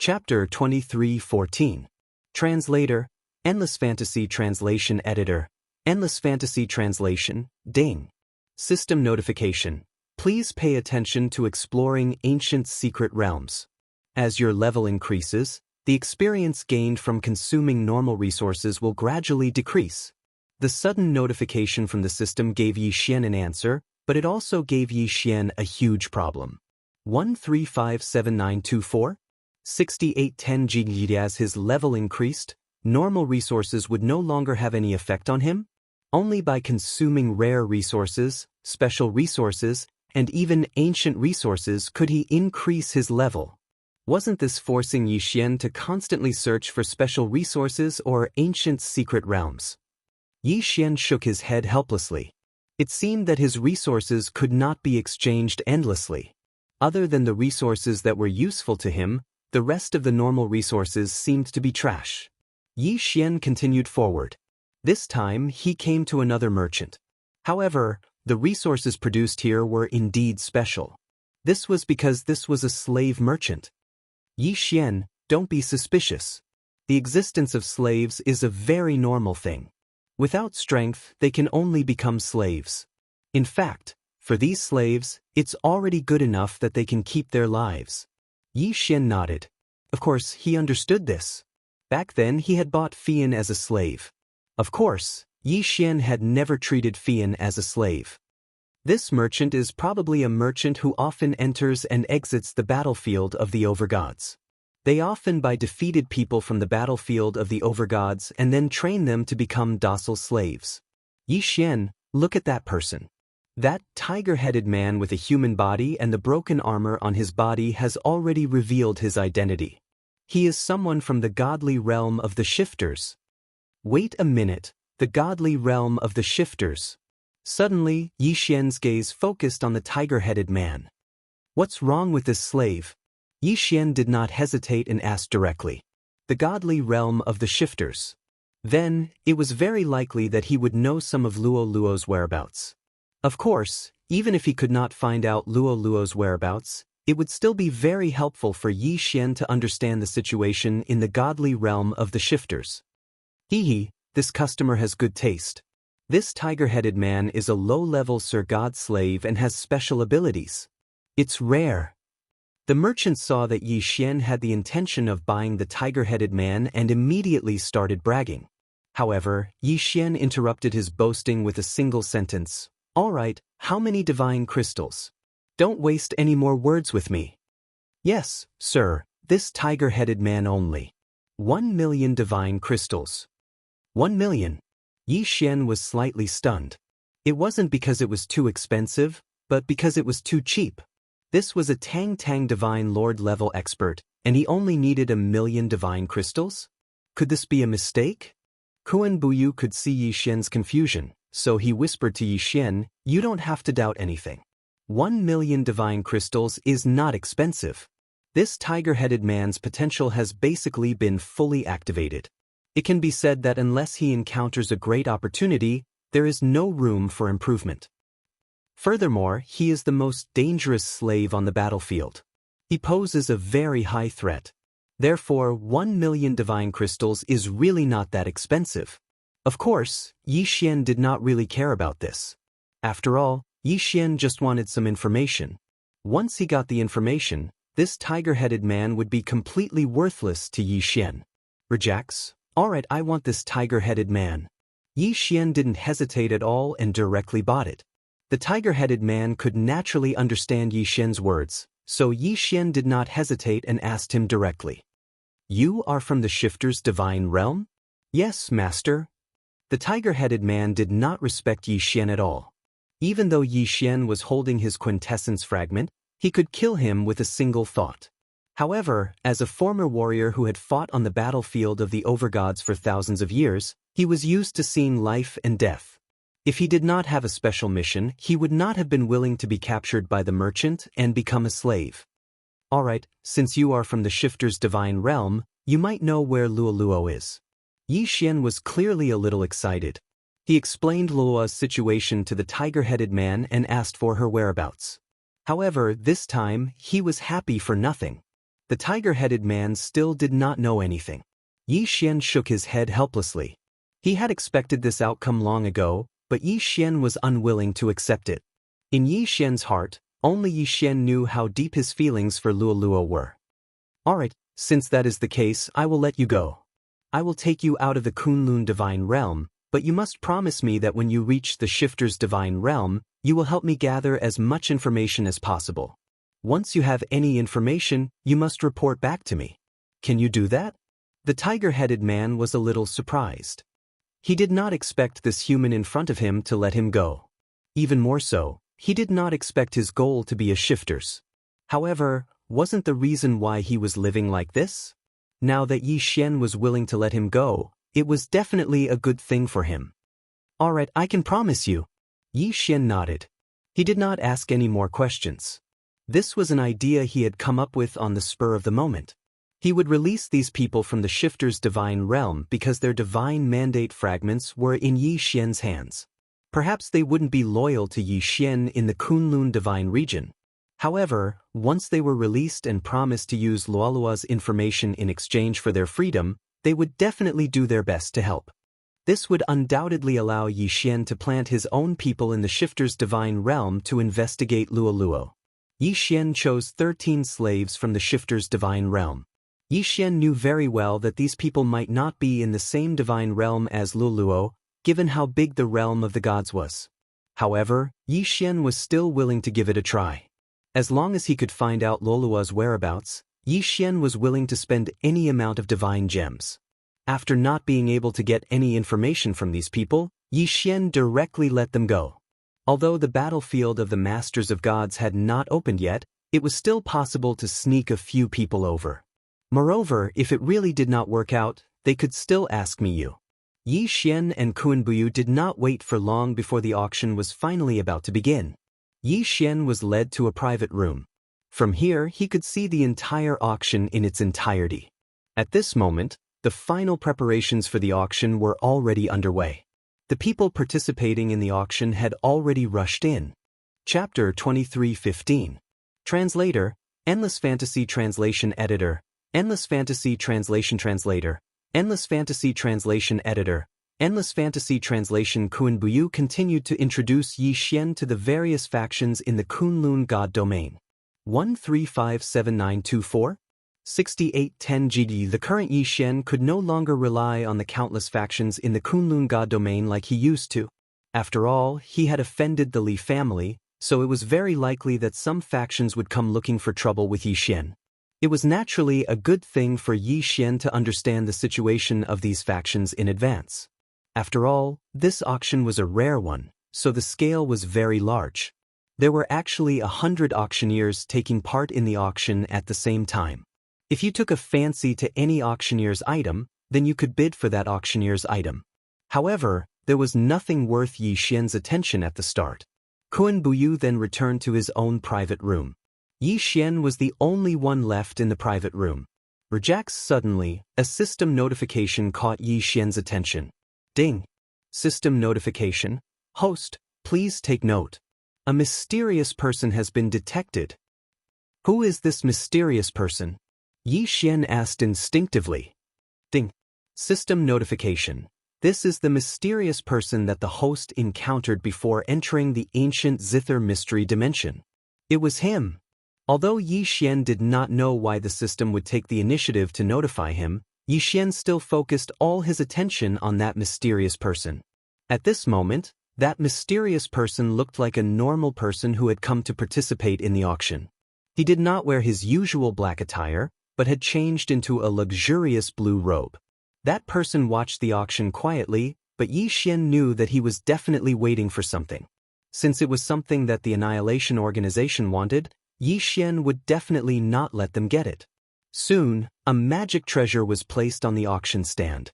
Chapter 23:14. Translator, Endless Fantasy Translation Editor, Endless Fantasy Translation, Ding. System notification. Please pay attention to exploring ancient secret realms. As your level increases, the experience gained from consuming normal resources will gradually decrease. The sudden notification from the system gave Yi Xian an answer, but it also gave Yi Xian a huge problem. 1357924? 6810 GB. As his level increased, normal resources would no longer have any effect on him. Only by consuming rare resources, special resources, and even ancient resources could he increase his level. Wasn't this forcing Yi Xian to constantly search for special resources or ancient secret realms? Yi Xian shook his head helplessly. It seemed that his resources could not be exchanged endlessly. Other than the resources that were useful to him, the rest of the normal resources seemed to be trash. Yi Xian continued forward. This time, he came to another merchant. However, the resources produced here were indeed special. This was because this was a slave merchant. Yi Xian, don't be suspicious. The existence of slaves is a very normal thing. Without strength, they can only become slaves. In fact, for these slaves, it's already good enough that they can keep their lives. Yi Xian nodded. Of course, he understood this. Back then, he had bought Fian as a slave. Of course, Yi Xian had never treated Fian as a slave. This merchant is probably a merchant who often enters and exits the battlefield of the overgods. They often buy defeated people from the battlefield of the overgods and then train them to become docile slaves. Yi Xian, look at that person. That tiger-headed man with a human body and the broken armor on his body has already revealed his identity. He is someone from the godly realm of the shifters. Wait a minute, the godly realm of the shifters. Suddenly, Yi Xian's gaze focused on the tiger-headed man. What's wrong with this slave? Yi Xian did not hesitate and asked directly. The godly realm of the shifters. Then, it was very likely that he would know some of Luo Luo's whereabouts. Of course, even if he could not find out Luo Luo's whereabouts, it would still be very helpful for Yi Xian to understand the situation in the godly realm of the shifters. Hee, this customer has good taste. This tiger-headed man is a low-level Sir God slave and has special abilities. It's rare. The merchant saw that Yi Xian had the intention of buying the tiger-headed man and immediately started bragging. However, Yi Xian interrupted his boasting with a single sentence. All right, how many divine crystals? Don't waste any more words with me. Yes, sir, this tiger-headed man only. 1 million divine crystals. 1 million. Yi Xian was slightly stunned. It wasn't because it was too expensive, but because it was too cheap. This was a Tang Divine Lord level expert, and he only needed 1 million divine crystals? Could this be a mistake? Kuan Buyu could see Yi Xian's confusion, so he whispered to Yi Xian, you don't have to doubt anything. 1 million divine crystals is not expensive. This tiger-headed man's potential has basically been fully activated. It can be said that unless he encounters a great opportunity, there is no room for improvement. Furthermore, he is the most dangerous slave on the battlefield. He poses a very high threat. Therefore, 1 million divine crystals is really not that expensive. Of course, Yi Xian did not really care about this. After all, Yi Xian just wanted some information. Once he got the information, this tiger-headed man would be completely worthless to Yi Xian. Rejects? Alright, I want this tiger-headed man. Yi Xian didn't hesitate at all and directly bought it. The tiger-headed man could naturally understand Yi Xian's words, so Yi Xian did not hesitate and asked him directly. You are from the shifter's divine realm? Yes, master. The tiger-headed man did not respect Yi Xian at all. Even though Yi Xian was holding his quintessence fragment, he could kill him with a single thought. However, as a former warrior who had fought on the battlefield of the overgods for thousands of years, he was used to seeing life and death. If he did not have a special mission, he would not have been willing to be captured by the merchant and become a slave. Alright, since you are from the shifter's divine realm, you might know where Luo Luo is. Yi Xian was clearly a little excited. He explained Luo's situation to the tiger-headed man and asked for her whereabouts. However, this time, he was happy for nothing. The tiger-headed man still did not know anything. Yi Xian shook his head helplessly. He had expected this outcome long ago, but Yi Xian was unwilling to accept it. In Yi Xian's heart, only Yi Xian knew how deep his feelings for Luoluo were. Alright, since that is the case, I will let you go. I will take you out of the Kunlun divine realm, but you must promise me that when you reach the Shifter's divine realm, you will help me gather as much information as possible. Once you have any information, you must report back to me. Can you do that? The tiger-headed man was a little surprised. He did not expect this human in front of him to let him go. Even more so, he did not expect his goal to be a Shifter's. However, wasn't the reason why he was living like this? Now that Yi Xian was willing to let him go, it was definitely a good thing for him. Alright, I can promise you. Yi Xian nodded. He did not ask any more questions. This was an idea he had come up with on the spur of the moment. He would release these people from the Shifter's divine realm because their divine mandate fragments were in Yi Xian's hands. Perhaps they wouldn't be loyal to Yi Xian in the Kunlun divine region. However, once they were released and promised to use Luoluo's information in exchange for their freedom, they would definitely do their best to help. This would undoubtedly allow Yi Xian to plant his own people in the Shifter's divine realm to investigate Luoluo. Yi Xian chose 13 slaves from the Shifter's divine realm. Yi Xian knew very well that these people might not be in the same divine realm as Luoluo, given how big the realm of the gods was. However, Yi Xian was still willing to give it a try. As long as he could find out Luoluo's whereabouts, Yi Xian was willing to spend any amount of divine gems. After not being able to get any information from these people, Yi Xian directly let them go. Although the battlefield of the Masters of Gods had not opened yet, it was still possible to sneak a few people over. Moreover, if it really did not work out, they could still ask me you. Yi Xian and Kuan-Buyu did not wait for long before the auction was finally about to begin. Yi Xian was led to a private room. From here, he could see the entire auction in its entirety. At this moment, the final preparations for the auction were already underway. The people participating in the auction had already rushed in. Chapter 23:15. Translator, Endless Fantasy Translation Editor, Endless Fantasy Translation Translator, Endless Fantasy Translation Editor, Endless Fantasy Translation. Kuan-Buyu continued to introduce Yi Xian to the various factions in the Kunlun God domain. 1357924? 6810 GD. The current Yi Xian could no longer rely on the countless factions in the Kunlun God domain like he used to. After all, he had offended the Li family, so it was very likely that some factions would come looking for trouble with Yi Xian. It was naturally a good thing for Yi Xian to understand the situation of these factions in advance. After all, this auction was a rare one, so the scale was very large. There were actually 100 auctioneers taking part in the auction at the same time. If you took a fancy to any auctioneer's item, then you could bid for that auctioneer's item. However, there was nothing worth Yi Xian's attention at the start. Kuan-Buyu then returned to his own private room. Yi Xian was the only one left in the private room. Rejax. Suddenly, a system notification caught Yi Xian's attention. Ding! System notification. Host, please take note. A mysterious person has been detected. Who is this mysterious person? Yi Xian asked instinctively. Ding! System notification. This is the mysterious person that the host encountered before entering the ancient Zither mystery dimension. It was him. Although Yi Xian did not know why the system would take the initiative to notify him, Yi Xian still focused all his attention on that mysterious person. At this moment, that mysterious person looked like a normal person who had come to participate in the auction. He did not wear his usual black attire, but had changed into a luxurious blue robe. That person watched the auction quietly, but Yi Xian knew that he was definitely waiting for something. Since it was something that the Annihilation Organization wanted, Yi Xian would definitely not let them get it. Soon, a magic treasure was placed on the auction stand.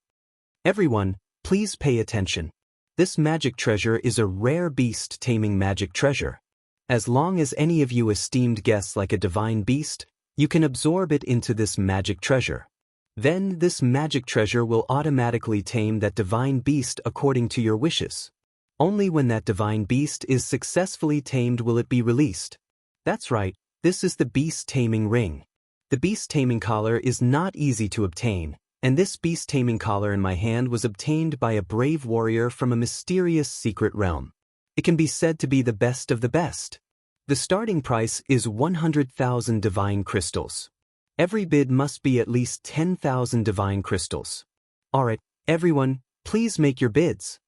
Everyone, please pay attention. This magic treasure is a rare beast-taming magic treasure. As long as any of you esteemed guests like a divine beast, you can absorb it into this magic treasure. Then this magic treasure will automatically tame that divine beast according to your wishes. Only when that divine beast is successfully tamed will it be released. That's right, this is the beast taming ring. The beast taming collar is not easy to obtain, and this beast taming collar in my hand was obtained by a brave warrior from a mysterious secret realm. It can be said to be the best of the best. The starting price is 100,000 divine crystals. Every bid must be at least 10,000 divine crystals. Alright, everyone, please make your bids.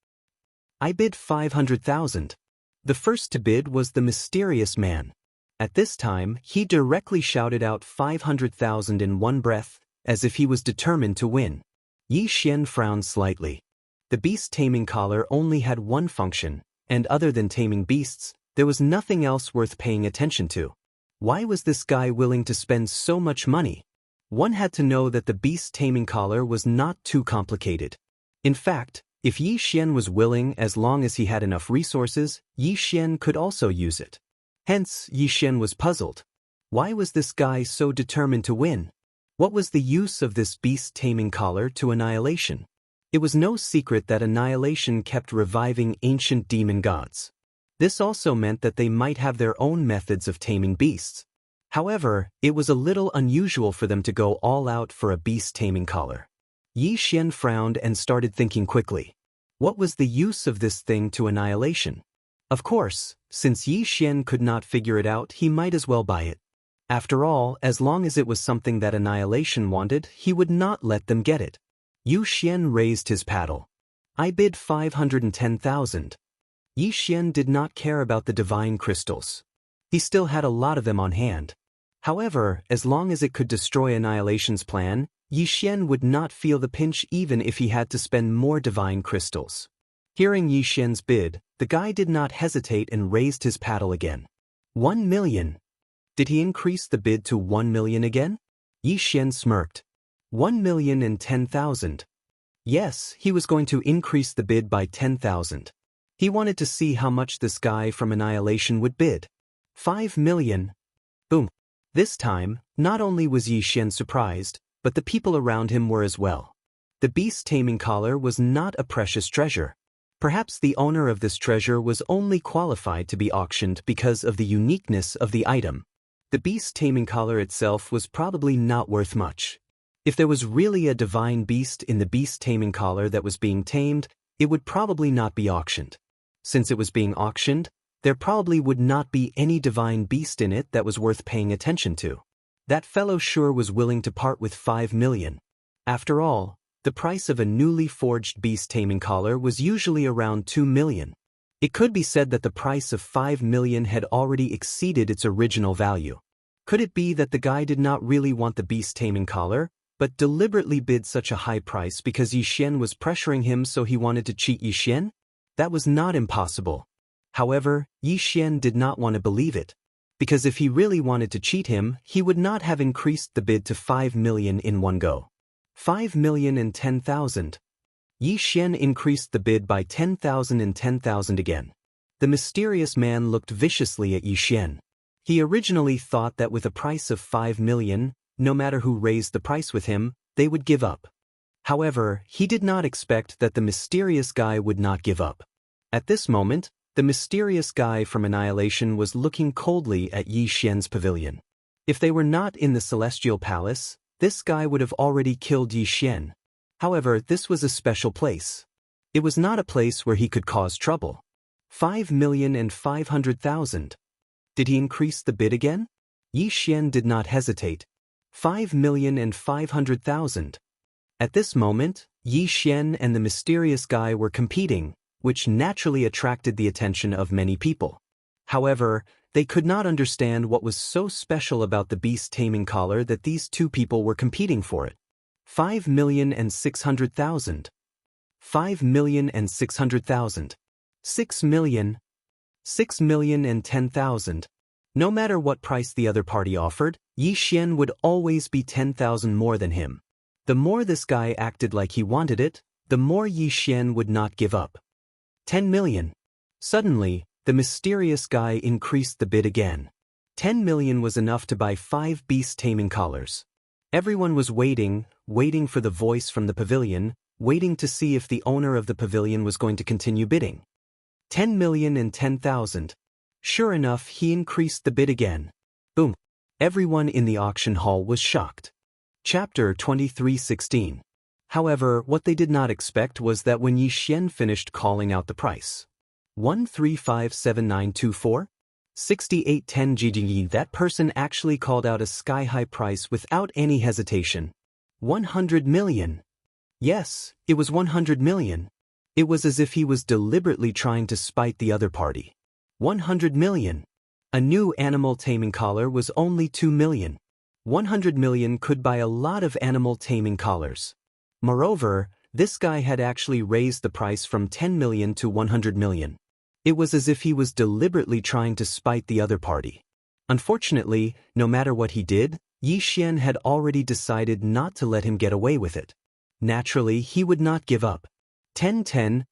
I bid 500,000. The first to bid was the mysterious man. At this time, he directly shouted out 500,000 in one breath, as if he was determined to win. Yi Xian frowned slightly. The beast taming collar only had one function, and other than taming beasts, there was nothing else worth paying attention to. Why was this guy willing to spend so much money? One had to know that the beast taming collar was not too complicated. In fact, if Yi Xian was willing, as long as he had enough resources, Yi Xian could also use it. Hence, Yi Xian was puzzled. Why was this guy so determined to win? What was the use of this beast taming collar to Annihilation? It was no secret that Annihilation kept reviving ancient demon gods. This also meant that they might have their own methods of taming beasts. However, it was a little unusual for them to go all out for a beast taming collar. Yi Xian frowned and started thinking quickly. What was the use of this thing to Annihilation? Of course, since Yi Xian could not figure it out, he might as well buy it. After all, as long as it was something that Annihilation wanted, he would not let them get it. Yi Xian raised his paddle. I bid 510,000. Yi Xian did not care about the divine crystals. He still had a lot of them on hand. However, as long as it could destroy Annihilation's plan, Yi Xian would not feel the pinch even if he had to spend more divine crystals. Hearing Yi Xian's bid, the guy did not hesitate and raised his paddle again. 1 million. Did he increase the bid to 1 million again? Yi Xian smirked. 1,010,000. Yes, he was going to increase the bid by 10,000. He wanted to see how much this guy from Annihilation would bid. 5 million. Boom. This time, not only was Yi Xian surprised, but the people around him were as well. The beast taming collar was not a precious treasure. Perhaps the owner of this treasure was only qualified to be auctioned because of the uniqueness of the item. The beast taming collar itself was probably not worth much. If there was really a divine beast in the beast taming collar that was being tamed, it would probably not be auctioned. Since it was being auctioned, there probably would not be any divine beast in it that was worth paying attention to. That fellow sure was willing to part with 5 million. After all, the price of a newly forged beast taming collar was usually around 2 million. It could be said that the price of 5 million had already exceeded its original value. Could it be that the guy did not really want the beast taming collar, but deliberately bid such a high price because Yi Xian was pressuring him, so he wanted to cheat Yi Xian? That was not impossible. However, Yi Xian did not want to believe it, because if he really wanted to cheat him, he would not have increased the bid to 5 million in one go. 5,010,000. Yi Xian increased the bid by 10,000 and 10,000 again. The mysterious man looked viciously at Yi Xian. He originally thought that with a price of 5 million, no matter who raised the price with him, they would give up. However, he did not expect that the mysterious guy would not give up. At this moment, the mysterious guy from Annihilation was looking coldly at Yi Xian's pavilion. If they were not in the Celestial Palace, this guy would have already killed Yi Xian. However, this was a special place. It was not a place where he could cause trouble. 5,500,000. Did he increase the bid again? Yi Xian did not hesitate. 5,500,000. At this moment, Yi Xian and the mysterious guy were competing, which naturally attracted the attention of many people. However, they could not understand what was so special about the beast taming collar that these two people were competing for it. 5,600,000. 5,600,000. 6 million. 6,010,000. No matter what price the other party offered, Yi Xian would always be 10,000 more than him. The more this guy acted like he wanted it, the more Yi Xian would not give up. 10 million. Suddenly, the mysterious guy increased the bid again. 10 million was enough to buy 5 beast taming collars. Everyone was waiting for the voice from the pavilion, waiting to see if the owner of the pavilion was going to continue bidding. 10,010,000. Sure enough, he increased the bid again. Boom. Everyone in the auction hall was shocked. Chapter 23:16. However, what they did not expect was that when Yi Xian finished calling out the price, 1357924, 6810 GGE, that person actually called out a sky-high price without any hesitation. 100 million. Yes, it was 100 million. It was as if he was deliberately trying to spite the other party. 100 million. A new animal taming collar was only 2 million. 100 million could buy a lot of animal taming collars. Moreover, this guy had actually raised the price from 10 million to 100 million. It was as if he was deliberately trying to spite the other party. Unfortunately, no matter what he did, Yi Xian had already decided not to let him get away with it. Naturally, he would not give up. 10,000.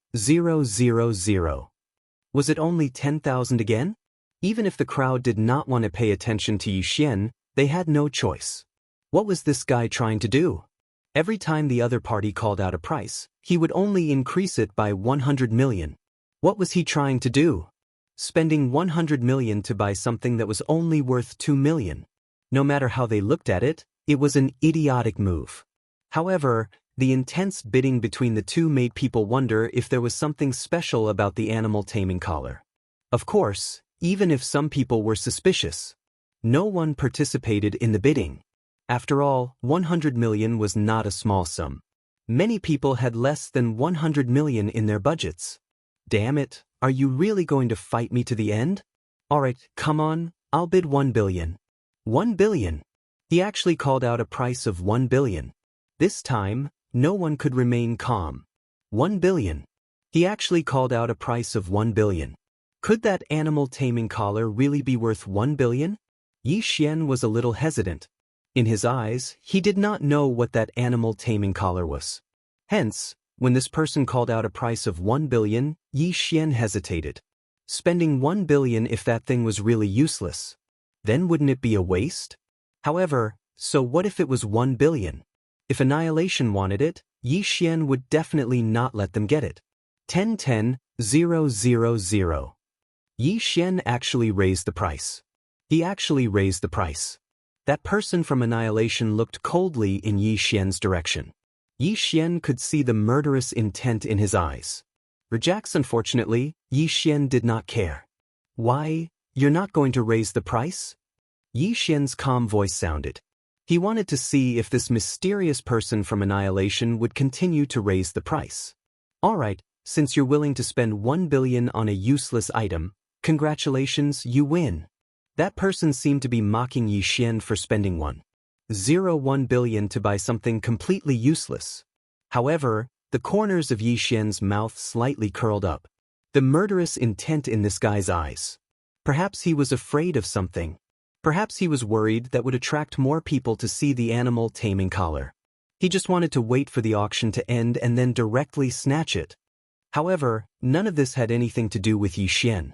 Was it only 10,000 again? Even if the crowd did not want to pay attention to Yi Xian, they had no choice. What was this guy trying to do? Every time the other party called out a price, he would only increase it by 100 million. What was he trying to do? Spending 100 million to buy something that was only worth 2 million. No matter how they looked at it, it was an idiotic move. However, the intense bidding between the two made people wonder if there was something special about the animal taming collar. Of course, even if some people were suspicious, no one participated in the bidding. After all, 100 million was not a small sum. Many people had less than 100 million in their budgets. Damn it, are you really going to fight me to the end? Alright, come on, I'll bid 1 billion. 1 billion. He actually called out a price of 1 billion. This time, no one could remain calm. 1 billion. He actually called out a price of 1 billion. Could that animal taming collar really be worth 1 billion? Yi Xian was a little hesitant. In his eyes, he did not know what that animal taming collar was. Hence, when this person called out a price of 1 billion, Yi Xian hesitated. Spending 1 billion if that thing was really useless. Then wouldn't it be a waste? However, so what if it was 1 billion? If Annihilation wanted it, Yi Xian would definitely not let them get it. 10,000. Yi Xian actually raised the price. He actually raised the price. That person from Annihilation looked coldly in Yi Xian's direction. Yi Xian could see the murderous intent in his eyes. Rejects, unfortunately, Yi Xian did not care. Why, you're not going to raise the price? Yi Xian's calm voice sounded. He wanted to see if this mysterious person from Annihilation would continue to raise the price. Alright, since you're willing to spend 1 billion on a useless item, congratulations, you win. That person seemed to be mocking Yi Xian for spending 1 billion to buy something completely useless. However, the corners of Yi Xian's mouth slightly curled up. The murderous intent in this guy's eyes. Perhaps he was afraid of something. Perhaps he was worried that would attract more people to see the animal taming collar. He just wanted to wait for the auction to end and then directly snatch it. However, none of this had anything to do with Yi Xian.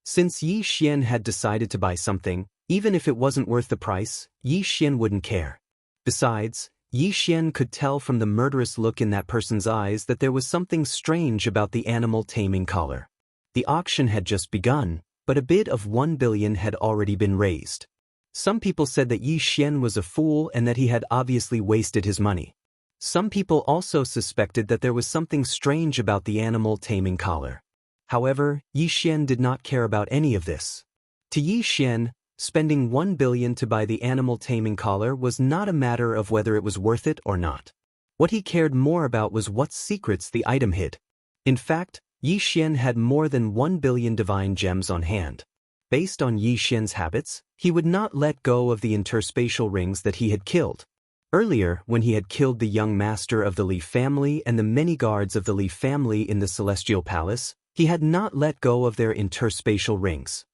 Since Yi Xian had decided to buy something, even if it wasn't worth the price, Yi Xian wouldn't care. Besides, Yi Xian could tell from the murderous look in that person's eyes that there was something strange about the animal taming collar. The auction had just begun, but a bid of 1 billion had already been raised. Some people said that Yi Xian was a fool and that he had obviously wasted his money. Some people also suspected that there was something strange about the animal taming collar. However, Yi Xian did not care about any of this. To Yi Xian, spending 1 billion to buy the animal taming collar was not a matter of whether it was worth it or not. What he cared more about was what secrets the item hid. In fact, Yi Xian had more than 1 billion divine gems on hand. Based on Yi Xian's habits, he would not let go of the interspatial rings that he had killed. Earlier, when he had killed the young master of the Li family and the many guards of the Li family in the Celestial Palace, he had not let go of their interspatial rings.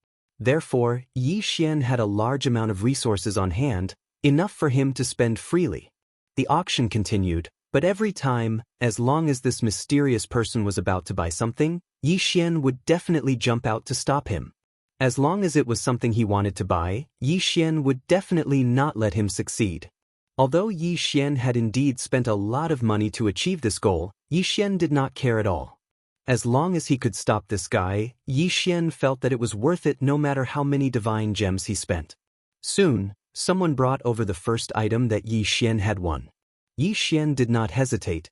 Therefore, Yi Xian had a large amount of resources on hand, enough for him to spend freely. The auction continued, but every time, as long as this mysterious person was about to buy something, Yi Xian would definitely jump out to stop him. As long as it was something he wanted to buy, Yi Xian would definitely not let him succeed. Although Yi Xian had indeed spent a lot of money to achieve this goal, Yi Xian did not care at all. As long as he could stop this guy, Yi Xian felt that it was worth it no matter how many divine gems he spent. Soon, Someone brought over the first item that Yi Xian had won. Yi Xian did not hesitate.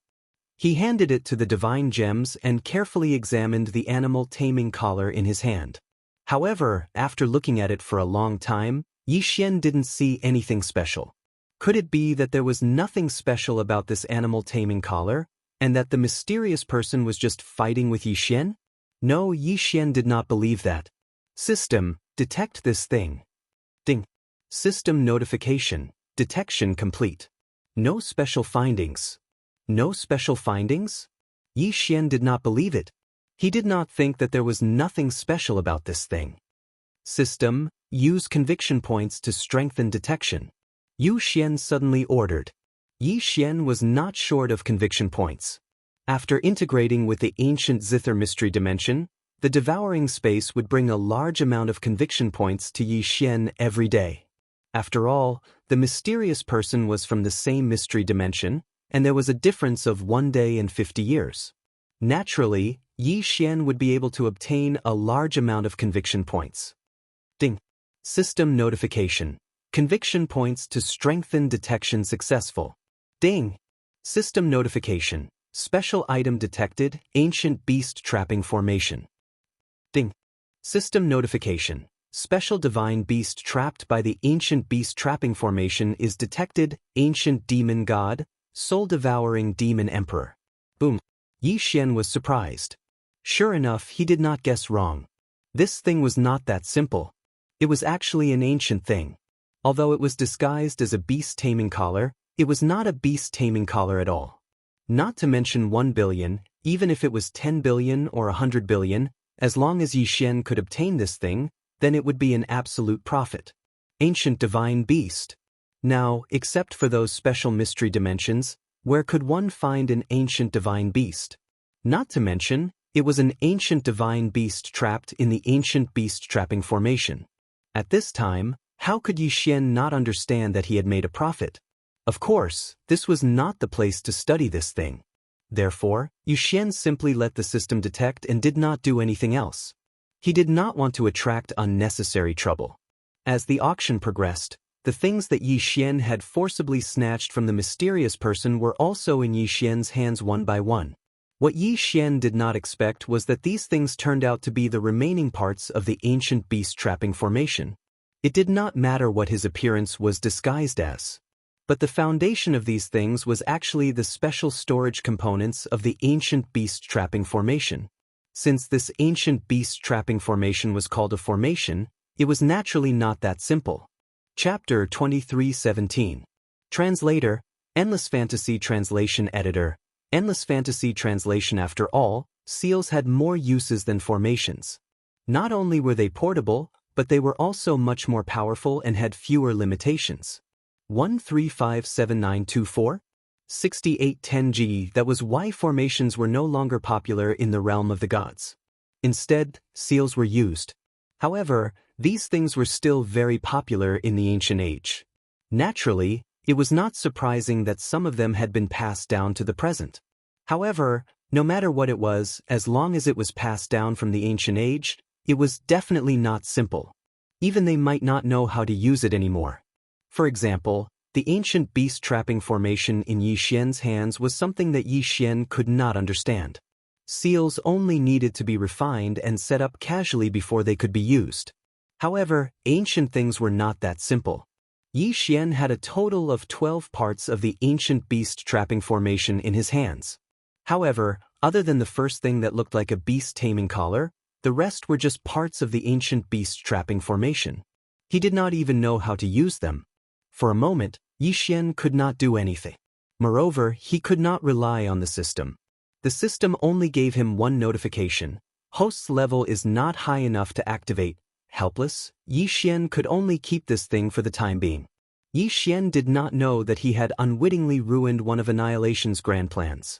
He handed it to the divine gems and carefully examined the animal taming collar in his hand. However, after looking at it for a long time, Yi Xian didn't see anything special. Could it be that there was nothing special about this animal taming collar, and that the mysterious person was just fighting with Yi Xian? No, Yi Xian did not believe that. System, detect this thing. Ding. System notification, detection complete. No special findings. No special findings? Yi Xian did not believe it. He did not think that there was nothing special about this thing. System, use conviction points to strengthen detection. Yi Xian suddenly ordered. Yi Xian was not short of conviction points. After integrating with the ancient Zither mystery dimension, the devouring space would bring a large amount of conviction points to Yi Xian every day. After all, the mysterious person was from the same mystery dimension, and there was a difference of 1 day and 50 years. Naturally, Yi Xian would be able to obtain a large amount of conviction points. Ding. System notification. Conviction points to strengthen detection successful. Ding. System notification. Special item detected, ancient beast trapping formation. Ding. System notification. Special divine beast trapped by the ancient beast trapping formation is detected, ancient demon god, soul-devouring demon emperor. Boom. Yi Xian was surprised. Sure enough, he did not guess wrong. This thing was not that simple. It was actually an ancient thing. Although it was disguised as a beast-taming collar, it was not a beast-taming collar at all. Not to mention 1 billion, even if it was 10 billion or 100 billion, as long as Yi Xian could obtain this thing, then it would be an absolute profit. Ancient divine beast. Now, except for those special mystery dimensions, where could one find an ancient divine beast? Not to mention, it was an ancient divine beast trapped in the ancient beast trapping formation. At this time, how could Yi Xian not understand that he had made a profit? Of course, this was not the place to study this thing. Therefore, Yi Xian simply let the system detect and did not do anything else. He did not want to attract unnecessary trouble. As the auction progressed, the things that Yi Xian had forcibly snatched from the mysterious person were also in Yi Xian's hands one by one. What Yi Xian did not expect was that these things turned out to be the remaining parts of the ancient beast trapping formation. It did not matter what his appearance was disguised as. But the foundation of these things was actually the special storage components of the ancient beast trapping formation. Since this ancient beast trapping formation was called a formation, it was naturally not that simple. Chapter 23:17. Translator, Endless Fantasy Translation Editor. Endless Fantasy Translation. After all, seals had more uses than formations. Not only were they portable, but they were also much more powerful and had fewer limitations. 1357924? 6810G. That was why formations were no longer popular in the realm of the gods. Instead, seals were used. However, these things were still very popular in the ancient age. Naturally, it was not surprising that some of them had been passed down to the present. However, no matter what it was, as long as it was passed down from the ancient age, it was definitely not simple. Even they might not know how to use it anymore. For example, the ancient beast trapping formation in Yi Xian's hands was something that Yi Xian could not understand. Seals only needed to be refined and set up casually before they could be used. However, ancient things were not that simple. Yi Xian had a total of 12 parts of the ancient beast trapping formation in his hands. However, other than the first thing that looked like a beast taming collar, the rest were just parts of the ancient beast trapping formation. He did not even know how to use them. For a moment, Yi Xian could not do anything. Moreover, he could not rely on the system. The system only gave him one notification. Host's level is not high enough to activate. Helpless, Yi Xian could only keep this thing for the time being. Yi Xian did not know that he had unwittingly ruined one of Annihilation's grand plans.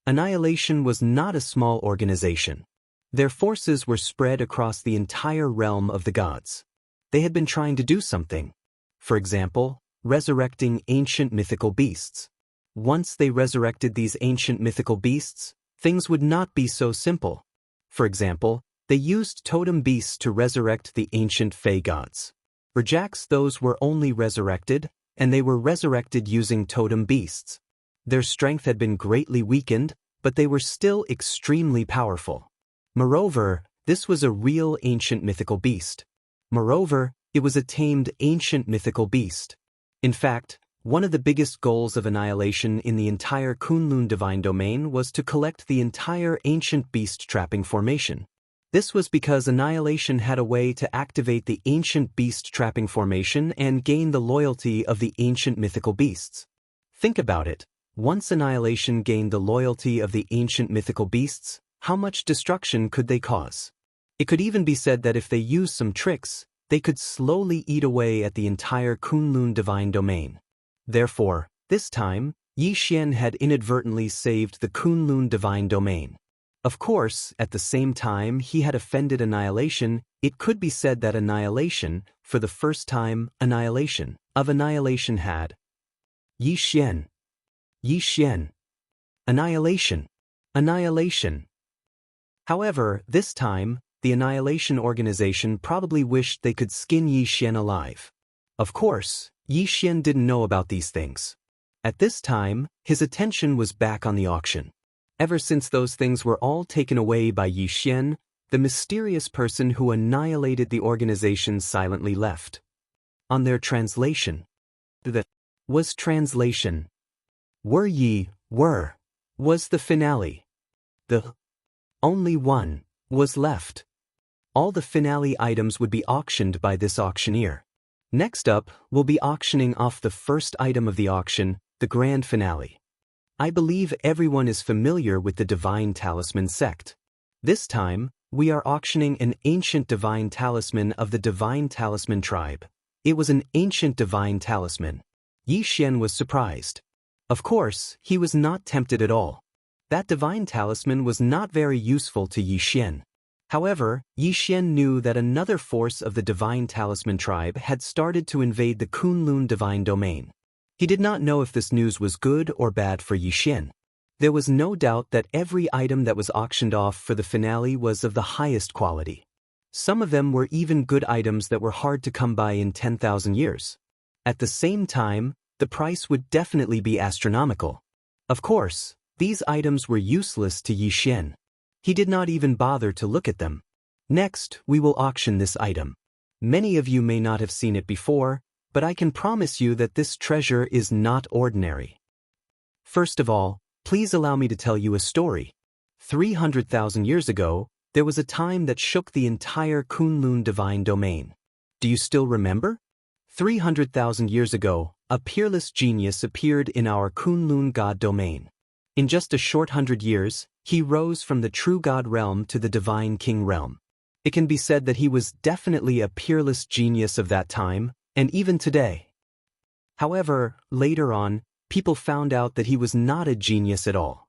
Annihilation was not a small organization. Their forces were spread across the entire realm of the gods. They had been trying to do something. For example, resurrecting ancient mythical beasts. Once they resurrected these ancient mythical beasts, things would not be so simple. For example, they used totem beasts to resurrect the ancient Fey gods. For Jax, those were only resurrected, and they were resurrected using totem beasts. Their strength had been greatly weakened, but they were still extremely powerful. Moreover, this was a real ancient mythical beast. Moreover, it was a tamed ancient mythical beast. In fact, one of the biggest goals of Annihilation in the entire Kunlun Divine Domain was to collect the entire ancient beast trapping formation. This was because Annihilation had a way to activate the ancient beast trapping formation and gain the loyalty of the ancient mythical beasts. Think about it. Once Annihilation gained the loyalty of the ancient mythical beasts, how much destruction could they cause? It could even be said that if they used some tricks, they could slowly eat away at the entire Kunlun Divine Domain. Therefore, this time, Yi Xian had inadvertently saved the Kunlun Divine Domain. Of course, at the same time he had offended Annihilation, it could be said that Annihilation, for the first time, Annihilation had Yi Xian. Yi Xian. Annihilation. However, this time, the Annihilation organization probably wished they could skin Yi Xian alive. Of course, Yi Xian didn't know about these things. At this time, his attention was back on the auction. Ever since those things were all taken away by Yi Xian, the mysterious person who annihilated the organization silently left. On their translation. Was translation. Was the finale. The only one was left. All the finale items would be auctioned by this auctioneer. Next up, we'll be auctioning off the first item of the auction, the grand finale. I believe everyone is familiar with the Divine Talisman sect. This time, we are auctioning an ancient divine talisman of the Divine Talisman tribe. It was an ancient divine talisman. Yi Xian was surprised. Of course, he was not tempted at all. That divine talisman was not very useful to Yi Xian. However, Yi Xian knew that another force of the Divine Talisman tribe had started to invade the Kunlun Divine Domain. He did not know if this news was good or bad for Yi Xian. There was no doubt that every item that was auctioned off for the finale was of the highest quality. Some of them were even good items that were hard to come by in 10,000 years. At the same time, the price would definitely be astronomical. Of course, these items were useless to Yi Xian. He did not even bother to look at them. Next, we will auction this item. Many of you may not have seen it before, but I can promise you that this treasure is not ordinary. First of all, please allow me to tell you a story. 300,000 years ago, there was a time that shook the entire Kunlun Divine Domain. Do you still remember? 300,000 years ago, a peerless genius appeared in our Kunlun God Domain. In just a short 100 years, he rose from the true God realm to the Divine King realm. It can be said that he was definitely a peerless genius of that time, and even today. However, later on, people found out that he was not a genius at all.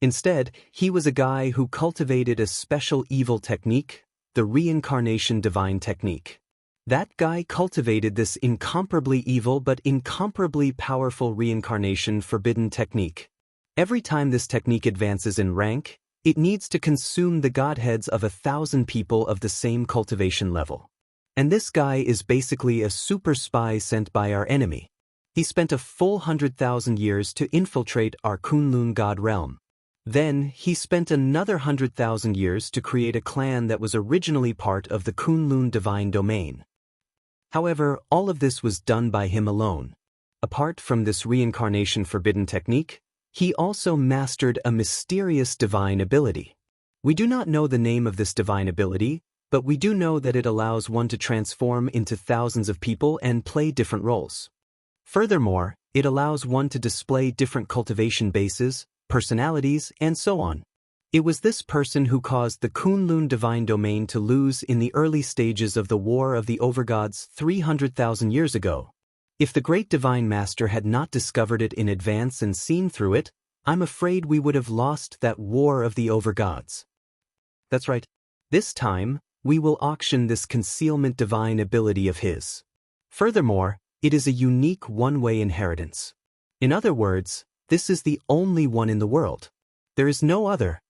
Instead, he was a guy who cultivated a special evil technique, the reincarnation divine technique. That guy cultivated this incomparably evil but incomparably powerful reincarnation forbidden technique. Every time this technique advances in rank, it needs to consume the godheads of 1,000 people of the same cultivation level. And this guy is basically a super spy sent by our enemy. He spent a full 100,000 years to infiltrate our Kunlun God realm. Then, he spent another 100,000 years to create a clan that was originally part of the Kunlun Divine Domain. However, all of this was done by him alone. Apart from this reincarnation forbidden technique, he also mastered a mysterious divine ability. We do not know the name of this divine ability, but we do know that it allows one to transform into thousands of people and play different roles. Furthermore, it allows one to display different cultivation bases, personalities, and so on. It was this person who caused the Kunlun Divine Domain to lose in the early stages of the War of the Overgods 300,000 years ago. If the Great Divine Master had not discovered it in advance and seen through it, I'm afraid we would have lost that War of the Overgods. That's right. This time, we will auction this concealment divine ability of his. Furthermore, it is a unique one-way inheritance. In other words, this is the only one in the world. There is no other.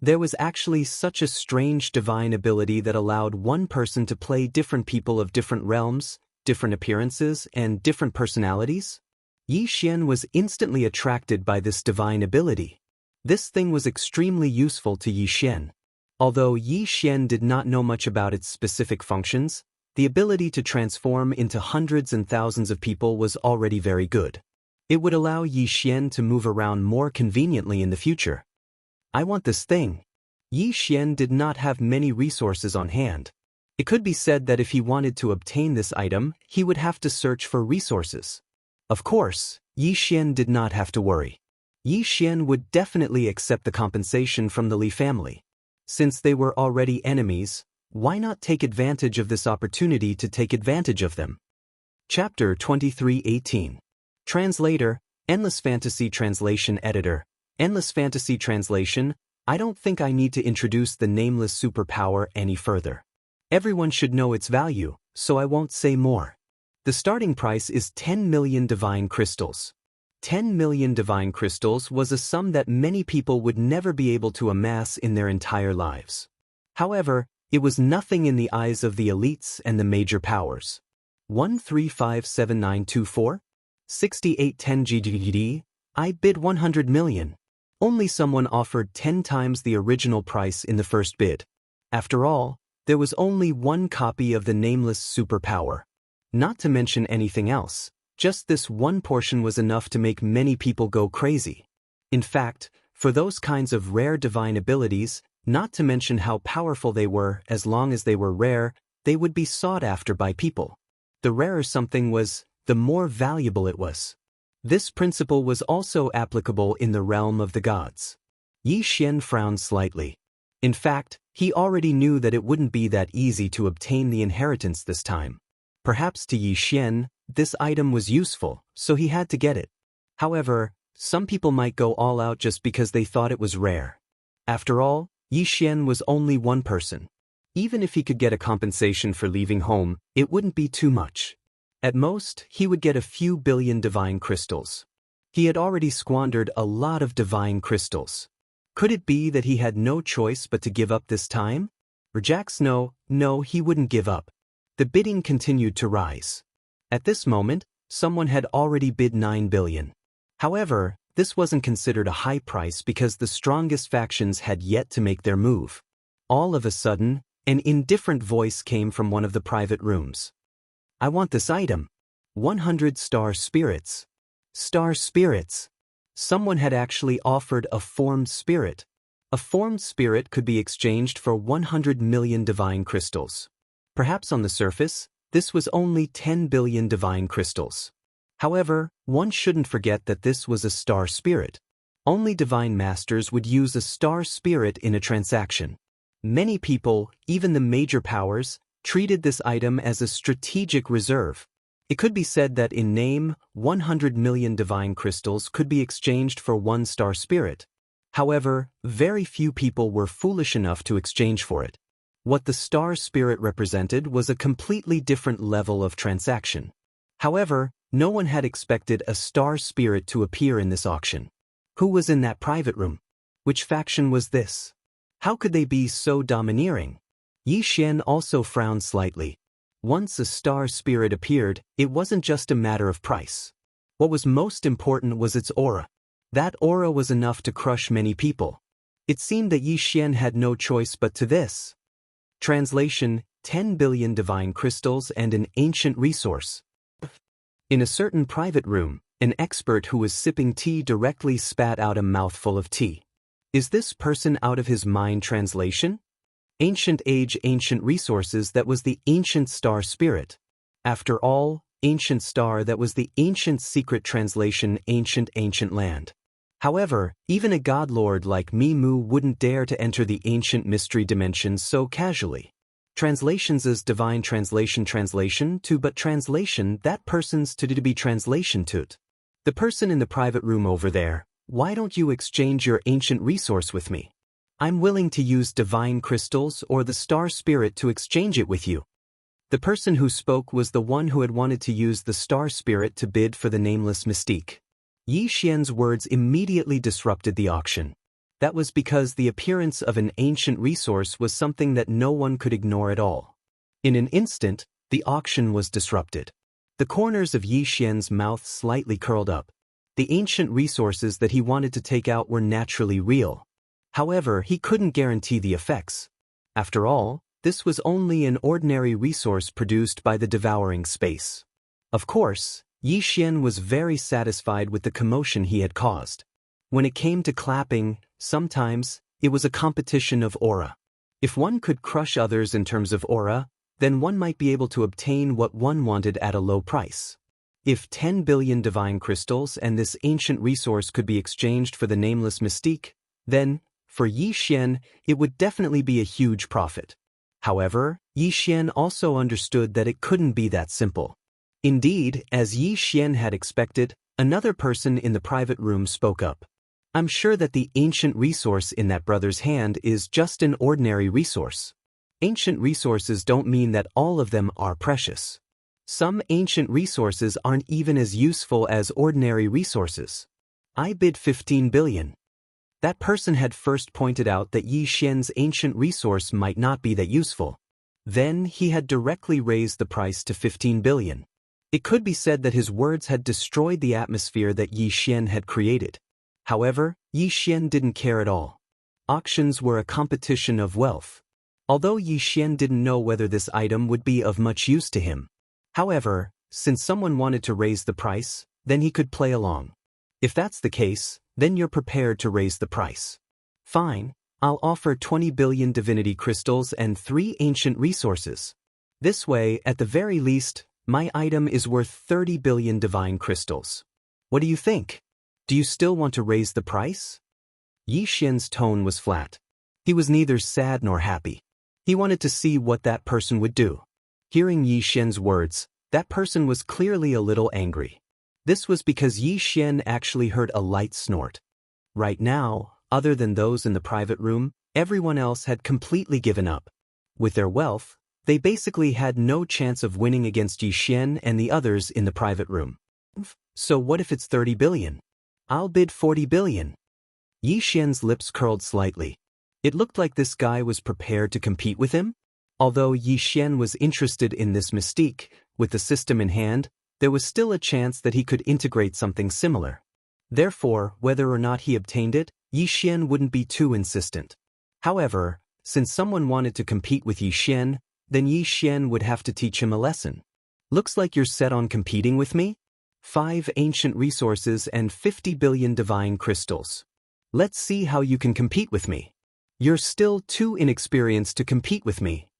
There was actually such a strange divine ability that allowed one person to play different people of different realms, different appearances, and different personalities? Yi Xian was instantly attracted by this divine ability. This thing was extremely useful to Yi Xian. Although Yi Xian did not know much about its specific functions, the ability to transform into hundreds and thousands of people was already very good. It would allow Yi Xian to move around more conveniently in the future. I want this thing. Yi Xian did not have many resources on hand. It could be said that if he wanted to obtain this item, he would have to search for resources. Of course, Yi Xian did not have to worry. Yi Xian would definitely accept the compensation from the Li family. Since they were already enemies, why not take advantage of this opportunity to take advantage of them? Chapter 23:18. Translator, Endless Fantasy Translation Editor. Endless Fantasy Translation. I don't think I need to introduce the nameless superpower any further. Everyone should know its value, so I won't say more. The starting price is 10 million divine crystals. 10 million divine crystals was a sum that many people would never be able to amass in their entire lives. However, it was nothing in the eyes of the elites and the major powers. 1357924? 6810 GGD? I bid 100 million. Only someone offered 10 times the original price in the first bid. After all, there was only one copy of the nameless superpower. Not to mention anything else, just this one portion was enough to make many people go crazy. In fact, for those kinds of rare divine abilities, not to mention how powerful they were, as long as they were rare, they would be sought after by people. The rarer something was, the more valuable it was. This principle was also applicable in the realm of the gods. Yi Xian frowned slightly. In fact, he already knew that it wouldn't be that easy to obtain the inheritance this time. Perhaps to Yi Xian, this item was useful, so he had to get it. However, some people might go all out just because they thought it was rare. After all, Yi Xian was only one person. Even if he could get a compensation for leaving home, it wouldn't be too much. At most, he would get a few billion divine crystals. He had already squandered a lot of divine crystals. Could it be that he had no choice but to give up this time? Rejects no, he wouldn't give up. The bidding continued to rise. At this moment, someone had already bid 9 billion. However, this wasn't considered a high price because the strongest factions had yet to make their move. All of a sudden, an indifferent voice came from one of the private rooms. I want this item. 100 star spirits. Star spirits. Someone had actually offered a formed spirit. A formed spirit could be exchanged for 100 million divine crystals. Perhaps on the surface, this was only 10 billion divine crystals. However, one shouldn't forget that this was a star spirit. Only divine masters would use a star spirit in a transaction. Many people, even the major powers, treated this item as a strategic reserve. It could be said that in name, 100 million divine crystals could be exchanged for one star spirit. However, very few people were foolish enough to exchange for it. What the star spirit represented was a completely different level of transaction. However, no one had expected a star spirit to appear in this auction. Who was in that private room? Which faction was this? How could they be so domineering? Yi Xian also frowned slightly. Once a star spirit appeared, it wasn't just a matter of price. What was most important was its aura. That aura was enough to crush many people. It seemed that Yi Xian had no choice but to this. Translation: 10 billion divine crystals and an ancient resource. In a certain private room, an expert who was sipping tea directly spat out a mouthful of tea. Is this person out of his mind? Translation: Ancient age, ancient resources, that was the ancient star spirit. After all, ancient star, that was the ancient secret. Translation: ancient land. However, even a godlord like Mu wouldn't dare to enter the ancient mystery dimension so casually. Translations as divine translation to, but translation that person's to be translation to. The person in the private room over there, why don't you exchange your ancient resource with me? I'm willing to use divine crystals or the star spirit to exchange it with you. The person who spoke was the one who had wanted to use the star spirit to bid for the nameless mystique. Yi Xian's words immediately disrupted the auction. That was because the appearance of an ancient resource was something that no one could ignore at all. In an instant, the auction was disrupted. The corners of Yi Xian's mouth slightly curled up. The ancient resources that he wanted to take out were naturally real. However, he couldn't guarantee the effects. After all, this was only an ordinary resource produced by the devouring space. Of course, Yi Xian was very satisfied with the commotion he had caused. When it came to clapping, sometimes, it was a competition of aura. If one could crush others in terms of aura, then one might be able to obtain what one wanted at a low price. If 10 billion divine crystals and this ancient resource could be exchanged for the nameless mystique, then, for Yi Xian, it would definitely be a huge profit. However, Yi Xian also understood that it couldn't be that simple. Indeed, as Yi Xian had expected, another person in the private room spoke up. I'm sure that the ancient resource in that brother's hand is just an ordinary resource. Ancient resources don't mean that all of them are precious. Some ancient resources aren't even as useful as ordinary resources. I bid 15 billion. That person had first pointed out that Yi Xian's ancient resource might not be that useful. Then he had directly raised the price to 15 billion. It could be said that his words had destroyed the atmosphere that Yi Xian had created. However, Yi Xian didn't care at all. Auctions were a competition of wealth. Although Yi Xian didn't know whether this item would be of much use to him. However, since someone wanted to raise the price, then he could play along. If that's the case, then you're prepared to raise the price. Fine, I'll offer 20 billion divinity crystals and 3 ancient resources. This way, at the very least, my item is worth 30 billion divine crystals. What do you think? Do you still want to raise the price? Yi Xian's tone was flat. He was neither sad nor happy. He wanted to see what that person would do. Hearing Yi Xian's words, that person was clearly a little angry. This was because Yi Xian actually heard a light snort. Right now, other than those in the private room, everyone else had completely given up. With their wealth, they basically had no chance of winning against Yi Xian and the others in the private room. So what if it's 30 billion? I'll bid 40 billion. Yi Xian's lips curled slightly. It looked like this guy was prepared to compete with him. Although Yi Xian was interested in this mystique, with the system in hand, there was still a chance that he could integrate something similar. Therefore, whether or not he obtained it, Yi Xian wouldn't be too insistent. However, since someone wanted to compete with Yi Xian, then Yi Xian would have to teach him a lesson. Looks like you're set on competing with me? 5 ancient resources and 50 billion divine crystals. Let's see how you can compete with me. You're still too inexperienced to compete with me.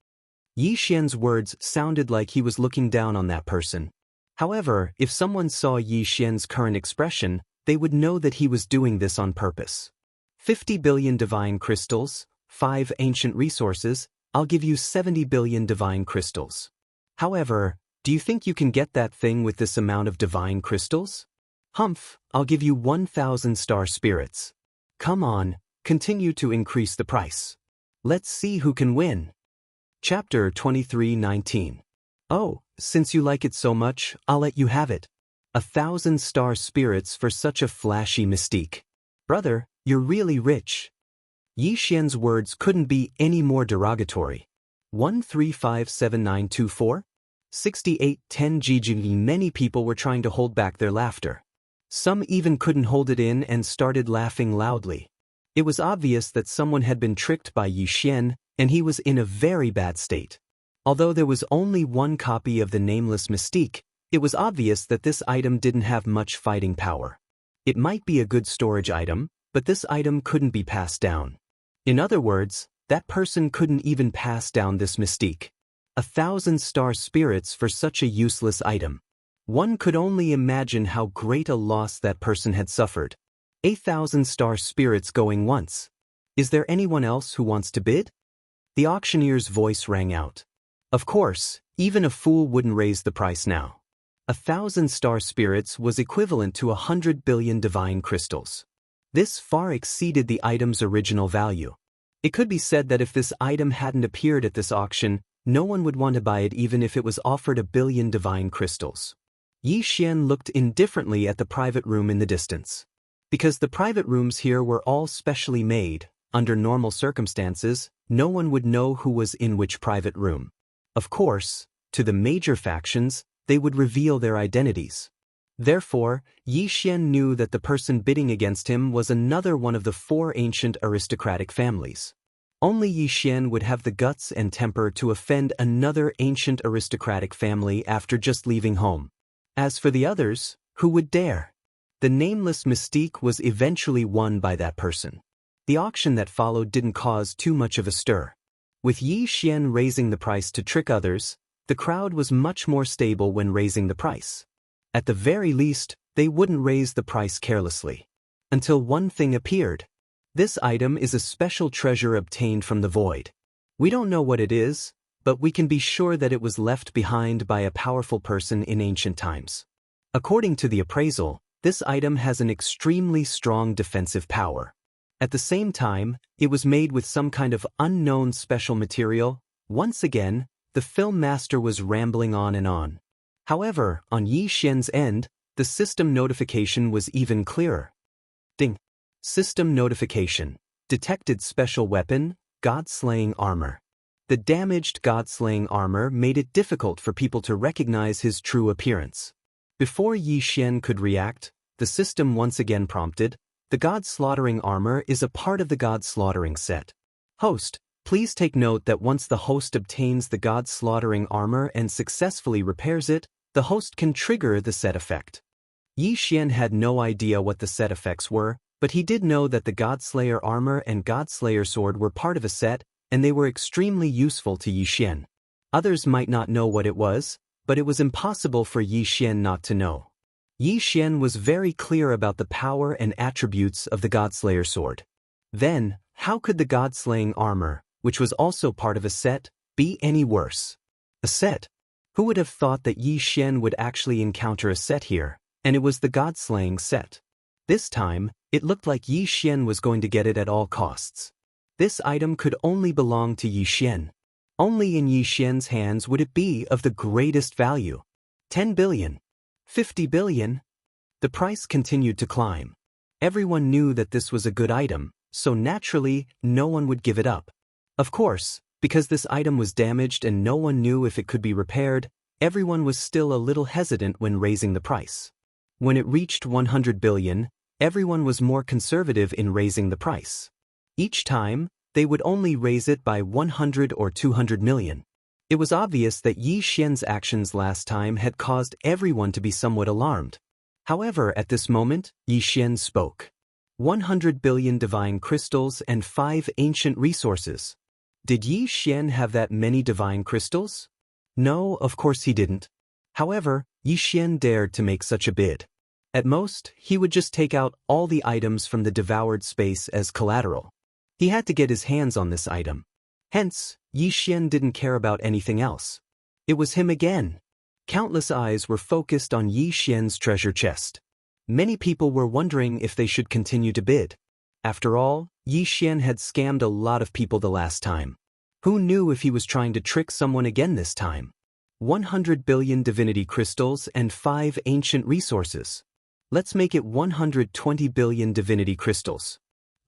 Yi Xian's words sounded like he was looking down on that person. However, if someone saw Yi Xian's current expression, they would know that he was doing this on purpose. 50 billion divine crystals, 5 ancient resources, I'll give you 70 billion divine crystals. However, do you think you can get that thing with this amount of divine crystals? Humph, I'll give you 1,000 star spirits. Come on, continue to increase the price. Let's see who can win. Chapter 23:19. Oh, since you like it so much, I'll let you have it. 1,000 star spirits for such a flashy mystique. Brother, you're really rich. Yi Xian's words couldn't be any more derogatory. 1357924? 6810 GG. Many people were trying to hold back their laughter. Some even couldn't hold it in and started laughing loudly. It was obvious that someone had been tricked by Yi Xian, and he was in a very bad state. Although there was only one copy of the nameless mystique, it was obvious that this item didn't have much fighting power. It might be a good storage item, but this item couldn't be passed down. In other words, that person couldn't even pass down this mystique. 1,000 star spirits for such a useless item. One could only imagine how great a loss that person had suffered. 8,000 star spirits going once. Is there anyone else who wants to bid? The auctioneer's voice rang out. Of course, even a fool wouldn't raise the price now. 1,000 star spirits was equivalent to 100 billion divine crystals. This far exceeded the item's original value. It could be said that if this item hadn't appeared at this auction, no one would want to buy it even if it was offered 1 billion divine crystals. Yi Xian looked indifferently at the private room in the distance. Because the private rooms here were all specially made, under normal circumstances, no one would know who was in which private room. Of course, to the major factions, they would reveal their identities. Therefore, Yi Xian knew that the person bidding against him was another one of the 4 ancient aristocratic families. Only Yi Xian would have the guts and temper to offend another ancient aristocratic family after just leaving home. As for the others, who would dare? The nameless mystique was eventually won by that person. The auction that followed didn't cause too much of a stir. With Yi Xian raising the price to trick others, the crowd was much more stable when raising the price. At the very least, they wouldn't raise the price carelessly. Until one thing appeared. This item is a special treasure obtained from the void. We don't know what it is, but we can be sure that it was left behind by a powerful person in ancient times. According to the appraisal, this item has an extremely strong defensive power. At the same time, it was made with some kind of unknown special material. Once again, the film master was rambling on and on. However, on Yi Xian's end, the system notification was even clearer. Ding. System notification. Detected special weapon, God-slaying armor. The damaged God-slaying armor made it difficult for people to recognize his true appearance. Before Yi Xian could react, the system once again prompted, the God-slaughtering armor is a part of the God-slaughtering set. Host, please take note that once the host obtains the God-slaughtering armor and successfully repairs it, the host can trigger the set effect. Yi Xian had no idea what the set effects were, but he did know that the Godslayer armor and Godslayer sword were part of a set, and they were extremely useful to Yi Xian. Others might not know what it was, but it was impossible for Yi Xian not to know. Yi Xian was very clear about the power and attributes of the Godslayer sword. Then, how could the God-slaying armor, which was also part of a set, be any worse? A set? Who would have thought that Yi Xian would actually encounter a set here, and it was the God-slaying set? This time, it looked like Yi Xian was going to get it at all costs. This item could only belong to Yi Xian. Only in Yi Xian's hands would it be of the greatest value. 10 billion. 50 billion. The price continued to climb. Everyone knew that this was a good item, so naturally, no one would give it up. Of course, because this item was damaged and no one knew if it could be repaired, everyone was still a little hesitant when raising the price. When it reached 100 billion, everyone was more conservative in raising the price. Each time, they would only raise it by 100 or 200 million. It was obvious that Yi Xian's actions last time had caused everyone to be somewhat alarmed. However, at this moment, Yi Xian spoke. 100 billion divine crystals and 5 ancient resources. Did Yi Xian have that many divine crystals? No, of course he didn't. However, Yi Xian dared to make such a bid. At most, he would just take out all the items from the devoured space as collateral. He had to get his hands on this item. Hence, Yi Xian didn't care about anything else. It was him again. Countless eyes were focused on Yi Xian's treasure chest. Many people were wondering if they should continue to bid. After all, Yi Xian had scammed a lot of people the last time. Who knew if he was trying to trick someone again this time? 100 billion divinity crystals and 5 ancient resources. Let's make it 120 billion divinity crystals.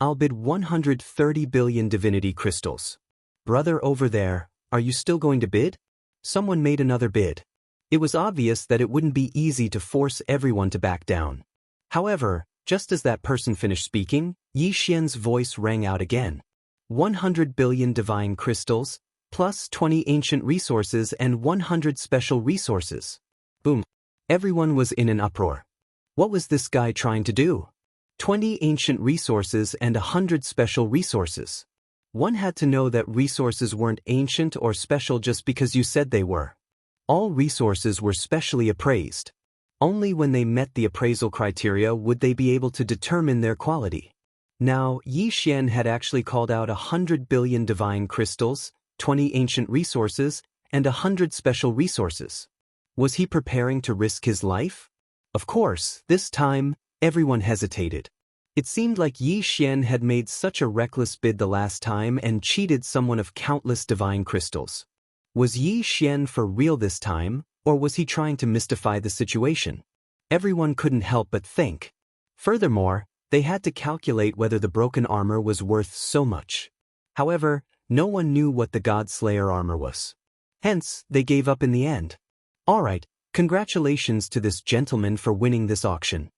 I'll bid 130 billion divinity crystals. Brother over there, are you still going to bid? Someone made another bid. It was obvious that it wouldn't be easy to force everyone to back down. However, just as that person finished speaking, Yi Xian's voice rang out again. 100 billion divine crystals, plus 20 ancient resources and 100 special resources. Boom. Everyone was in an uproar. What was this guy trying to do? 20 ancient resources and 100 special resources. One had to know that resources weren't ancient or special just because you said they were. All resources were specially appraised. Only when they met the appraisal criteria would they be able to determine their quality. Now, Yi Xian had actually called out 100 billion divine crystals, 20 ancient resources, and 100 special resources. Was he preparing to risk his life? Of course, this time, everyone hesitated. It seemed like Yi Xian had made such a reckless bid the last time and cheated someone of countless divine crystals. Was Yi Xian for real this time, or was he trying to mystify the situation? Everyone couldn't help but think. Furthermore, they had to calculate whether the broken armor was worth so much. However, no one knew what the God Slayer armor was. Hence, they gave up in the end. Alright, Congratulations to this gentleman for winning this auction.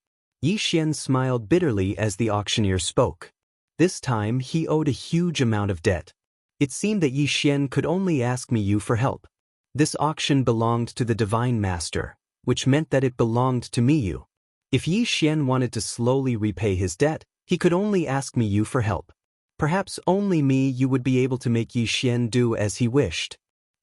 Yi Xian smiled bitterly as the auctioneer spoke. This time he owed a huge amount of debt. It seemed that Yi Xian could only ask Miyu for help. This auction belonged to the Divine Master, which meant that it belonged to Miyu. If Yi Xian wanted to slowly repay his debt, he could only ask Miyu for help. Perhaps only Miyu would be able to make Yi Xian do as he wished.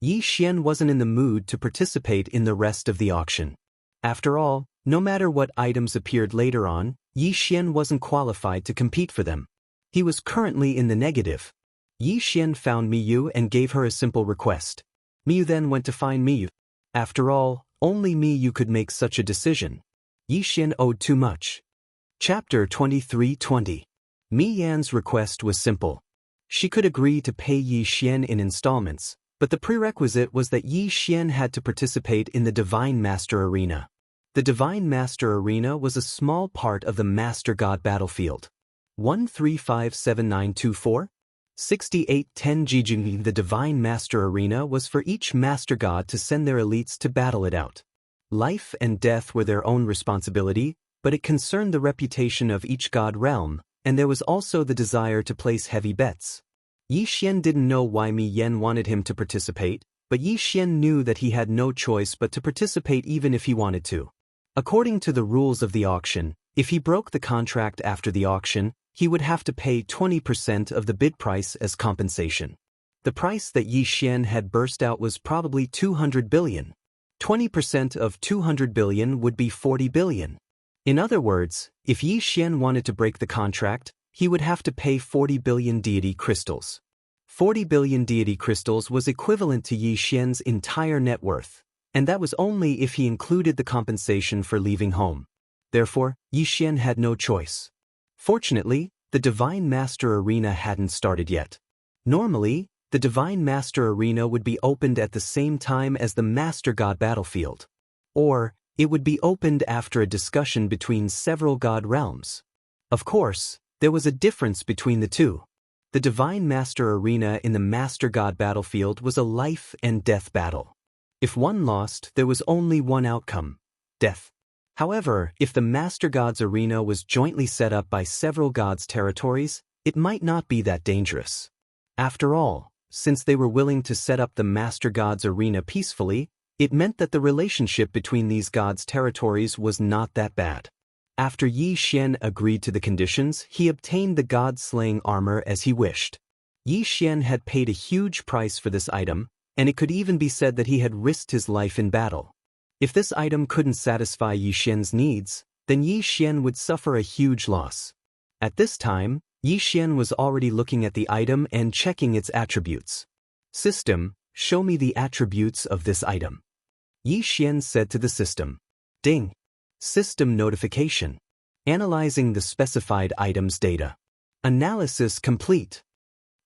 Yi Xian wasn't in the mood to participate in the rest of the auction. After all, no matter what items appeared later on, Yi Xian wasn't qualified to compete for them. He was currently in the negative. Yi Xian found Miyu and gave her a simple request. Miyu then went to find Miyu. After all, only Miyu could make such a decision. Yi Xian owed too much. Chapter 23:20. Mi Yan's request was simple. She could agree to pay Yi Xian in installments, but the prerequisite was that Yi Xian had to participate in the Divine Master Arena. The Divine Master Arena was a small part of the Master God battlefield. 1357924 6810 GG. The Divine Master Arena was for each Master God to send their elites to battle it out. Life and death were their own responsibility, but it concerned the reputation of each God realm, and there was also the desire to place heavy bets. Yi Xian didn't know why Mi Yan wanted him to participate, but Yi Xian knew that he had no choice but to participate even if he wanted to. According to the rules of the auction, if he broke the contract after the auction, he would have to pay 20% of the bid price as compensation. The price that Yi Xian had burst out was probably 200 billion. 20% of 200 billion would be 40 billion. In other words, if Yi Xian wanted to break the contract, he would have to pay 40 billion deity crystals. 40 billion deity crystals was equivalent to Yi Xian's entire net worth, and that was only if he included the compensation for leaving home. Therefore, Yi Xian had no choice. Fortunately, the Divine Master Arena hadn't started yet. Normally, the Divine Master Arena would be opened at the same time as the Master God battlefield. Or, it would be opened after a discussion between several God realms. Of course, there was a difference between the two. The Divine Master Arena in the Master God battlefield was a life and death battle. If one lost, there was only one outcome: death. However, if the Master God's arena was jointly set up by several gods' territories, it might not be that dangerous. After all, since they were willing to set up the Master God's arena peacefully, it meant that the relationship between these gods' territories was not that bad. After Yi Xian agreed to the conditions, he obtained the god-slaying armor as he wished. Yi Xian had paid a huge price for this item, and it could even be said that he had risked his life in battle. If this item couldn't satisfy Yi Xian's needs, then Yi Xian would suffer a huge loss. At this time, Yi Xian was already looking at the item and checking its attributes. System, show me the attributes of this item. Yi Xian said to the system. Ding. System notification. Analyzing the specified item's data. Analysis complete.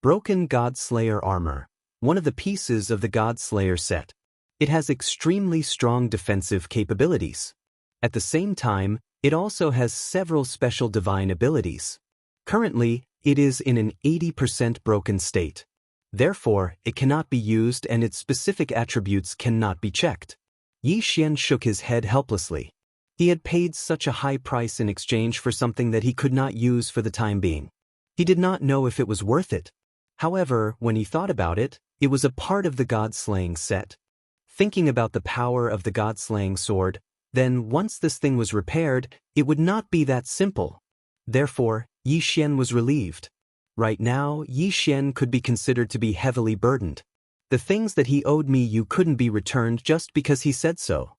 Broken God-Slayer armor, one of the pieces of the God-Slayer set. It has extremely strong defensive capabilities. At the same time, it also has several special divine abilities. Currently, it is in an 80% broken state. Therefore, it cannot be used and its specific attributes cannot be checked. Yi Xian shook his head helplessly. He had paid such a high price in exchange for something that he could not use for the time being. He did not know if it was worth it. However, when he thought about it, it was a part of the God-Slaying set. Thinking about the power of the God-Slaying sword, then once this thing was repaired, it would not be that simple. Therefore, Yi Xian was relieved. Right now, Yi Xian could be considered to be heavily burdened. The things that he owed Miyu couldn't be returned just because he said so.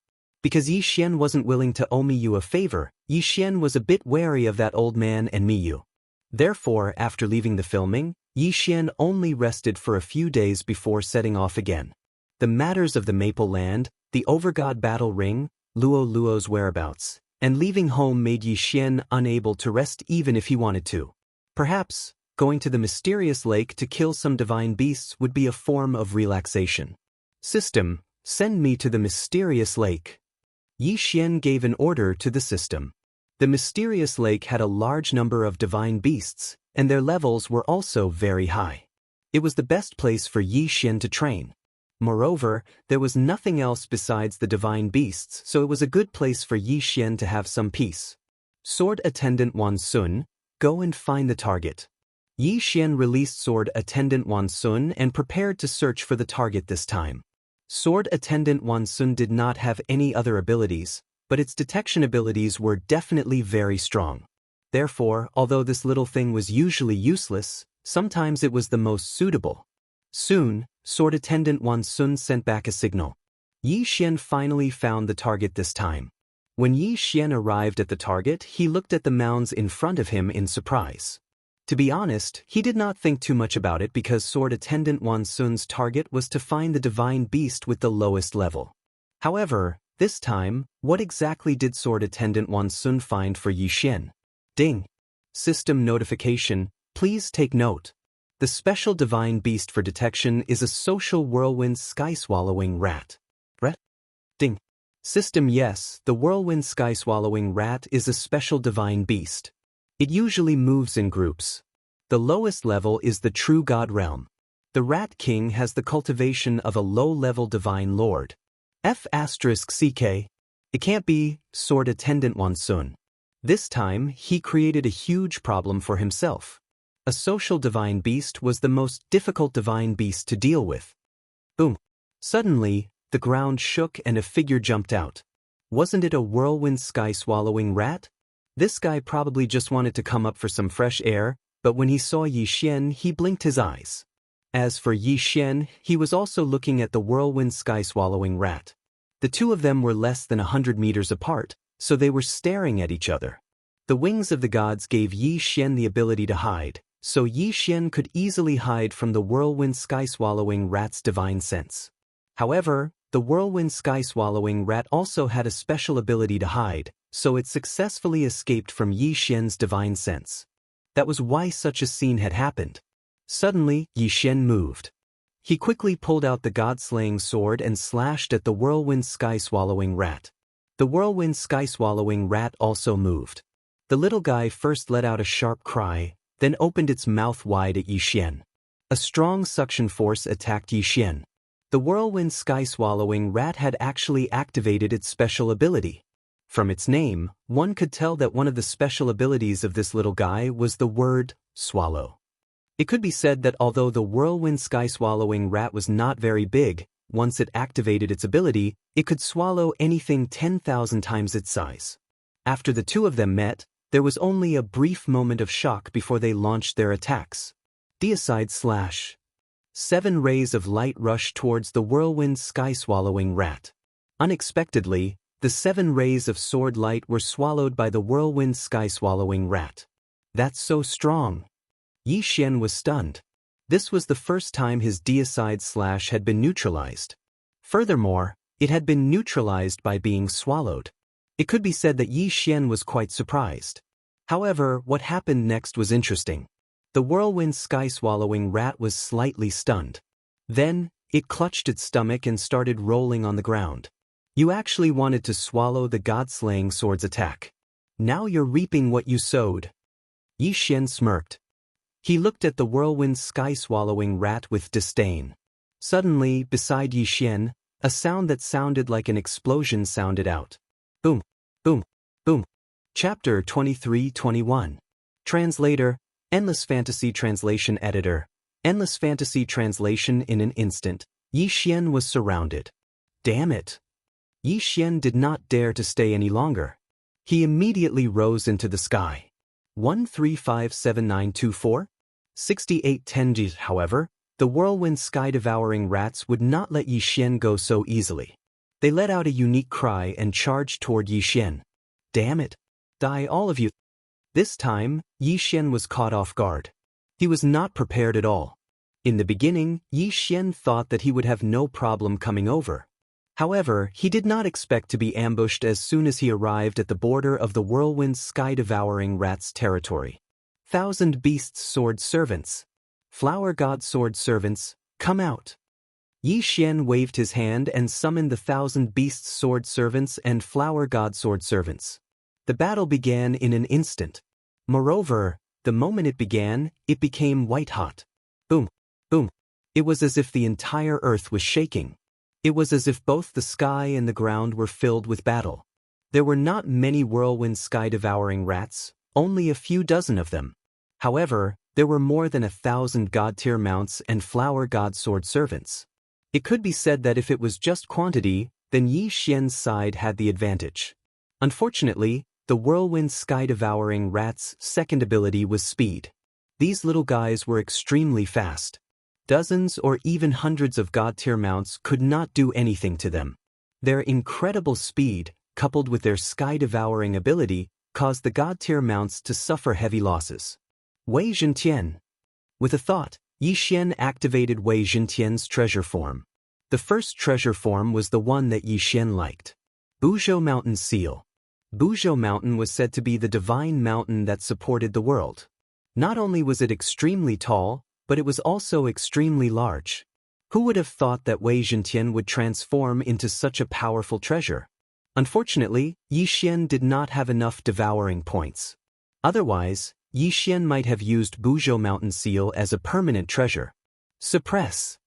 Because Yi Xian wasn't willing to owe Miyu a favor, Yi Xian was a bit wary of that old man and Miyu. Therefore, after leaving the filming, Yi Xian only rested for a few days before setting off again. The matters of the Maple Land, the Overgod Battle Ring, Luo's whereabouts, and leaving home made Yi Xian unable to rest even if he wanted to. Perhaps, going to the mysterious lake to kill some divine beasts would be a form of relaxation. System, send me to the mysterious lake. Yi Xian gave an order to the system. The mysterious lake had a large number of divine beasts, and their levels were also very high. It was the best place for Yi Xian to train. Moreover, there was nothing else besides the divine beasts, so it was a good place for Yi Xian to have some peace. Sword Attendant Wan Sun, go and find the target. Yi Xian released Sword Attendant Wan Sun and prepared to search for the target this time. Sword Attendant Wan Sun did not have any other abilities, but its detection abilities were definitely very strong. Therefore, although this little thing was usually useless, sometimes it was the most suitable. Soon, Sword Attendant Wan Sun sent back a signal. Yi Xian finally found the target this time. When Yi Xian arrived at the target, he looked at the mounds in front of him in surprise. To be honest, he did not think too much about it because Sword Attendant Wan Sun's target was to find the divine beast with the lowest level. However, this time, what exactly did Sword Attendant Wan Sun find for Yi Xian? Ding! System notification, please take note. The special divine beast for detection is a social whirlwind sky-swallowing rat. Rat? Ding! System yes, the whirlwind sky-swallowing rat is a special divine beast. It usually moves in groups. The lowest level is the true god realm. The Rat King has the cultivation of a low-level divine lord. F***ck. It can't be Sword Attendant Wan Sun. This time, he created a huge problem for himself. A social divine beast was the most difficult divine beast to deal with. Boom. Suddenly, the ground shook and a figure jumped out. Wasn't it a whirlwind sky-swallowing rat? This guy probably just wanted to come up for some fresh air, but when he saw Yi Xian, he blinked his eyes. As for Yi Xian, he was also looking at the whirlwind sky-swallowing rat. The two of them were less than 100 meters apart, so they were staring at each other. The wings of the gods gave Yi Xian the ability to hide, so Yi Xian could easily hide from the whirlwind sky-swallowing rat's divine sense. However, the whirlwind sky-swallowing rat also had a special ability to hide, so it successfully escaped from Yi Xian's divine sense. That was why such a scene had happened. Suddenly, Yi Xian moved. He quickly pulled out the god-slaying sword and slashed at the whirlwind sky-swallowing rat. The whirlwind sky-swallowing rat also moved. The little guy first let out a sharp cry, then opened its mouth wide at Yi Xian. A strong suction force attacked Yi Xian. The whirlwind sky-swallowing rat had actually activated its special ability. From its name, one could tell that one of the special abilities of this little guy was the word, swallow. It could be said that although the whirlwind sky-swallowing rat was not very big, once it activated its ability, it could swallow anything 10,000 times its size. After the two of them met, there was only a brief moment of shock before they launched their attacks. Deicide slash. 7 rays of light rushed towards the whirlwind sky-swallowing rat. Unexpectedly, the 7 rays of sword light were swallowed by the whirlwind sky-swallowing rat. That's so strong. Yi Xian was stunned. This was the first time his deicide slash had been neutralized. Furthermore, it had been neutralized by being swallowed. It could be said that Yi Xian was quite surprised. However, what happened next was interesting. The whirlwind sky-swallowing rat was slightly stunned. Then, it clutched its stomach and started rolling on the ground. You actually wanted to swallow the god-slaying sword's attack. Now you're reaping what you sowed. Yi Xian smirked. He looked at the whirlwind sky-swallowing rat with disdain. Suddenly, beside Yi Xian, a sound that sounded like an explosion sounded out. Boom, boom, boom. Chapter 23-21. Translator, Endless Fantasy Translation Editor. Endless Fantasy Translation. In an instant, Yi Xian was surrounded. Damn it! Yi Xian did not dare to stay any longer. He immediately rose into the sky. 1357924? 6810 However, the whirlwind sky-devouring rats would not let Yi Xian go so easily. They let out a unique cry and charged toward Yi Xian. Damn it! Die all of you! This time, Yi Xian was caught off guard. He was not prepared at all. In the beginning, Yi Xian thought that he would have no problem coming over. However, he did not expect to be ambushed as soon as he arrived at the border of the whirlwind sky-devouring rat's territory. Thousand Beasts Sword Servants. Flower God Sword Servants, come out. Yi Xian waved his hand and summoned the Thousand Beasts Sword Servants and Flower God Sword Servants. The battle began in an instant. Moreover, the moment it began, it became white-hot. Boom, boom. It was as if the entire earth was shaking. It was as if both the sky and the ground were filled with battle. There were not many whirlwind sky-devouring rats, only a few dozen of them. However, there were more than 1,000 god-tier mounts and flower god sword servants. It could be said that if it was just quantity, then Yi Xian's side had the advantage. Unfortunately, the whirlwind sky-devouring rat's second ability was speed. These little guys were extremely fast. Dozens or even hundreds of god-tier mounts could not do anything to them. Their incredible speed, coupled with their sky-devouring ability, caused the god-tier mounts to suffer heavy losses. Wei Zhentian. With a thought, Yi Xian activated Wei Zhentian's treasure form. The first treasure form was the one that Yi Xian liked. Buzhou Mountain Seal. Buzhou Mountain was said to be the divine mountain that supported the world. Not only was it extremely tall, but it was also extremely large. Who would have thought that Wei Zhentian would transform into such a powerful treasure? Unfortunately, Yi Xian did not have enough devouring points. Otherwise, Yi Xian might have used Buzhou Mountain Seal as a permanent treasure. Suppress.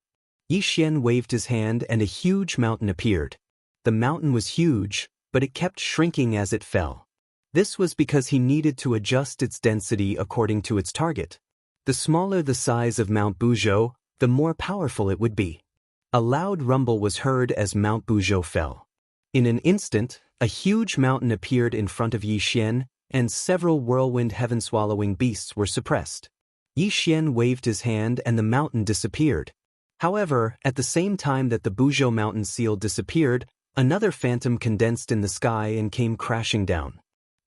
Yi Xian waved his hand and a huge mountain appeared. The mountain was huge, but it kept shrinking as it fell. This was because he needed to adjust its density according to its target. The smaller the size of Mount Buzhou, the more powerful it would be. A loud rumble was heard as Mount Buzhou fell. In an instant, a huge mountain appeared in front of Yi Xian, and several whirlwind heaven-swallowing beasts were suppressed. Yi Xian waved his hand and the mountain disappeared. However, at the same time that the Buzhou Mountain Seal disappeared, another phantom condensed in the sky and came crashing down.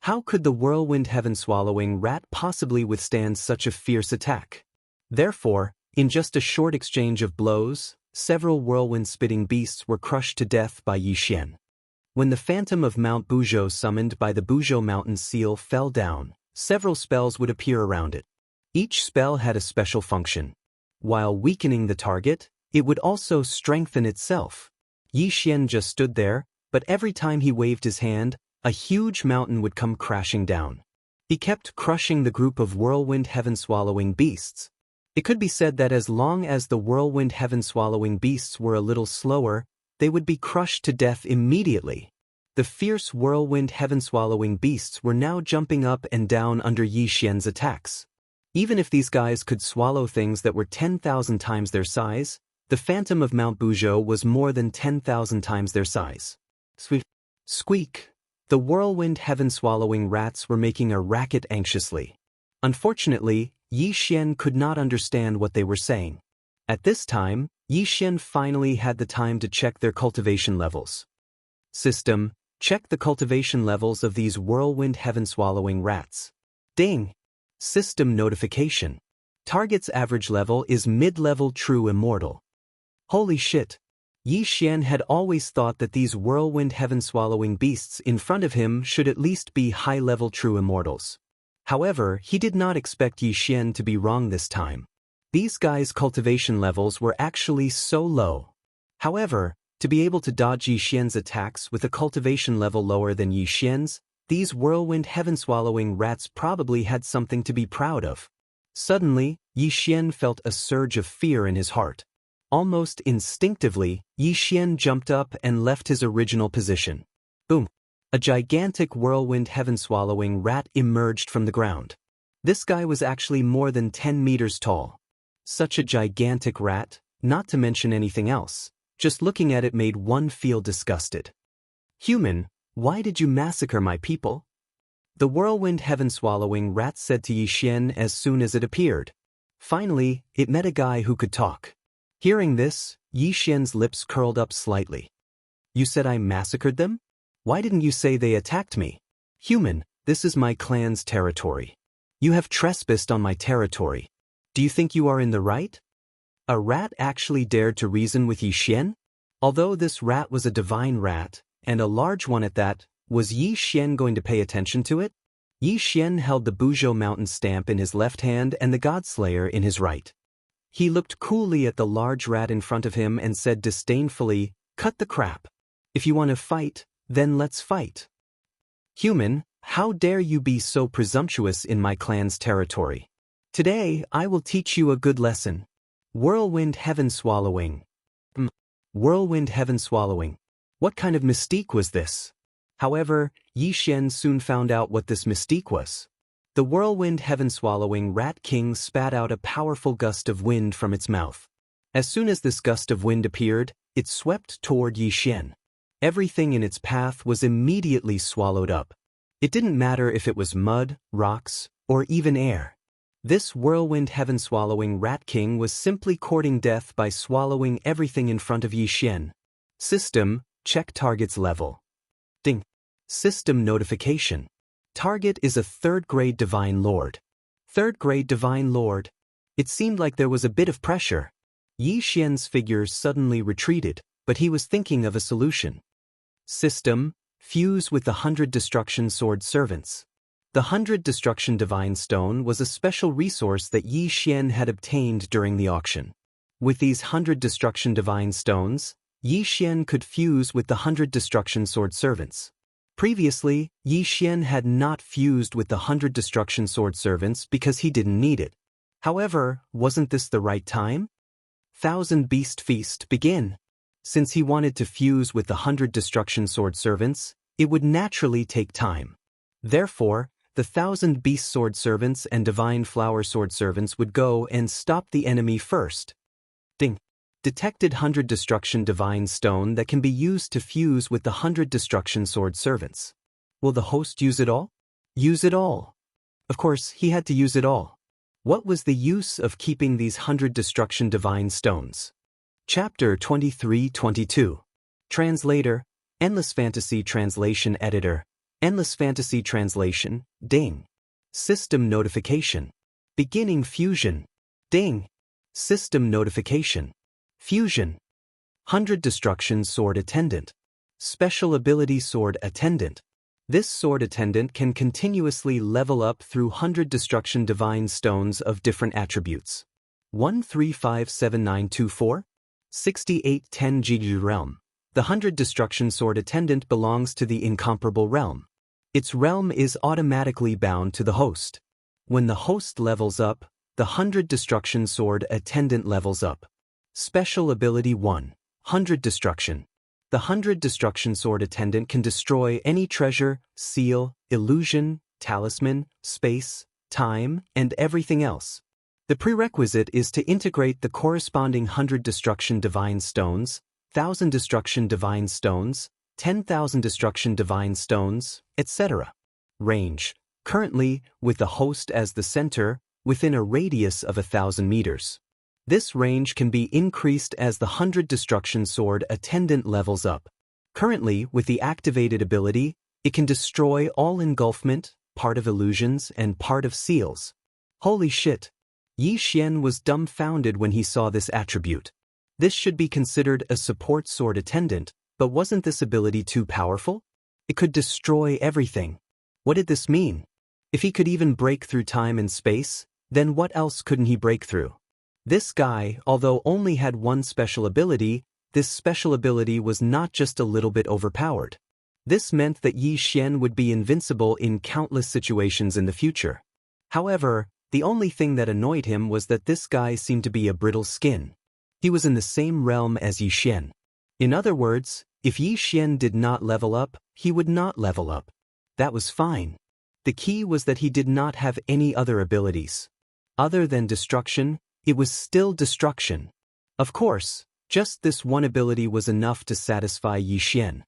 How could the whirlwind heaven-swallowing rat possibly withstand such a fierce attack? Therefore, in just a short exchange of blows, several whirlwind-spitting beasts were crushed to death by Yi Xian. When the phantom of Mount Buzhou summoned by the Buzhou Mountain Seal fell down, several spells would appear around it. Each spell had a special function. While weakening the target, it would also strengthen itself. Yi Xian just stood there, but every time he waved his hand, a huge mountain would come crashing down. He kept crushing the group of whirlwind heaven-swallowing beasts. It could be said that as long as the whirlwind heaven-swallowing beasts were a little slower, they would be crushed to death immediately. The fierce whirlwind heaven-swallowing beasts were now jumping up and down under Yi Xian's attacks. Even if these guys could swallow things that were 10,000 times their size, the phantom of Mount Buzhou was more than 10,000 times their size. Squeak! The whirlwind heaven-swallowing rats were making a racket anxiously. Unfortunately, Yi Xian could not understand what they were saying. At this time, Yi Xian finally had the time to check their cultivation levels. System, check the cultivation levels of these whirlwind heaven-swallowing rats. Ding! System notification. Target's average level is mid-level true immortal. Holy shit! Yi Xian had always thought that these whirlwind heaven-swallowing beasts in front of him should at least be high-level true immortals. However, he did not expect Yi Xian to be wrong this time. These guys' cultivation levels were actually so low. However, to be able to dodge Yi Xian's attacks with a cultivation level lower than Yi Xian's, these whirlwind heaven-swallowing rats probably had something to be proud of. Suddenly, Yi Xian felt a surge of fear in his heart. Almost instinctively, Yi Xian jumped up and left his original position. Boom! A gigantic whirlwind heaven-swallowing rat emerged from the ground. This guy was actually more than 10 meters tall. Such a gigantic rat, not to mention anything else. Just looking at it made one feel disgusted. Human, why did you massacre my people? The whirlwind heaven-swallowing rat said to Yi Xian as soon as it appeared. Finally, it met a guy who could talk. Hearing this, Yi Xian's lips curled up slightly. You said I massacred them? Why didn't you say they attacked me? Human, this is my clan's territory. You have trespassed on my territory. Do you think you are in the right? A rat actually dared to reason with Yi Xian? Although this rat was a divine rat, and a large one at that, was Yi Xian going to pay attention to it? Yi Xian held the Buzhou Mountain stamp in his left hand and the Godslayer in his right. He looked coolly at the large rat in front of him and said disdainfully, "Cut the crap. If you want to fight, then let's fight. Human, how dare you be so presumptuous in my clan's territory? Today, I will teach you a good lesson." Whirlwind heaven swallowing. Whirlwind heaven swallowing. What kind of mystique was this? However, Yi Xian soon found out what this mystique was. The whirlwind heaven-swallowing rat king spat out a powerful gust of wind from its mouth. As soon as this gust of wind appeared, it swept toward Yi Xian. Everything in its path was immediately swallowed up. It didn't matter if it was mud, rocks, or even air. This whirlwind heaven-swallowing rat king was simply courting death by swallowing everything in front of Yi Xian. System, check target's level. Ding. System notification. Target is a third-grade Divine Lord. Third-grade Divine Lord. It seemed like there was a bit of pressure. Yi Xian's figure suddenly retreated, but he was thinking of a solution. System, fuse with the 100 Destruction Sword Servants. The 100 Destruction Divine Stone was a special resource that Yi Xian had obtained during the auction. With these 100 Destruction Divine Stones, Yi Xian could fuse with the 100 Destruction Sword Servants. Previously, Yi Xian had not fused with the 100 Destruction Sword Servants because he didn't need it. However, wasn't this the right time? Thousand Beast Feast begin. Since he wanted to fuse with the 100 Destruction Sword Servants, it would naturally take time. Therefore, the 1,000 Beast Sword Servants and Divine Flower Sword Servants would go and stop the enemy first. Ding. Detected 100 Destruction Divine Stone that can be used to fuse with the 100 Destruction Sword Servants. Will the host use it all? Use it all. Of course, he had to use it all. What was the use of keeping these 100 Destruction Divine Stones? Chapter 23-22. Translator, Endless Fantasy Translation Editor, Endless Fantasy Translation, Ding. System notification. Beginning fusion. Ding. System notification. Fusion. 100 Destruction Sword Attendant. Special Ability Sword Attendant. This Sword Attendant can continuously level up through 100 Destruction Divine Stones of different attributes. 135794? 6810 GG Realm. The 100 Destruction Sword Attendant belongs to the Incomparable Realm. Its realm is automatically bound to the host. When the host levels up, the 100 Destruction Sword Attendant levels up. Special Ability 1. 100 Destruction. The 100 Destruction Sword Attendant can destroy any treasure, seal, illusion, talisman, space, time, and everything else. The prerequisite is to integrate the corresponding 100 Destruction Divine Stones, 1,000 Destruction Divine Stones, 10,000 Destruction Divine Stones, etc. Range. Currently, with the host as the center, within a radius of 1,000 meters. This range can be increased as the 100 Destruction Sword Attendant levels up. Currently, with the activated ability, it can destroy all engulfment, part of illusions, and part of seals. Holy shit! Yi Xian was dumbfounded when he saw this attribute. This should be considered a support sword attendant, but wasn't this ability too powerful? It could destroy everything. What did this mean? If he could even break through time and space, then what else couldn't he break through? This guy, although only had one special ability, this special ability was not just a little bit overpowered. This meant that Yi Xian would be invincible in countless situations in the future. However, the only thing that annoyed him was that this guy seemed to be a brittle skin. He was in the same realm as Yi Xian. In other words, if Yi Xian did not level up, he would not level up. That was fine. The key was that he did not have any other abilities. Other than destruction, it was still destruction. Of course, just this one ability was enough to satisfy Yi Xian.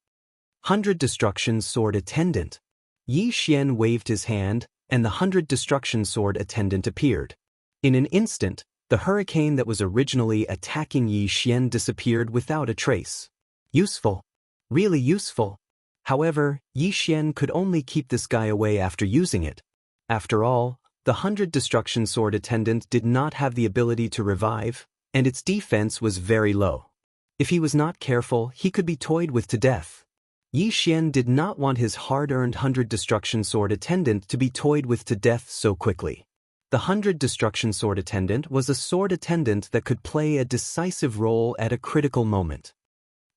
100 Destruction Sword Attendant. Yi Xian waved his hand, and the 100 Destruction Sword Attendant appeared. In an instant, the hurricane that was originally attacking Yi Xian disappeared without a trace. Useful. Really useful. However, Yi Xian could only keep this guy away after using it. After all, the 100 Destruction Sword Attendant did not have the ability to revive, and its defense was very low. If he was not careful, he could be toyed with to death. Yi Xian did not want his hard-earned 100 Destruction Sword Attendant to be toyed with to death so quickly. The 100 Destruction Sword Attendant was a sword attendant that could play a decisive role at a critical moment.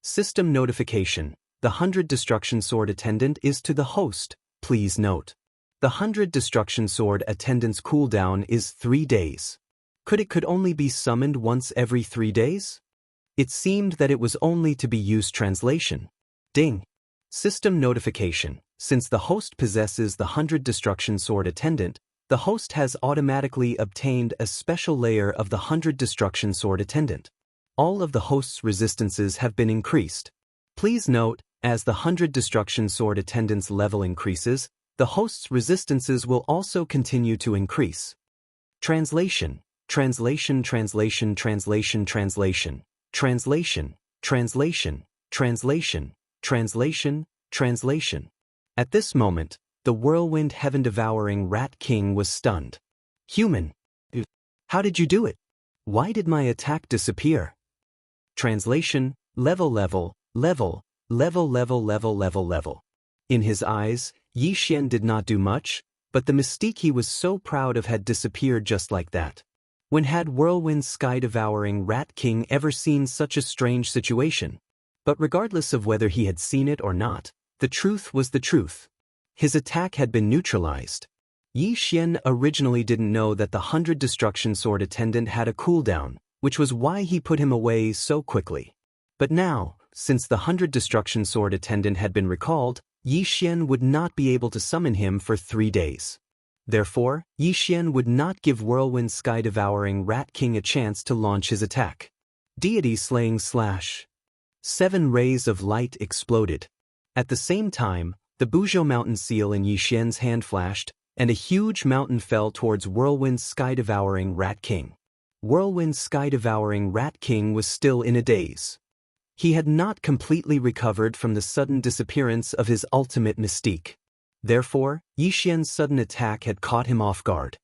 System notification. The 100 Destruction Sword Attendant is to the host, please note. The 100 Destruction Sword Attendant's cooldown is 3 days. Could only be summoned once every 3 days? It seemed that it was only to be used translation. Ding. System notification. Since the host possesses the 100 Destruction Sword Attendant, the host has automatically obtained a special layer of the 100 Destruction Sword Attendant. All of the host's resistances have been increased. Please note, as the 100 Destruction Sword Attendant's level increases, the host's resistances will also continue to increase. Translation. Translation. Translation. Translation. Translation. Translation. Translation. Translation. Translation. Translation. At this moment, the whirlwind heaven-devouring Rat King was stunned. Human. How did you do it? Why did my attack disappear? Translation. Level. In his eyes, Yi Xian did not do much, but the mystique he was so proud of had disappeared just like that. When had whirlwind sky-devouring Rat King ever seen such a strange situation? But regardless of whether he had seen it or not, the truth was the truth. His attack had been neutralized. Yi Xian originally didn't know that the 100 Destruction Sword Attendant had a cooldown, which was why he put him away so quickly. But now, since the 100 Destruction Sword Attendant had been recalled, Yi Xian would not be able to summon him for 3 days. Therefore, Yi Xian would not give Whirlwind Sky-devouring Rat King a chance to launch his attack. Deity Slaying Slash. 7 rays of light exploded. At the same time, the Buzhou Mountain seal in Yi Xian's hand flashed, and a huge mountain fell towards Whirlwind Sky-devouring Rat King. Whirlwind Sky-devouring Rat King was still in a daze. He had not completely recovered from the sudden disappearance of his ultimate mystique. Therefore, Yi Xian's sudden attack had caught him off guard.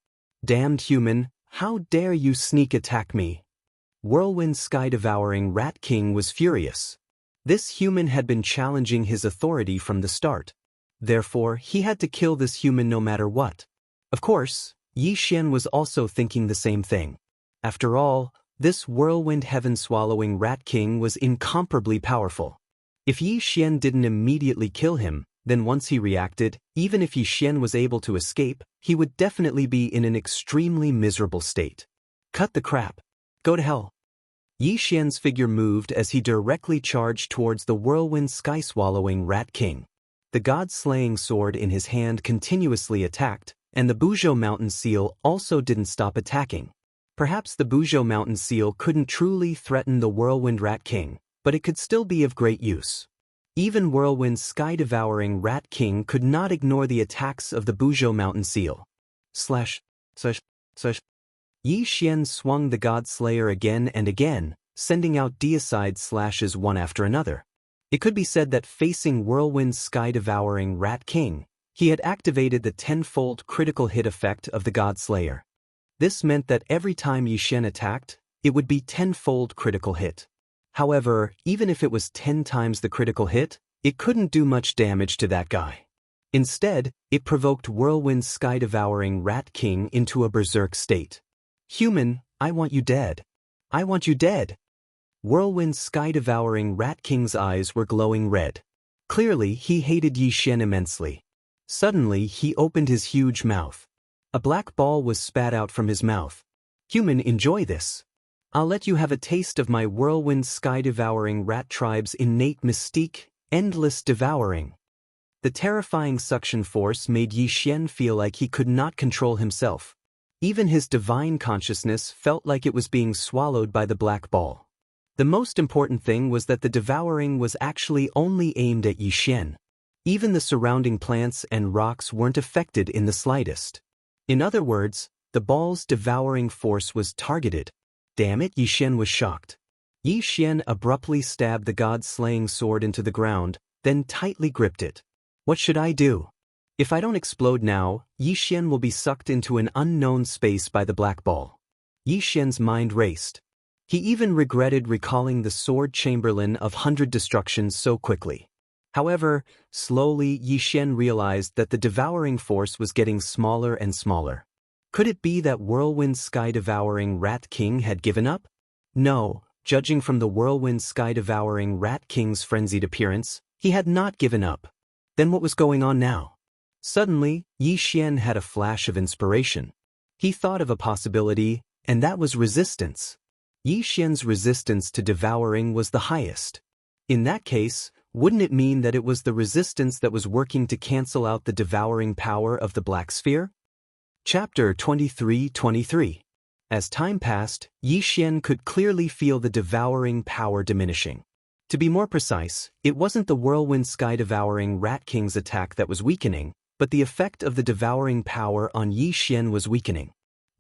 Damned human, how dare you sneak attack me? Whirlwind Sky-devouring Rat King was furious. This human had been challenging his authority from the start. Therefore, he had to kill this human no matter what. Of course, Yi Xian was also thinking the same thing. After all, this whirlwind heaven-swallowing Rat King was incomparably powerful. If Yi Xian didn't immediately kill him, then once he reacted, even if Yi Xian was able to escape, he would definitely be in an extremely miserable state. Cut the crap. Go to hell. Yi Xian's figure moved as he directly charged towards the whirlwind sky-swallowing Rat King. The god-slaying sword in his hand continuously attacked, and the Buzhou Mountain seal also didn't stop attacking. Perhaps the Buzhou Mountain seal couldn't truly threaten the whirlwind Rat King, but it could still be of great use. Even whirlwind sky-devouring Rat King could not ignore the attacks of the Buzhou Mountain seal. Yi Xian swung the God Slayer again and again, sending out deicide slashes one after another. It could be said that facing whirlwind sky-devouring Rat King, he had activated the 10-fold critical hit effect of the God Slayer. This meant that every time Yi Xian attacked, it would be 10-fold critical hit. However, even if it was 10 times the critical hit, it couldn't do much damage to that guy. Instead, it provoked whirlwind sky-devouring Rat King into a berserk state. Human, I want you dead. I want you dead. Whirlwind sky-devouring Rat King's eyes were glowing red. Clearly, he hated Yi Xian immensely. Suddenly, he opened his huge mouth. A black ball was spat out from his mouth. Human, enjoy this. I'll let you have a taste of my whirlwind sky-devouring rat tribe's innate mystique, endless devouring. The terrifying suction force made Yi Xian feel like he could not control himself. Even his divine consciousness felt like it was being swallowed by the black ball. The most important thing was that the devouring was actually only aimed at Yi Xian. Even the surrounding plants and rocks weren't affected in the slightest. In other words, the ball's devouring force was targeted. Damn it, Yi Xian was shocked. Yi Xian abruptly stabbed the god-slaying sword into the ground, then tightly gripped it. What should I do? If I don't explode now, Yi Xian will be sucked into an unknown space by the black ball. Yi Xian's mind raced. He even regretted recalling the sword chamberlain of 100 destructions so quickly. However, slowly Yi Xian realized that the devouring force was getting smaller and smaller. Could it be that whirlwind sky-devouring Rat King had given up? No, judging from the whirlwind sky-devouring Rat King's frenzied appearance, he had not given up. Then what was going on now? Suddenly, Yi Xian had a flash of inspiration. He thought of a possibility, And that was resistance. Yi Xian's resistance to devouring was the highest. In that case, wouldn't it mean that it was the resistance that was working to cancel out the devouring power of the Black Sphere? Chapter 23:23. As time passed, Yi Xian could clearly feel the devouring power diminishing. To be more precise, it wasn't the whirlwind sky-devouring Rat King's attack that was weakening, but the effect of the devouring power on Yi Xian was weakening.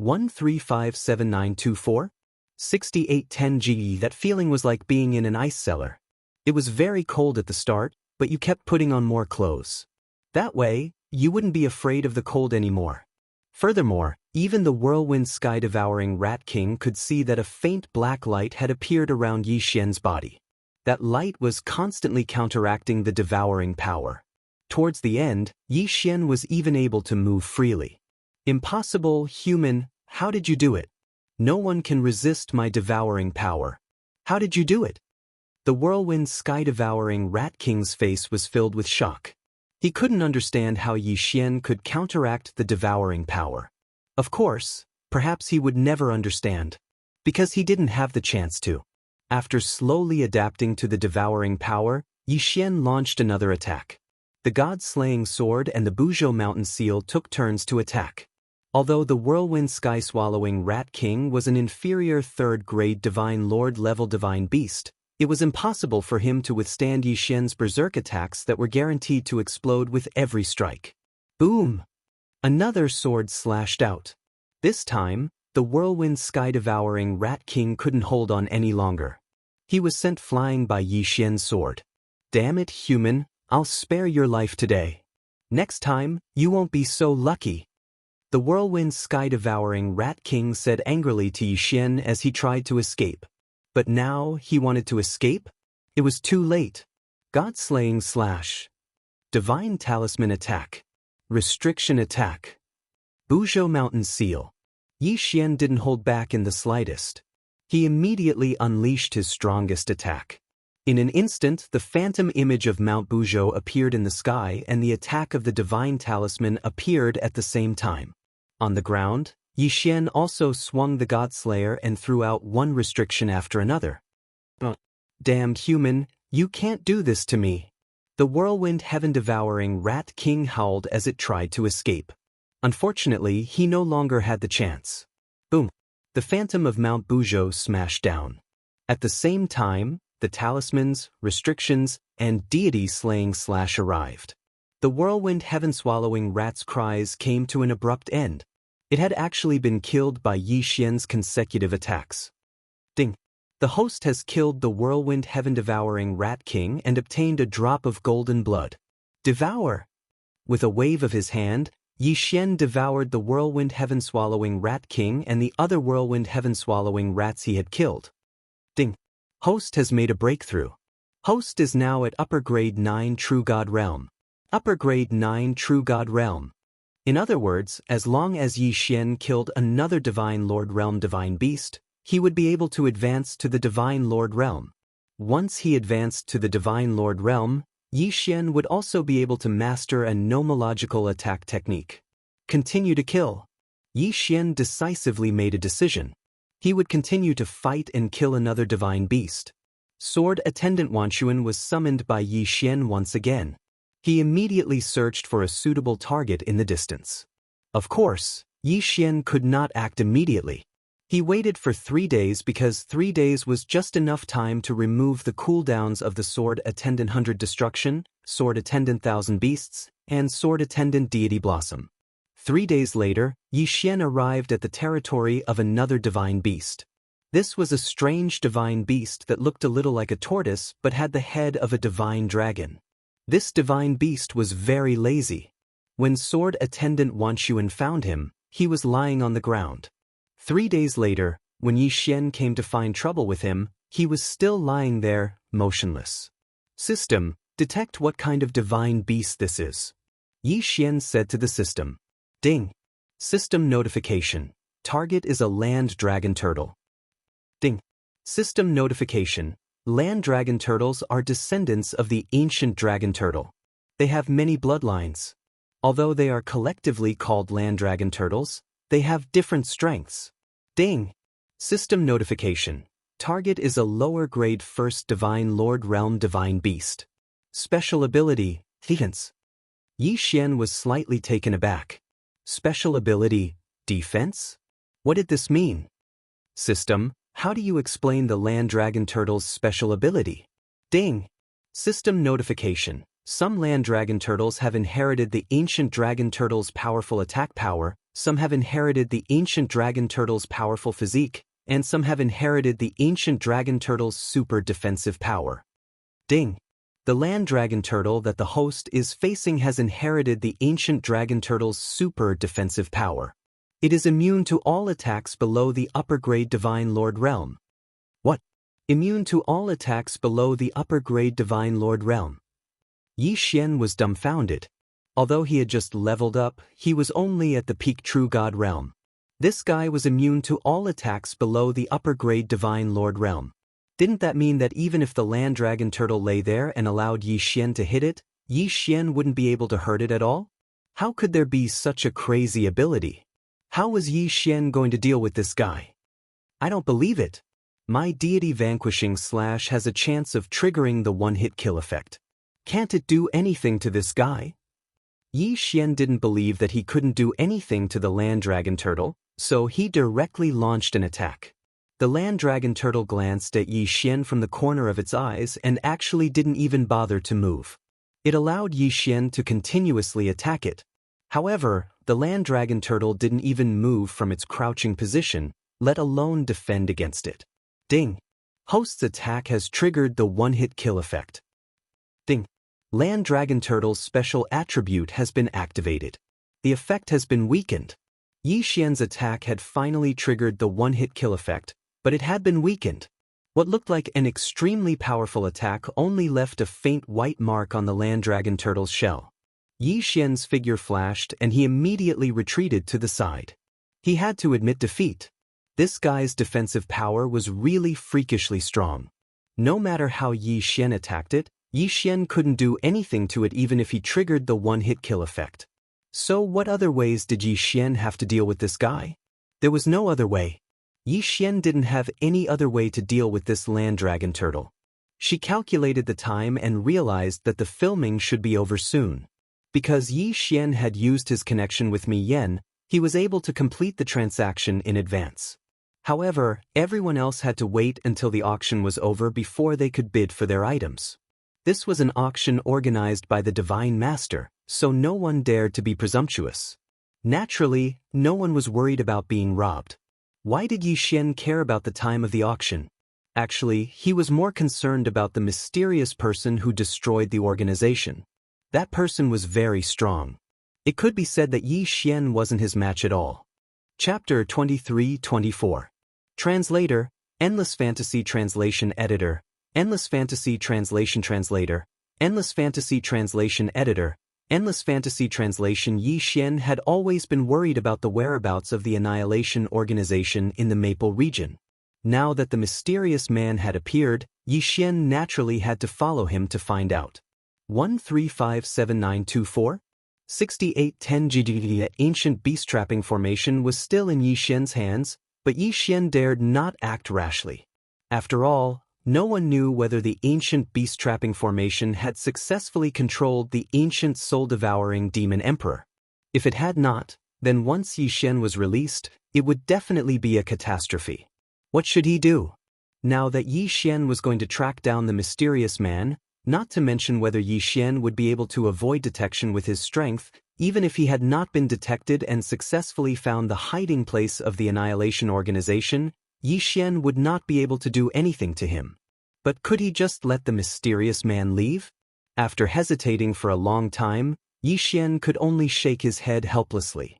1357924? 6810 GE. That feeling was like being in an ice cellar. It was very cold at the start, but you kept putting on more clothes. That way, you wouldn't be afraid of the cold anymore. Furthermore, even the whirlwind sky-devouring Rat King could see that a faint black light had appeared around Yi Xian's body. That light was constantly counteracting the devouring power. Towards the end, Yi Xian was even able to move freely. Impossible, human, how did you do it? No one can resist my devouring power. How did you do it? The whirlwind sky-devouring Rat King's face was filled with shock. He couldn't understand how Yi Xian could counteract the devouring power. Of course, perhaps he would never understand. Because he didn't have the chance to. After slowly adapting to the devouring power, Yi Xian launched another attack. The god-slaying sword and the Buzhou mountain seal took turns to attack. Although the whirlwind sky-swallowing Rat King was an inferior third-grade divine lord level divine beast, it was impossible for him to withstand Yi Xian's berserk attacks that were guaranteed to explode with every strike. Boom! Another sword slashed out. This time, the whirlwind sky-devouring Rat King couldn't hold on any longer. He was sent flying by Yi Xian's sword. Damn it, human, I'll spare your life today. Next time, you won't be so lucky. The whirlwind sky-devouring Rat King said angrily to Yi Xian as he tried to escape. But now he wanted to escape? It was too late. God-slaying slash. Divine talisman attack. Restriction attack. Buzhou mountain seal. Yi Xian didn't hold back in the slightest. He immediately unleashed his strongest attack. In an instant, the phantom image of Mount Buzhou appeared in the sky and the attack of the divine talisman appeared at the same time. On the ground, Yi Xian also swung the Godslayer and threw out one restriction after another. Damned human, you can't do this to me. The whirlwind heaven-devouring Rat King howled as it tried to escape. Unfortunately, he no longer had the chance. Boom! The phantom of Mount Buzhou smashed down. At the same time, the talismans, restrictions, and deity-slaying slash arrived. The whirlwind heaven-swallowing rat's cries came to an abrupt end. It had actually been killed by Yi Xian's consecutive attacks. Ding! The host has killed the whirlwind heaven-devouring Rat King and obtained a drop of golden blood. Devour! With a wave of his hand, Yi Xian devoured the whirlwind heaven-swallowing Rat King and the other whirlwind heaven-swallowing rats he had killed. Ding! Host has made a breakthrough. Host is now at upper grade 9 True God Realm. Upper grade 9 True God Realm. In other words, as long as Yi Xian killed another Divine Lord Realm divine beast, he would be able to advance to the Divine Lord Realm. Once he advanced to the Divine Lord Realm, Yi Xian would also be able to master a nomological attack technique. Continue to kill. Yi Xian decisively made a decision. He would continue to fight and kill another divine beast. Sword Attendant Wanxuan was summoned by Yi Xian once again. He immediately searched for a suitable target in the distance. Of course, Yi Xian could not act immediately. He waited for 3 days because 3 days was just enough time to remove the cooldowns of the Sword Attendant 100 Destruction, Sword Attendant 1000 Beasts, and Sword Attendant Deity Blossom. 3 days later, Yi Xian arrived at the territory of another divine beast. This was a strange divine beast that looked a little like a tortoise but had the head of a divine dragon. This divine beast was very lazy. When Sword Attendant Wanxuan found him, he was lying on the ground. 3 days later, when Yi Xian came to find trouble with him, he was still lying there, motionless. System, detect what kind of divine beast this is. Yi Xian said to the system. Ding. System notification. Target is a land dragon turtle. Ding. System notification. Land dragon turtles are descendants of the ancient dragon turtle. They have many bloodlines. Although they are collectively called land dragon turtles, they have different strengths. Ding! System notification. Target is a lower-grade First Divine Lord Realm Divine Beast. Special ability, Defense. Yi Xian was slightly taken aback. Special ability, Defense? What did this mean? System, how do you explain the Land Dragon Turtle's special ability? Ding! System notification. Some Land Dragon Turtles have inherited the Ancient Dragon Turtle's powerful attack power, some have inherited the Ancient Dragon Turtle's powerful physique, and some have inherited the Ancient Dragon Turtle's super defensive power. Ding! The Land Dragon Turtle that the host is facing has inherited the Ancient Dragon Turtle's super defensive power. It is immune to all attacks below the upper-grade Divine Lord Realm. What? Immune to all attacks below the upper-grade Divine Lord Realm. Yi Xian was dumbfounded. Although he had just leveled up, he was only at the peak True God Realm. This guy was immune to all attacks below the upper-grade Divine Lord Realm. Didn't that mean that even if the Land Dragon Turtle lay there and allowed Yi Xian to hit it, Yi Xian wouldn't be able to hurt it at all? How could there be such a crazy ability? How was Yi Xian going to deal with this guy? I don't believe it. My deity vanquishing slash has a chance of triggering the one-hit kill effect. Can't it do anything to this guy? Yi Xian didn't believe that he couldn't do anything to the Land Dragon Turtle, so he directly launched an attack. The Land Dragon Turtle glanced at Yi Xian from the corner of its eyes and actually didn't even bother to move. It allowed Yi Xian to continuously attack it. However, the Land Dragon Turtle didn't even move from its crouching position, let alone defend against it. Ding! Host's attack has triggered the one-hit kill effect. Ding! Land Dragon Turtle's special attribute has been activated. The effect has been weakened. Yi Xian's attack had finally triggered the one-hit kill effect, but it had been weakened. What looked like an extremely powerful attack only left a faint white mark on the Land Dragon Turtle's shell. Yi Xian's figure flashed and he immediately retreated to the side. He had to admit defeat. This guy's defensive power was really freakishly strong. No matter how Yi Xian attacked it, Yi Xian couldn't do anything to it even if he triggered the one-hit kill effect. So what other ways did Yi Xian have to deal with this guy? There was no other way. Yi Xian didn't have any other way to deal with this Land Dragon Turtle. She calculated the time and realized that the filming should be over soon. Because Yi Xian had used his connection with Mi Yan, he was able to complete the transaction in advance. However, everyone else had to wait until the auction was over before they could bid for their items. This was an auction organized by the Divine Master, so no one dared to be presumptuous. Naturally, no one was worried about being robbed. Why did Yi Xian care about the time of the auction? Actually, he was more concerned about the mysterious person who destroyed the organization. That person was very strong. It could be said that Yi Xian wasn't his match at all. Chapter 23-24. Translator, Endless Fantasy Translation Editor, Endless Fantasy Translation Translator, Endless Fantasy Translation Editor, Endless Fantasy Translation. Yi Xian had always been worried about the whereabouts of the Annihilation Organization in the Maple region. Now that the mysterious man had appeared, Yi Xian naturally had to follow him to find out. 1357924? 6810 GGG. Ancient beast trapping formation was still in Yi Xian's hands, but Yi Xian dared not act rashly. After all, no one knew whether the ancient beast trapping formation had successfully controlled the ancient soul-devouring demon emperor. If it had not, then once Yi Xian was released, it would definitely be a catastrophe. What should he do? Now that Yi Xian was going to track down the mysterious man, not to mention whether Yi Xian would be able to avoid detection with his strength, even if he had not been detected and successfully found the hiding place of the Annihilation Organization, Yi Xian would not be able to do anything to him. But could he just let the mysterious man leave? After hesitating for a long time, Yi Xian could only shake his head helplessly.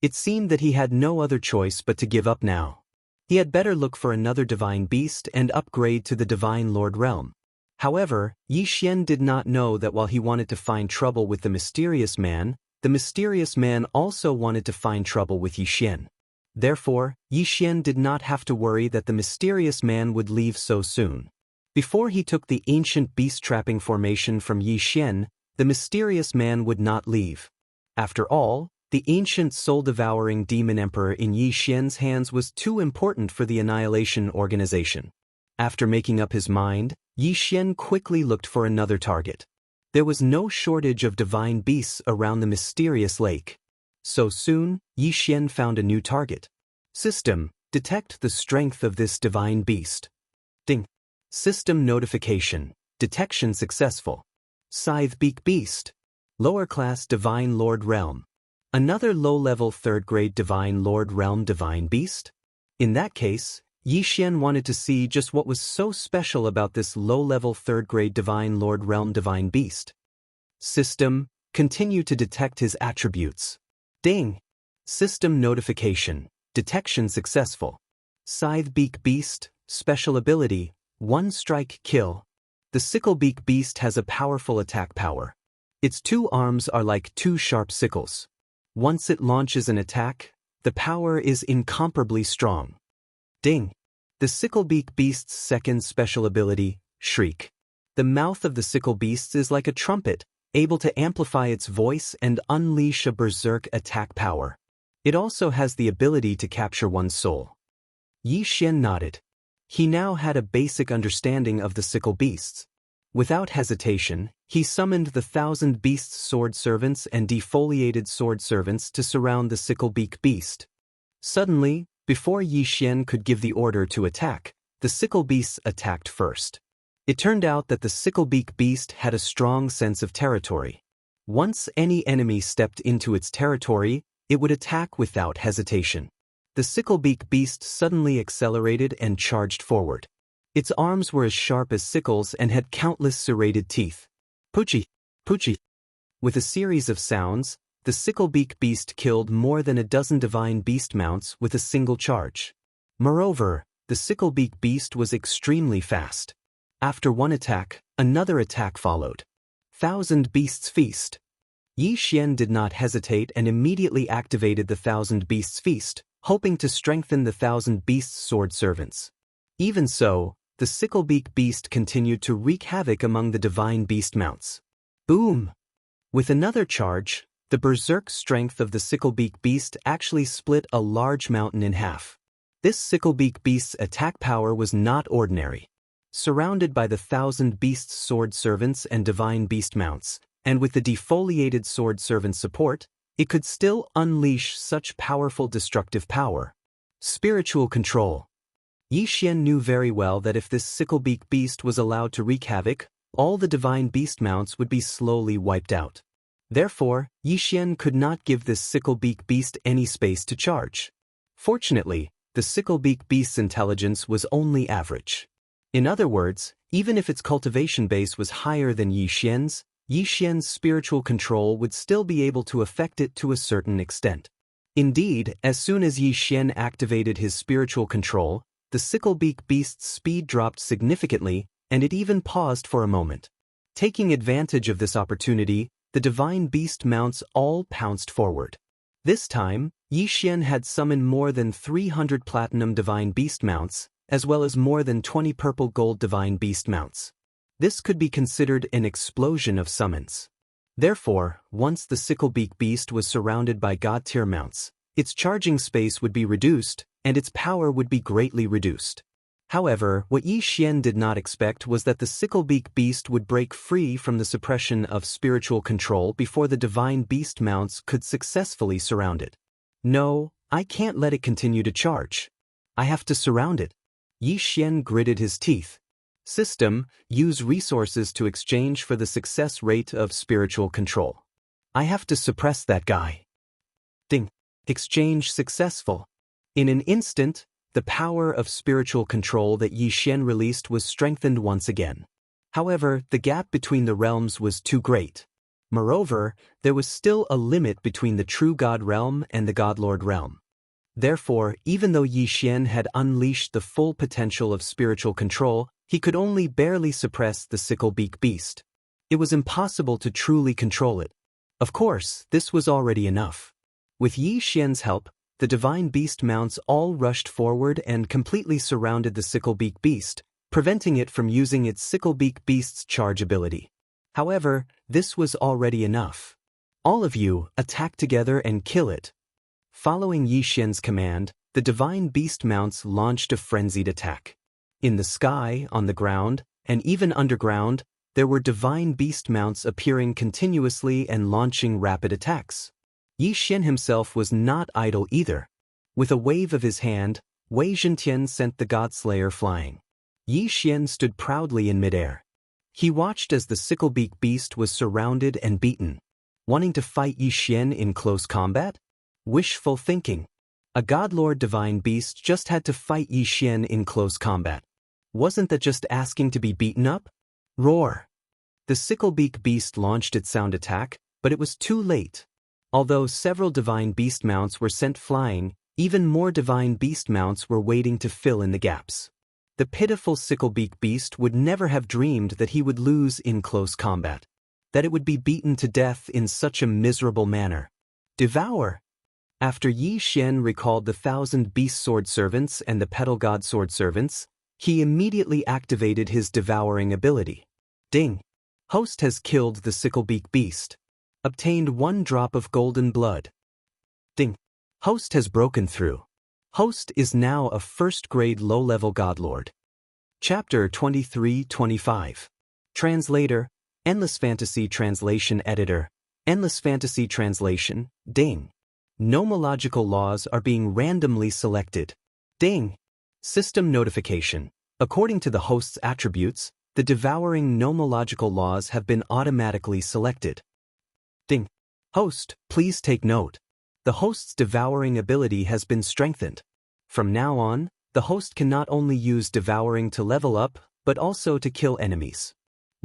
It seemed that he had no other choice but to give up now. He had better look for another divine beast and upgrade to the Divine Lord Realm. However, Yi Xian did not know that while he wanted to find trouble with the mysterious man also wanted to find trouble with Yi Xian. Therefore, Yi Xian did not have to worry that the mysterious man would leave so soon. Before he took the ancient beast trapping formation from Yi Xian, the mysterious man would not leave. After all, The ancient soul-devouring demon emperor in Yi Xian's hands was too important for the Annihilation Organization. After making up his mind, Yi Xian quickly looked for another target. There was no shortage of divine beasts around the mysterious lake. So soon, Yi Xian found a new target. System, detect the strength of this divine beast. Ding. System notification, detection successful. Scythe Beak Beast. Lower class Divine Lord Realm. Another low-level third-grade Divine Lord Realm Divine Beast? In that case, Yi Xian wanted to see just what was so special about this low-level third-grade Divine Lord Realm Divine Beast. System, continue to detect his attributes. Ding! System notification, detection successful. Scythe Beak Beast, special ability, one strike kill. The Sicklebeak Beast has a powerful attack power. Its two arms are like two sharp sickles. Once it launches an attack, the power is incomparably strong. Ding! The Sicklebeak Beast's second special ability, Shriek. The mouth of the Sickle Beast is like a trumpet, able to amplify its voice and unleash a berserk attack power. It also has the ability to capture one's soul. Yi Xian nodded. He now had a basic understanding of the Sickle Beasts. Without hesitation, he summoned the 1,000 Beasts Sword Servants and defoliated Sword Servants to surround the Sicklebeak Beast. Suddenly, before Yi Xian could give the order to attack, the Sickle Beasts attacked first. It turned out that the Sicklebeak Beast had a strong sense of territory. Once any enemy stepped into its territory, it would attack without hesitation. The Sicklebeak Beast suddenly accelerated and charged forward. Its arms were as sharp as sickles and had countless serrated teeth. Poochie! Poochie! With a series of sounds, the Sicklebeak Beast killed more than a dozen divine beast mounts with a single charge. Moreover, the Sicklebeak Beast was extremely fast. After one attack, another attack followed. 1,000 Beasts Feast. Yi Xian did not hesitate and immediately activated the 1,000 Beasts Feast, hoping to strengthen the 1,000 Beasts Sword Servants. Even so, the Sicklebeak Beast continued to wreak havoc among the divine beast mounts. Boom! With another charge, the berserk strength of the Sicklebeak Beast actually split a large mountain in half. This Sicklebeak Beast's attack power was not ordinary. Surrounded by the 1,000 Beasts Sword Servants and divine beast mounts, and with the defoliated Sword Servant support, it could still unleash such powerful destructive power. Spiritual control. Yi Xian knew very well that if this Sicklebeak Beast was allowed to wreak havoc, all the divine beast mounts would be slowly wiped out. Therefore, Yi Xian could not give this Sicklebeak Beast any space to charge. Fortunately, the Sicklebeak Beast's intelligence was only average. In other words, even if its cultivation base was higher than Yi Xian's spiritual control would still be able to affect it to a certain extent. Indeed, as soon as Yi Xian activated his spiritual control, the Sicklebeak Beast's speed dropped significantly, and it even paused for a moment. Taking advantage of this opportunity, the divine beast mounts all pounced forward. This time, Yi Xian had summoned more than 300 platinum divine beast mounts, as well as more than 20 purple gold divine beast mounts. This could be considered an explosion of summons. Therefore, once the Sicklebeak Beast was surrounded by god-tier mounts, its charging space would be reduced, and its power would be greatly reduced. However, what Yi Xian did not expect was that the Sicklebeak Beast would break free from the suppression of spiritual control before the divine beast mounts could successfully surround it. No, I can't let it continue to charge. I have to surround it. Yi Xian gritted his teeth. System, use resources to exchange for the success rate of spiritual control. I have to suppress that guy. Ding. Exchange successful. In an instant, the power of spiritual control that Yi Xian released was strengthened once again. However, the gap between the realms was too great. Moreover, there was still a limit between the true God realm and the Godlord realm. Therefore, even though Yi Xian had unleashed the full potential of spiritual control, he could only barely suppress the Sicklebeak Beast. It was impossible to truly control it. Of course, this was already enough. With Yi Xian's help, the divine beast mounts all rushed forward and completely surrounded the Sicklebeak Beast, preventing it from using its Sicklebeak Beast's charge ability. However, this was already enough. All of you, attack together and kill it. Following Yi Xian's command, the divine beast mounts launched a frenzied attack. In the sky, on the ground, and even underground, there were divine beast mounts appearing continuously and launching rapid attacks. Yi Xian himself was not idle either. With a wave of his hand, Wei Zhentian sent the Godslayer flying. Yi Xian stood proudly in midair. He watched as the sicklebeak beast was surrounded and beaten. Wanting to fight Yi Xian in close combat? Wishful thinking. A godlord divine beast just had to fight Yi Xian in close combat. Wasn't that just asking to be beaten up? Roar! The sicklebeak beast launched its sound attack, but it was too late. Although several divine beast mounts were sent flying, even more divine beast mounts were waiting to fill in the gaps. The pitiful sicklebeak beast would never have dreamed that he would lose in close combat, that it would be beaten to death in such a miserable manner. Devour! After Yi Xian recalled the 1,000 beast sword servants and the petal god sword servants, he immediately activated his devouring ability. Ding! Host has killed the sicklebeak beast. Obtained 1 drop of golden blood. Ding! Host has broken through. Host is now a first-grade low-level godlord. Chapter 23-25. Translator, Endless Fantasy Translation Editor, Endless Fantasy Translation, Ding! Nomological laws are being randomly selected. Ding! System notification. According to the host's attributes, the devouring nomological laws have been automatically selected. Ding! Host, please take note. The host's devouring ability has been strengthened. From now on, the host can not only use devouring to level up, but also to kill enemies.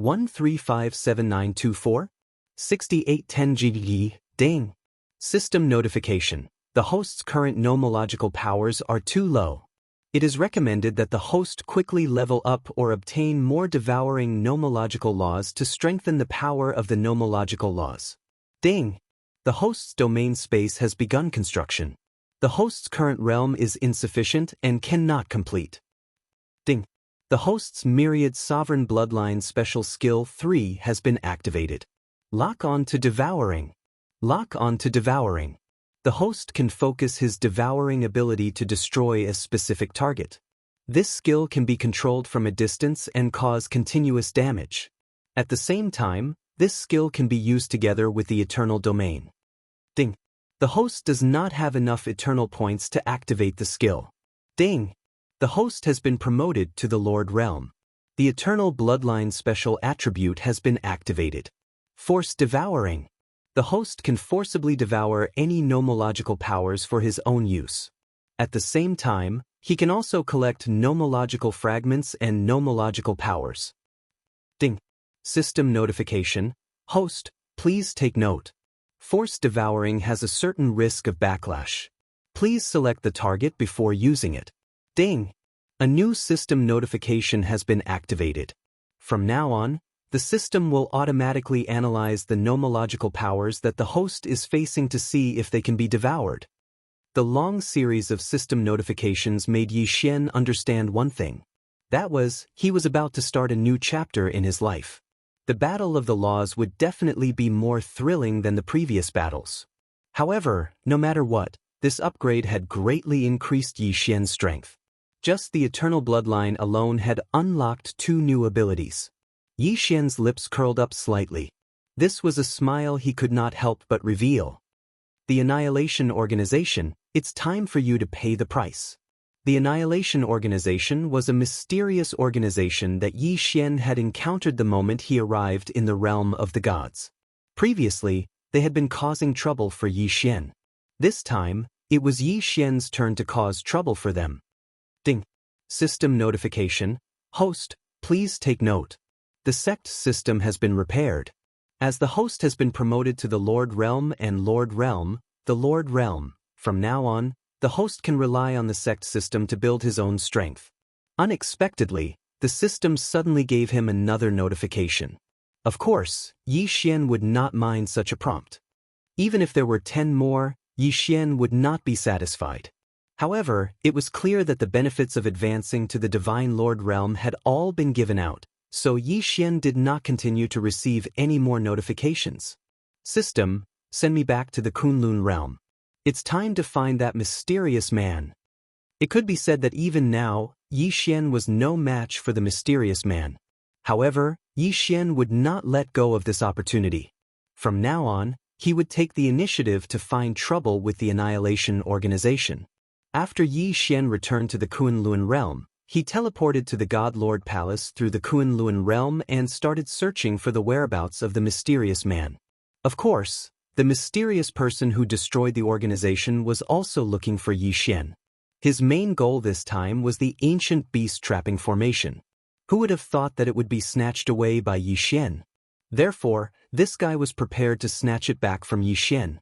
1357924? 6810 GG, Ding! System notification. The host's current nomological powers are too low. It is recommended that the host quickly level up or obtain more devouring nomological laws to strengthen the power of the nomological laws. Ding! The host's domain space has begun construction. The host's current realm is insufficient and cannot complete. Ding! The host's myriad sovereign bloodline special skill 3 has been activated. Lock on to devouring. Lock on to devouring. The host can focus his devouring ability to destroy a specific target. This skill can be controlled from a distance and cause continuous damage. At the same time, this skill can be used together with the eternal domain. Ding! The host does not have enough eternal points to activate the skill. Ding! The host has been promoted to the Lord Realm. The eternal bloodline special attribute has been activated. Force devouring. The host can forcibly devour any nomological powers for his own use. At the same time, he can also collect nomological fragments and nomological powers. Ding! System notification. Host, please take note. Force devouring has a certain risk of backlash. Please select the target before using it. Ding! A new system notification has been activated. From now on, the system will automatically analyze the nomological powers that the host is facing to see if they can be devoured. The long series of system notifications made Yi Xian understand one thing. That was, he was about to start a new chapter in his life. The battle of the laws would definitely be more thrilling than the previous battles. However, no matter what, this upgrade had greatly increased Yi Xian's strength. Just the eternal bloodline alone had unlocked 2 new abilities. Yi Xian's lips curled up slightly. This was a smile he could not help but reveal. The Annihilation Organization, it's time for you to pay the price. The Annihilation Organization was a mysterious organization that Yi Xian had encountered the moment he arrived in the realm of the gods. Previously, they had been causing trouble for Yi Xian. This time, it was Yi Xian's turn to cause trouble for them. Ding! System notification. Host, please take note. The sect system has been repaired. As the host has been promoted to the Lord Realm and Lord Realm, the Lord Realm, from now on, the host can rely on the sect system to build his own strength. Unexpectedly, the system suddenly gave him another notification. Of course, Yi Xian would not mind such a prompt. Even if there were 10 more, Yi Xian would not be satisfied. However, it was clear that the benefits of advancing to the Divine Lord Realm had all been given out, so Yi Xian did not continue to receive any more notifications. System send me back to the Kunlun realm. It's time to find that mysterious man. It could be said that even now, Yi Xian was no match for the mysterious man. However, Yi Xian would not let go of this opportunity. From now on, he would take the initiative to find trouble with the Annihilation Organization. After Yi Xian returned to the Kunlun realm, he teleported to the God Lord Palace through the Kunlun realm and started searching for the whereabouts of the mysterious man. Of course, the mysterious person who destroyed the organization was also looking for Yi Xian. His main goal this time was the ancient beast trapping formation. Who would have thought that it would be snatched away by Yi Xian? Therefore, this guy was prepared to snatch it back from Yi Xian.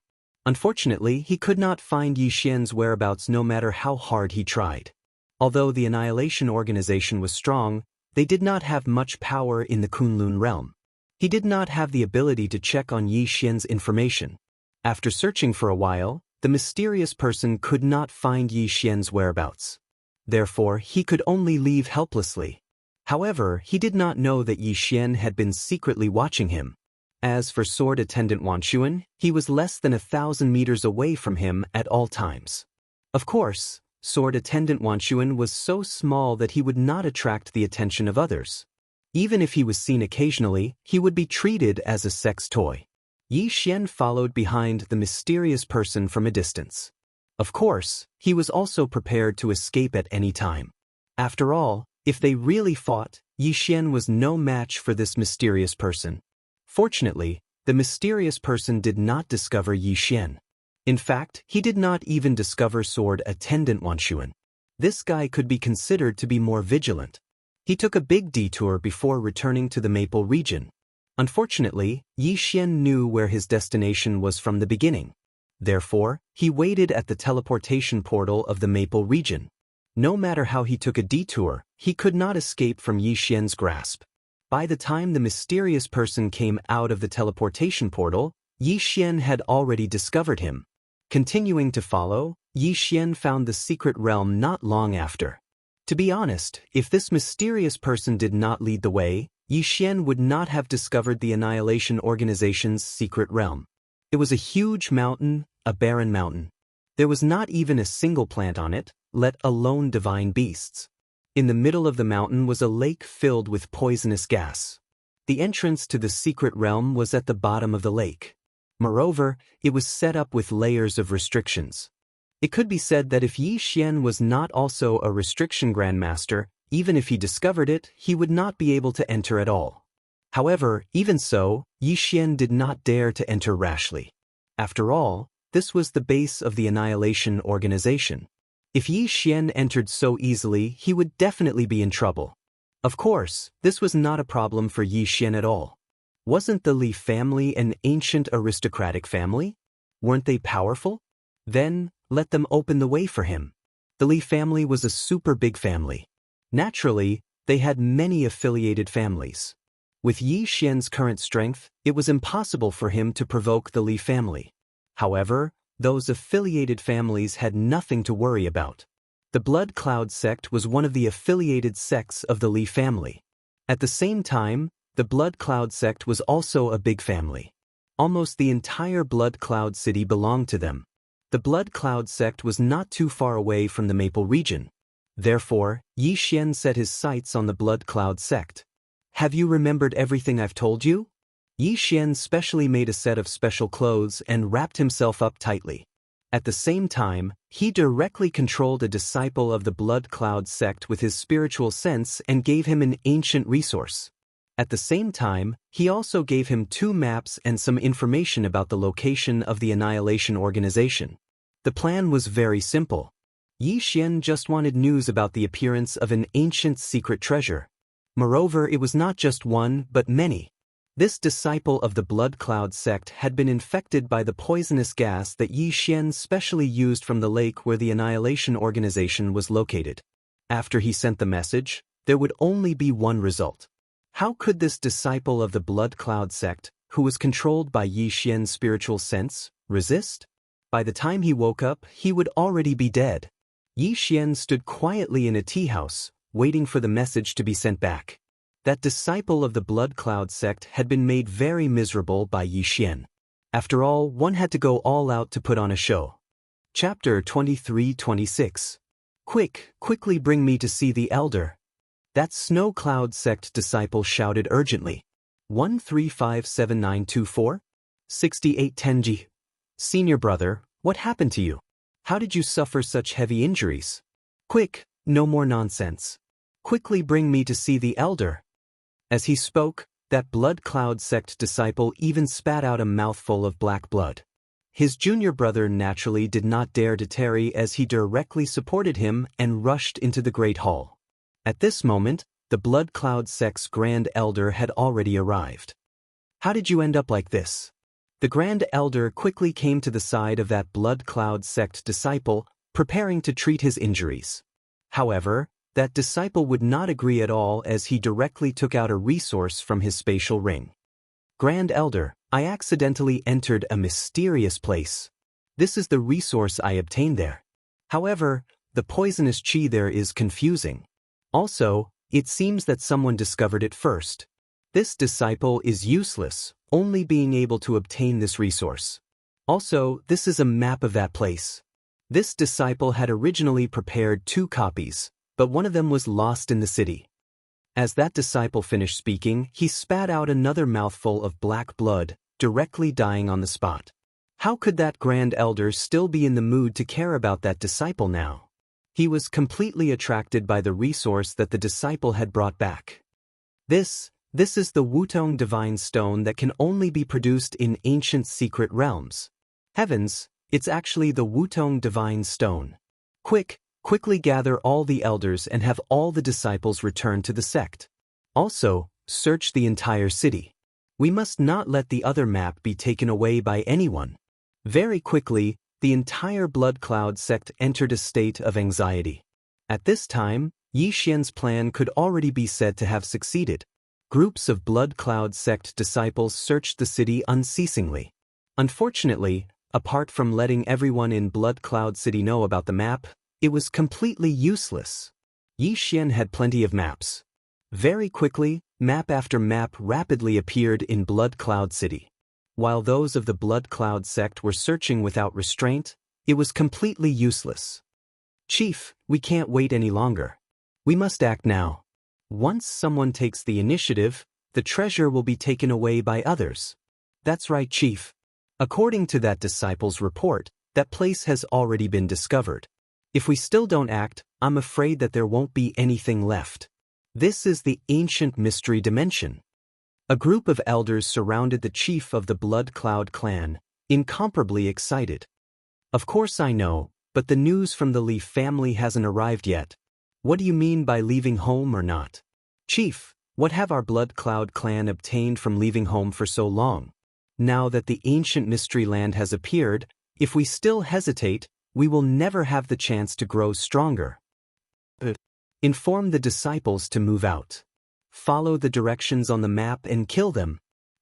Unfortunately, he could not find Yi Xian's whereabouts no matter how hard he tried. Although the Annihilation Organization was strong, they did not have much power in the Kunlun realm. He did not have the ability to check on Yi Xian's information. After searching for a while, the mysterious person could not find Yi Xian's whereabouts. Therefore, he could only leave helplessly. However, he did not know that Yi Xian had been secretly watching him. As for Sword Attendant Wanxuan, he was less than 1,000 meters away from him at all times. Of course, Sword Attendant Wanxuan was so small that he would not attract the attention of others. Even if he was seen occasionally, he would be treated as a sex toy. Yi Xian followed behind the mysterious person from a distance. Of course, he was also prepared to escape at any time. After all, if they really fought, Yi Xian was no match for this mysterious person. Fortunately, the mysterious person did not discover Yi Xian. In fact, he did not even discover Sword Attendant Wanxuan. This guy could be considered to be more vigilant. He took a big detour before returning to the Maple region. Unfortunately, Yi Xian knew where his destination was from the beginning. Therefore, he waited at the teleportation portal of the Maple region. No matter how he took a detour, he could not escape from Yi Xian's grasp. By the time the mysterious person came out of the teleportation portal, Yi Xian had already discovered him. Continuing to follow, Yi Xian found the secret realm not long after. To be honest, if this mysterious person did not lead the way, Yi Xian would not have discovered the Annihilation Organization's secret realm. It was a huge mountain, a barren mountain. There was not even a single plant on it, let alone divine beasts. In the middle of the mountain was a lake filled with poisonous gas. The entrance to the secret realm was at the bottom of the lake. Moreover, it was set up with layers of restrictions. It could be said that if Yi Xian was not also a restriction grandmaster, even if he discovered it, he would not be able to enter at all. However, even so, Yi Xian did not dare to enter rashly. After all, this was the base of the Annihilation Organization. If Yi Xian entered so easily, he would definitely be in trouble. Of course, this was not a problem for Yi Xian at all. Wasn't the Li family an ancient aristocratic family? Weren't they powerful? Then, let them open the way for him. The Li family was a super big family. Naturally, they had many affiliated families. With Yi Xian's current strength, it was impossible for him to provoke the Li family. However, those affiliated families had nothing to worry about. The Blood Cloud sect was one of the affiliated sects of the Li family. At the same time, the Blood Cloud sect was also a big family. Almost the entire Blood Cloud city belonged to them. The Blood Cloud sect was not too far away from the Maple region. Therefore, Yi Xian set his sights on the Blood Cloud sect. Have you remembered everything I've told you? Yi Xian specially made a set of special clothes and wrapped himself up tightly. At the same time, he directly controlled a disciple of the Blood Cloud sect with his spiritual sense and gave him an ancient resource. At the same time, he also gave him 2 maps and some information about the location of the Annihilation Organization. The plan was very simple. Yi Xian just wanted news about the appearance of an ancient secret treasure. Moreover, it was not just one, but many. This disciple of the Blood Cloud sect had been infected by the poisonous gas that Yi Xian specially used from the lake where the Annihilation Organization was located. After he sent the message, there would only be one result. How could this disciple of the Blood Cloud sect, who was controlled by Yi Xian's spiritual sense, resist? By the time he woke up, he would already be dead. Yi Xian stood quietly in a tea house, waiting for the message to be sent back. That disciple of the Blood Cloud sect had been made very miserable by Yi Xian. After all, one had to go all out to put on a show. Chapter 23-26. Quickly bring me to see the elder. That snow cloud sect disciple shouted urgently. 1357924? 6810G. Senior brother, what happened to you? How did you suffer such heavy injuries? Quick, no more nonsense. Quickly bring me to see the elder. As he spoke, that blood cloud sect disciple even spat out a mouthful of black blood. His junior brother naturally did not dare to tarry as he directly supported him and rushed into the great hall. At this moment, the blood cloud sect's grand elder had already arrived. How did you end up like this? The grand elder quickly came to the side of that blood cloud sect disciple, preparing to treat his injuries. However, that disciple would not agree at all as he directly took out a resource from his spatial ring. Grand Elder, I accidentally entered a mysterious place. This is the resource I obtained there. However, the poisonous chi there is confusing. Also, it seems that someone discovered it first. This disciple is useless, only being able to obtain this resource. Also, this is a map of that place. This disciple had originally prepared 2 copies, but one of them was lost in the city. As that disciple finished speaking, he spat out another mouthful of black blood, directly dying on the spot. How could that grand elder still be in the mood to care about that disciple now? He was completely attracted by the resource that the disciple had brought back. This is the Wutong Divine Stone that can only be produced in ancient secret realms. Heavens, it's actually the Wutong Divine Stone. Quickly gather all the elders and have all the disciples return to the sect. Also, search the entire city. We must not let the other map be taken away by anyone. Very quickly, the entire blood cloud sect entered a state of anxiety. At this time, Yi Xian's plan could already be said to have succeeded. Groups of blood cloud sect disciples searched the city unceasingly. Unfortunately, apart from letting everyone in Blood Cloud City know about the map, it was completely useless. Yi Xian had plenty of maps. Very quickly, map after map rapidly appeared in Blood Cloud City. While those of the Blood Cloud sect were searching without restraint, it was completely useless. Chief, we can't wait any longer. We must act now. Once someone takes the initiative, the treasure will be taken away by others. That's right, Chief. According to that disciple's report, that place has already been discovered. If we still don't act, I'm afraid that there won't be anything left. This is the ancient mystery dimension. A group of elders surrounded the chief of the Blood Cloud clan, incomparably excited. Of course I know, but the news from the Li family hasn't arrived yet. What do you mean by leaving home or not? Chief, what have our Blood Cloud clan obtained from leaving home for so long? Now that the ancient mystery land has appeared, if we still hesitate, we will never have the chance to grow stronger. Inform the disciples to move out. Follow the directions on the map and kill them.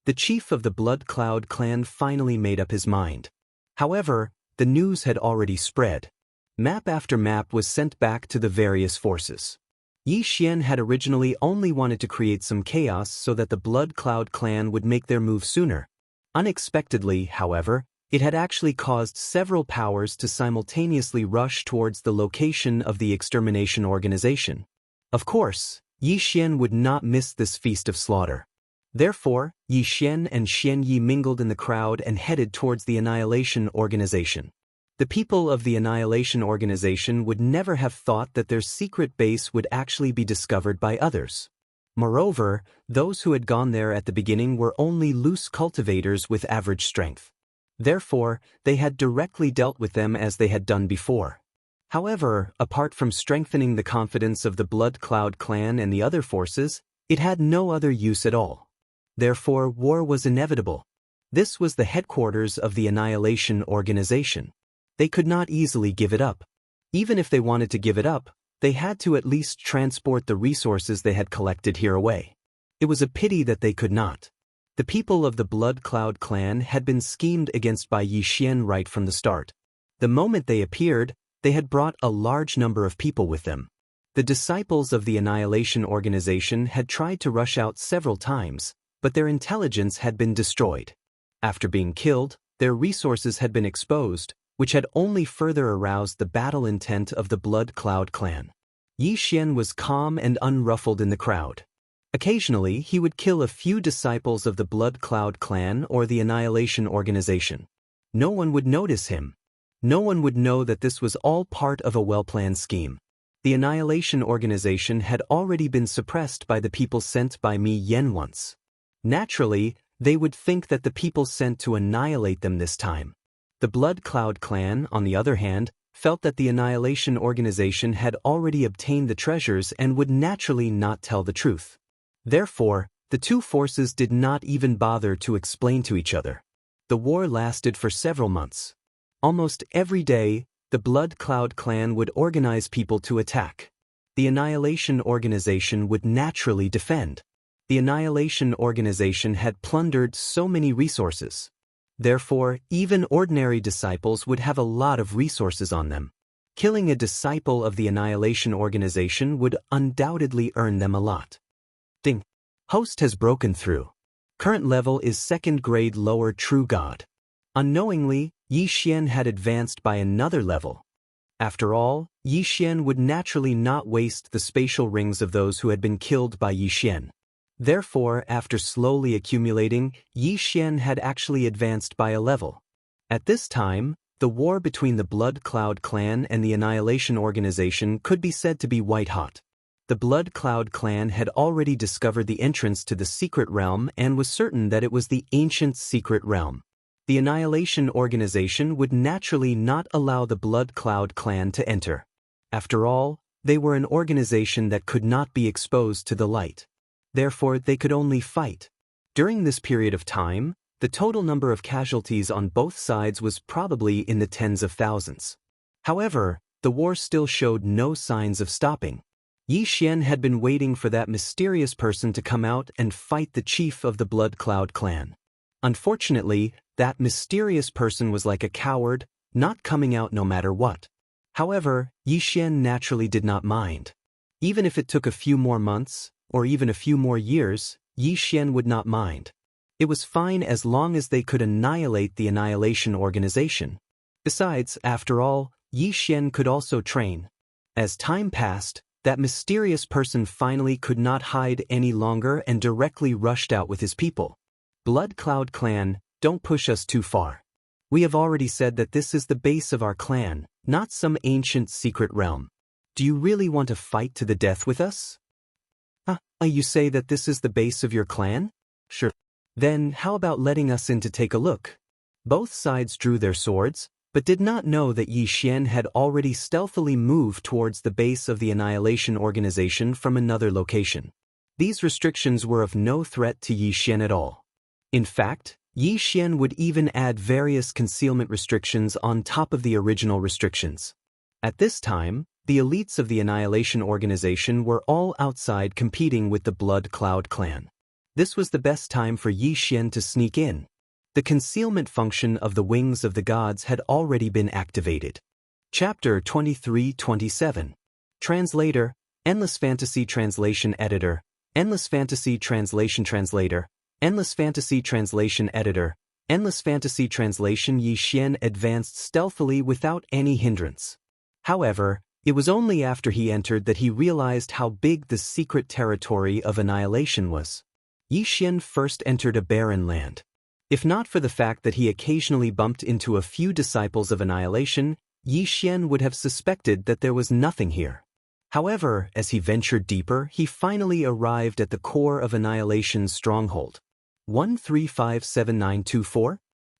The chief of the Blood Cloud clan finally made up his mind. However, the news had already spread. Map after map was sent back to the various forces. Yi Xian had originally only wanted to create some chaos so that the Blood Cloud clan would make their move sooner. Unexpectedly, however, it had actually caused several powers to simultaneously rush towards the location of the extermination organization. Of course, Yi Xian would not miss this feast of slaughter. Therefore, Yi Xian and Xian Yi mingled in the crowd and headed towards the Annihilation Organization. The people of the Annihilation Organization would never have thought that their secret base would actually be discovered by others. Moreover, those who had gone there at the beginning were only loose cultivators with average strength. Therefore, they had directly dealt with them as they had done before. However, apart from strengthening the confidence of the Blood Cloud clan and the other forces, it had no other use at all. Therefore, war was inevitable. This was the headquarters of the Annihilation Organization. They could not easily give it up. Even if they wanted to give it up, they had to at least transport the resources they had collected here away. It was a pity that they could not. The people of the Blood Cloud clan had been schemed against by Yi Xian right from the start. The moment they appeared, they had brought a large number of people with them. The disciples of the Annihilation Organization had tried to rush out several times, but their intelligence had been destroyed. After being killed, their resources had been exposed, which had only further aroused the battle intent of the Blood Cloud clan. Yi Xian was calm and unruffled in the crowd. Occasionally, he would kill a few disciples of the Blood Cloud clan or the Annihilation organization. No one would notice him. No one would know that this was all part of a well-planned scheme. The Annihilation organization had already been suppressed by the people sent by Mi Yen once. Naturally, they would think that the people sent to annihilate them this time. The Blood Cloud clan, on the other hand, felt that the Annihilation organization had already obtained the treasures and would naturally not tell the truth. Therefore, the two forces did not even bother to explain to each other. The war lasted for several months. Almost every day, the Blood Cloud clan would organize people to attack. The Annihilation organization would naturally defend. The Annihilation organization had plundered so many resources. Therefore, even ordinary disciples would have a lot of resources on them. Killing a disciple of the Annihilation organization would undoubtedly earn them a lot. Ding. Host has broken through. Current level is 2nd grade lower true god. Unknowingly, Yi Xian had advanced by another level. After all, Yi Xian would naturally not waste the spatial rings of those who had been killed by Yi Xian. Therefore, after slowly accumulating, Yi Xian had actually advanced by a level. At this time, the war between the Blood Cloud clan and the Annihilation organization could be said to be white-hot. The Blood Cloud clan had already discovered the entrance to the secret realm and was certain that it was the ancient secret realm. The Annihilation organization would naturally not allow the Blood Cloud clan to enter. After all, they were an organization that could not be exposed to the light. Therefore, they could only fight. During this period of time, the total number of casualties on both sides was probably in the tens of thousands. However, the war still showed no signs of stopping. Yi Xian had been waiting for that mysterious person to come out and fight the chief of the Blood Cloud clan. Unfortunately, that mysterious person was like a coward, not coming out no matter what. However, Yi Xian naturally did not mind. Even if it took a few more months, or even a few more years, Yi Xian would not mind. It was fine as long as they could annihilate the Annihilation organization. Besides, after all, Yi Xian could also train. As time passed, that mysterious person finally could not hide any longer and directly rushed out with his people. Blood Cloud clan, don't push us too far. We have already said that this is the base of our clan, not some ancient secret realm. Do you really want to fight to the death with us? You say that this is the base of your clan? Sure. Then how about letting us in to take a look? Both sides drew their swords, but did not know that Yi Xian had already stealthily moved towards the base of the Annihilation organization from another location. These restrictions were of no threat to Yi Xian at all. In fact, Yi Xian would even add various concealment restrictions on top of the original restrictions. At this time, the elites of the Annihilation organization were all outside competing with the Blood Cloud clan. This was the best time for Yi Xian to sneak in. The concealment function of the Wings of the Gods had already been activated. Chapter 23-27. Translator, Endless Fantasy Translation Editor, Endless Fantasy Translation Translator, Endless Fantasy Translation Editor, Endless Fantasy Translation. Yi Xian advanced stealthily without any hindrance. However, it was only after he entered that he realized how big the secret territory of Annihilation was. Yi Xian first entered a barren land. If not for the fact that he occasionally bumped into a few disciples of Annihilation, Yi Xian would have suspected that there was nothing here. However, as he ventured deeper, he finally arrived at the core of Annihilation's stronghold. 1357924?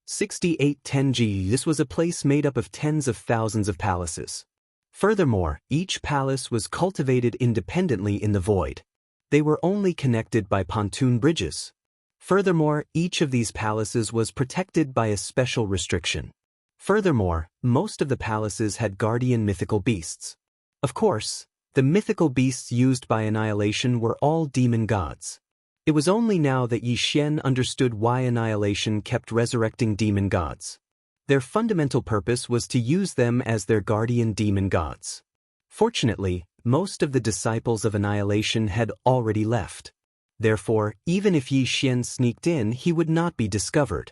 6810G. This was a place made up of tens of thousands of palaces. Furthermore, each palace was cultivated independently in the void. They were only connected by pontoon bridges. Furthermore, each of these palaces was protected by a special restriction. Furthermore, most of the palaces had guardian mythical beasts. Of course, the mythical beasts used by Annihilation were all demon gods. It was only now that Yi Xian understood why Annihilation kept resurrecting demon gods. Their fundamental purpose was to use them as their guardian demon gods. Fortunately, most of the disciples of Annihilation had already left. Therefore, even if Yi Xian sneaked in, he would not be discovered.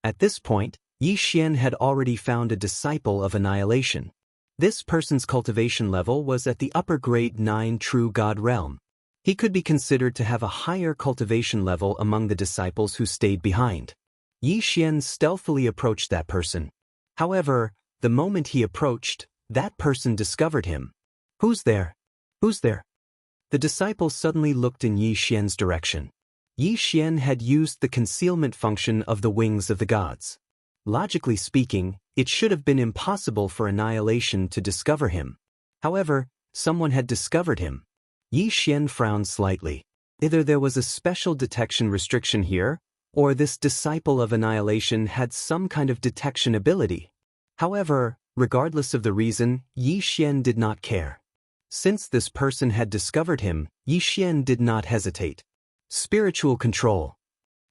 At this point, Yi Xian had already found a disciple of annihilation. This person's cultivation level was at the upper grade 9 true God realm. He could be considered to have a higher cultivation level among the disciples who stayed behind. Yi Xian stealthily approached that person. However, the moment he approached, that person discovered him. "Who's there? Who's there?" The disciple suddenly looked in Yi Xian's direction. Yi Xian had used the concealment function of the wings of the gods. Logically speaking, it should have been impossible for annihilation to discover him. However, someone had discovered him. Yi Xian frowned slightly. Either there was a special detection restriction here, or this disciple of annihilation had some kind of detection ability. However, regardless of the reason, Yi Xian did not care. Since this person had discovered him, Yi Xian did not hesitate. Spiritual control.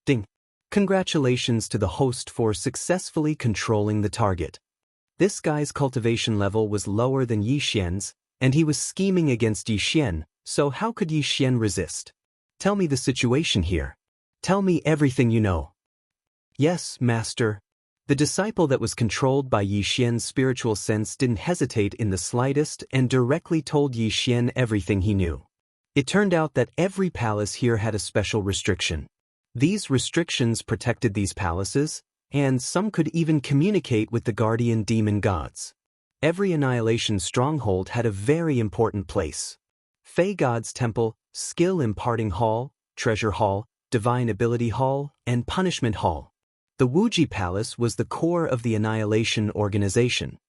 Ding. Congratulations to the host for successfully controlling the target. This guy's cultivation level was lower than Yi Xian's, and he was scheming against Yi Xian, so how could Yi Xian resist? "Tell me the situation here. Tell me everything you know." "Yes, master." The disciple that was controlled by Yi Xian's spiritual sense didn't hesitate in the slightest and directly told Yi Xian everything he knew. It turned out that every palace here had a special restriction. These restrictions protected these palaces, and some could even communicate with the guardian demon gods. Every annihilation stronghold had a very important place. Fey God's Temple, Skill Imparting Hall, Treasure Hall, Divine Ability Hall, and Punishment Hall. The Wuji Palace was the core of the Annihilation organization.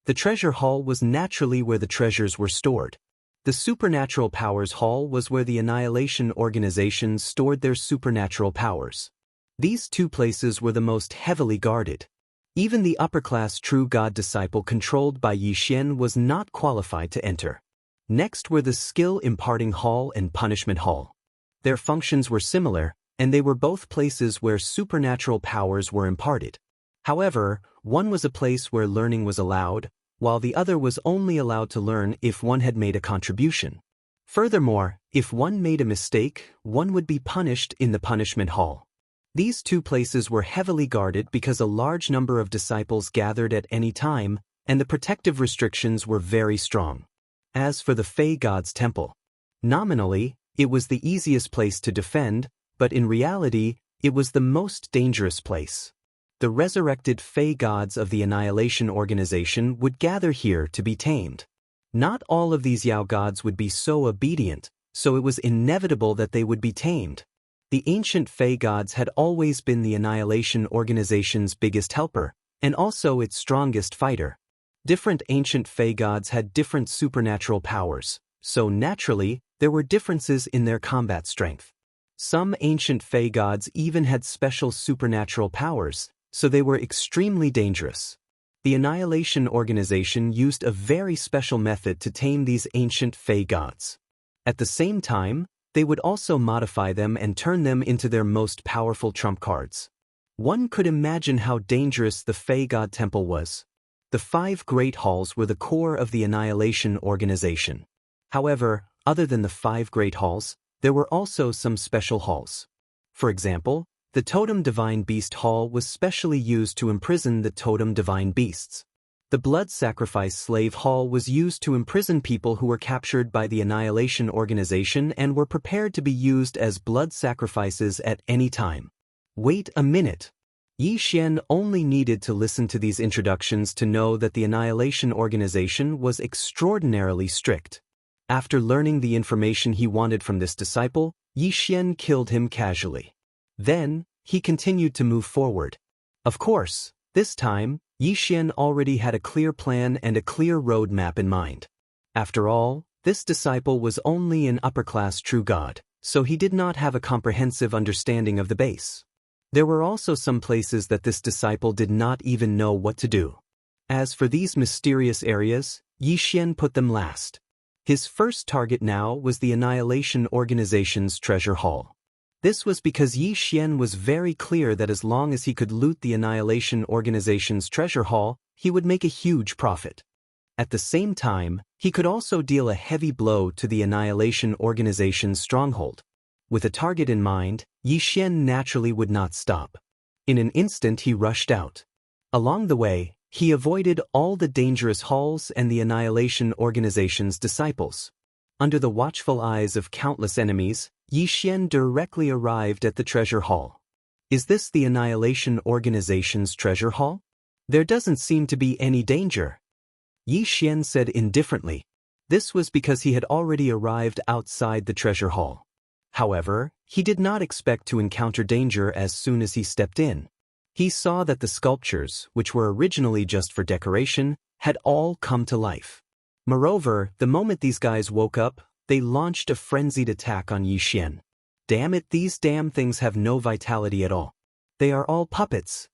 The Treasure Hall was naturally where the treasures were stored. The Supernatural Powers Hall was where the Annihilation organization stored their supernatural powers. These two places were the most heavily guarded. Even the upper-class True God disciple controlled by Yi Xian was not qualified to enter. Next were the Skill Imparting Hall and Punishment Hall. Their functions were similar, and they were both places where supernatural powers were imparted. However, one was a place where learning was allowed, while the other was only allowed to learn if one had made a contribution. Furthermore, if one made a mistake, one would be punished in the Punishment Hall. These two places were heavily guarded because a large number of disciples gathered at any time, and the protective restrictions were very strong. As for the Fey God's Temple, nominally, it was the easiest place to defend, but in reality, it was the most dangerous place. The resurrected Fey gods of the Annihilation organization would gather here to be tamed. Not all of these Yao gods would be so obedient, so it was inevitable that they would be tamed. The ancient Fey gods had always been the Annihilation organization's biggest helper, and also its strongest fighter. Different ancient Fey gods had different supernatural powers, so naturally, there were differences in their combat strength. Some ancient Fey gods even had special supernatural powers, so they were extremely dangerous. The Annihilation organization used a very special method to tame these ancient Fey gods. At the same time, they would also modify them and turn them into their most powerful trump cards. One could imagine how dangerous the Fey God Temple was. The 5 Great Halls were the core of the Annihilation organization. However, other than the 5 Great Halls, there were also some special halls. For example, the Totem Divine Beast Hall was specially used to imprison the Totem Divine Beasts. The Blood Sacrifice Slave Hall was used to imprison people who were captured by the Annihilation organization and were prepared to be used as blood sacrifices at any time. Wait a minute. Yi Xian only needed to listen to these introductions to know that the Annihilation organization was extraordinarily strict. After learning the information he wanted from this disciple, Yi Xian killed him casually. Then, he continued to move forward. Of course, this time, Yi Xian already had a clear plan and a clear roadmap in mind. After all, this disciple was only an upper-class true god, so he did not have a comprehensive understanding of the base. There were also some places that this disciple did not even know what to do. As for these mysterious areas, Yi Xian put them last. His first target now was the Annihilation organization's treasure hall. This was because Yi Xian was very clear that as long as he could loot the Annihilation organization's treasure hall, he would make a huge profit. At the same time, he could also deal a heavy blow to the Annihilation organization's stronghold. With a target in mind, Yi Xian naturally would not stop. In an instant he rushed out. Along the way, he avoided all the dangerous halls and the Annihilation Organization's disciples. Under the watchful eyes of countless enemies, Xian directly arrived at the treasure hall. Is this the Annihilation Organization's treasure hall? There doesn't seem to be any danger, Xian said indifferently. This was because he had already arrived outside the treasure hall. However, he did not expect to encounter danger as soon as he stepped in. He saw that the sculptures, which were originally just for decoration, had all come to life. Moreover, the moment these guys woke up, they launched a frenzied attack on Xian. Damn it, these damn things have no vitality at all. They are all puppets.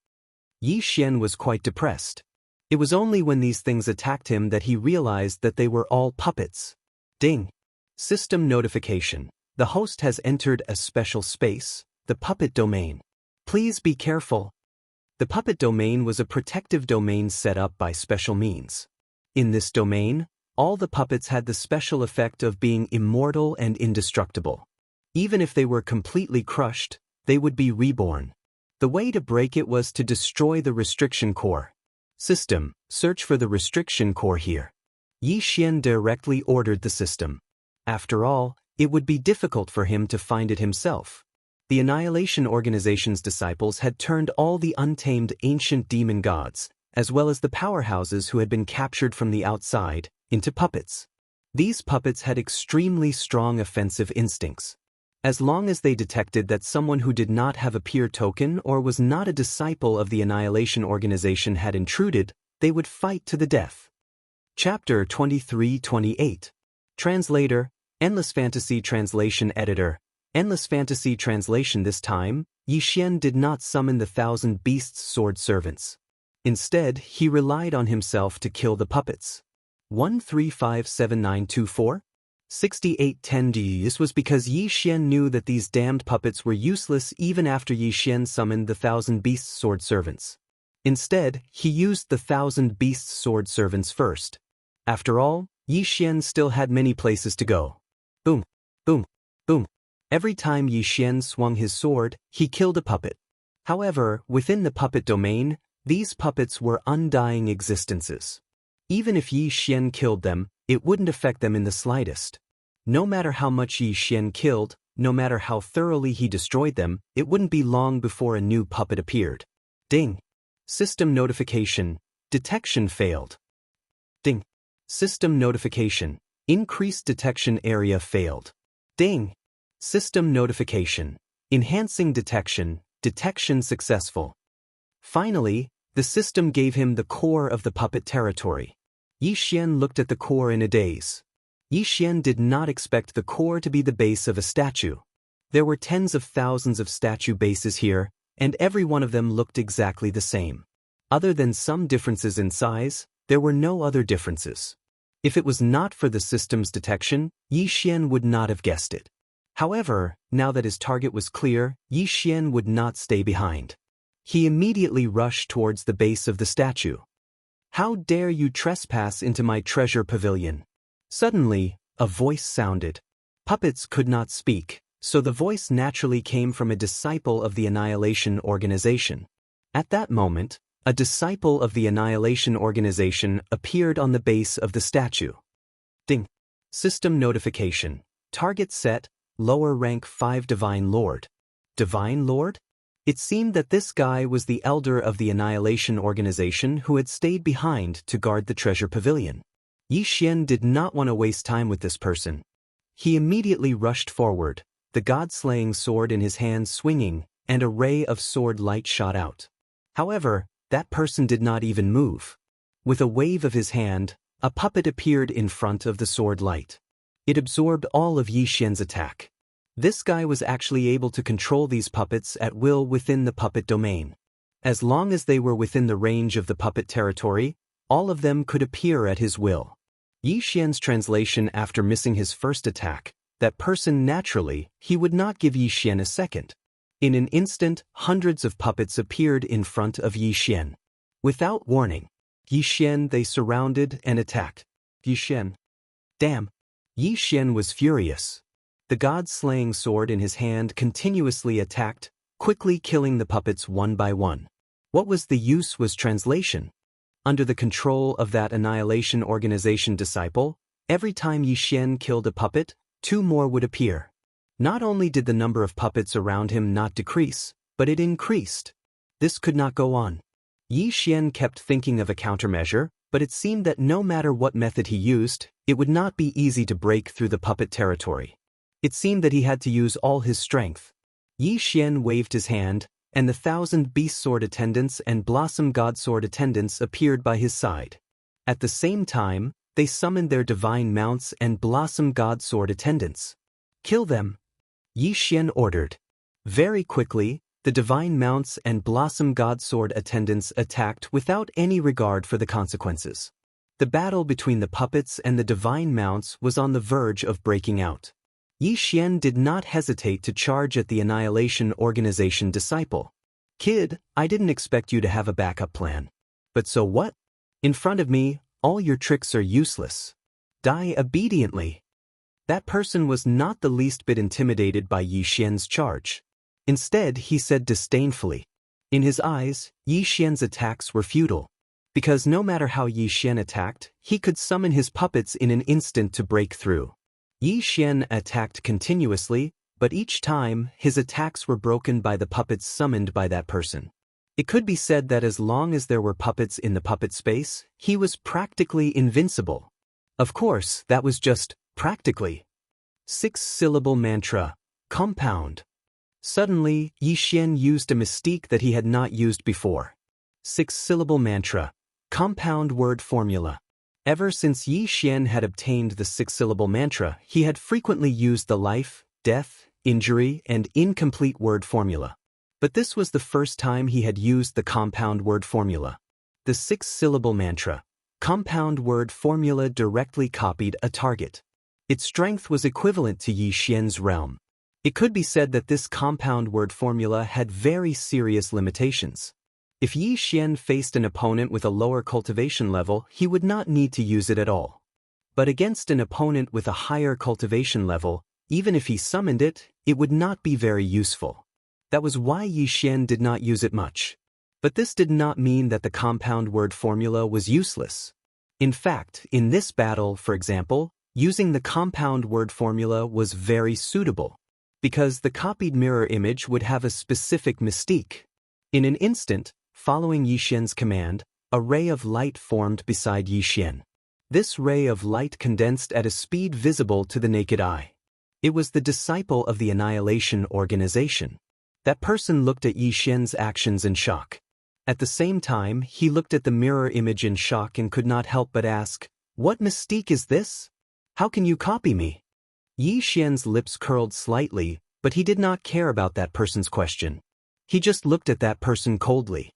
Xian was quite depressed. It was only when these things attacked him that he realized that they were all puppets. Ding! System notification. The host has entered a special space, the puppet domain. Please be careful. The puppet domain was a protective domain set up by special means. In this domain, all the puppets had the special effect of being immortal and indestructible. Even if they were completely crushed, they would be reborn. The way to break it was to destroy the restriction core. System, search for the restriction core here. Xian directly ordered the system. After all, it would be difficult for him to find it himself. The Annihilation Organization's disciples had turned all the untamed ancient demon gods, as well as the powerhouses who had been captured from the outside, into puppets. These puppets had extremely strong offensive instincts. As long as they detected that someone who did not have a peer token or was not a disciple of the Annihilation Organization had intruded, they would fight to the death. Chapter 23-28. Translator, Endless Fantasy Translation Editor. Endless Fantasy Translation. This time, Xian did not summon the 1,000 Beasts sword servants. Instead, he relied on himself to kill the puppets. 1357924? 6810D. This was because Xian knew that these damned puppets were useless even after Xian summoned the 1,000 Beasts sword servants. Instead, he used the 1,000 Beasts sword servants first. After all, Xian still had many places to go. Boom, boom, boom. Every time Xian swung his sword, he killed a puppet. However, within the puppet domain, these puppets were undying existences. Even if Xian killed them, it wouldn't affect them in the slightest. No matter how much Xian killed, no matter how thoroughly he destroyed them, it wouldn't be long before a new puppet appeared. Ding! System notification. Detection failed. Ding! System notification. Increased detection area failed. Ding! System notification. Enhancing detection. Detection successful. Finally, the system gave him the core of the puppet territory. Xian looked at the core in a daze. Xian did not expect the core to be the base of a statue. There were tens of thousands of statue bases here, and every one of them looked exactly the same. Other than some differences in size, there were no other differences. If it was not for the system's detection, Xian would not have guessed it. However, now that his target was clear, Xian would not stay behind. He immediately rushed towards the base of the statue. How dare you trespass into my treasure pavilion? Suddenly, a voice sounded. Puppets could not speak, so the voice naturally came from a disciple of the Annihilation Organization. At that moment, a disciple of the Annihilation Organization appeared on the base of the statue. Ding! System notification. Target set, lower rank 5 Divine Lord. Divine Lord? It seemed that this guy was the elder of the Annihilation Organization who had stayed behind to guard the treasure pavilion. Xian did not want to waste time with this person. He immediately rushed forward, the god-slaying sword in his hand swinging, and a ray of sword light shot out. However, that person did not even move. With a wave of his hand, a puppet appeared in front of the sword light. It absorbed all of Xian's attack. This guy was actually able to control these puppets at will within the puppet domain. As long as they were within the range of the puppet territory, all of them could appear at his will. Xian's translation after missing his first attack, that person naturally, he would not give Xian a second. In an instant, hundreds of puppets appeared in front of Xian. Without warning, Xian they surrounded and attacked. Xian. Damn! Xian was furious. The god-slaying sword in his hand continuously attacked, quickly killing the puppets one by one. What was the use was translation. Under the control of that annihilation organization disciple, every time Yi Xian killed a puppet, 2 more would appear. Not only did the number of puppets around him not decrease, but it increased. This could not go on. Yi Xian kept thinking of a countermeasure, but it seemed that no matter what method he used, it would not be easy to break through the puppet territory. It seemed that he had to use all his strength. Yi Xian waved his hand, and the 1,000 beast sword attendants and blossom god sword attendants appeared by his side. At the same time, they summoned their divine mounts and blossom god sword attendants. Kill them, Yi Xian ordered. Very quickly, the divine mounts and blossom god sword attendants attacked without any regard for the consequences. The battle between the puppets and the divine mounts was on the verge of breaking out. Yi Xian did not hesitate to charge at the annihilation organization disciple. Kid, I didn't expect you to have a backup plan. But so what? In front of me, all your tricks are useless. Die obediently. That person was not the least bit intimidated by Yi Xian's charge. Instead, he said disdainfully. In his eyes, Yi Xian's attacks were futile. Because no matter how Yi Xian attacked, he could summon his puppets in an instant to break through. Yi Xian attacked continuously, but each time, his attacks were broken by the puppets summoned by that person. It could be said that as long as there were puppets in the puppet space, he was practically invincible. Of course, that was just practically. 6-syllable mantra, compound. Suddenly, Yi Xian used a mystique that he had not used before. 6-syllable mantra, compound word formula. Ever since Yi Xian had obtained the 6-syllable mantra, he had frequently used the life, death, injury, and incomplete word formula. But this was the first time he had used the compound word formula. The 6-syllable mantra, compound word formula directly copied a target. Its strength was equivalent to Yi Xian's realm. It could be said that this compound word formula had very serious limitations. If Yi Xian faced an opponent with a lower cultivation level, he would not need to use it at all. But against an opponent with a higher cultivation level, even if he summoned it, it would not be very useful. That was why Yi Xian did not use it much. But this did not mean that the compound word formula was useless. In fact, in this battle, for example, using the compound word formula was very suitable. Because the copied mirror image would have a specific mystique. In an instant, following Yi Xian's command, a ray of light formed beside Yi Xian. This ray of light condensed at a speed visible to the naked eye. It was the disciple of the annihilation organization. That person looked at Yi Xian's actions in shock. At the same time, he looked at the mirror image in shock and could not help but ask, "What mystique is this? How can you copy me?" Yi Xian's lips curled slightly, but he did not care about that person's question. He just looked at that person coldly.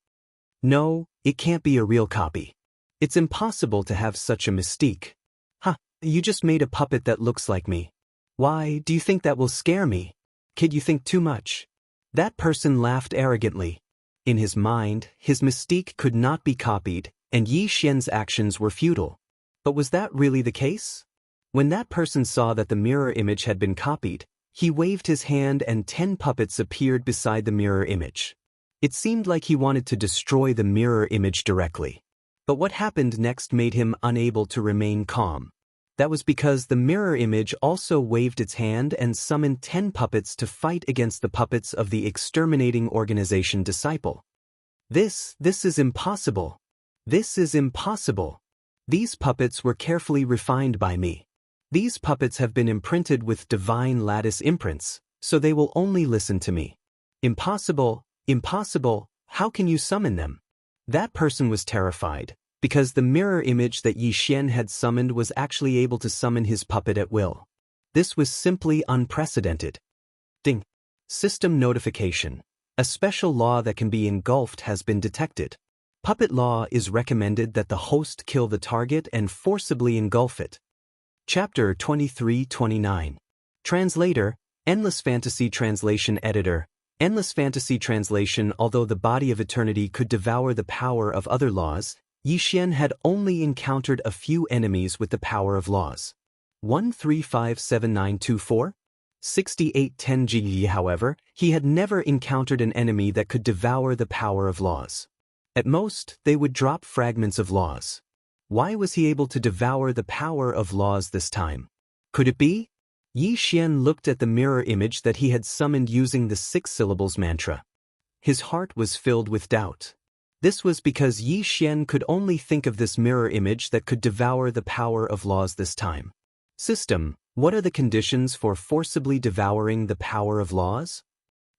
No, it can't be a real copy. It's impossible to have such a mystique. Ha, you just made a puppet that looks like me. Why, do you think that will scare me? Kid, you think too much. That person laughed arrogantly. In his mind, his mystique could not be copied, and Yi Xian's actions were futile. But was that really the case? When that person saw that the mirror image had been copied, he waved his hand and 10 puppets appeared beside the mirror image. It seemed like he wanted to destroy the mirror image directly. But what happened next made him unable to remain calm. That was because the mirror image also waved its hand and summoned 10 puppets to fight against the puppets of the exterminating organization disciple. This is impossible. This is impossible. These puppets were carefully refined by me. These puppets have been imprinted with divine lattice imprints, so they will only listen to me. Impossible, impossible, how can you summon them? That person was terrified, because the mirror image that Yi Xian had summoned was actually able to summon his puppet at will. This was simply unprecedented. Ding. System notification. A special law that can be engulfed has been detected. Puppet law is recommended that the host kill the target and forcibly engulf it. Chapter 23-29. Translator, Endless Fantasy Translation Editor. Endless Fantasy Translation. Although the body of eternity could devour the power of other laws, Yi Xian had only encountered a few enemies with the power of laws. 1357924? 6810 GE. However, he had never encountered an enemy that could devour the power of laws. At most, they would drop fragments of laws. Why was he able to devour the power of laws this time? Could it be? Yi Xian looked at the mirror image that he had summoned using the 6 syllables mantra. His heart was filled with doubt. This was because Yi Xian could only think of this mirror image that could devour the power of laws this time. System, what are the conditions for forcibly devouring the power of laws?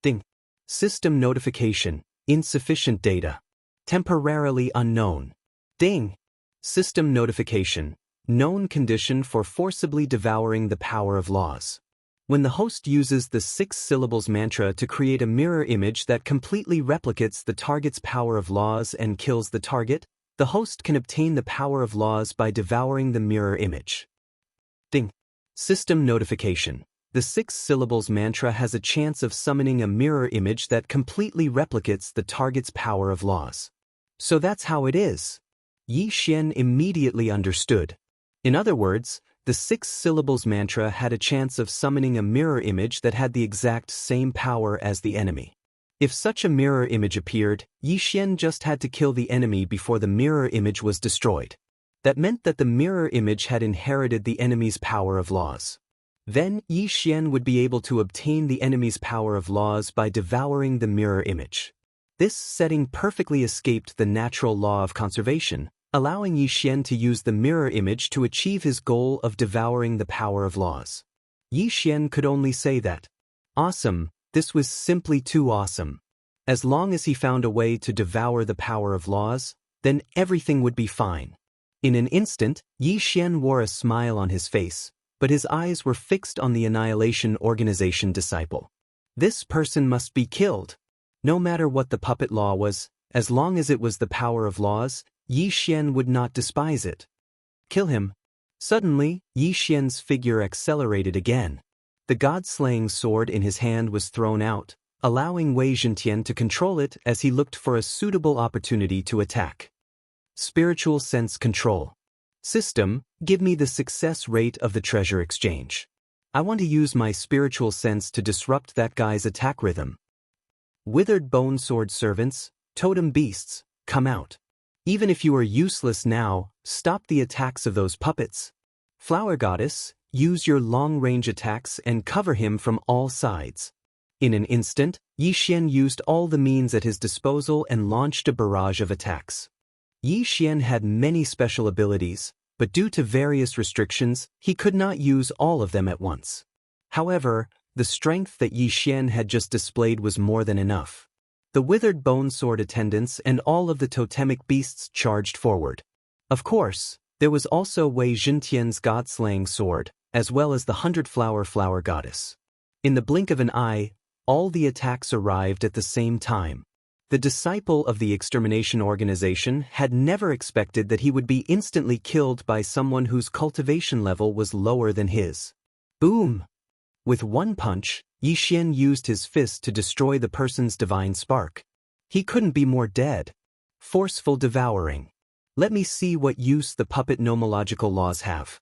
Ding. System notification, insufficient data. Temporarily unknown. Ding. System notification, known condition for forcibly devouring the power of laws. When the host uses the 6 syllables mantra to create a mirror image that completely replicates the target's power of laws and kills the target, the host can obtain the power of laws by devouring the mirror image. Ding. System notification. The 6 syllables mantra has a chance of summoning a mirror image that completely replicates the target's power of laws. So that's how it is. Yi Xian immediately understood. In other words, the 6 syllables mantra had a chance of summoning a mirror image that had the exact same power as the enemy. If such a mirror image appeared, Yi Xian just had to kill the enemy before the mirror image was destroyed. That meant that the mirror image had inherited the enemy's power of laws. Then Yi Xian would be able to obtain the enemy's power of laws by devouring the mirror image. This setting perfectly escaped the natural law of conservation, allowing Yi Xian to use the mirror image to achieve his goal of devouring the power of laws. Yi Xian could only say that. Awesome, this was simply too awesome. As long as he found a way to devour the power of laws, then everything would be fine. In an instant, Yi Xian wore a smile on his face, but his eyes were fixed on the Annihilation Organization disciple. This person must be killed. No matter what the puppet law was, as long as it was the power of laws, Yi Xian would not despise it. Kill him. Suddenly, Yi Xian's figure accelerated again. The god-slaying sword in his hand was thrown out, allowing Wei Zhentian to control it as he looked for a suitable opportunity to attack. Spiritual sense control. System, give me the success rate of the treasure exchange. I want to use my spiritual sense to disrupt that guy's attack rhythm. Withered bone sword servants, totem beasts, come out. Even if you are useless now, stop the attacks of those puppets. Flower goddess, use your long-range attacks and cover him from all sides. In an instant, Yi Xian used all the means at his disposal and launched a barrage of attacks. Yi Xian had many special abilities, but due to various restrictions, he could not use all of them at once. However, the strength that Yi Xian had just displayed was more than enough. The withered bone sword attendants and all of the totemic beasts charged forward. Of course, there was also Wei Zhentian's god-slaying sword, as well as the 100-flower goddess. In the blink of an eye, all the attacks arrived at the same time. The disciple of the extermination organization had never expected that he would be instantly killed by someone whose cultivation level was lower than his. Boom! With one punch, Yi Xian used his fist to destroy the person's divine spark. He couldn't be more dead. Forceful devouring. Let me see what use the puppet nomological laws have.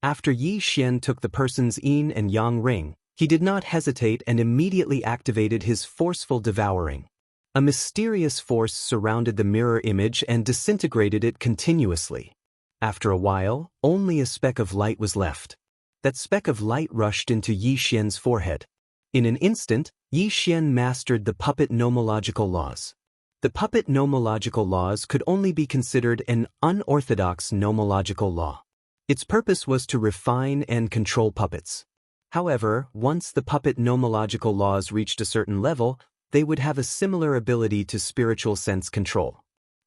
After Yi Xian took the person's yin and yang ring, he did not hesitate and immediately activated his forceful devouring. A mysterious force surrounded the mirror image and disintegrated it continuously. After a while, only a speck of light was left. That speck of light rushed into Yi Xian's forehead. In an instant, Yi Xian mastered the puppet nomological laws. The puppet nomological laws could only be considered an unorthodox nomological law. Its purpose was to refine and control puppets. However, once the puppet nomological laws reached a certain level, they would have a similar ability to spiritual sense control.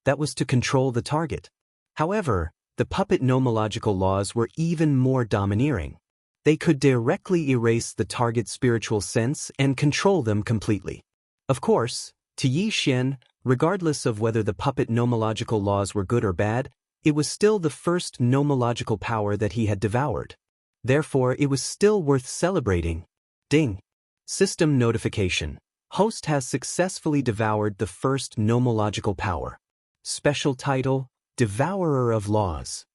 That was to control the target. However, the puppet nomological laws were even more domineering. They could directly erase the target's spiritual sense and control them completely. Of course, to Yi Xian, regardless of whether the puppet nomological laws were good or bad, it was still the first nomological power that he had devoured. Therefore, it was still worth celebrating. Ding! System notification. Host has successfully devoured the first nomological power. Special title, Devourer of Laws.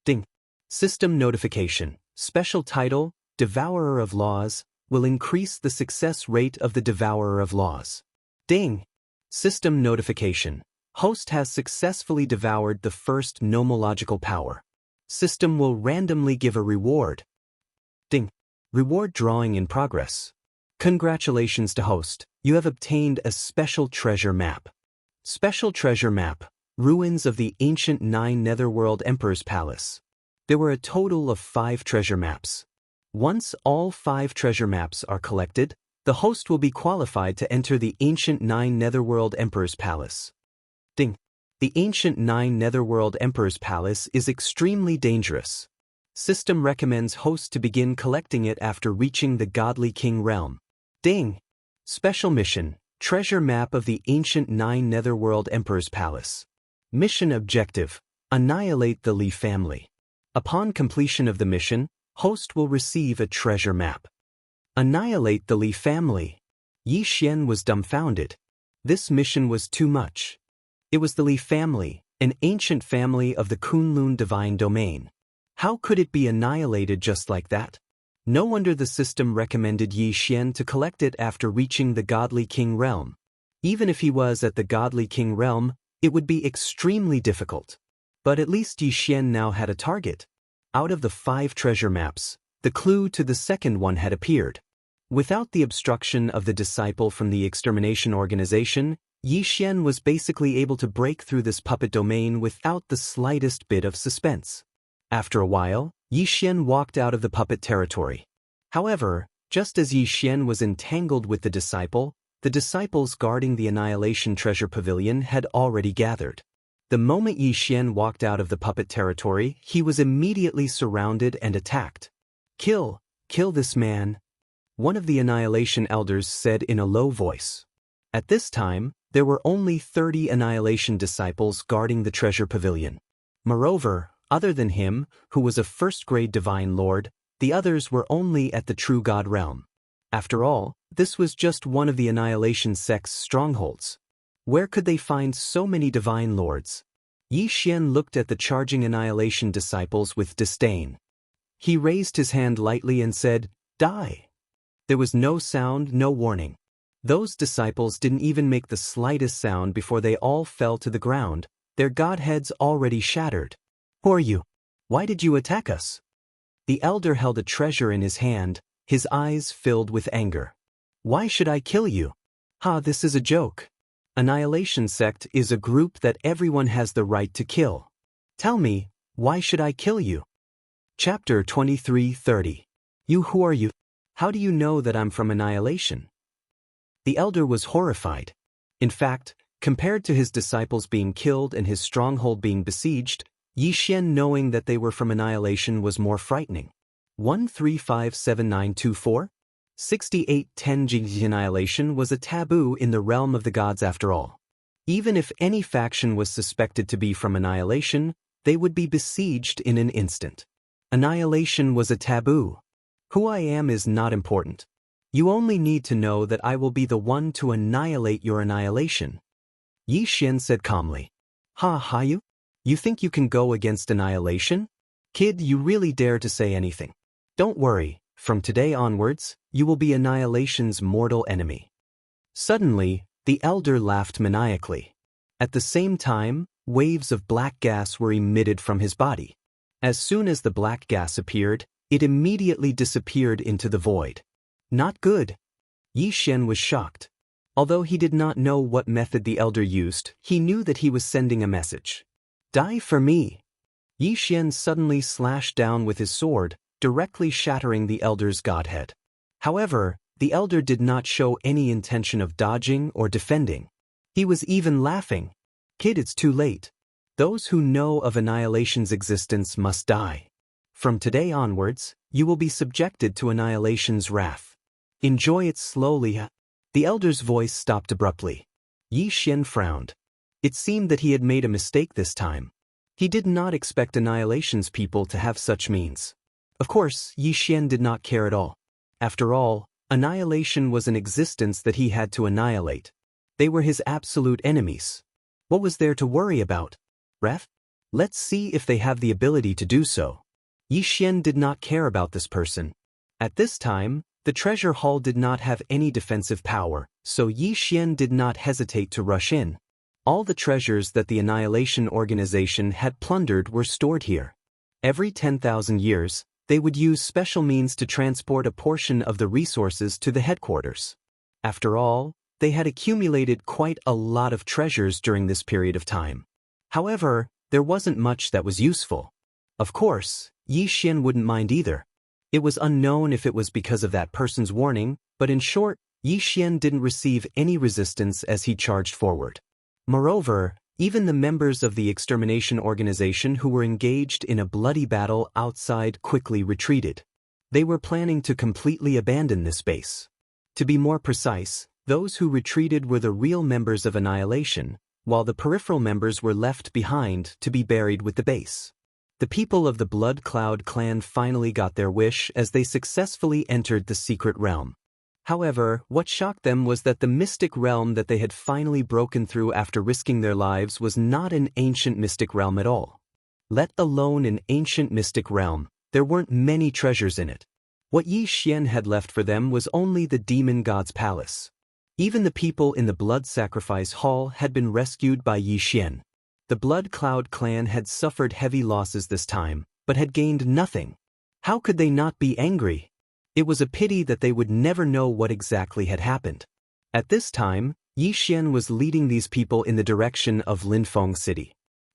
Ding! System notification. Special title, Devourer of Laws, will increase the success rate of the devourer of laws. Ding! System notification. Host has successfully devoured the first nomological power. System will randomly give a reward. Ding! Reward drawing in progress. Congratulations to host, you have obtained a special treasure map. Special treasure map. Ruins of the ancient 9 Netherworld Emperor's Palace. There were a total of 5 treasure maps. Once all 5 treasure maps are collected, the host will be qualified to enter the ancient 9 Netherworld Emperor's Palace. Ding! The ancient 9 Netherworld Emperor's Palace is extremely dangerous. System recommends host to begin collecting it after reaching the Godly King realm. Ding! Special mission, treasure map of the ancient 9 Netherworld Emperor's Palace. Mission objective, annihilate the Li family. Upon completion of the mission, host will receive a treasure map. Annihilate the Li family. Yi Xian was dumbfounded. This mission was too much. It was the Li family, an ancient family of the Kunlun divine domain. How could it be annihilated just like that? No wonder the system recommended Yi Xian to collect it after reaching the Godly King realm. Even if he was at the Godly King realm, it would be extremely difficult. But at least Yi Xian now had a target. Out of the 5 treasure maps, the clue to the second one had appeared. Without the obstruction of the disciple from the extermination organization, Yi Xian was basically able to break through this puppet domain without the slightest bit of suspense. After a while, Yi Xian walked out of the puppet territory. However, just as Yi Xian was entangled with the disciples guarding the Annihilation Treasure Pavilion had already gathered. The moment Yi Xian walked out of the puppet territory, he was immediately surrounded and attacked. Kill this man, one of the Annihilation Elders said in a low voice. At this time, there were only 30 Annihilation disciples guarding the Treasure Pavilion. Moreover, other than him, who was a first-grade Divine Lord, the others were only at the True God realm. After all, this was just one of the Annihilation sect's strongholds. Where could they find so many Divine Lords? Yi Xian looked at the charging Annihilation disciples with disdain. He raised his hand lightly and said, "Die." There was no sound, no warning. Those disciples didn't even make the slightest sound before they all fell to the ground, their godheads already shattered. "Who are you? Why did you attack us?" The elder held a treasure in his hand, his eyes filled with anger. "Why should I kill you? This is a joke. Annihilation sect is a group that everyone has the right to kill. Tell me, why should I kill you?" Chapter 23:30. Who are you? How do you know that I'm from Annihilation? The elder was horrified. In fact, compared to his disciples being killed and his stronghold being besieged, Yi Xian knowing that they were from Annihilation was more frightening. 1357924? 6810 Jing Annihilation was a taboo in the realm of the gods after all. Even if any faction was suspected to be from Annihilation, they would be besieged in an instant. Annihilation was a taboo. Who I am is not important. You only need to know that I will be the one to annihilate your Annihilation. Yi Xian said calmly. You think you can go against Annihilation? Kid, you really dare to say anything. Don't worry, from today onwards, you will be Annihilation's mortal enemy. Suddenly, the elder laughed maniacally. At the same time, waves of black gas were emitted from his body. As soon as the black gas appeared, it immediately disappeared into the void. Not good. Yi Xian was shocked. Although he did not know what method the elder used, he knew that he was sending a message. Die for me. Yi Xian suddenly slashed down with his sword, directly shattering the elder's godhead. However, the elder did not show any intention of dodging or defending. He was even laughing. Kid, it's too late. Those who know of Annihilation's existence must die. From today onwards, you will be subjected to Annihilation's wrath. Enjoy it slowly. The elder's voice stopped abruptly. Yi Xian frowned. It seemed that he had made a mistake this time. He did not expect Annihilation's people to have such means. Of course, Yi Xian did not care at all. After all, Annihilation was an existence that he had to annihilate. They were his absolute enemies. What was there to worry about? Let's see if they have the ability to do so. Yi Xian did not care about this person. At this time, The treasure hall did not have any defensive power, so Yi Xian did not hesitate to rush in. All the treasures that the Annihilation Organization had plundered were stored here. Every 10,000 years, they would use special means to transport a portion of the resources to the headquarters. After all, they had accumulated quite a lot of treasures during this period of time. However, there wasn't much that was useful. Of course, Yi Xian wouldn't mind either. It was unknown if it was because of that person's warning, but in short, Yi Xian didn't receive any resistance as he charged forward. Moreover, even the members of the extermination organization who were engaged in a bloody battle outside quickly retreated. They were planning to completely abandon this base. To be more precise, those who retreated were the real members of Annihilation, while the peripheral members were left behind to be buried with the base. The people of the Blood Cloud clan finally got their wish as they successfully entered the secret realm. However, what shocked them was that the mystic realm that they had finally broken through after risking their lives was not an ancient mystic realm at all. Let alone an ancient mystic realm, there weren't many treasures in it. What Yi Xian had left for them was only the demon god's palace. Even the people in the blood sacrifice hall had been rescued by Yi Xian. The Blood Cloud clan had suffered heavy losses this time, but had gained nothing. How could they not be angry? It was a pity that they would never know what exactly had happened. At this time, Yi Xian was leading these people in the direction of Linfeng City.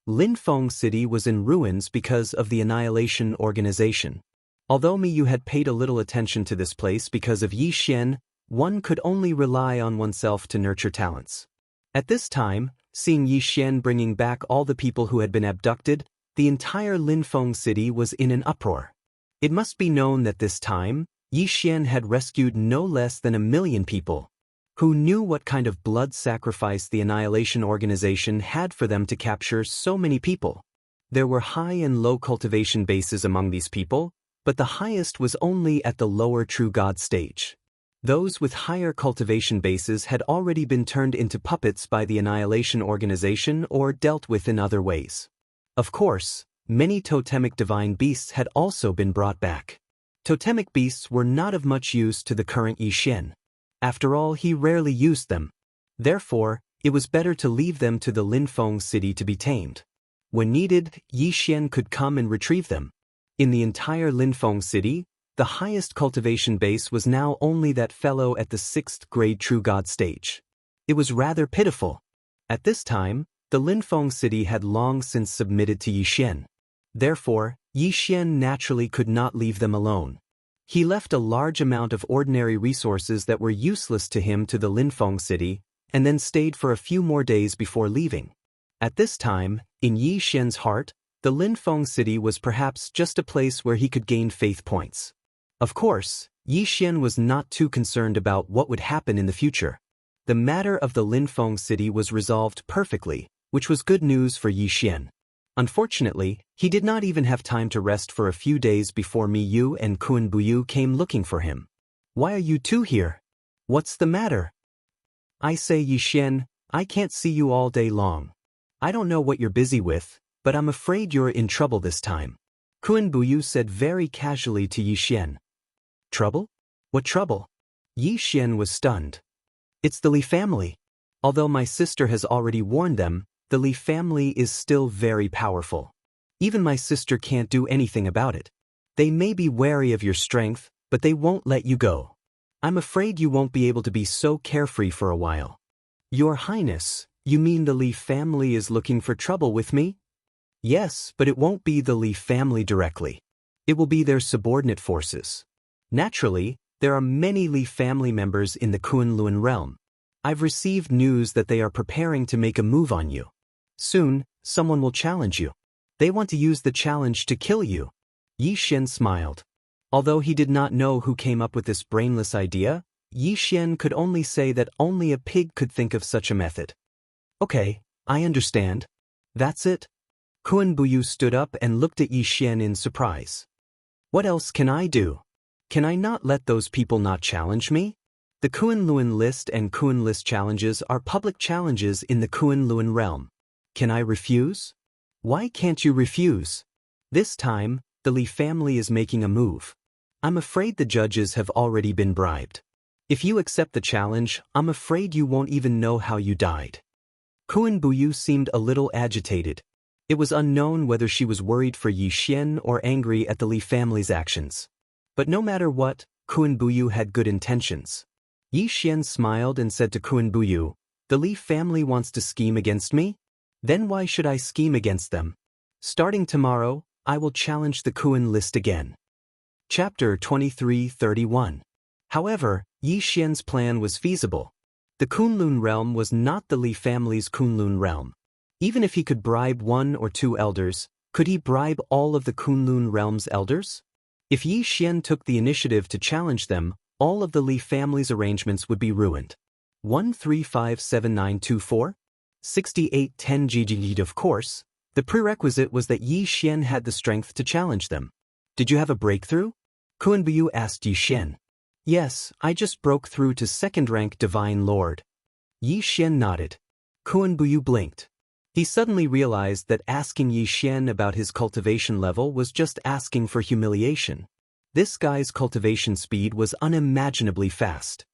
Linfeng City was in ruins because of the Annihilation Organization. Although Miyu had paid a little attention to this place because of Yi Xian, one could only rely on oneself to nurture talents. At this time, seeing Yi Xian bringing back all the people who had been abducted, the entire Linfeng City was in an uproar. It must be known that this time, Yi Xian had rescued no less than 1 million people. Who knew what kind of blood sacrifice the Annihilation Organization had for them to capture so many people? There were high and low cultivation bases among these people, but the highest was only at the lower true god stage. Those with higher cultivation bases had already been turned into puppets by the Annihilation Organization or dealt with in other ways. Of course, many totemic divine beasts had also been brought back. Totemic beasts were not of much use to the current Yi Xian. After all, he rarely used them. Therefore, it was better to leave them to the Linfeng City to be tamed. When needed, Yi Xian could come and retrieve them. In the entire Linfeng City, the highest cultivation base was now only that fellow at the 6th grade true god stage. It was rather pitiful. At this time, the Linfeng City had long since submitted to Yi Xian. Therefore, Yi Xian naturally could not leave them alone. He left a large amount of ordinary resources that were useless to him to the Linfeng City, and then stayed for a few more days before leaving. At this time, in Yi Xian's heart, the Linfeng City was perhaps just a place where he could gain faith points. Of course, Yi Xian was not too concerned about what would happen in the future. The matter of the Linfeng City was resolved perfectly, which was good news for Yi Xian. Unfortunately, he did not even have time to rest for a few days before Miyu and Kun Buyu came looking for him. "Why are you two here? What's the matter?" "I say, Yi Xian, I can't see you all day long. I don't know what you're busy with, but I'm afraid you're in trouble this time," Kun Buyu said very casually to Yi Xian. "Trouble? What trouble?" Yi Xian was stunned. "It's the Li family. Although my sister has already warned them, the Li family is still very powerful. Even my sister can't do anything about it. They may be wary of your strength, but they won't let you go. I'm afraid you won't be able to be so carefree for a while." "Your Highness, you mean the Li family is looking for trouble with me?" "Yes, but it won't be the Li family directly. It will be their subordinate forces. Naturally, there are many Li family members in the Kunlun realm. I've received news that they are preparing to make a move on you. Soon, someone will challenge you. They want to use the challenge to kill you." Yi Xian smiled. Although he did not know who came up with this brainless idea, Yi Xian could only say that only a pig could think of such a method. "Okay, I understand. That's it?" Kun Buyu stood up and looked at Yi Xian in surprise. "What else can I do? Can I not let those people not challenge me? The Kunlun list and Kun list challenges are public challenges in the Kunlun realm. Can I refuse?" "Why can't you refuse? This time, the Li family is making a move. I'm afraid the judges have already been bribed. If you accept the challenge, I'm afraid you won't even know how you died. Kun Buyu seemed a little agitated. It was unknown whether she was worried for Yi Xian or angry at the Li family's actions. But no matter what, Kun Buyu had good intentions. Yi Xian smiled and said to Kun Buyu, "The Li family wants to scheme against me? Then why should I scheme against them? Starting tomorrow, I will challenge the Kun list again." Chapter 23:31. However, Yi Xian's plan was feasible. The Kunlun realm was not the Li family's Kunlun realm. Even if he could bribe 1 or 2 elders, could he bribe all of the Kunlun realm's elders? If Yi Xian took the initiative to challenge them, all of the Li family's arrangements would be ruined. 1357924? 6810 GGG. Of course, the prerequisite was that Yi Xian had the strength to challenge them. Did you have a breakthrough? Kun Buyu asked Yi Xian. Yes, I just broke through to 2nd rank Divine Lord. Yi Xian nodded. Kun Buyu blinked. He suddenly realized that asking Yi Xian about his cultivation level was just asking for humiliation. This guy's cultivation speed was unimaginably fast.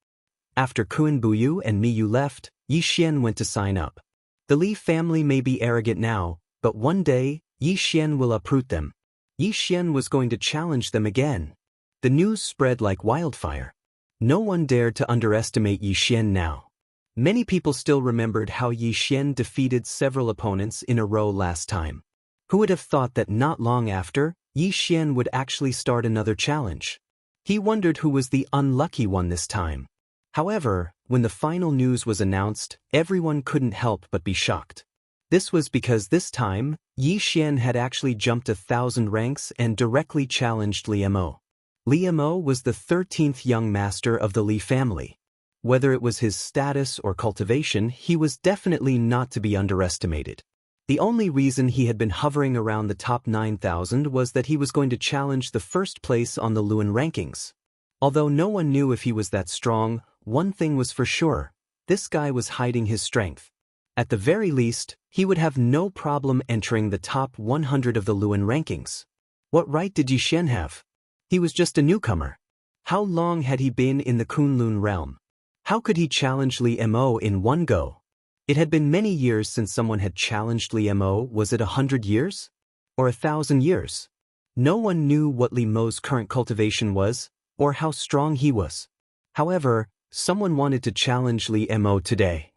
After Kun Buyu and Miyu left, Yi Xian went to sign up. The Li family may be arrogant now, but one day, Yi Xian will uproot them. Yi Xian was going to challenge them again. The news spread like wildfire. No one dared to underestimate Yi Xian now. Many people still remembered how Yi Xian defeated several opponents in a row last time. Who would have thought that not long after, Yi Xian would actually start another challenge? He wondered who was the unlucky one this time. However, when the final news was announced, everyone couldn't help but be shocked. This was because this time, Yi Xian had actually jumped 1,000 ranks and directly challenged Li Mo. Li Mo was the 13th young master of the Li family. Whether it was his status or cultivation, he was definitely not to be underestimated. The only reason he had been hovering around the top 9,000 was that he was going to challenge the first place on the Luan rankings. Although no one knew if he was that strong, one thing was for sure: this guy was hiding his strength. At the very least, he would have no problem entering the top 100 of the Luan rankings. What right did Yi Xian have? He was just a newcomer. How long had he been in the Kunlun realm? How could he challenge Li Mo in one go? It had been many years since someone had challenged Li Mo. Was it 100 years? Or 1,000 years? No one knew what Li Mo's current cultivation was, or how strong he was. However, someone wanted to challenge Li Mo today.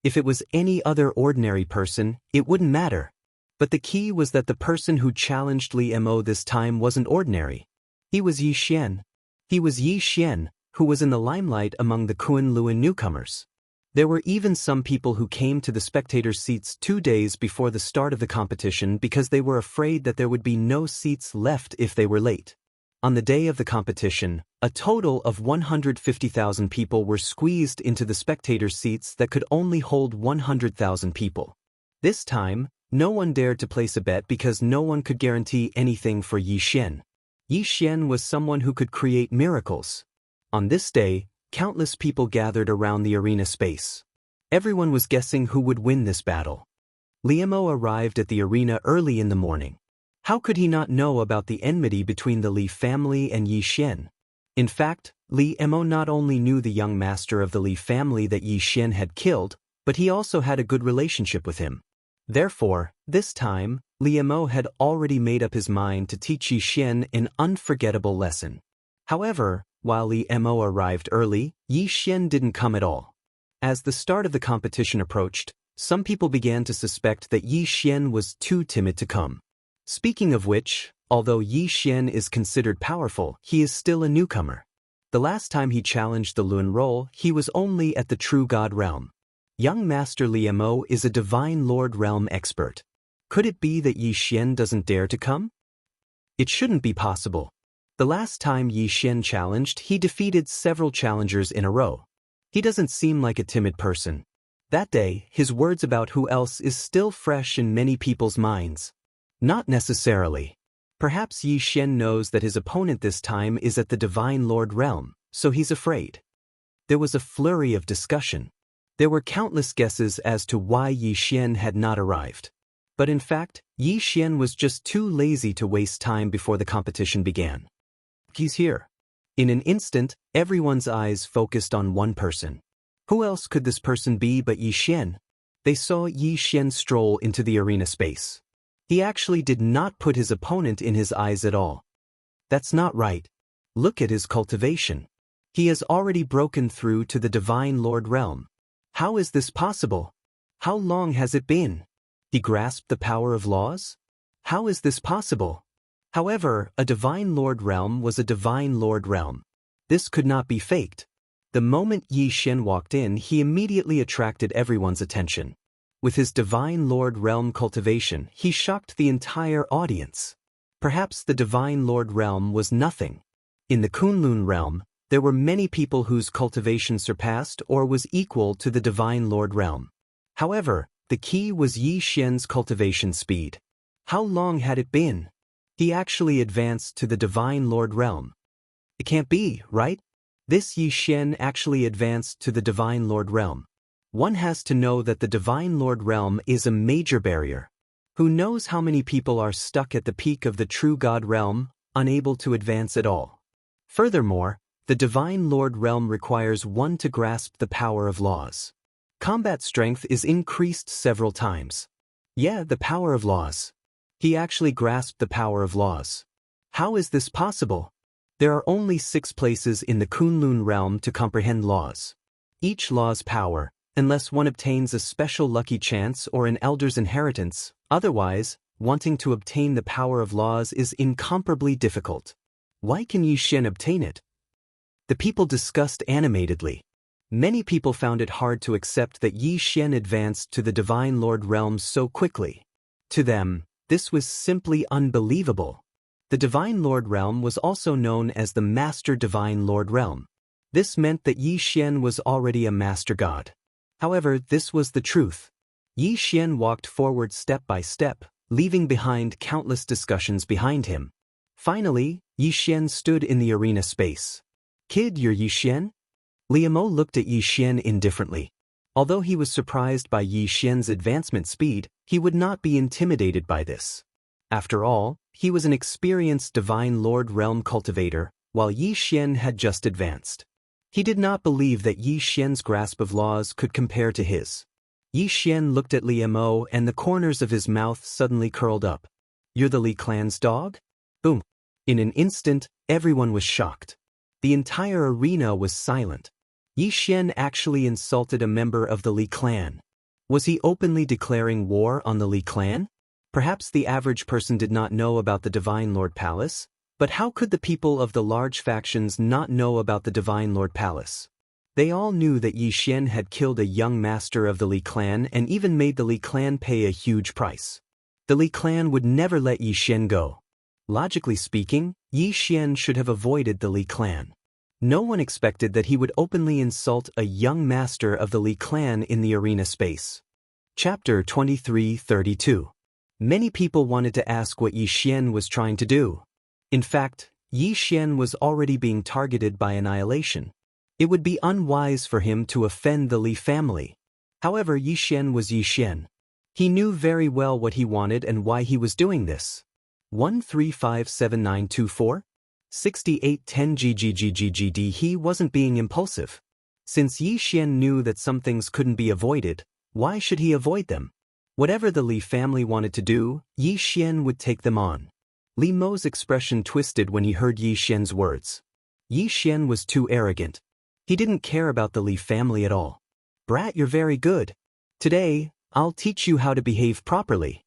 If it was any other ordinary person, it wouldn't matter. But the key was that the person who challenged Li Mo this time wasn't ordinary. He was Yi Xian. He was Yi Xian, who was in the limelight among the Kunlun newcomers. There were even some people who came to the spectators' seats 2 days before the start of the competition because they were afraid that there would be no seats left if they were late. On the day of the competition, a total of 150,000 people were squeezed into the spectators' seats that could only hold 100,000 people. This time, no one dared to place a bet because no one could guarantee anything for Yi Xian. Yi Xian was someone who could create miracles. On this day, countless people gathered around the arena space. Everyone was guessing who would win this battle. Li Mo arrived at the arena early in the morning. How could he not know about the enmity between the Li family and Yi Xian? In fact, Li Mo not only knew the young master of the Li family that Yi Xian had killed, but he also had a good relationship with him. Therefore, this time, Li Mo had already made up his mind to teach Yi Xian an unforgettable lesson. However, while Li Mo arrived early, Yi Xian didn't come at all. As the start of the competition approached, some people began to suspect that Yi Xian was too timid to come. Speaking of which, although Yi Xian is considered powerful, he is still a newcomer. The last time he challenged the Luan role, he was only at the True God realm. Young Master Li Mo is a Divine Lord realm expert. Could it be that Yi Xian doesn't dare to come? It shouldn't be possible. The last time Yi Xian challenged, he defeated several challengers in a row. He doesn't seem like a timid person. That day, his words about who else is still fresh in many people's minds. Not necessarily. Perhaps Yi Xian knows that his opponent this time is at the Divine Lord realm, so he's afraid. There was a flurry of discussion. There were countless guesses as to why Yi Xian had not arrived. But in fact, Yi Xian was just too lazy to waste time before the competition began. He's here. In an instant, everyone's eyes focused on one person. Who else could this person be but Yi Xian? They saw Yi Xian stroll into the arena space. He actually did not put his opponent in his eyes at all. That's not right. Look at his cultivation. He has already broken through to the Divine Lord realm. How is this possible? How long has it been? He grasped the power of laws? How is this possible? However, a Divine Lord realm was a Divine Lord realm. This could not be faked. The moment Yi Xian walked in, he immediately attracted everyone's attention. With his Divine Lord realm cultivation, he shocked the entire audience. Perhaps the Divine Lord realm was nothing. In the Kunlun realm, there were many people whose cultivation surpassed or was equal to the Divine Lord realm. However, the key was Yi Xian's cultivation speed. How long had it been? He actually advanced to the Divine Lord realm. It can't be, right? This Yi Xian actually advanced to the Divine Lord realm. One has to know that the Divine Lord realm is a major barrier. Who knows how many people are stuck at the peak of the true God realm, unable to advance at all. Furthermore, the Divine Lord realm requires one to grasp the power of laws. Combat strength is increased several times. Yeah, the power of laws. He actually grasped the power of laws. How is this possible? There are only 6 places in the Kunlun realm to comprehend laws. Each law's power, unless one obtains a special lucky chance or an elder's inheritance, otherwise, wanting to obtain the power of laws is incomparably difficult. Why can Yi Xian obtain it? The people discussed animatedly. Many people found it hard to accept that Yi Xian advanced to the Divine Lord realm so quickly. To them, this was simply unbelievable. The Divine Lord realm was also known as the Master Divine Lord realm. This meant that Yi Xian was already a master god. However, this was the truth. Yi Xian walked forward step by step, leaving behind countless discussions behind him. Finally, Yi Xian stood in the arena space. Kid, you're Yi Xian? Liu Mo looked at Yi Xian indifferently. Although he was surprised by Yi Xian's advancement speed, he would not be intimidated by this. After all, he was an experienced Divine Lord realm cultivator, while Yi Xian had just advanced. He did not believe that Yi Xian's grasp of laws could compare to his. Yi Xian looked at Liu Mo and the corners of his mouth suddenly curled up. You're the Li clan's dog? Boom. In an instant, everyone was shocked. The entire arena was silent. Yi Xian actually insulted a member of the Li clan. Was he openly declaring war on the Li clan? Perhaps the average person did not know about the Divine Lord Palace, but how could the people of the large factions not know about the Divine Lord Palace? They all knew that Yi Xian had killed a young master of the Li clan and even made the Li clan pay a huge price. The Li clan would never let Yi Xian go. Logically speaking, Yi Xian should have avoided the Li clan. No one expected that he would openly insult a young master of the Li clan in the arena space. Chapter 23:32. Many people wanted to ask what Yi Xian was trying to do. In fact, Yi Xian was already being targeted by annihilation. It would be unwise for him to offend the Li family. However, Yi Xian was Yi Xian. He knew very well what he wanted and why he was doing this. 1357924 6810 GGGGGD. He wasn't being impulsive. Since Yi Xian knew that some things couldn't be avoided, why should he avoid them? Whatever the Li family wanted to do, Yi Xian would take them on. Li Mo's expression twisted when he heard Yi Xian's words. Yi Xian was too arrogant. He didn't care about the Li family at all. Brat, you're very good. Today, I'll teach you how to behave properly.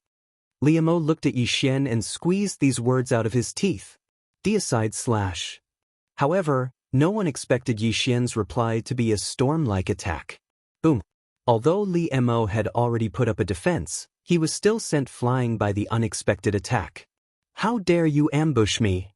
Liu Mo looked at Yi Xian and squeezed these words out of his teeth. Deicide/. However, no one expected Yi Xian's reply to be a storm-like attack. Boom. Although Liu Mo had already put up a defense, he was still sent flying by the unexpected attack. How dare you ambush me?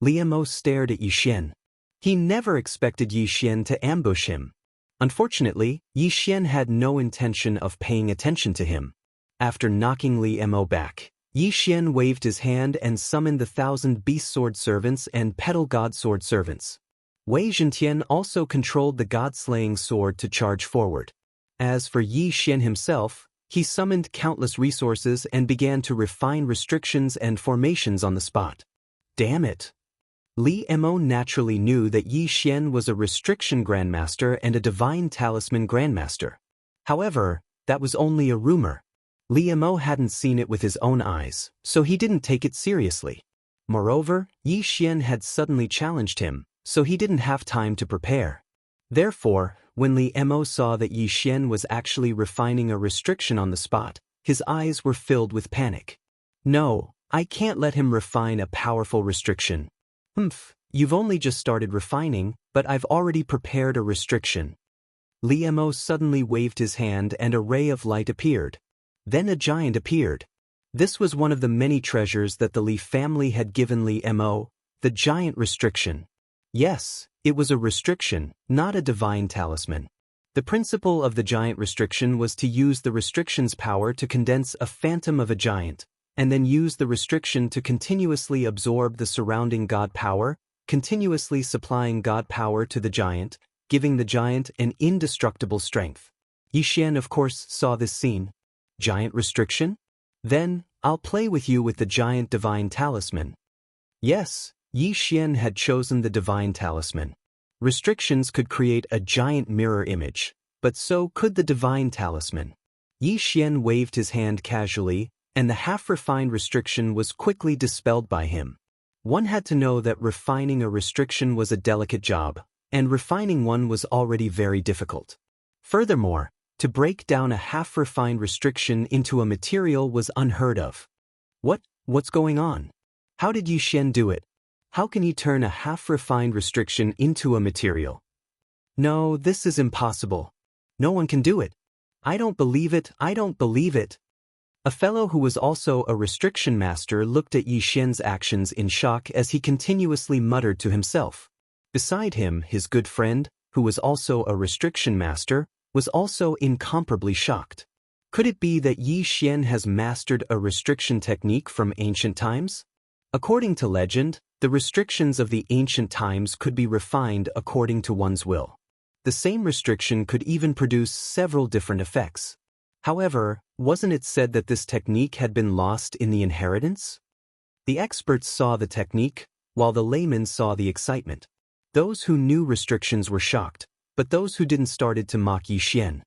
Liu Mo stared at Yi Xian. He never expected Yi Xian to ambush him. Unfortunately, Yi Xian had no intention of paying attention to him. After knocking Liu Mo back, Yi Xian waved his hand and summoned the 1,000 beast sword servants and petal god sword servants. Wei Zhentian also controlled the god-slaying sword to charge forward. As for Yi Xian himself, he summoned countless resources and began to refine restrictions and formations on the spot. Damn it! Li Mo naturally knew that Yi Xian was a restriction grandmaster and a divine talisman grandmaster. However, that was only a rumor. Li Mo hadn't seen it with his own eyes, so he didn't take it seriously. Moreover, Yi Xian had suddenly challenged him, so he didn't have time to prepare. Therefore, when Li Mo saw that Yi Xian was actually refining a restriction on the spot, his eyes were filled with panic. No, I can't let him refine a powerful restriction. You've only just started refining, but I've already prepared a restriction. Li Mo suddenly waved his hand and a ray of light appeared. Then a giant appeared. This was one of the many treasures that the Li family had given Li Mo, the giant restriction. Yes, it was a restriction, not a divine talisman. The principle of the giant restriction was to use the restriction's power to condense a phantom of a giant, and then use the restriction to continuously absorb the surrounding god power, continuously supplying god power to the giant, giving the giant an indestructible strength. Yi Xian of course saw this scene. Giant restriction? Then, I'll play with you with the giant divine talisman. Yes, Yi Xian had chosen the divine talisman. Restrictions could create a giant mirror image, but so could the divine talisman. Yi Xian waved his hand casually, and the half-refined restriction was quickly dispelled by him. One had to know that refining a restriction was a delicate job, and refining one was already very difficult. Furthermore, to break down a half-refined restriction into a material was unheard of. What's going on? How did Yi Xian do it? How can he turn a half-refined restriction into a material? No, this is impossible. No one can do it. I don't believe it, I don't believe it. A fellow who was also a restriction master looked at Yi Xian's actions in shock as he continuously muttered to himself. Beside him, his good friend, who was also a restriction master, was also incomparably shocked. Could it be that Yi Xian has mastered a restriction technique from ancient times? According to legend, the restrictions of the ancient times could be refined according to one's will. The same restriction could even produce several different effects. However, wasn't it said that this technique had been lost in the inheritance? The experts saw the technique, while the laymen saw the excitement. Those who knew restrictions were shocked, but those who didn't started to mock Yi Xian.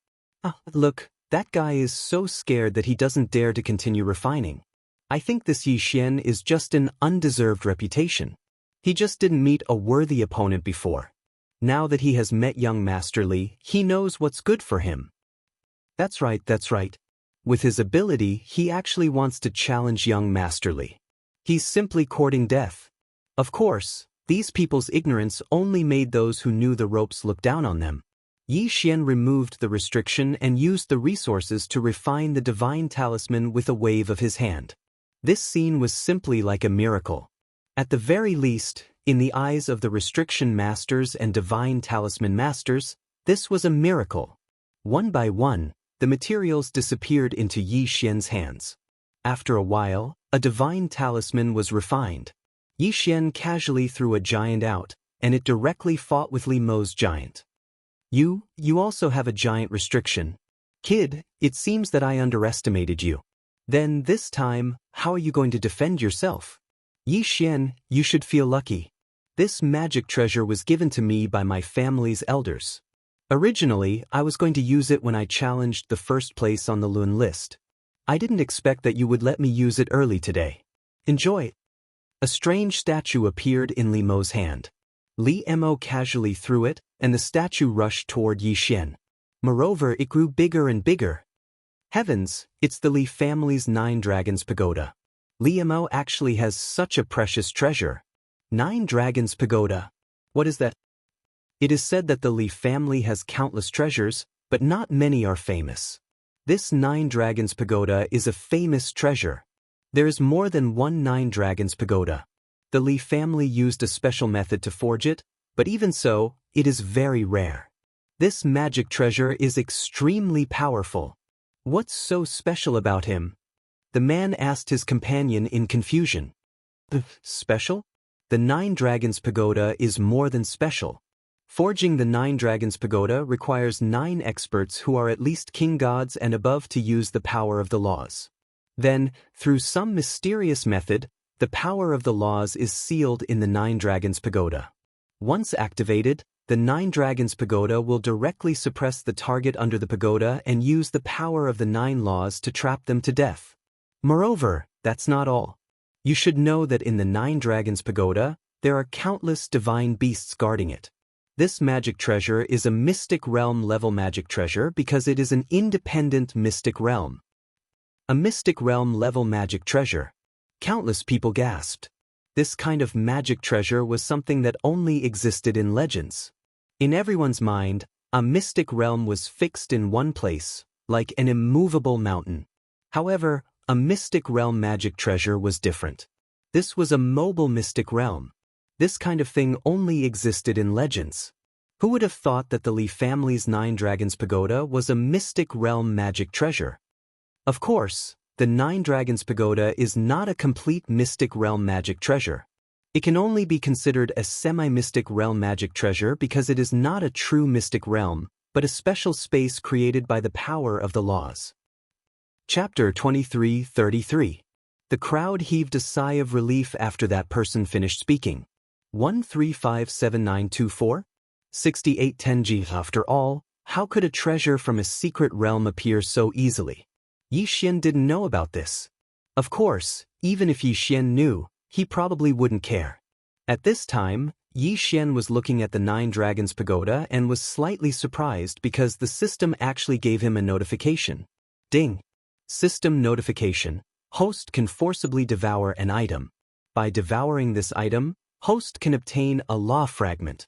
Look, that guy is so scared that he doesn't dare to continue refining. I think this Yi Xian is just an undeserved reputation. He just didn't meet a worthy opponent before. Now that he has met young Master Li, he knows what's good for him. That's right, that's right. With his ability, he actually wants to challenge young Master Li. He's simply courting death. Of course, these people's ignorance only made those who knew the ropes look down on them. Yi Xian removed the restriction and used the resources to refine the divine talisman with a wave of his hand. This scene was simply like a miracle. At the very least, in the eyes of the restriction masters and divine talisman masters, this was a miracle. One by one, the materials disappeared into Yi Xian's hands. After a while, a divine talisman was refined. Yi Xian casually threw a giant out, and it directly fought with Li Mo's giant. You also have a giant restriction. Kid, it seems that I underestimated you. Then this time, how are you going to defend yourself? Yi Xian, you should feel lucky. This magic treasure was given to me by my family's elders. Originally, I was going to use it when I challenged the first place on the Lun list. I didn't expect that you would let me use it early today. Enjoy. A strange statue appeared in Li Mo's hand. Li Mo casually threw it, and the statue rushed toward Yi Xian. Moreover, it grew bigger and bigger. Heavens, it's the Li family's 9 Dragons Pagoda. Li Mo actually has such a precious treasure. 9 Dragons Pagoda. What is that? It is said that the Li family has countless treasures, but not many are famous. This 9 Dragons Pagoda is a famous treasure. There is more than one 9 Dragons Pagoda. The Li family used a special method to forge it, but even so, it is very rare. This magic treasure is extremely powerful. What's so special about him? The man asked his companion in confusion. Special? The 9 Dragons Pagoda is more than special. Forging the 9 Dragons Pagoda requires 9 experts who are at least king gods and above to use the power of the laws. Then, through some mysterious method, The power of the laws is sealed in the Nine Dragons Pagoda. Once activated, the Nine Dragons Pagoda will directly suppress the target under the pagoda and use the power of the Nine Laws to trap them to death. Moreover, that's not all. You should know that in the Nine Dragons Pagoda, there are countless divine beasts guarding it. This magic treasure is a mystic realm level magic treasure because it is an independent mystic realm. A mystic realm level magic treasure. Countless people gasped. This kind of magic treasure was something that only existed in legends. In everyone's mind, a mystic realm was fixed in one place, like an immovable mountain. However, a mystic realm magic treasure was different. This was a mobile mystic realm. This kind of thing only existed in legends. Who would have thought that the Li family's Nine Dragons Pagoda was a mystic realm magic treasure? Of course, the Nine Dragons Pagoda is not a complete mystic realm magic treasure. It can only be considered a semi-mystic realm magic treasure because it is not a true mystic realm, but a special space created by the power of the laws. Chapter 23:33. The crowd heaved a sigh of relief after that person finished speaking. 1357924? 6810G. After all, how could a treasure from a secret realm appear so easily? Yi Xian didn't know about this. Of course, even if Yi Xian knew, he probably wouldn't care. At this time, Yi Xian was looking at the Nine Dragons Pagoda and was slightly surprised because the system actually gave him a notification. Ding! System notification. Host can forcibly devour an item. By devouring this item, host can obtain a law fragment.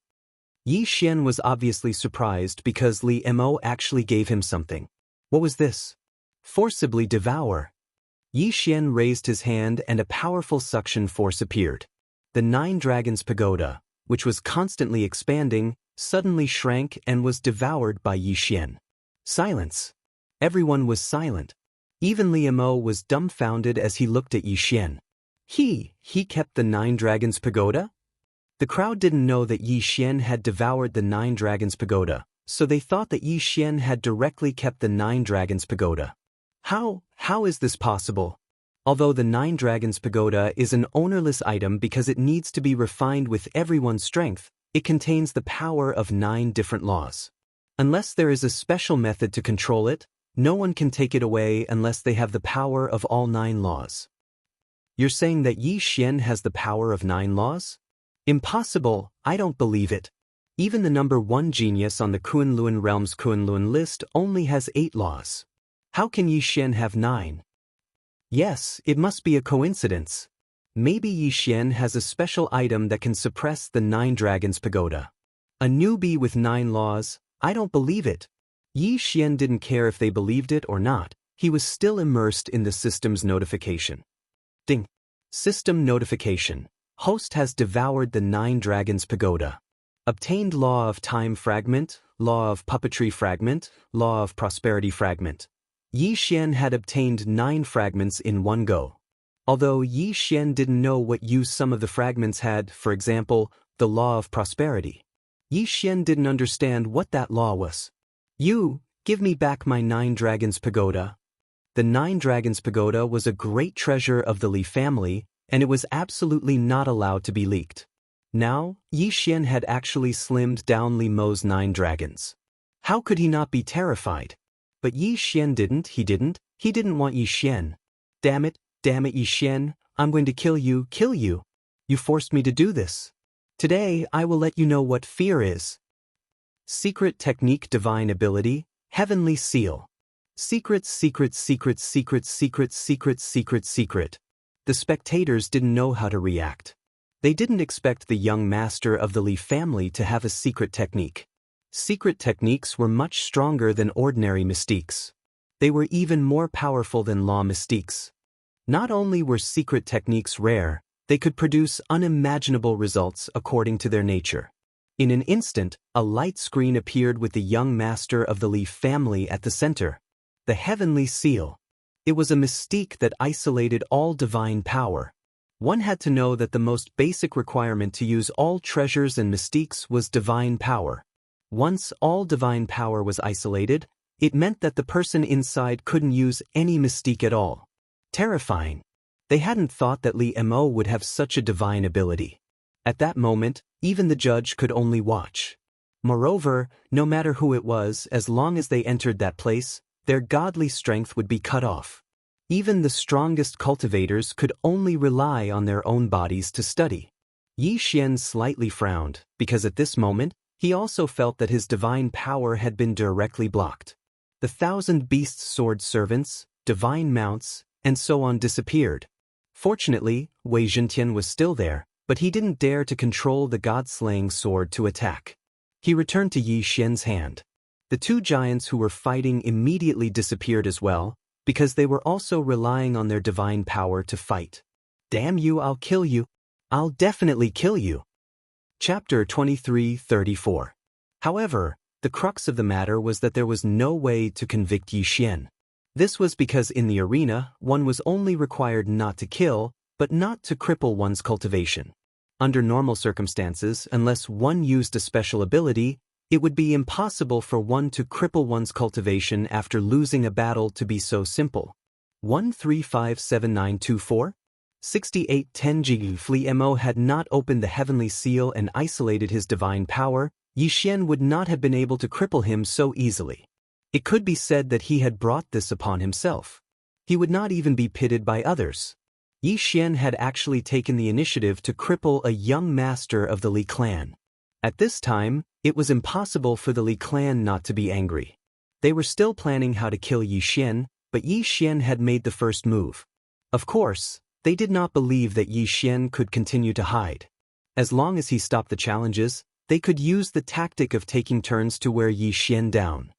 Yi Xian was obviously surprised because Li Mo actually gave him something. What was this? Forcibly devour. Yi Xian raised his hand and a powerful suction force appeared. The Nine Dragons Pagoda, which was constantly expanding, suddenly shrank and was devoured by Yi Xian. Silence. Everyone was silent. Even Li Mo was dumbfounded as he looked at Yi Xian. He kept the Nine Dragons Pagoda? The crowd didn't know that Yi Xian had devoured the Nine Dragons Pagoda, so they thought that Yi Xian had directly kept the Nine Dragons Pagoda. How is this possible? Although the Nine Dragons Pagoda is an ownerless item because it needs to be refined with everyone's strength, it contains the power of 9 different laws. Unless there is a special method to control it, no one can take it away unless they have the power of all 9 laws. You're saying that Yi Xian has the power of 9 laws? Impossible, I don't believe it. Even the number 1 genius on the Kunlun Realm's Kunlun list only has 8 laws. How can Yi Xian have 9? Yes, it must be a coincidence. Maybe Yi Xian has a special item that can suppress the Nine Dragons Pagoda. A newbie with 9 laws? I don't believe it. Yi Xian didn't care if they believed it or not. He was still immersed in the system's notification. Ding. System notification. Host has devoured the Nine Dragons Pagoda. Obtained Law of Time Fragment, Law of Puppetry Fragment, Law of Prosperity Fragment. Yi Xian had obtained 9 fragments in one go. Although Yi Xian didn't know what use some of the fragments had, for example, the Law of Prosperity. Yi Xian didn't understand what that law was. You, give me back my Nine Dragons Pagoda. The Nine Dragons Pagoda was a great treasure of the Li family, and it was absolutely not allowed to be leaked. Now, Yi Xian had actually slimmed down Li Mo's 9 dragons. How could he not be terrified? But Yi Xian didn't, he didn't want Yi Xian. Damn it, Yi Xian, I'm going to kill you. You forced me to do this. Today, I will let you know what fear is. Secret Technique Divine Ability, Heavenly Seal. Secret. The spectators didn't know how to react. They didn't expect the young master of the Li family to have a secret technique. Secret techniques were much stronger than ordinary mystiques. They were even more powerful than law mystiques. Not only were secret techniques rare, they could produce unimaginable results according to their nature. In an instant, a light screen appeared with the young master of the Li family at the center. The Heavenly Seal. It was a mystique that isolated all divine power. One had to know that the most basic requirement to use all treasures and mystiques was divine power. Once all divine power was isolated, it meant that the person inside couldn't use any mystique at all. Terrifying. They hadn't thought that Li Mo would have such a divine ability. At that moment, even the judge could only watch. Moreover, no matter who it was, as long as they entered that place, their godly strength would be cut off. Even the strongest cultivators could only rely on their own bodies to study. Yi Xian slightly frowned, because at this moment, he also felt that his divine power had been directly blocked. The 1,000 beasts sword servants, divine mounts, and so on disappeared. Fortunately, Wei Zhentian was still there, but he didn't dare to control the god-slaying sword to attack. He returned to Yi Xian's hand. The two giants who were fighting immediately disappeared as well, because they were also relying on their divine power to fight. Damn you, I'll kill you. I'll definitely kill you. Chapter 23:34. However, the crux of the matter was that there was no way to convict Yi Xian. This was because in the arena, one was only required not to kill, but not to cripple one's cultivation. Under normal circumstances, unless one used a special ability, it would be impossible for one to cripple one's cultivation after losing a battle to be so simple. 1357924? 6810 Ji Li Mo had not opened the heavenly seal and isolated his divine power, Yi Xian would not have been able to cripple him so easily. It could be said that he had brought this upon himself. He would not even be pitied by others. Yi Xian had actually taken the initiative to cripple a young master of the Li clan. At this time, it was impossible for the Li clan not to be angry. They were still planning how to kill Yi Xian, but Yi Xian had made the first move. Of course, they did not believe that Yi Xian could continue to hide. As long as he stopped the challenges, they could use the tactic of taking turns to wear Yi Xian down.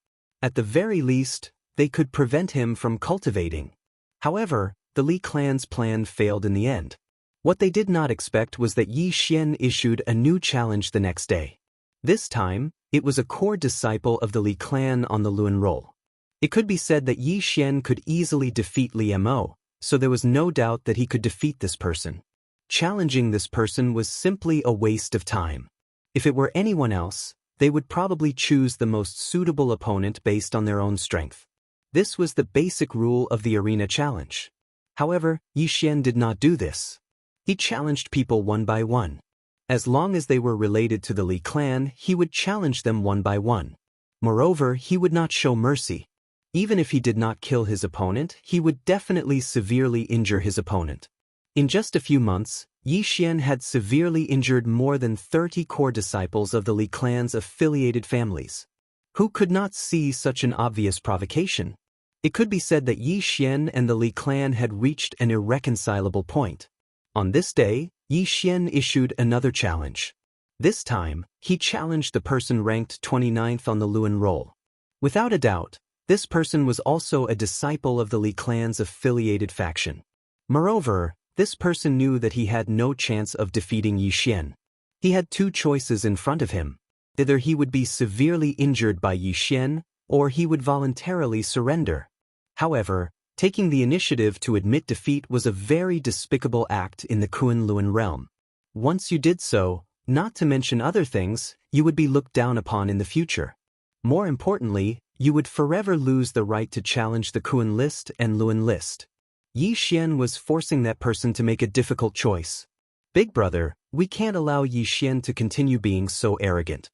At the very least, they could prevent him from cultivating. However, the Li clan's plan failed in the end. What they did not expect was that Yi Xian issued a new challenge the next day. This time, it was a core disciple of the Li clan on the Luan roll. It could be said that Yi Xian could easily defeat Li Mo, so there was no doubt that he could defeat this person. Challenging this person was simply a waste of time. If it were anyone else, they would probably choose the most suitable opponent based on their own strength. This was the basic rule of the arena challenge. However, Yi Xian did not do this. He challenged people one by one. As long as they were related to the Li clan, he would challenge them one by one. Moreover, he would not show mercy. Even if he did not kill his opponent, he would definitely severely injure his opponent. In just a few months, Yi Xian had severely injured more than 30 core disciples of the Li clan's affiliated families. Who could not see such an obvious provocation? It could be said that Yi Xian and the Li clan had reached an irreconcilable point. On this day, Yi Xian issued another challenge. This time, he challenged the person ranked 29th on the Luan roll. Without a doubt, this person was also a disciple of the Li clan's affiliated faction. Moreover, this person knew that he had no chance of defeating Yi Xian. He had two choices in front of him. Either he would be severely injured by Yi Xian, or he would voluntarily surrender. However, taking the initiative to admit defeat was a very despicable act in the Kunlun realm. Once you did so, not to mention other things, you would be looked down upon in the future. More importantly, you would forever lose the right to challenge the Kun list and Luan list. Yi Xian was forcing that person to make a difficult choice. Big brother, we can't allow Yi Xian to continue being so arrogant.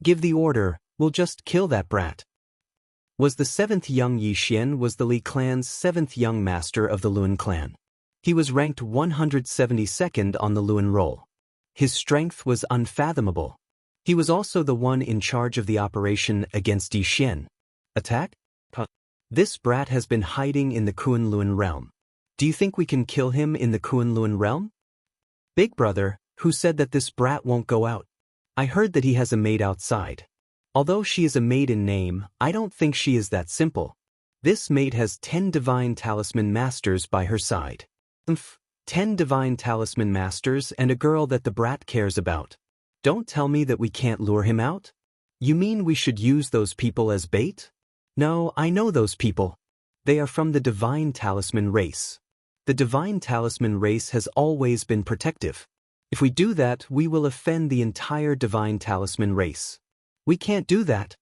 Give the order, we'll just kill that brat. Was the 7th young Yi Xian was the Li clan's 7th young master of the Luan clan. He was ranked 172nd on the Luan roll. His strength was unfathomable. He was also the one in charge of the operation against Yi Xian. Attack? This brat has been hiding in the Kunlun realm. Do you think we can kill him in the Kunlun realm? Big brother, who said that this brat won't go out? I heard that he has a maid outside. Although she is a maid in name, I don't think she is that simple. This maid has 10 divine talisman masters by her side. 10 divine talisman masters and a girl that the brat cares about. Don't tell me that we can't lure him out? You mean we should use those people as bait? No, I know those people. They are from the divine talisman race. The divine talisman race has always been protective. If we do that, we will offend the entire divine talisman race. We can't do that.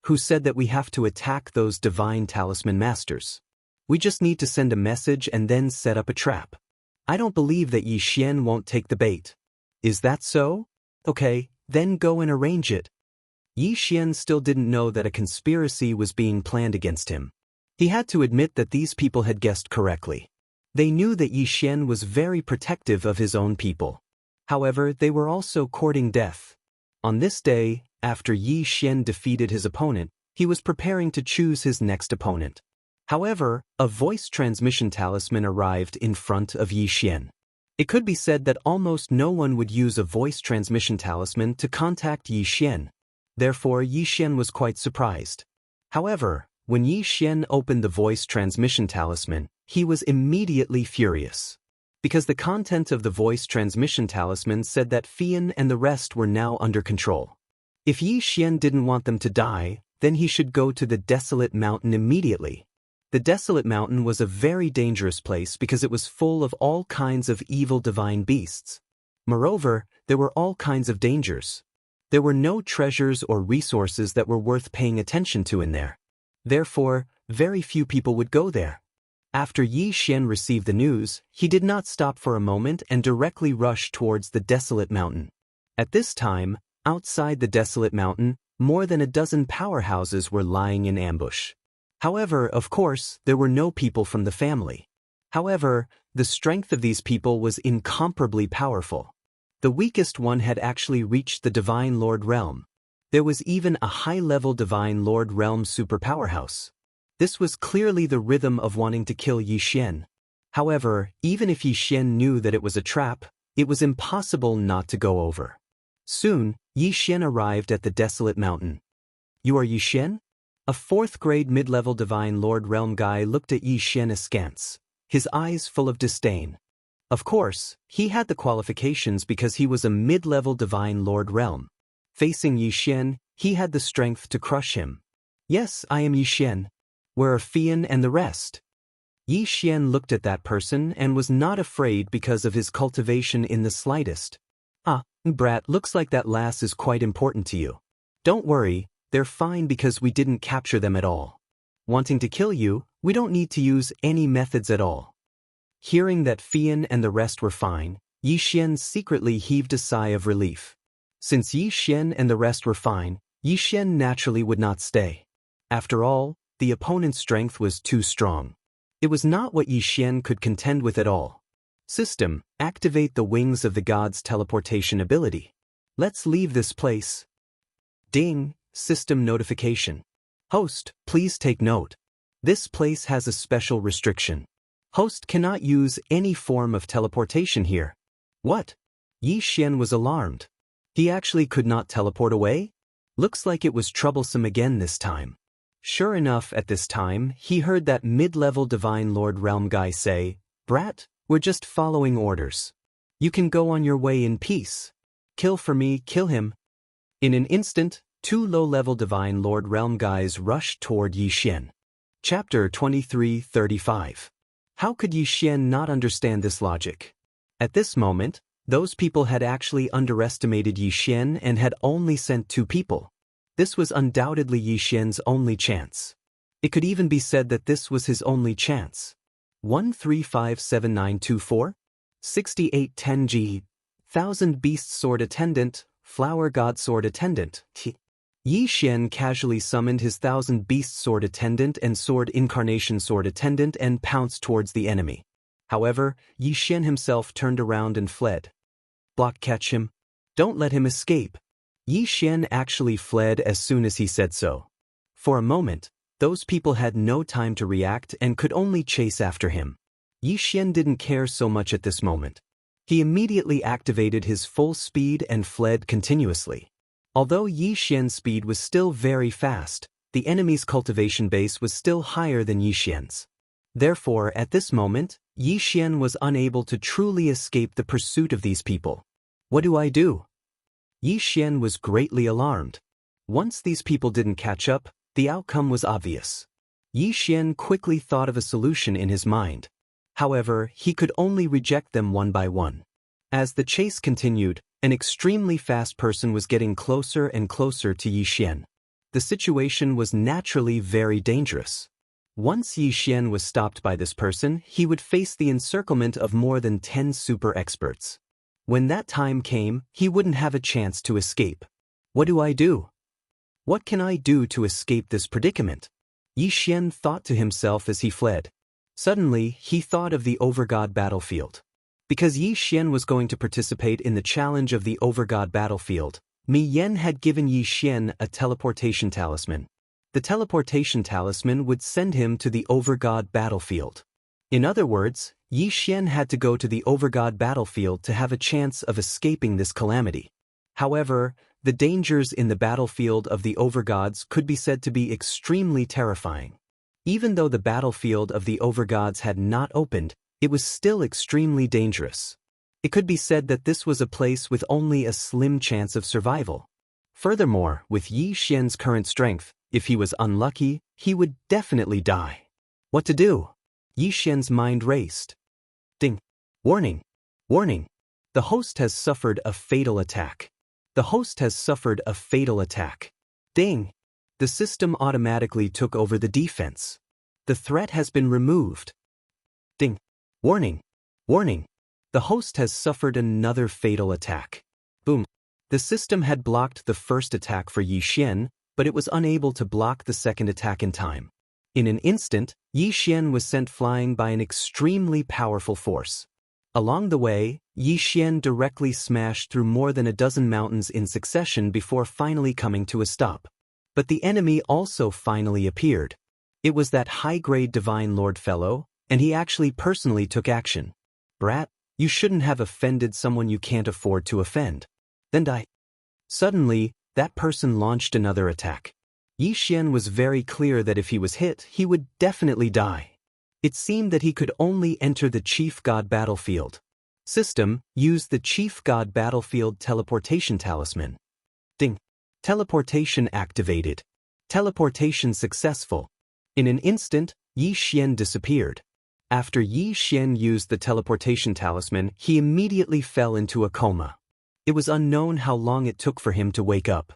Who said that we have to attack those divine talisman masters? We just need to send a message and then set up a trap. I don't believe that Yi Xian won't take the bait. Is that so? Okay, then go and arrange it. Yi Xian still didn't know that a conspiracy was being planned against him. He had to admit that these people had guessed correctly. They knew that Yi Xian was very protective of his own people. However, they were also courting death. On this day, after Yi Xian defeated his opponent, he was preparing to choose his next opponent. However, a voice transmission talisman arrived in front of Yi Xian. It could be said that almost no one would use a voice transmission talisman to contact Yi Xian. Therefore, Yi Xian was quite surprised. However, when Yi Xian opened the voice transmission talisman, he was immediately furious. Because the content of the voice transmission talisman said that Fian and the rest were now under control. If Yi Xian didn't want them to die, then he should go to the desolate mountain immediately. The desolate mountain was a very dangerous place because it was full of all kinds of evil divine beasts. Moreover, there were all kinds of dangers. There were no treasures or resources that were worth paying attention to in there. Therefore, very few people would go there. After Yi Xian received the news, he did not stop for a moment and directly rushed towards the desolate mountain. At this time, outside the desolate mountain, more than a dozen powerhouses were lying in ambush. However, of course, there were no people from the family. However, the strength of these people was incomparably powerful. The weakest one had actually reached the Divine Lord Realm. There was even a high-level Divine Lord Realm superpowerhouse. This was clearly the rhythm of wanting to kill Yi Xian. However, even if Yi Xian knew that it was a trap, it was impossible not to go over. Soon, Yi Xian arrived at the desolate mountain. You are Yi Xian? A 4th grade mid-level Divine Lord Realm guy looked at Yi Xian askance, his eyes full of disdain. Of course, he had the qualifications because he was a mid-level Divine Lord Realm. Facing Yi Xian, he had the strength to crush him. Yes, I am Yi Xian. Where are Fian and the rest? Yi Xian looked at that person and was not afraid because of his cultivation in the slightest. Ah, brat, looks like that lass is quite important to you. Don't worry, they're fine because we didn't capture them at all. Wanting to kill you, we don't need to use any methods at all. Hearing that Fian and the rest were fine, Yi Xian secretly heaved a sigh of relief. Since Yi Xian and the rest were fine, Yi Xian naturally would not stay. After all, the opponent's strength was too strong. It was not what Yi Xian could contend with at all. System, activate the wings of the god's teleportation ability. Let's leave this place. Ding, system notification. Host, please take note. This place has a special restriction. Host cannot use any form of teleportation here. What? Yi Xian was alarmed. He actually could not teleport away? Looks like it was troublesome again this time. Sure enough, at this time, he heard that mid-level Divine Lord Realm guy say, "Brat, we're just following orders. You can go on your way in peace. Kill for me, kill him." In an instant, 2 low-level Divine Lord Realm guys rushed toward Yi Xian. Chapter 23:35. How could Yi Xian not understand this logic? At this moment, those people had actually underestimated Yi Xian and had only sent 2 people. This was undoubtedly Yi Xian's only chance. It could even be said that this was his only chance. 1357924? 6810G. 1000 Beast Sword Attendant, Flower God Sword Attendant. Yi Xian casually summoned his 1000 Beast Sword Attendant and Sword Incarnation Sword Attendant and pounced towards the enemy. However, Yi Xian himself turned around and fled. Block, catch him. Don't let him escape. Yi Xian actually fled as soon as he said so. For a moment, those people had no time to react and could only chase after him. Yi Xian didn't care so much at this moment. He immediately activated his full speed and fled continuously. Although Yi Xian's speed was still very fast, the enemy's cultivation base was still higher than Yi Xian's. Therefore, at this moment, Yi Xian was unable to truly escape the pursuit of these people. What do I do? Yi Xian was greatly alarmed. Once these people didn't catch up, the outcome was obvious. Yi Xian quickly thought of a solution in his mind. However, he could only reject them one by one. As the chase continued, an extremely fast person was getting closer and closer to Yi Xian. The situation was naturally very dangerous. Once Yi Xian was stopped by this person, he would face the encirclement of more than 10 super experts. When that time came, he wouldn't have a chance to escape. What do I do? What can I do to escape this predicament? Yi Xian thought to himself as he fled. Suddenly, he thought of the Overgod battlefield. Because Yi Xian was going to participate in the challenge of the Overgod battlefield, Mi Yen had given Yi Xian a teleportation talisman. The teleportation talisman would send him to the Overgod battlefield. In other words, Yi Xian had to go to the Overgod battlefield to have a chance of escaping this calamity. However, the dangers in the battlefield of the Overgods could be said to be extremely terrifying. Even though the battlefield of the Overgods had not opened, it was still extremely dangerous. It could be said that this was a place with only a slim chance of survival. Furthermore, with Yi Xian's current strength, if he was unlucky, he would definitely die. What to do? Yi Xian's mind raced. Ding! Warning! Warning! The host has suffered a fatal attack. The host has suffered a fatal attack. Ding! The system automatically took over the defense. The threat has been removed. Ding! Warning! Warning! The host has suffered another fatal attack. Boom! The system had blocked the first attack for Yi Xian, but it was unable to block the second attack in time. In an instant, Yi Xian was sent flying by an extremely powerful force. Along the way, Yi Xian directly smashed through more than a dozen mountains in succession before finally coming to a stop. But the enemy also finally appeared. It was that high-grade Divine Lord fellow, and he actually personally took action. Brat, you shouldn't have offended someone you can't afford to offend. Then die. Suddenly, that person launched another attack. Yi Xian was very clear that if he was hit, he would definitely die. It seemed that he could only enter the Chief God battlefield. System, use the Chief God battlefield teleportation talisman. Ding! Teleportation activated. Teleportation successful. In an instant, Yi Xian disappeared. After Yi Xian used the teleportation talisman, he immediately fell into a coma. It was unknown how long it took for him to wake up.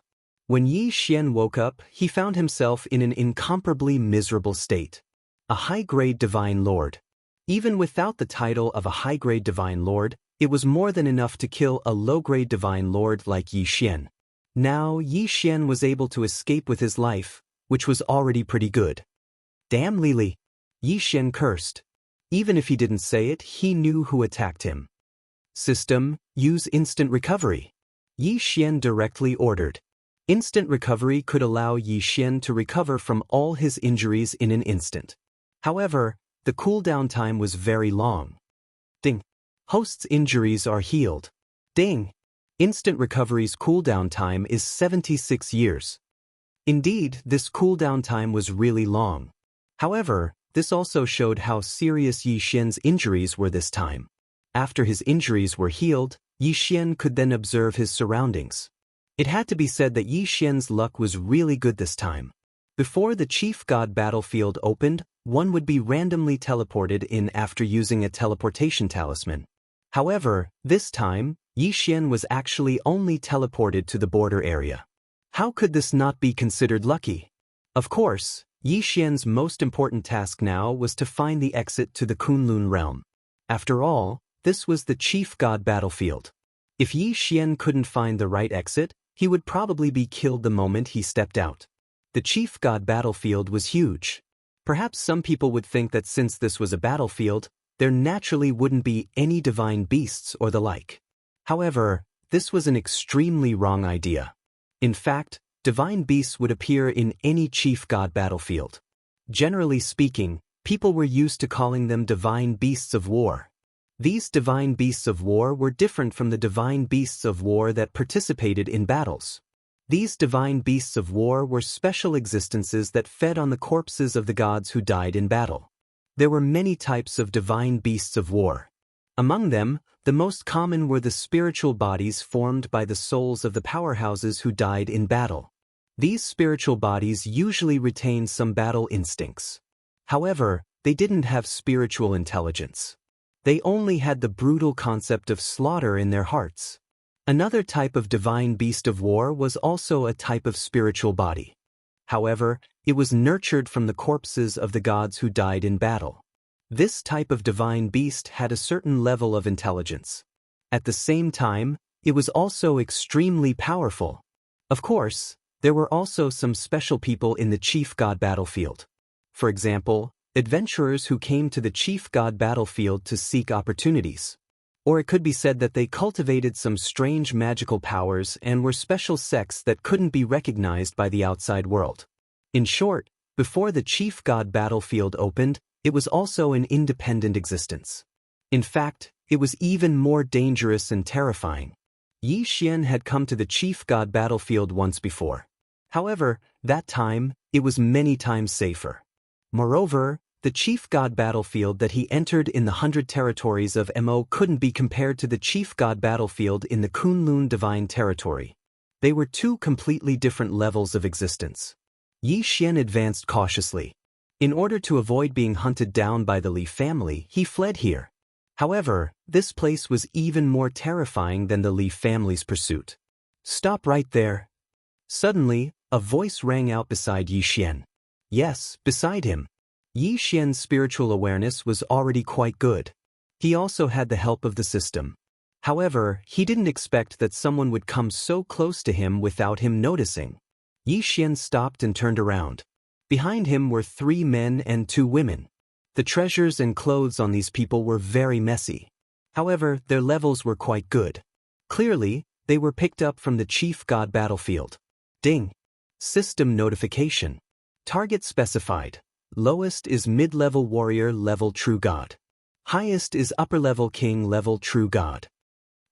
When Yi Xian woke up, he found himself in an incomparably miserable state. A high-grade Divine Lord. Even without the title of a high-grade Divine Lord, it was more than enough to kill a low-grade Divine Lord like Yi Xian. Now, Yi Xian was able to escape with his life, which was already pretty good. Damn Lili! Yi Xian cursed. Even if he didn't say it, he knew who attacked him. System, use instant recovery. Yi Xian directly ordered. Instant recovery could allow Yi Xian to recover from all his injuries in an instant. However, the cooldown time was very long. Ding! Host's injuries are healed. Ding! Instant recovery's cooldown time is 76 years. Indeed, this cooldown time was really long. However, this also showed how serious Yi Xian's injuries were this time. After his injuries were healed, Yi Xian could then observe his surroundings. It had to be said that Yi Xian's luck was really good this time. Before the Chief God battlefield opened, one would be randomly teleported in after using a teleportation talisman. However, this time, Yi Xian was actually only teleported to the border area. How could this not be considered lucky? Of course, Yi Xian's most important task now was to find the exit to the Kunlun realm. After all, this was the Chief God battlefield. If Yi Xian couldn't find the right exit, he would probably be killed the moment he stepped out. The Chief God battlefield was huge. Perhaps some people would think that since this was a battlefield, there naturally wouldn't be any divine beasts or the like. However, this was an extremely wrong idea. In fact, divine beasts would appear in any Chief God battlefield. Generally speaking, people were used to calling them divine beasts of war. These divine beasts of war were different from the divine beasts of war that participated in battles. These divine beasts of war were special existences that fed on the corpses of the gods who died in battle. There were many types of divine beasts of war. Among them, the most common were the spiritual bodies formed by the souls of the powerhouses who died in battle. These spiritual bodies usually retained some battle instincts. However, they didn't have spiritual intelligence. They only had the brutal concept of slaughter in their hearts. Another type of divine beast of war was also a type of spiritual body. However, it was nurtured from the corpses of the gods who died in battle. This type of divine beast had a certain level of intelligence. At the same time, it was also extremely powerful. Of course, there were also some special people in the chief god battlefield. For example, adventurers who came to the chief god battlefield to seek opportunities. Or it could be said that they cultivated some strange magical powers and were special sects that couldn't be recognized by the outside world. In short, before the chief god battlefield opened, it was also an independent existence. In fact, it was even more dangerous and terrifying. Yi Xian had come to the chief god battlefield once before. However, that time, it was many times safer. Moreover, the chief god battlefield that he entered in the 100 territories of Mo couldn't be compared to the chief god battlefield in the Kunlun divine territory. They were two completely different levels of existence. Yi Xian advanced cautiously. In order to avoid being hunted down by the Li family, he fled here. However, this place was even more terrifying than the Li family's pursuit. "Stop right there." Suddenly, a voice rang out beside Yi Xian. Yes, beside him. Yi Xian's spiritual awareness was already quite good. He also had the help of the system. However, he didn't expect that someone would come so close to him without him noticing. Yi Xian stopped and turned around. Behind him were 3 men and 2 women. The treasures and clothes on these people were very messy. However, their levels were quite good. Clearly, they were picked up from the chief god battlefield. Ding. System notification. Target specified. Lowest is mid-level warrior level true god. Highest is upper-level king level true god.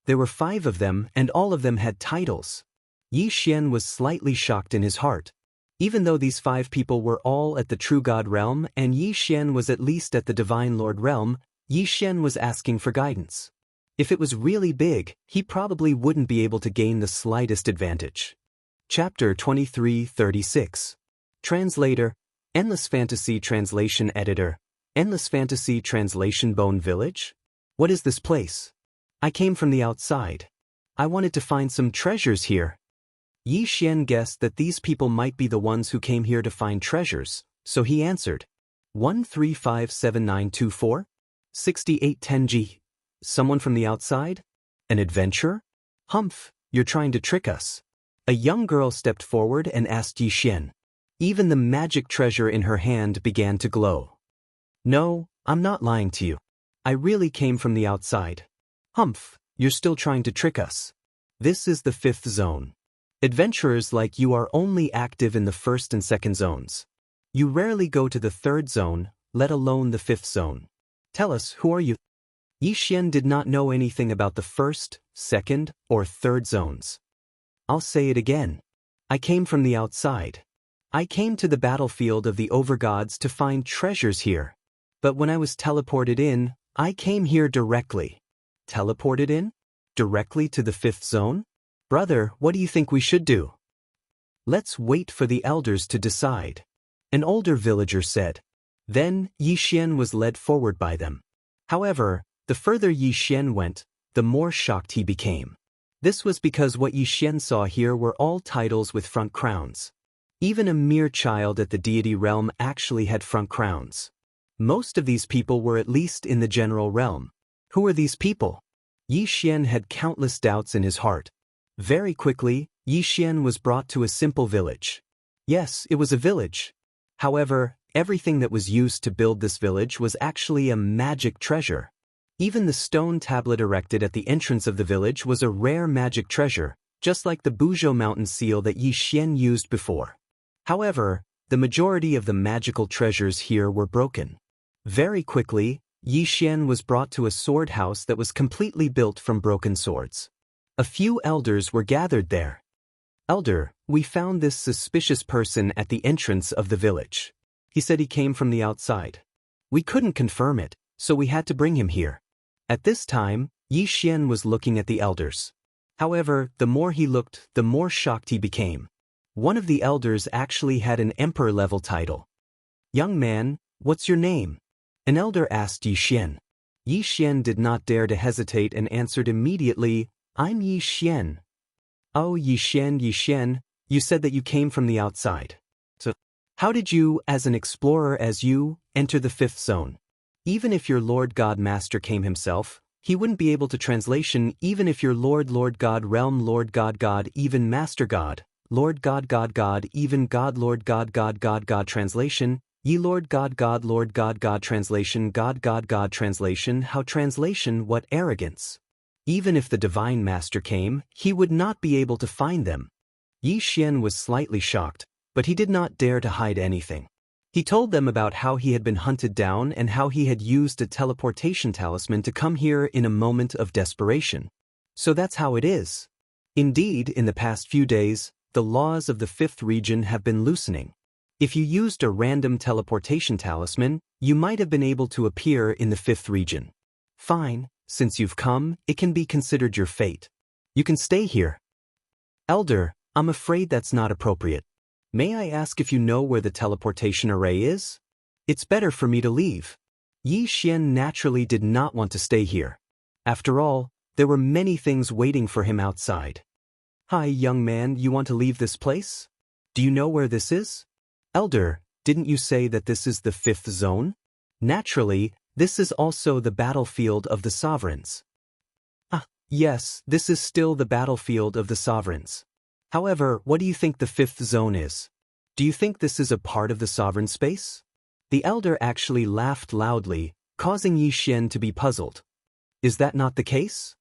There were 5 of them, and all of them had titles. Yi Xian was slightly shocked in his heart. Even though these 5 people were all at the true god realm and Yi Xian was at least at the divine lord realm, Yi Xian was asking for guidance. If it was really big, he probably wouldn't be able to gain the slightest advantage. Chapter 2336. Translator, Endless Fantasy Translation Editor, Endless Fantasy Translation Bone Village? What is this place? I came from the outside. I wanted to find some treasures here. Yi Xian guessed that these people might be the ones who came here to find treasures, so he answered. 1357924? 6810G. Someone from the outside? An adventurer? Humph, you're trying to trick us. A young girl stepped forward and asked Yi Xian. Even the magic treasure in her hand began to glow. No, I'm not lying to you. I really came from the outside. Humph, you're still trying to trick us. This is the 5th zone. Adventurers like you are only active in the 1st and 2nd zones. You rarely go to the 3rd zone, let alone the 5th zone. Tell us, who are you? Yi Xian did not know anything about the 1st, 2nd, or 3rd zones. I'll say it again. I came from the outside. I came to the battlefield of the overgods to find treasures here. But when I was teleported in, I came here directly. Teleported in? Directly to the 5th zone? Brother, what do you think we should do? Let's wait for the elders to decide. An older villager said. Then, Yi Xian was led forward by them. However, the further Yi Xian went, the more shocked he became. This was because what Yi Xian saw here were all titles with front crowns. Even a mere child at the deity realm actually had front crowns. Most of these people were at least in the general realm. Who are these people? Yi Xian had countless doubts in his heart. Very quickly, Yi Xian was brought to a simple village. Yes, it was a village. However, everything that was used to build this village was actually a magic treasure. Even the stone tablet erected at the entrance of the village was a rare magic treasure, just like the Buzhou mountain seal that Yi Xian used before. However, the majority of the magical treasures here were broken. Very quickly, Yi Xian was brought to a sword house that was completely built from broken swords. A few elders were gathered there. Elder, we found this suspicious person at the entrance of the village. He said he came from the outside. We couldn't confirm it, so we had to bring him here. At this time, Yi Xian was looking at the elders. However, the more he looked, the more shocked he became. One of the elders actually had an emperor-level title. Young man, what's your name? An elder asked Yi Xian. Yi Xian did not dare to hesitate and answered immediately, I'm Yi Xian. Oh, Yi Xian, you said that you came from the outside. So, How did you, as an explorer as you, enter the fifth zone? Even if your Lord God Master came himself, he wouldn't be able to translation even if your Lord God Realm Lord God even Master God, Lord God even God Lord God translation, ye Lord God translation God translation how translation what arrogance. Even if the Divine Master came, he would not be able to find them. Yi Xian was slightly shocked, but he did not dare to hide anything. He told them about how he had been hunted down and how he had used a teleportation talisman to come here in a moment of desperation. So that's how it is. Indeed, in the past few days, the laws of the fifth region have been loosening. If you used a random teleportation talisman, you might have been able to appear in the fifth region. Fine, since you've come, it can be considered your fate. You can stay here. Elder, I'm afraid that's not appropriate. May I ask if you know where the teleportation array is? It's better for me to leave. Yi Xian naturally did not want to stay here. After all, there were many things waiting for him outside. Hi, young man, you want to leave this place? Do you know where this is? Elder, didn't you say that this is the fifth zone? Naturally, this is also the battlefield of the sovereigns. Yes, this is still the battlefield of the sovereigns. However, what do you think the fifth zone is? Do you think this is a part of the sovereign space? The elder actually laughed loudly, causing Yi Xian to be puzzled. Is that not the case?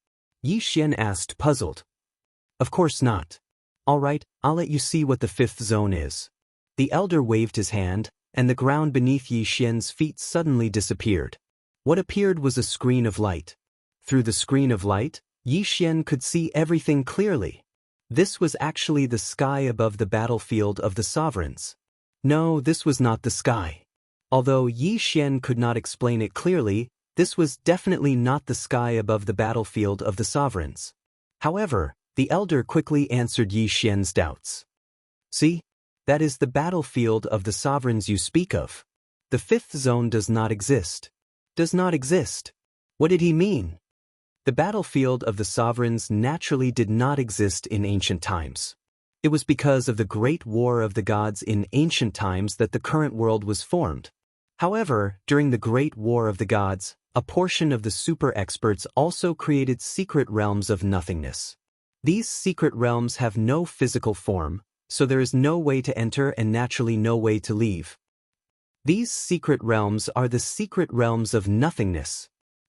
Yi Xian asked, puzzled. Of course not. All right, I'll let you see what the fifth zone is. The elder waved his hand, and the ground beneath Yi Xian's feet suddenly disappeared. What appeared was a screen of light. Through the screen of light, Yi Xian could see everything clearly. This was actually the sky above the battlefield of the sovereigns. No, this was not the sky. Although Yi Xian could not explain it clearly, this was definitely not the sky above the battlefield of the sovereigns. However, the elder quickly answered Yi Xian's doubts. See? That is the battlefield of the sovereigns you speak of. The fifth zone does not exist. Does not exist. What did he mean? The battlefield of the sovereigns naturally did not exist in ancient times. It was because of the great war of the gods in ancient times that the current world was formed. However, during the great war of the gods, a portion of the super experts also created secret realms of nothingness. These secret realms have no physical form, so there is no way to enter and naturally no way to leave. These secret realms are the secret realms of nothingness.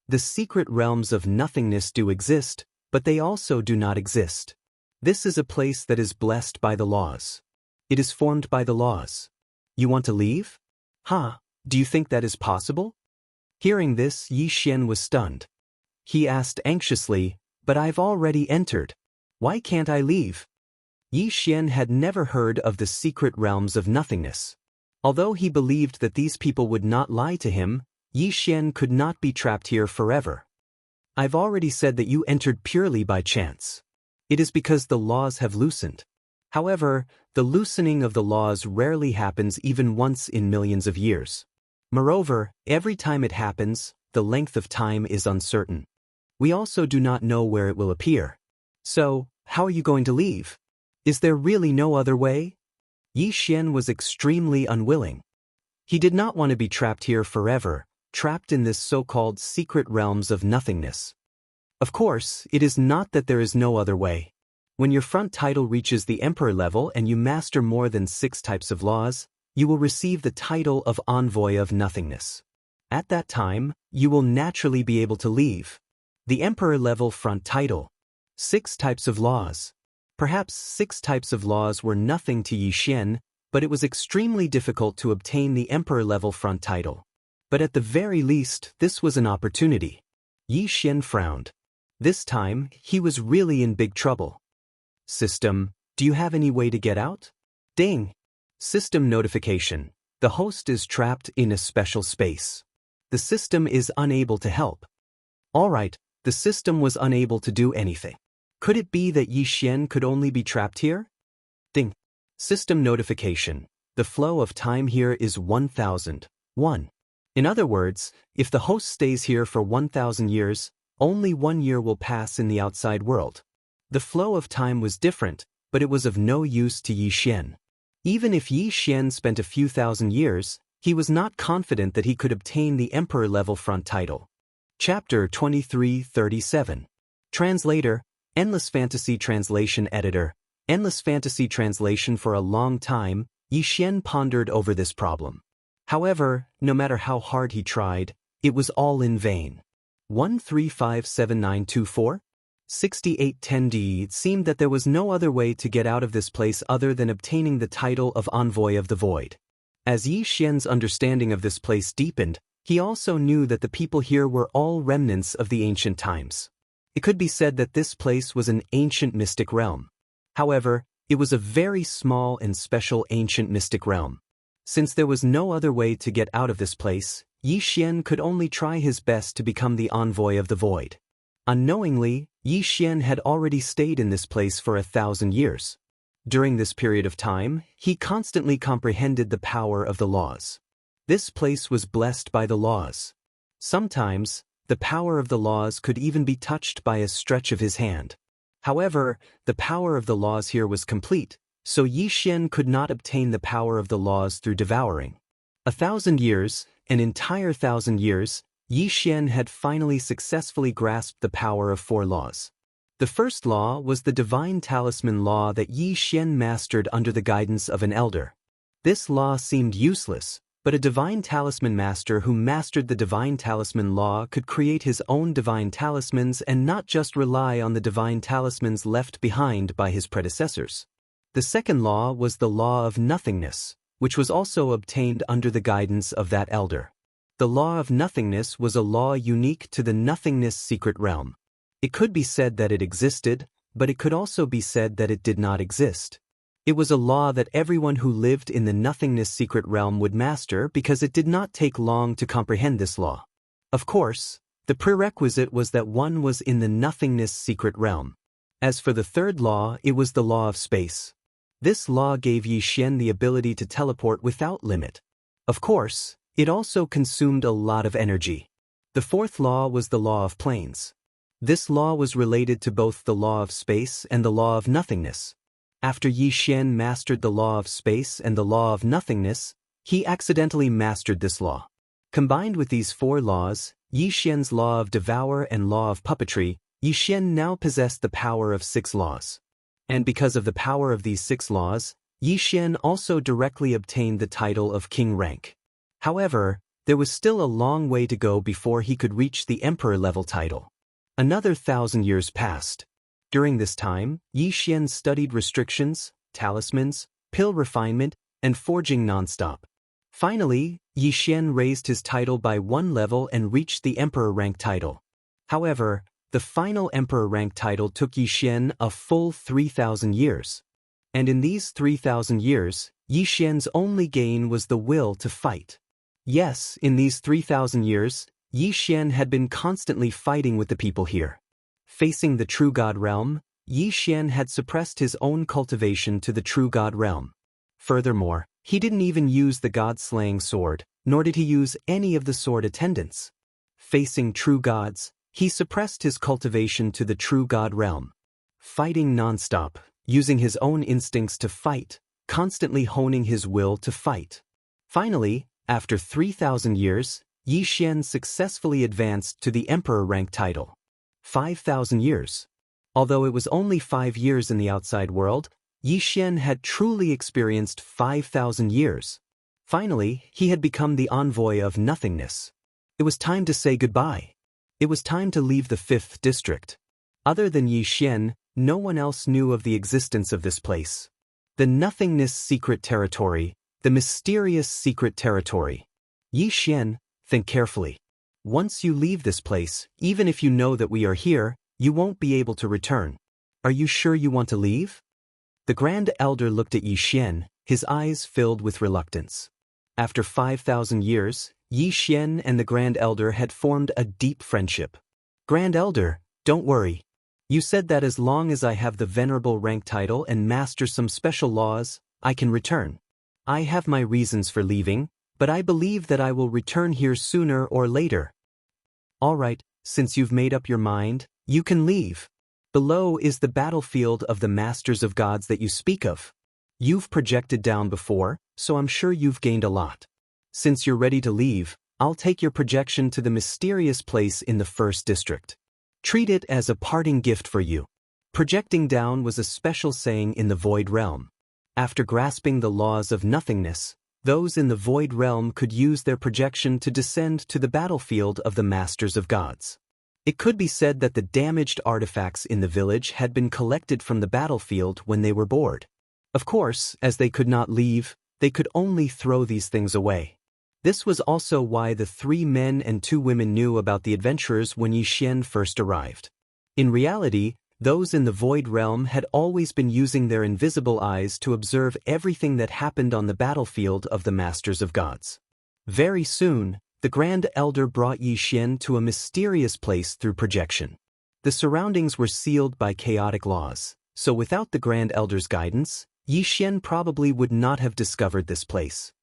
The secret realms of nothingness do exist, but they also do not exist. This is a place that is blessed by the laws. It is formed by the laws. You want to leave? Do you think that is possible? Hearing this, Yi Xian was stunned. He asked anxiously, but I've already entered. Why can't I leave? Yi Xian had never heard of the secret realms of nothingness. Although he believed that these people would not lie to him, Yi Xian could not be trapped here forever. I've already said that you entered purely by chance. It is because the laws have loosened. However, the loosening of the laws rarely happens even once in millions of years. Moreover, every time it happens, the length of time is uncertain. We also do not know where it will appear. So, how are you going to leave? Is there really no other way? Yi Xian was extremely unwilling. He did not want to be trapped here forever, trapped in this so-called secret realms of nothingness. Of course, it is not that there is no other way. When your front title reaches the emperor level and you master more than 6 types of laws, you will receive the title of Envoy of Nothingness. At that time, you will naturally be able to leave. The emperor level front title. 6 types of laws. Perhaps 6 types of laws were nothing to Yi Xian, but it was extremely difficult to obtain the emperor level front title. But at the very least, this was an opportunity. Yi Xian frowned. This time, he was really in big trouble. System, do you have any way to get out? Ding! System notification. The host is trapped in a special space. The system is unable to help. Alright, the system was unable to do anything. Could it be that Yi Xian could only be trapped here? Ding! System notification. The flow of time here is 1001. In other words, if the host stays here for 1000 years, only 1 year will pass in the outside world. The flow of time was different, but it was of no use to Yi Xian. Even if Yi Xian spent a few thousand years, he was not confident that he could obtain the emperor-level front title. Chapter 2337. Translator, Endless Fantasy Translation Editor, Endless Fantasy Translation. For a long time, Yi Xian pondered over this problem. However, no matter how hard he tried, it was all in vain. 1357924? 6810D. It seemed that there was no other way to get out of this place other than obtaining the title of Envoy of the Void. As Yi Xian's understanding of this place deepened, he also knew that the people here were all remnants of the ancient times. It could be said that this place was an ancient mystic realm. However, it was a very small and special ancient mystic realm. Since there was no other way to get out of this place, Yi Xian could only try his best to become the Envoy of the Void. Unknowingly, Yi Xian had already stayed in this place for 1,000 years. During this period of time, he constantly comprehended the power of the laws. This place was blessed by the laws. Sometimes, the power of the laws could even be touched by a stretch of his hand. However, the power of the laws here was complete, so Yi Xian could not obtain the power of the laws through devouring. 1,000 years, an entire 1,000 years, Yi Xian had finally successfully grasped the power of 4 laws. The first law was the divine talisman law that Yi Xian mastered under the guidance of an elder. This law seemed useless, but a divine talisman master who mastered the divine talisman law could create his own divine talismans and not just rely on the divine talismans left behind by his predecessors. The second law was the law of nothingness, which was also obtained under the guidance of that elder. The law of nothingness was a law unique to the nothingness secret realm. It could be said that it existed, but it could also be said that it did not exist. It was a law that everyone who lived in the nothingness secret realm would master because it did not take long to comprehend this law. Of course, the prerequisite was that one was in the nothingness secret realm. As for the third law, it was the law of space. This law gave Yi Xian the ability to teleport without limit. Of course, it also consumed a lot of energy. The fourth law was the law of planes. This law was related to both the law of space and the law of nothingness. After Yi Xian mastered the law of space and the law of nothingness, he accidentally mastered this law. Combined with these 4 laws, Yi Xian's law of devour and law of puppetry, Yi Xian now possessed the power of 6 laws. And because of the power of these 6 laws, Yi Xian also directly obtained the title of king rank. However, there was still a long way to go before he could reach the emperor-level title. Another 1,000 years passed. During this time, Yi Xian studied restrictions, talismans, pill refinement, and forging nonstop. Finally, Yi Xian raised his title by 1 level and reached the emperor rank title. However, the final emperor rank title took Yi Xian a full 3,000 years. And in these 3,000 years, Yi Xian's only gain was the will to fight. Yes, in these 3,000 years, Yi Xian had been constantly fighting with the people here. Facing the true God realm, Yi Xian had suppressed his own cultivation to the true God realm. Furthermore, he didn't even use the God-slaying sword, nor did he use any of the sword attendants. Facing true gods, he suppressed his cultivation to the true God realm. Fighting nonstop, using his own instincts to fight, constantly honing his will to fight. Finally, after 3,000 years, Yi Xian successfully advanced to the emperor rank title. 5,000 years. Although it was only 5 years in the outside world, Yi Xian had truly experienced 5,000 years. Finally, he had become the envoy of nothingness. It was time to say goodbye. It was time to leave the 5th district. Other than Yi Xian, no one else knew of the existence of this place. The nothingness secret territory, the mysterious secret territory. Yi Xian, think carefully. Once you leave this place, even if you know that we are here, you won't be able to return. Are you sure you want to leave? The Grand Elder looked at Yi Xian, his eyes filled with reluctance. After 5,000 years, Yi Xian and the Grand Elder had formed a deep friendship. Grand Elder, don't worry. You said that as long as I have the venerable rank title and master some special laws, I can return. I have my reasons for leaving, but I believe that I will return here sooner or later. All right, since you've made up your mind, you can leave. Below is the battlefield of the masters of gods that you speak of. You've projected down before, so I'm sure you've gained a lot. Since you're ready to leave, I'll take your projection to the mysterious place in the first district. Treat it as a parting gift for you. Projecting down was a special saying in the Void Realm. After grasping the laws of nothingness, those in the Void Realm could use their projection to descend to the battlefield of the Masters of Gods. It could be said that the damaged artifacts in the village had been collected from the battlefield when they were bored. Of course, as they could not leave, they could only throw these things away. This was also why the 3 men and 2 women knew about the adventurers when Yixian first arrived. In reality, those in the Void Realm had always been using their invisible eyes to observe everything that happened on the battlefield of the Masters of Gods. Very soon, the Grand Elder brought Yixian to a mysterious place through projection. The surroundings were sealed by chaotic laws, so without the Grand Elder's guidance, Yixian probably would not have discovered this place.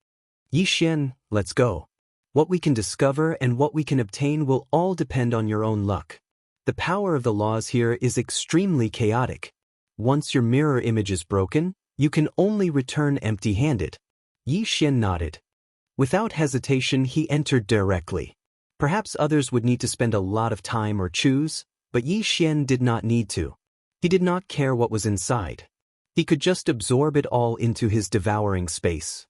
Yixian, let's go. What we can discover and what we can obtain will all depend on your own luck. The power of the laws here is extremely chaotic. Once your mirror image is broken, you can only return empty-handed. Yixian nodded. Without hesitation, he entered directly. Perhaps others would need to spend a lot of time or choose, but Yixian did not need to. He did not care what was inside. He could just absorb it all into his devouring space.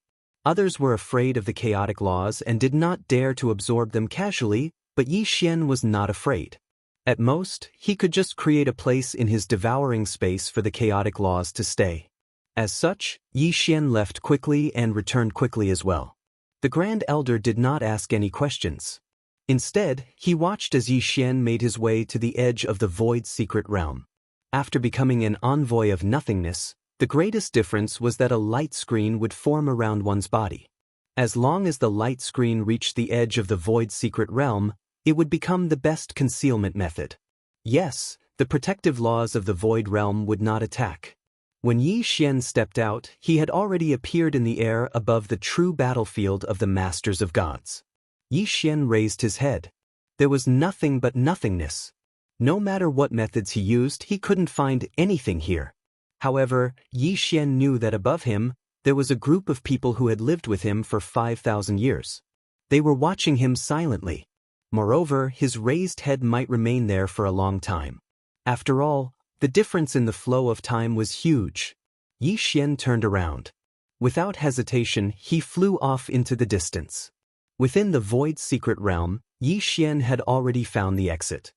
Others were afraid of the chaotic laws and did not dare to absorb them casually, but Yixian was not afraid. At most, he could just create a place in his devouring space for the chaotic laws to stay. As such, Yixian left quickly and returned quickly as well. The Grand Elder did not ask any questions. Instead, he watched as Yixian made his way to the edge of the Void Secret Realm. After becoming an envoy of nothingness, the greatest difference was that a light screen would form around one's body. As long as the light screen reached the edge of the Void Secret Realm, it would become the best concealment method. Yes, the protective laws of the Void Realm would not attack. When Yixian stepped out, he had already appeared in the air above the true battlefield of the Masters of Gods. Yixian raised his head. There was nothing but nothingness. No matter what methods he used, he couldn't find anything here. However, Yixian knew that above him, there was a group of people who had lived with him for 5,000 years. They were watching him silently. Moreover, his raised head might remain there for a long time. After all, the difference in the flow of time was huge. Yixian turned around. Without hesitation, he flew off into the distance. Within the Void Secret Realm, Yixian had already found the exit.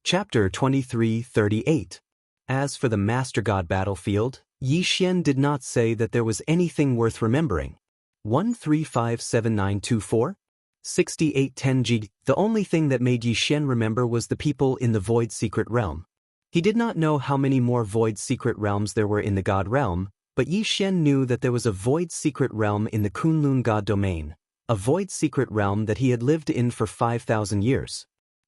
Chapter 23:38. As for the Master God battlefield, Yixian did not say that there was anything worth remembering. 1357924? 6810G. The only thing that made Yixian remember was the people in the Void Secret Realm. He did not know how many more Void Secret Realms there were in the God Realm, but Yixian knew that there was a Void Secret Realm in the Kunlun God Domain, a Void Secret Realm that he had lived in for 5,000 years.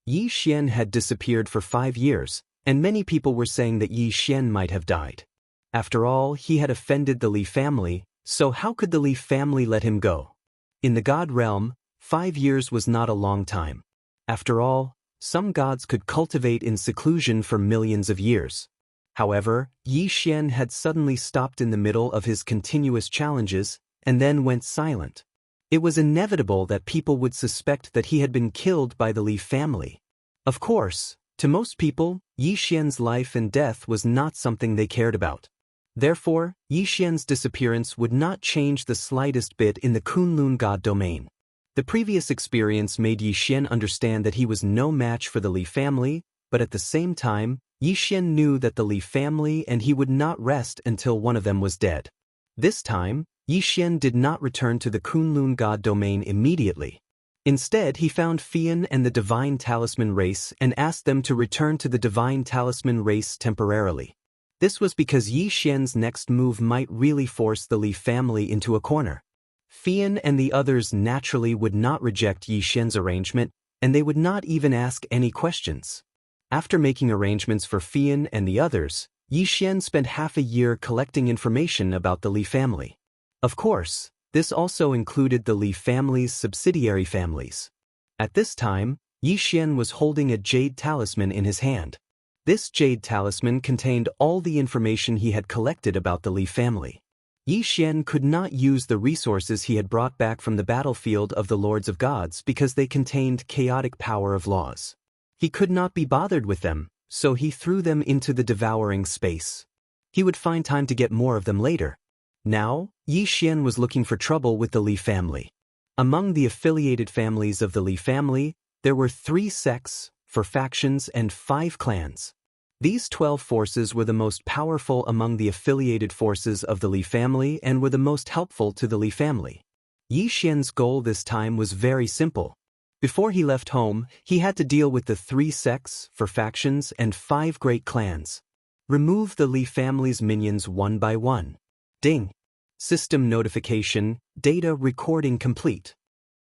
Yixian had disappeared for 5 years, and many people were saying that Yixian might have died. After all, he had offended the Li family, so how could the Li family let him go? In the God Realm, 5 years was not a long time. After all, some gods could cultivate in seclusion for millions of years. However, Yixian had suddenly stopped in the middle of his continuous challenges, and then went silent. It was inevitable that people would suspect that he had been killed by the Li family. Of course, to most people, Yixian's life and death was not something they cared about. Therefore, Yixian's disappearance would not change the slightest bit in the Kunlun God domain. The previous experience made Yixian understand that he was no match for the Li family, but at the same time, Yixian knew that the Li family and he would not rest until one of them was dead. This time, Yixian did not return to the Kunlun God domain immediately. Instead, he found Fian and the Divine Talisman race and asked them to return to the Divine Talisman race temporarily. This was because Yixian's next move might really force the Li family into a corner. Fian and the others naturally would not reject Yixian's arrangement, and they would not even ask any questions. After making arrangements for Fian and the others, Yixian spent half a year collecting information about the Li family. Of course, this also included the Li family's subsidiary families. At this time, Yixian was holding a jade talisman in his hand. This jade talisman contained all the information he had collected about the Li family. Yi Xian could not use the resources he had brought back from the battlefield of the Lords of Gods because they contained chaotic power of laws. He could not be bothered with them, so he threw them into the devouring space. He would find time to get more of them later. Now, Yi Xian was looking for trouble with the Li family. Among the affiliated families of the Li family, there were 3 sects, 4 factions and 5 clans. These 12 forces were the most powerful among the affiliated forces of the Li family and were the most helpful to the Li family. Yi Xian's goal this time was very simple. Before he left home, he had to deal with the 3 sects, 4 factions and 5 great clans. Remove the Li family's minions one by one. Ding! System notification, data recording complete.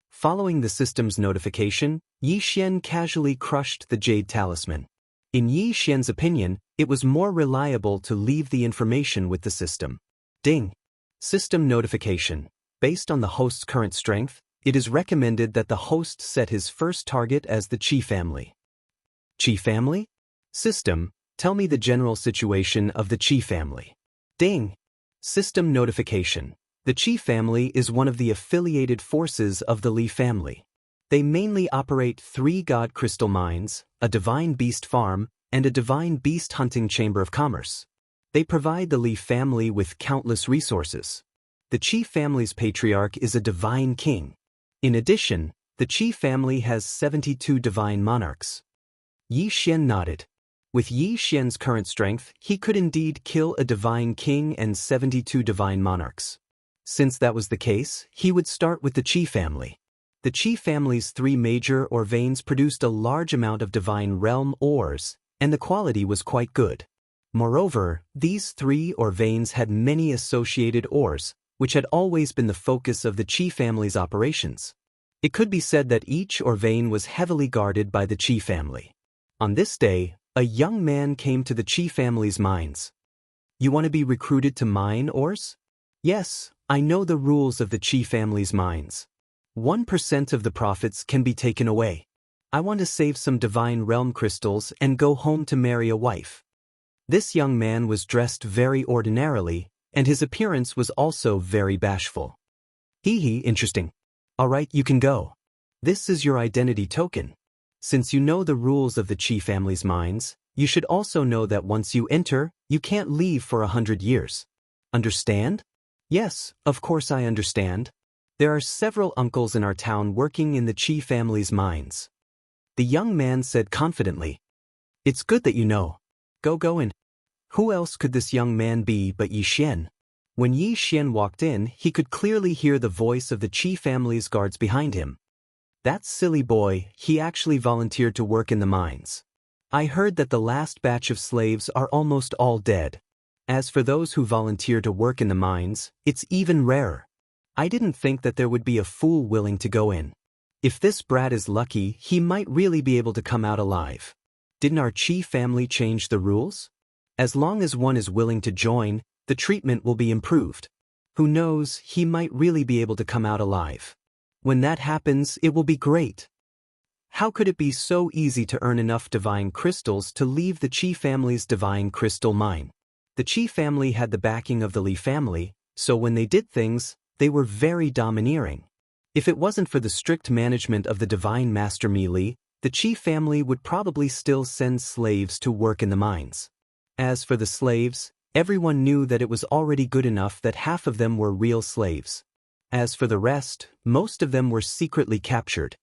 Following the system's notification, Yi Xian casually crushed the Jade Talisman. In Yi Xian's opinion, it was more reliable to leave the information with the system. Ding! System notification. Based on the host's current strength, it is recommended that the host set his first target as the Qi family. Qi family? System, tell me the general situation of the Qi family. Ding! System notification. The Qi family is one of the affiliated forces of the Li family. They mainly operate 3 god crystal mines, a divine beast farm, and a divine beast hunting chamber of commerce. They provide the Li family with countless resources. The Qi family's patriarch is a divine king. In addition, the Qi family has 72 divine monarchs. Yi Xian nodded. With Yi Xian's current strength, he could indeed kill a divine king and 72 divine monarchs. Since that was the case, he would start with the Qi family. The Qi family's 3 major ore veins produced a large amount of divine realm ores, and the quality was quite good. Moreover, these 3 ore veins had many associated ores, which had always been the focus of the Qi family's operations. It could be said that each ore vein was heavily guarded by the Qi family. On this day, a young man came to the Qi family's mines. You want to be recruited to mine ores? Yes, I know the rules of the Qi family's mines. 1% of the profits can be taken away. I want to save some divine realm crystals and go home to marry a wife. This young man was dressed very ordinarily, and his appearance was also very bashful. Hee, interesting. Alright, you can go. This is your identity token. Since you know the rules of the Qi family's mines, you should also know that once you enter, you can't leave for 100 years. Understand? Yes, of course I understand. There are several uncles in our town working in the Qi family's mines. The young man said confidently. It's good that you know. Go in. Who else could this young man be but Yi Xian? When Yi Xian walked in, he could clearly hear the voice of the Qi family's guards behind him. That silly boy, he actually volunteered to work in the mines. I heard that the last batch of slaves are almost all dead. As for those who volunteer to work in the mines, it's even rarer. I didn't think that there would be a fool willing to go in. If this brat is lucky, he might really be able to come out alive. Didn't our Qi family change the rules? As long as one is willing to join, the treatment will be improved. Who knows, he might really be able to come out alive. When that happens, it will be great. How could it be so easy to earn enough divine crystals to leave the Qi family's divine crystal mine? The Qi family had the backing of the Li family, so when they did things, they were very domineering. If it wasn't for the strict management of the divine master Mi Li, the Qi family would probably still send slaves to work in the mines. As for the slaves, everyone knew that it was already good enough that half of them were real slaves. As for the rest, most of them were secretly captured.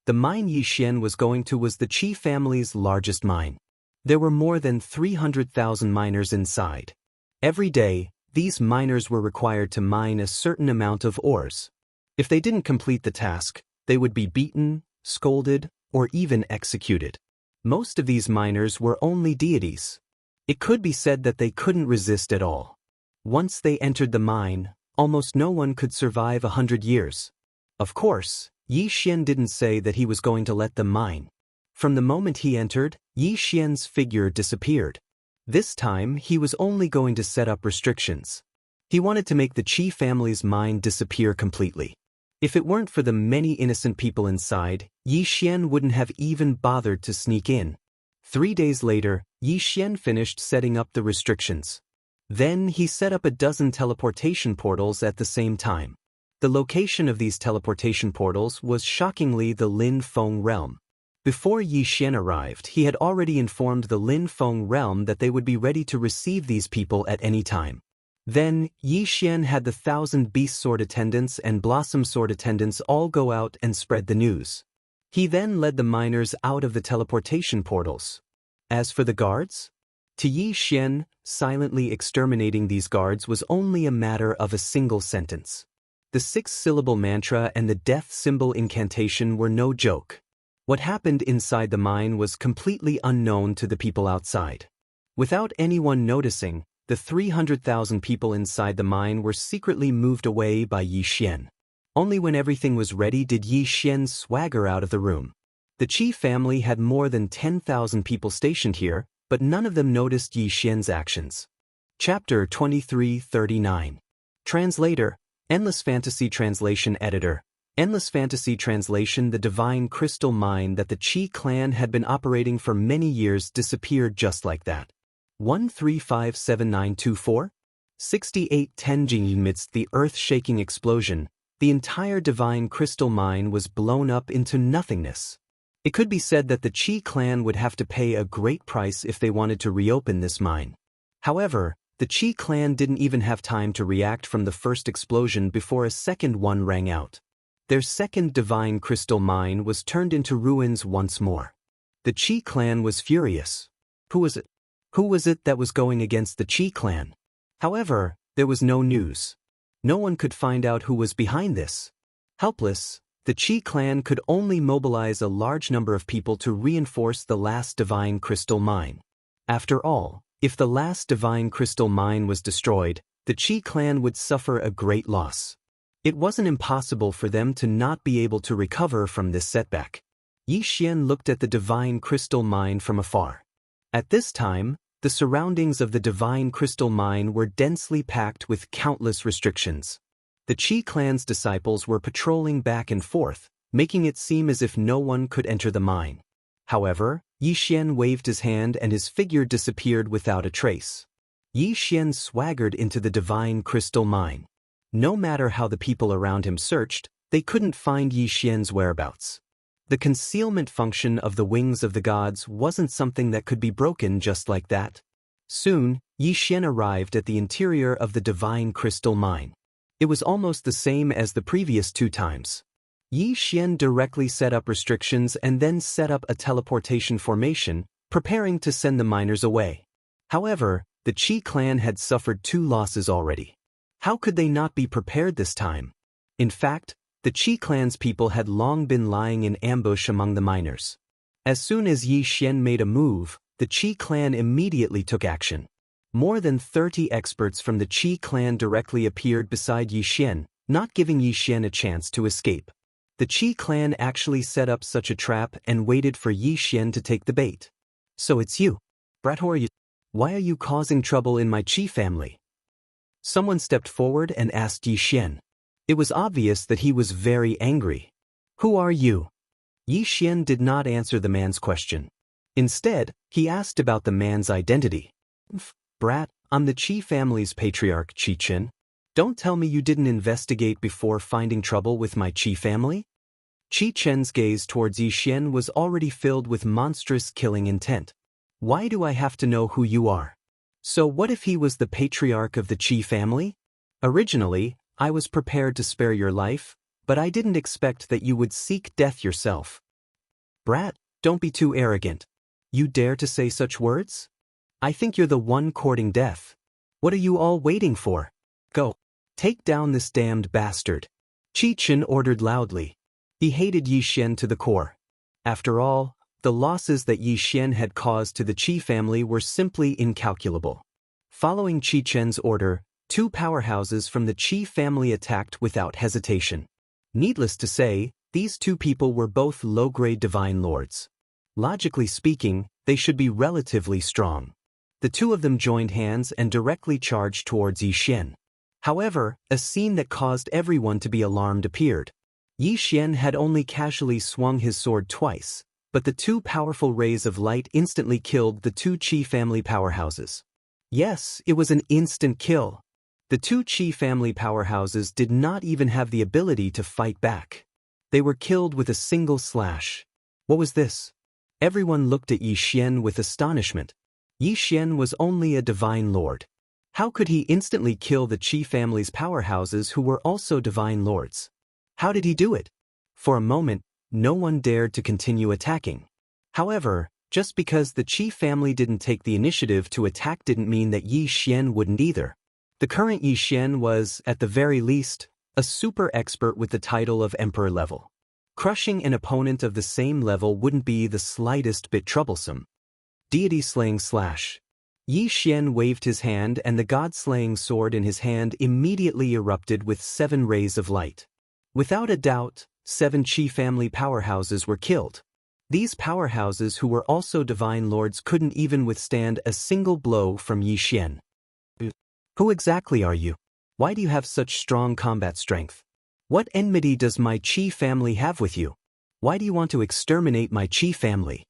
The mine Yi Xian was going to was the Qi family's largest mine. There were more than 300,000 miners inside. Every day, these miners were required to mine a certain amount of ores. If they didn't complete the task, they would be beaten, scolded, or even executed. Most of these miners were only deities. It could be said that they couldn't resist at all. Once they entered the mine, almost no one could survive 100 years. Of course, Yi Xian didn't say that he was going to let them mine. From the moment he entered, Yi Xian's figure disappeared. This time, he was only going to set up restrictions. He wanted to make the Qi family's mine disappear completely. If it weren't for the many innocent people inside, Yi Xian wouldn't have even bothered to sneak in. 3 days later, Yi Xian finished setting up the restrictions. Then he set up a dozen teleportation portals at the same time. The location of these teleportation portals was shockingly the Lin Feng realm. Before Yi Xian arrived, he had already informed the Lin Feng realm that they would be ready to receive these people at any time. Then, Yi Xian had the 1,000 Beast Sword attendants and Blossom Sword attendants all go out and spread the news. He then led the miners out of the teleportation portals. As for the guards? To Yi Xian, silently exterminating these guards was only a matter of a single sentence. The 6-syllable mantra and the death symbol incantation were no joke. What happened inside the mine was completely unknown to the people outside. Without anyone noticing, the 300,000 people inside the mine were secretly moved away by Yi Xian. Only when everything was ready did Yi Xian swagger out of the room. The Qi family had more than 10,000 people stationed here, but none of them noticed Yi Xian's actions. Chapter 2339. Translator, Endless Fantasy Translation Editor. Endless Fantasy Translation. The divine crystal mine that the Qi clan had been operating for many years disappeared just like that. 1357924? 6810. Amidst the earth-shaking explosion, the entire divine crystal mine was blown up into nothingness. It could be said that the Qi clan would have to pay a great price if they wanted to reopen this mine. However, the Qi clan didn't even have time to react from the first explosion before a second one rang out. Their second divine crystal mine was turned into ruins once more. The Qi clan was furious. Who was it? Who was it that was going against the Qi clan? However, there was no news. No one could find out who was behind this. Helpless, the Qi clan could only mobilize a large number of people to reinforce the last divine crystal mine. After all, if the last divine crystal mine was destroyed, the Qi clan would suffer a great loss. It wasn't impossible for them to not be able to recover from this setback. Yi Xian looked at the divine crystal mine from afar. At this time, the surroundings of the divine crystal mine were densely packed with countless restrictions. The Qi clan's disciples were patrolling back and forth, making it seem as if no one could enter the mine. However, Yi Xian waved his hand and his figure disappeared without a trace. Yi Xian swaggered into the divine crystal mine. No matter how the people around him searched, they couldn't find Yi Xian's whereabouts. The concealment function of the wings of the gods wasn't something that could be broken just like that. Soon, Yi Xian arrived at the interior of the divine crystal mine. It was almost the same as the previous 2 times. Yi Xian directly set up restrictions and then set up a teleportation formation, preparing to send the miners away. However, the Qi clan had suffered 2 losses already. How could they not be prepared this time? In fact, the Qi clan's people had long been lying in ambush among the miners. As soon as Yi Xian made a move, the Qi clan immediately took action. More than 30 experts from the Qi clan directly appeared beside Yi Xian, not giving Yi Xian a chance to escape. The Qi clan actually set up such a trap and waited for Yi Xian to take the bait. So it's you. Brat, who are you? Why are you causing trouble in my Qi family? Someone stepped forward and asked Yi Xian. It was obvious that he was very angry. Who are you? Yi Xian did not answer the man's question. Instead, he asked about the man's identity. Brat, I'm the Qi family's patriarch Qi Chen. Don't tell me you didn't investigate before finding trouble with my Qi family? Qi Chen's gaze towards Yi Xian was already filled with monstrous killing intent. Why do I have to know who you are? So what if he was the patriarch of the Qi family? Originally, I was prepared to spare your life, but I didn't expect that you would seek death yourself. Brat, don't be too arrogant. You dare to say such words? I think you're the one courting death. What are you all waiting for? Go. Take down this damned bastard. Qi Chen ordered loudly. He hated Yi Xian to the core. After all, the losses that Yi Xian had caused to the Qi family were simply incalculable. Following Qi Chen's order, 2 powerhouses from the Qi family attacked without hesitation. Needless to say, these 2 people were both low-grade divine lords. Logically speaking, they should be relatively strong. The 2 of them joined hands and directly charged towards Yi Xian. However, a scene that caused everyone to be alarmed appeared. Yi Xian had only casually swung his sword twice, but the 2 powerful rays of light instantly killed the 2 Qi family powerhouses. Yes, it was an instant kill. The two Qi family powerhouses did not even have the ability to fight back. They were killed with a single slash. What was this? Everyone looked at Yi Xian with astonishment. Yi Xian was only a divine lord. How could he instantly kill the Qi family's powerhouses who were also divine lords? How did he do it? For a moment, no one dared to continue attacking. However, just because the Qi family didn't take the initiative to attack didn't mean that Yi Xian wouldn't either. The current Yi Xian was, at the very least, a super expert with the title of Emperor level. Crushing an opponent of the same level wouldn't be the slightest bit troublesome. Deity slaying slash. Yi Xian waved his hand and the god-slaying sword in his hand immediately erupted with 7 rays of light. Without a doubt, 7 Qi family powerhouses were killed. These powerhouses who were also divine lords couldn't even withstand a single blow from Yi Xian. Who exactly are you? Why do you have such strong combat strength? What enmity does my Qi family have with you? Why do you want to exterminate my Qi family?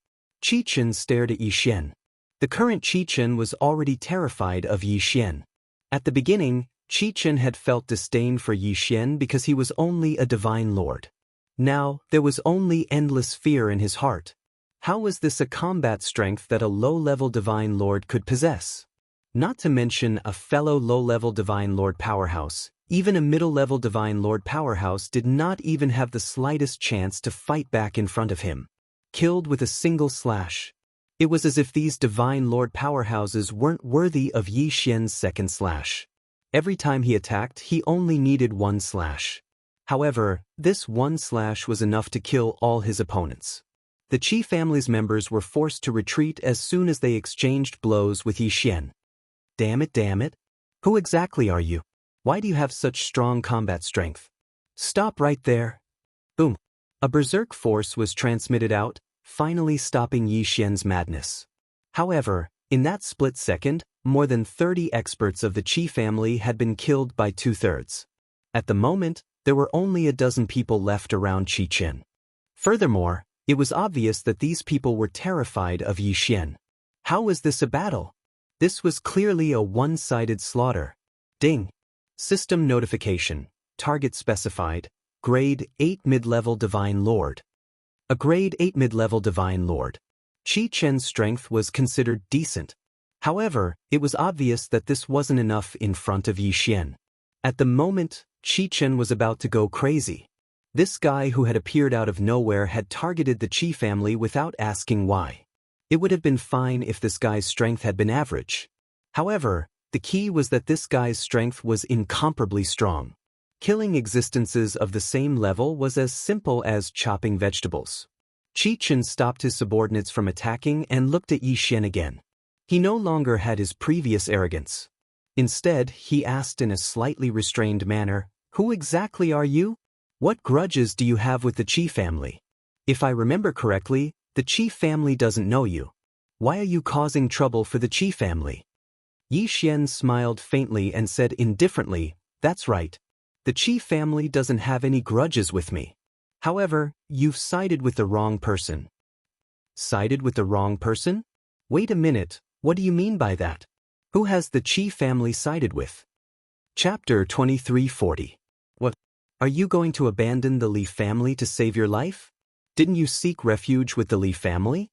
Qi Chen stared at Yi Xian. The current Qi Chen was already terrified of Yi Xian. At the beginning, Qi Chen had felt disdain for Yi Xian because he was only a divine lord. Now, there was only endless fear in his heart. How was this a combat strength that a low-level divine lord could possess? Not to mention a fellow low-level divine lord powerhouse, even a middle-level divine lord powerhouse did not even have the slightest chance to fight back in front of him. Killed with a single slash. It was as if these divine lord powerhouses weren't worthy of Yi Xian's second slash. Every time he attacked, he only needed 1 slash. However, this 1 slash was enough to kill all his opponents. The Qi family's members were forced to retreat as soon as they exchanged blows with Yi Xian. Damn it. Who exactly are you? Why do you have such strong combat strength? Stop right there. Boom. A berserk force was transmitted out, finally stopping Yi Xian's madness. However, in that split second, more than 30 experts of the Qi family had been killed by 2/3. At the moment, there were only a dozen people left around Qi Chen. Furthermore, it was obvious that these people were terrified of Yi Xian. How was this a battle? This was clearly a one-sided slaughter. Ding. System notification. Target specified. Grade 8 mid-level Divine Lord. A Grade 8 mid-level Divine Lord. Qi Chen's strength was considered decent. However, it was obvious that this wasn't enough in front of Yi Xian. At the moment, Qi Chen was about to go crazy. This guy who had appeared out of nowhere had targeted the Qi family without asking why. It would have been fine if this guy's strength had been average. However, the key was that this guy's strength was incomparably strong. Killing existences of the same level was as simple as chopping vegetables. Qi Chen stopped his subordinates from attacking and looked at Yi Xian again. He no longer had his previous arrogance. Instead, he asked in a slightly restrained manner, "Who exactly are you? What grudges do you have with the Qi family? If I remember correctly, the Qi family doesn't know you. Why are you causing trouble for the Qi family?" Yi Xian smiled faintly and said indifferently, "That's right. The Qi family doesn't have any grudges with me. However, you've sided with the wrong person." Sided with the wrong person? Wait a minute, what do you mean by that? Who has the Qi family sided with? Chapter 2340. What? Are you going to abandon the Li family to save your life? Didn't you seek refuge with the Li family?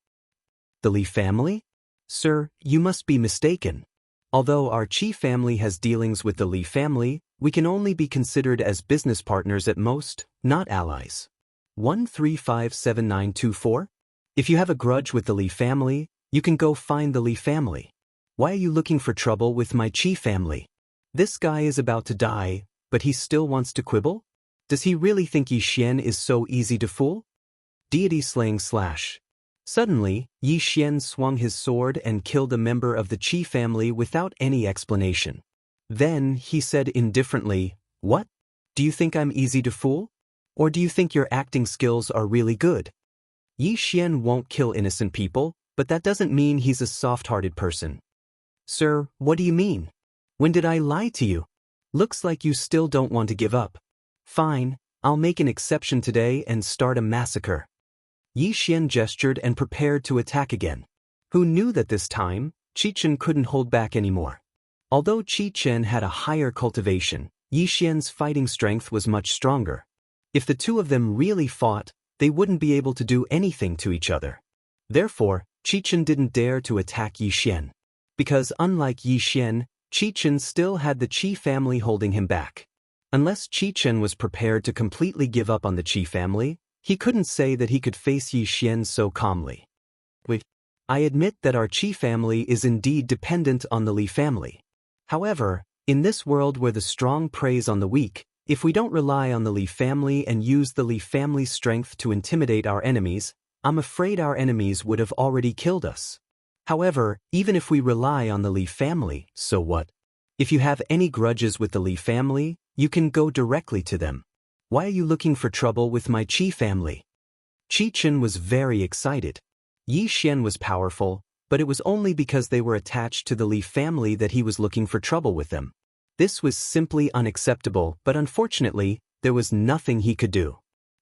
The Li family? Sir, you must be mistaken. Although our Qi family has dealings with the Li family, we can only be considered as business partners at most, not allies. 1357924? If you have a grudge with the Li family, you can go find the Li family. Why are you looking for trouble with my Qi family? This guy is about to die, but he still wants to quibble? Does he really think Yi Xian is so easy to fool? Deity slaying slash. Suddenly, Yi Xian swung his sword and killed a member of the Qi family without any explanation. Then, he said indifferently, "What? Do you think I'm easy to fool? Or do you think your acting skills are really good?" Yi Xian won't kill innocent people, but that doesn't mean he's a soft-hearted person. Sir, what do you mean? When did I lie to you? Looks like you still don't want to give up. Fine, I'll make an exception today and start a massacre. Yi Xian gestured and prepared to attack again. Who knew that this time, Qichen couldn't hold back anymore. Although Qichen had a higher cultivation, Yixian's fighting strength was much stronger. If the two of them really fought, they wouldn't be able to do anything to each other. Therefore, Qichen didn't dare to attack Yixian. Because unlike Yixian, Qichen still had the Qi family holding him back. Unless Qichen was prepared to completely give up on the Qi family, he couldn't say that he could face Yixian so calmly. I admit that our Qi family is indeed dependent on the Li family. However, in this world where the strong preys on the weak, if we don't rely on the Li family and use the Li family's strength to intimidate our enemies, I'm afraid our enemies would have already killed us. However, even if we rely on the Li family, so what? If you have any grudges with the Li family, you can go directly to them. Why are you looking for trouble with my Qi family? Qichen was very excited. Yixian was powerful, but it was only because they were attached to the Li family that he was looking for trouble with them. This was simply unacceptable, but unfortunately, there was nothing he could do.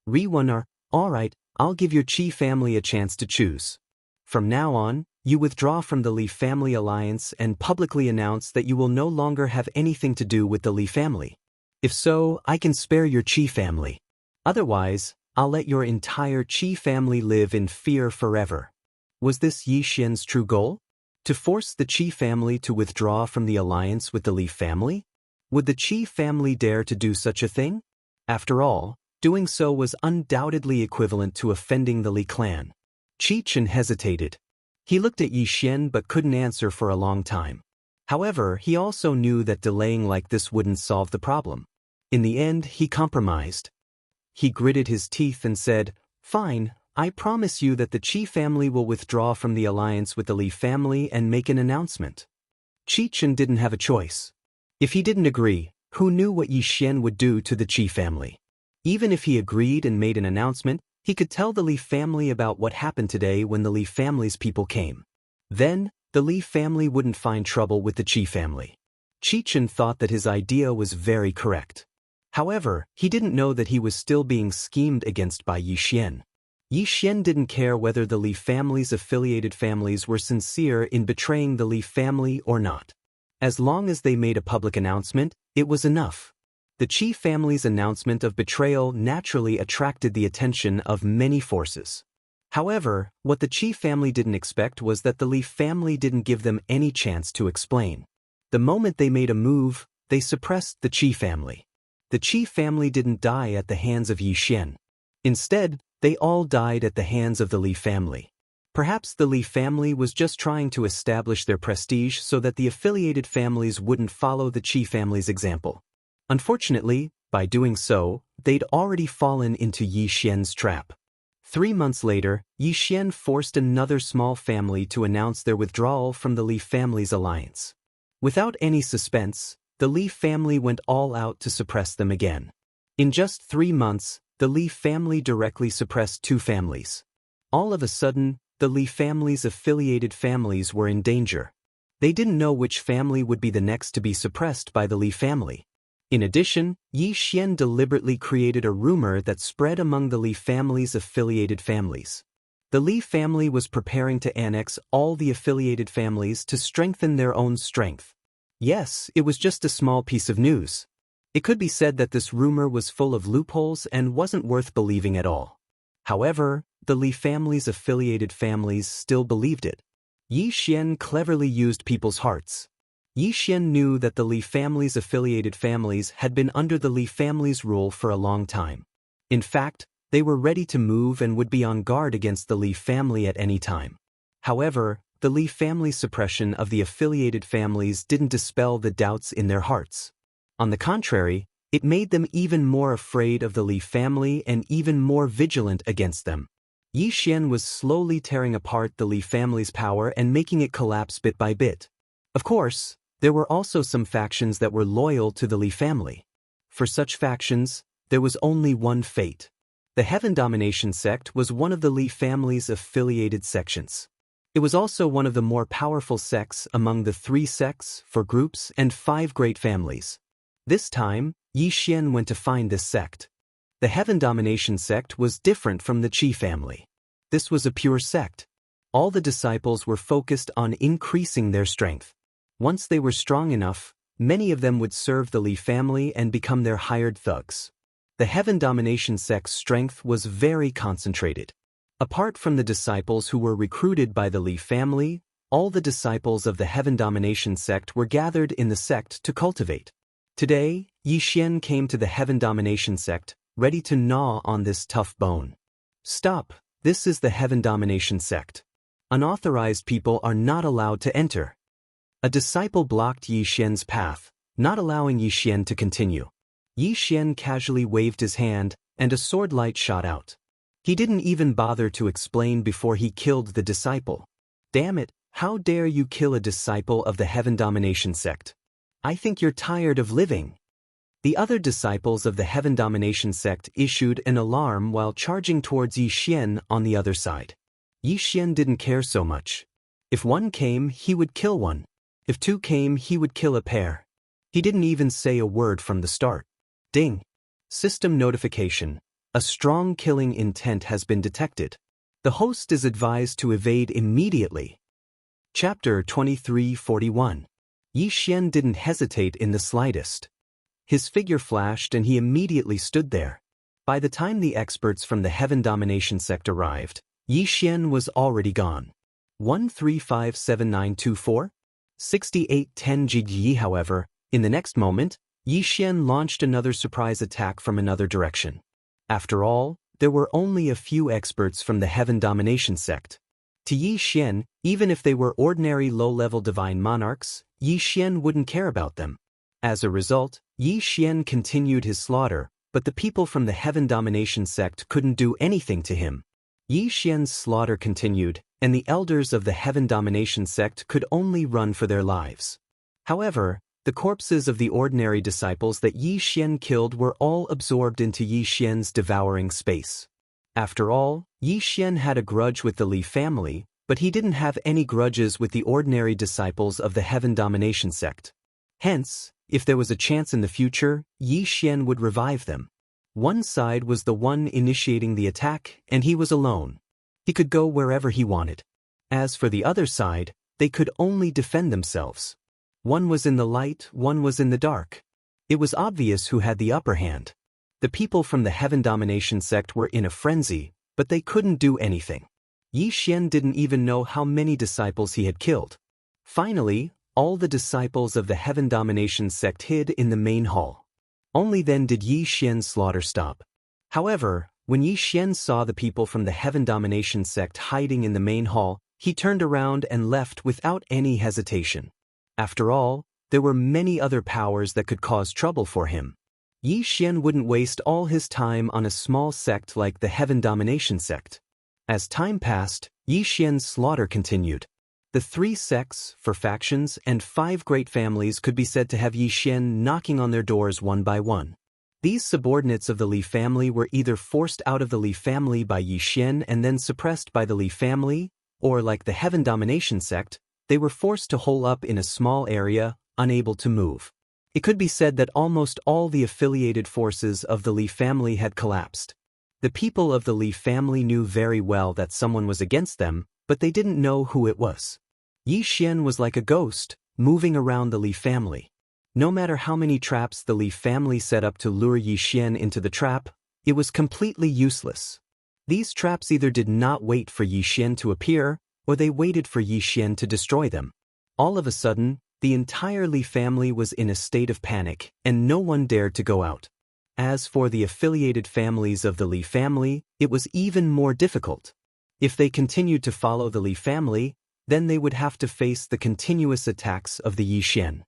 Riwaner, alright, I'll give your Qi family a chance to choose. From now on, you withdraw from the Li family alliance and publicly announce that you will no longer have anything to do with the Li family. If so, I can spare your Qi family. Otherwise, I'll let your entire Qi family live in fear forever. Was this Yixian's true goal? To force the Qi family to withdraw from the alliance with the Li family? Would the Qi family dare to do such a thing? After all, doing so was undoubtedly equivalent to offending the Li clan. Qichen hesitated. He looked at Yixian but couldn't answer for a long time. However, he also knew that delaying like this wouldn't solve the problem. In the end, he compromised. He gritted his teeth and said, "Fine, I promise you that the Qi family will withdraw from the alliance with the Li family and make an announcement." Qichen didn't have a choice. If he didn't agree, who knew what Yixian would do to the Qi family? Even if he agreed and made an announcement, he could tell the Li family about what happened today when the Li family's people came. Then, the Li family wouldn't find trouble with the Qi family. Qichen thought that his idea was very correct. However, he didn't know that he was still being schemed against by Yixian. Yixian didn't care whether the Li family's affiliated families were sincere in betraying the Li family or not. As long as they made a public announcement, it was enough. The Qi family's announcement of betrayal naturally attracted the attention of many forces. However, what the Qi family didn't expect was that the Li family didn't give them any chance to explain. The moment they made a move, they suppressed the Qi family. The Qi family didn't die at the hands of Yixian. Instead, they all died at the hands of the Li family. Perhaps the Li family was just trying to establish their prestige so that the affiliated families wouldn't follow the Qi family's example. Unfortunately, by doing so, they'd already fallen into Yixian's trap. 3 months later, Yixian forced another small family to announce their withdrawal from the Li family's alliance. Without any suspense, the Li family went all out to suppress them again. In just 3 months, the Li family directly suppressed 2 families. All of a sudden, the Li family's affiliated families were in danger. They didn't know which family would be the next to be suppressed by the Li family. In addition, Yixian deliberately created a rumor that spread among the Li family's affiliated families. The Li family was preparing to annex all the affiliated families to strengthen their own strength. Yes, it was just a small piece of news. It could be said that this rumor was full of loopholes and wasn't worth believing at all. However, the Li family's affiliated families still believed it. Yixian cleverly used people's hearts. Yixian knew that the Li family's affiliated families had been under the Li family's rule for a long time. In fact, they were ready to move and would be on guard against the Li family at any time. However, the Li family's suppression of the affiliated families didn't dispel the doubts in their hearts. On the contrary, it made them even more afraid of the Li family and even more vigilant against them. Yixian was slowly tearing apart the Li family's power and making it collapse bit by bit. Of course, there were also some factions that were loyal to the Li family. For such factions, there was only one fate. The Heaven Domination sect was one of the Li family's affiliated sections. It was also one of the more powerful sects among the 3 sects, 4 groups, and 5 great families. This time, Yixian went to find this sect. The Heaven Domination sect was different from the Qi family. This was a pure sect. All the disciples were focused on increasing their strength. Once they were strong enough, many of them would serve the Li family and become their hired thugs. The Heaven Domination sect's strength was very concentrated. Apart from the disciples who were recruited by the Li family, all the disciples of the Heaven Domination sect were gathered in the sect to cultivate. Today, Yixian came to the Heaven Domination sect, ready to gnaw on this tough bone. Stop, this is the Heaven Domination sect. Unauthorized people are not allowed to enter. A disciple blocked Yixian's path, not allowing Yixian to continue. Yixian casually waved his hand, and a sword light shot out. He didn't even bother to explain before he killed the disciple. Damn it, how dare you kill a disciple of the Heaven Domination sect? I think you're tired of living. The other disciples of the Heaven Domination sect issued an alarm while charging towards Yixian on the other side. Yixian didn't care so much. If one came, he would kill one. If two came, he would kill a pair. He didn't even say a word from the start. Ding! System notification. A strong killing intent has been detected. The host is advised to evade immediately. Chapter 2341. Yixian didn't hesitate in the slightest. His figure flashed and he immediately stood there. By the time the experts from the Heaven Domination sect arrived, Yixian was already gone. 1357924? 6810 Jigyi. However, in the next moment, Yixian launched another surprise attack from another direction. After all, there were only a few experts from the Heaven Domination sect. To Yixian, even if they were ordinary low-level divine monarchs, Yixian wouldn't care about them. As a result, Yixian continued his slaughter, but the people from the Heaven Domination sect couldn't do anything to him. Yixian's slaughter continued, and the elders of the Heaven Domination sect could only run for their lives. However, the corpses of the ordinary disciples that Yixian killed were all absorbed into Yixian's devouring space. After all, Yixian had a grudge with the Li family, but he didn't have any grudges with the ordinary disciples of the Heaven Domination sect. Hence, if there was a chance in the future, Yixian would revive them. One side was the one initiating the attack, and he was alone. He could go wherever he wanted. As for the other side, they could only defend themselves. One was in the light, one was in the dark. It was obvious who had the upper hand. The people from the Heaven Domination sect were in a frenzy, but they couldn't do anything. Yixian didn't even know how many disciples he had killed. Finally, all the disciples of the Heaven Domination sect hid in the main hall. Only then did Yixian's slaughter stop. However, when Yixian saw the people from the Heaven Domination sect hiding in the main hall, he turned around and left without any hesitation. After all, there were many other powers that could cause trouble for him. Yixian wouldn't waste all his time on a small sect like the Heaven Domination sect. As time passed, Yixian's slaughter continued. The 3 sects, 4 factions, and 5 great families could be said to have Yixian knocking on their doors one by one. These subordinates of the Li family were either forced out of the Li family by Yixian and then suppressed by the Li family, or like the Heaven Domination sect, they were forced to hole up in a small area, unable to move. It could be said that almost all the affiliated forces of the Li family had collapsed. The people of the Li family knew very well that someone was against them, but they didn't know who it was. Yixian was like a ghost, moving around the Li family. No matter how many traps the Li family set up to lure Yixian into the trap, it was completely useless. These traps either did not wait for Yixian to appear, or they waited for Yixian to destroy them. All of a sudden, the entire Li family was in a state of panic, and no one dared to go out. As for the affiliated families of the Li family, it was even more difficult. If they continued to follow the Li family, then they would have to face the continuous attacks of the Yixian.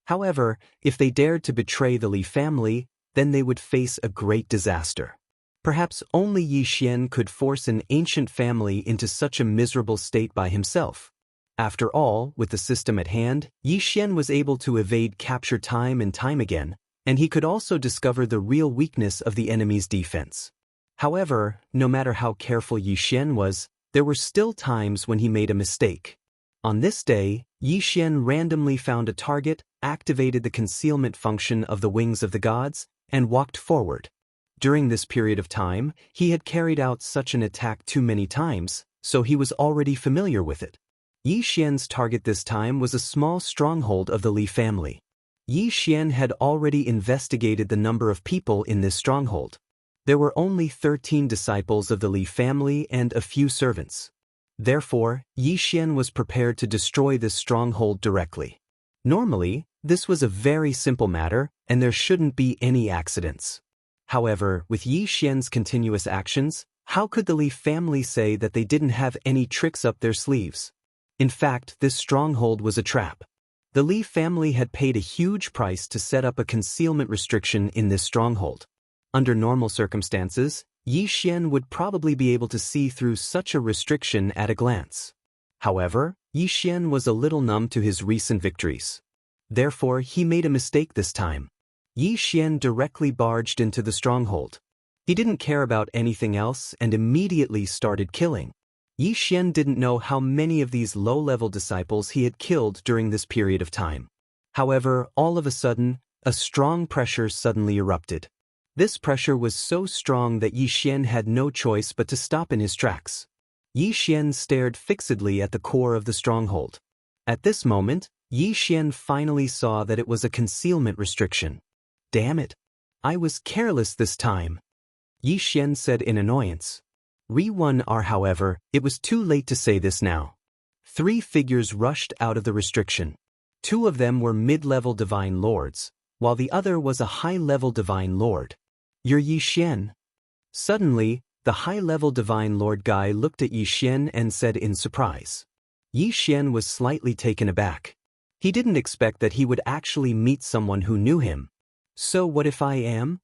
However, if they dared to betray the Li family, then they would face a great disaster. Perhaps only Yixian could force an ancient family into such a miserable state by himself. After all, with the system at hand, Yixian was able to evade capture time and time again, and he could also discover the real weakness of the enemy's defense. However, no matter how careful Yixian was, there were still times when he made a mistake. On this day, Yixian randomly found a target, activated the concealment function of the wings of the gods, and walked forward. During this period of time, he had carried out such an attack too many times, so he was already familiar with it. Yi Xian's target this time was a small stronghold of the Li family. Yi Xian had already investigated the number of people in this stronghold. There were only 13 disciples of the Li family and a few servants. Therefore, Yi Xian was prepared to destroy this stronghold directly. Normally, this was a very simple matter, and there shouldn't be any accidents. However, with Yi Xian's continuous actions, how could the Li family say that they didn't have any tricks up their sleeves? In fact, this stronghold was a trap. The Li family had paid a huge price to set up a concealment restriction in this stronghold. Under normal circumstances, Yi Xian would probably be able to see through such a restriction at a glance. However, Yi Xian was a little numb to his recent victories. Therefore, he made a mistake this time. Yi Xian directly barged into the stronghold. He didn't care about anything else and immediately started killing. Yi Xian didn't know how many of these low-level disciples he had killed during this period of time. However, all of a sudden, a strong pressure suddenly erupted. This pressure was so strong that Yi Xian had no choice but to stop in his tracks. Yi Xian stared fixedly at the core of the stronghold. At this moment, Yi Xian finally saw that it was a concealment restriction. Damn it! I was careless this time, Yi Xian said in annoyance. However, it was too late to say this now. 3 figures rushed out of the restriction. 2 of them were mid-level divine lords, while the other was a high-level divine lord. You're Yi Xian? Suddenly, the high-level divine lord guy looked at Yi Xian and said in surprise. Yi Xian was slightly taken aback. He didn't expect that he would actually meet someone who knew him. So what if I am?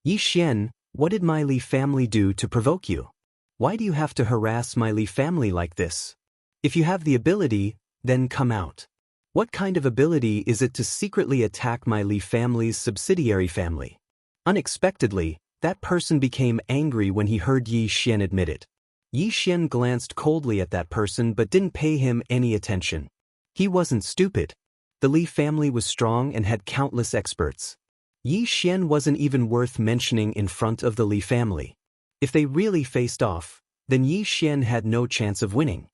Yi Xian, what did my Li family do to provoke you? Why do you have to harass my Li family like this? If you have the ability, then come out. What kind of ability is it to secretly attack my Li family's subsidiary family? Unexpectedly, that person became angry when he heard Yi Xian admit it. Yi Xian glanced coldly at that person but didn't pay him any attention. He wasn't stupid. The Li family was strong and had countless experts. Yi Xian wasn't even worth mentioning in front of the Li family. If they really faced off, then Yi Xian had no chance of winning.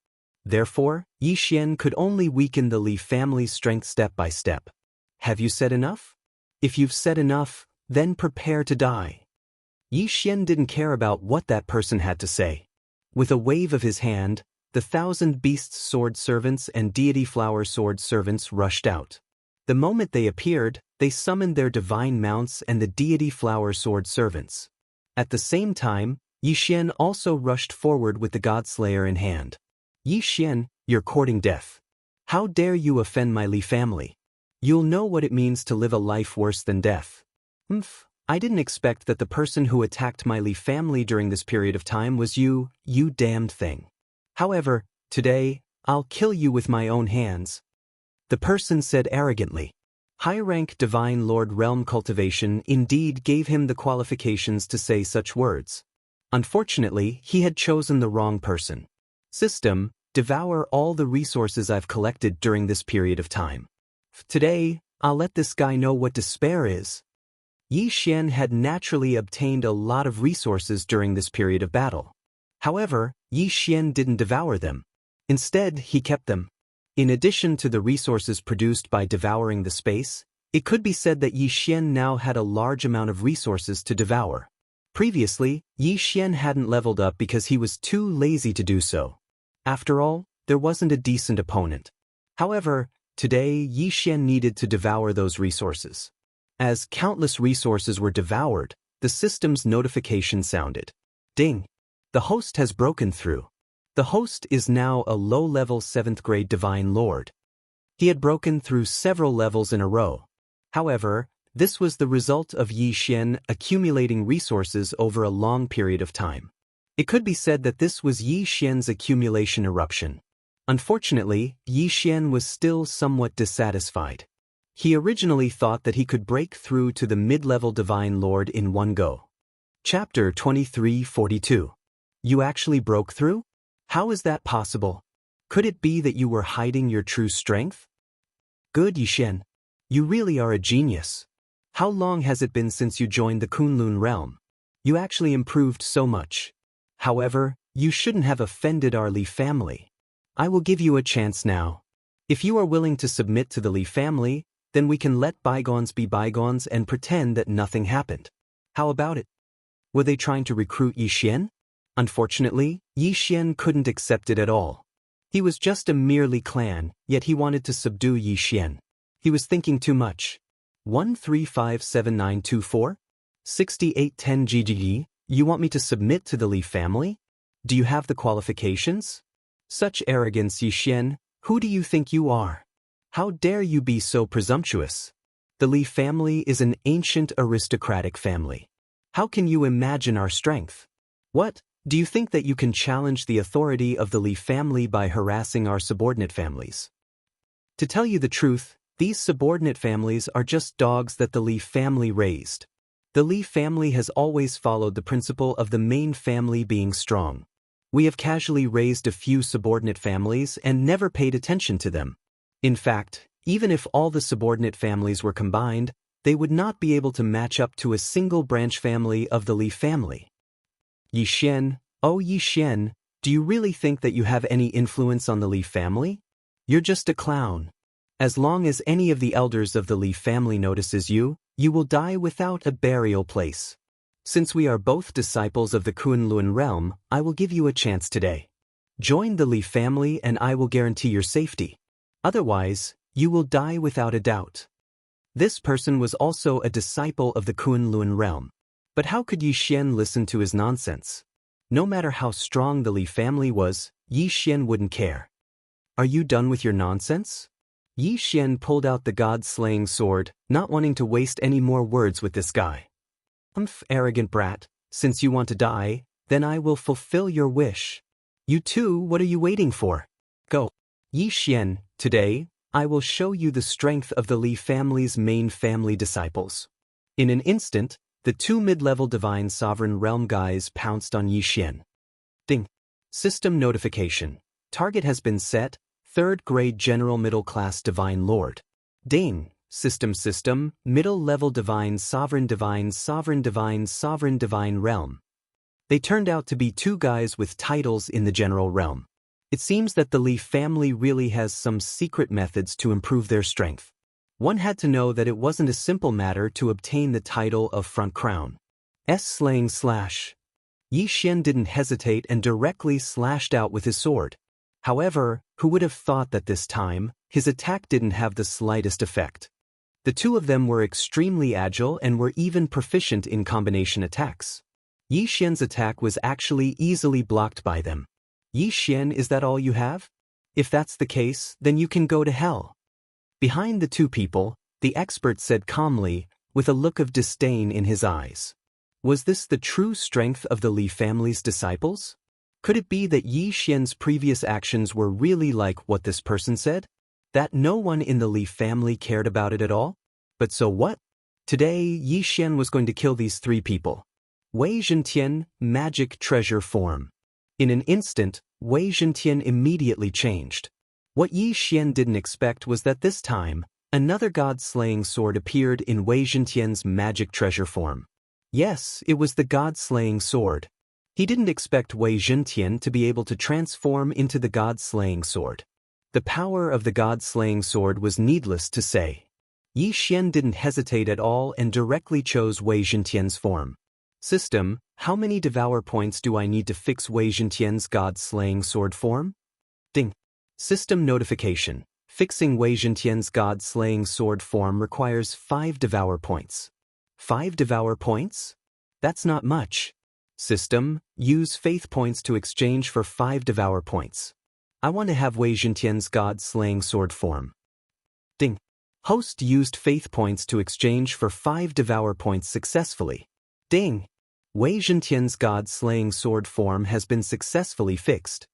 Therefore, Yi Xian could only weaken the Li family's strength step by step. Have you said enough? If you've said enough, then prepare to die. Yi Xian didn't care about what that person had to say. With a wave of his hand, the 1,000 beasts sword servants and deity flower sword servants rushed out. The moment they appeared, they summoned their divine mounts and the deity flower sword servants. At the same time, Yi Xian also rushed forward with the Godslayer in hand. Yi Xian, you're courting death. How dare you offend my Li family? You'll know what it means to live a life worse than death. I didn't expect that the person who attacked my Li family during this period of time was you, you damned thing. However, today, I'll kill you with my own hands. The person said arrogantly. High-rank Divine Lord Realm Cultivation indeed gave him the qualifications to say such words. Unfortunately, he had chosen the wrong person. System, devour all the resources I've collected during this period of time. Today, I'll let this guy know what despair is. Yi Xian had naturally obtained a lot of resources during this period of battle. However, Yi Xian didn't devour them. Instead, he kept them. In addition to the resources produced by devouring the space, it could be said that Yi Xian now had a large amount of resources to devour. Previously, Yi Xian hadn't leveled up because he was too lazy to do so. After all, there wasn't a decent opponent. However, today Yi Xian needed to devour those resources. As countless resources were devoured, the system's notification sounded. Ding! The host has broken through. The host is now a low-level 7th grade Divine Lord. He had broken through several levels in a row. However, this was the result of Yi Xian accumulating resources over a long period of time. It could be said that this was Yi Xian's accumulation eruption. Unfortunately, Yi Xian was still somewhat dissatisfied. He originally thought that he could break through to the mid-level Divine Lord in one go. Chapter 2342. You actually broke through? How is that possible? Could it be that you were hiding your true strength? Good, Yi Xian. You really are a genius. How long has it been since you joined the Kunlun realm? You actually improved so much. However, You shouldn't have offended our Li family. I will give you a chance now. If you are willing to submit to the Li family, then we can let bygones be bygones and pretend that nothing happened. How about it? Were they trying to recruit Yi Xian? Unfortunately, Yi Xian couldn't accept it at all. He was just a merely clan, yet he wanted to subdue Yi Xian. He was thinking too much. 1357924? 6810 GGE, you want me to submit to the Li family? Do you have the qualifications? Such arrogance, Yi Xian, who do you think you are? How dare you be so presumptuous? The Li family is an ancient aristocratic family. How can you imagine our strength? What? Do you think that you can challenge the authority of the Li family by harassing our subordinate families? To tell you the truth, these subordinate families are just dogs that the Li family raised. The Li family has always followed the principle of the main family being strong. We have casually raised a few subordinate families and never paid attention to them. In fact, even if all the subordinate families were combined, they would not be able to match up to a single branch family of the Li family. Yi Xian, oh Yi Xian, do you really think that you have any influence on the Li family? You're just a clown. As long as any of the elders of the Li family notices you, you will die without a burial place. Since we are both disciples of the Kunlun realm, I will give you a chance today. Join the Li family and I will guarantee your safety. Otherwise, you will die without a doubt. This person was also a disciple of the Kunlun realm. But how could Yi Xian listen to his nonsense? No matter how strong the Li family was, Yi Xian wouldn't care. Are you done with your nonsense? Yi Xian pulled out the god-slaying sword, not wanting to waste any more words with this guy. Arrogant brat, since you want to die, then I will fulfill your wish. You too, what are you waiting for? Go. Yi Xian, today, I will show you the strength of the Li family's main family disciples. In an instant, the two mid-level divine sovereign realm guys pounced on Yi Xian. Ding. System notification. Target has been set, 3rd grade general middle class divine lord. Ding. System, middle-level divine sovereign realm. They turned out to be two guys with titles in the general realm. It seems that the Li family really has some secret methods to improve their strength. One had to know that it wasn't a simple matter to obtain the title of front crown. Slaying slash. Yi Xian didn't hesitate and directly slashed out with his sword. However, who would have thought that this time, his attack didn't have the slightest effect. The two of them were extremely agile and were even proficient in combination attacks. Yi Xian's attack was actually easily blocked by them. Yi Xian, is that all you have? If that's the case, then you can go to hell. Behind the two people, the expert said calmly, with a look of disdain in his eyes. Was this the true strength of the Li family's disciples? Could it be that Yi Xian's previous actions were really like what this person said? That no one in the Li family cared about it at all? But so what? Today, Yi Xian was going to kill these three people. Wei Zhentian, magic treasure form. In an instant, Wei Zhentian immediately changed. What Yi Xian didn't expect was that this time, another god-slaying sword appeared in Wei Zhentian's magic treasure form. Yes, it was the god-slaying sword. He didn't expect Wei Zhentian to be able to transform into the god-slaying sword. The power of the god-slaying sword was needless to say. Yi Xian didn't hesitate at all and directly chose Wei Zhentian's form. System, how many devour points do I need to fix Wei Zhentian's god-slaying sword form? Ding. System notification. Fixing Wei Zhentian's god-slaying sword form requires 5 devour points. 5 devour points? That's not much. System, use faith points to exchange for 5 devour points. I want to have Wei Zhentian's god-slaying sword form. Ding. Host used faith points to exchange for 5 devour points successfully. Ding. Wei Zhentian's god-slaying sword form has been successfully fixed.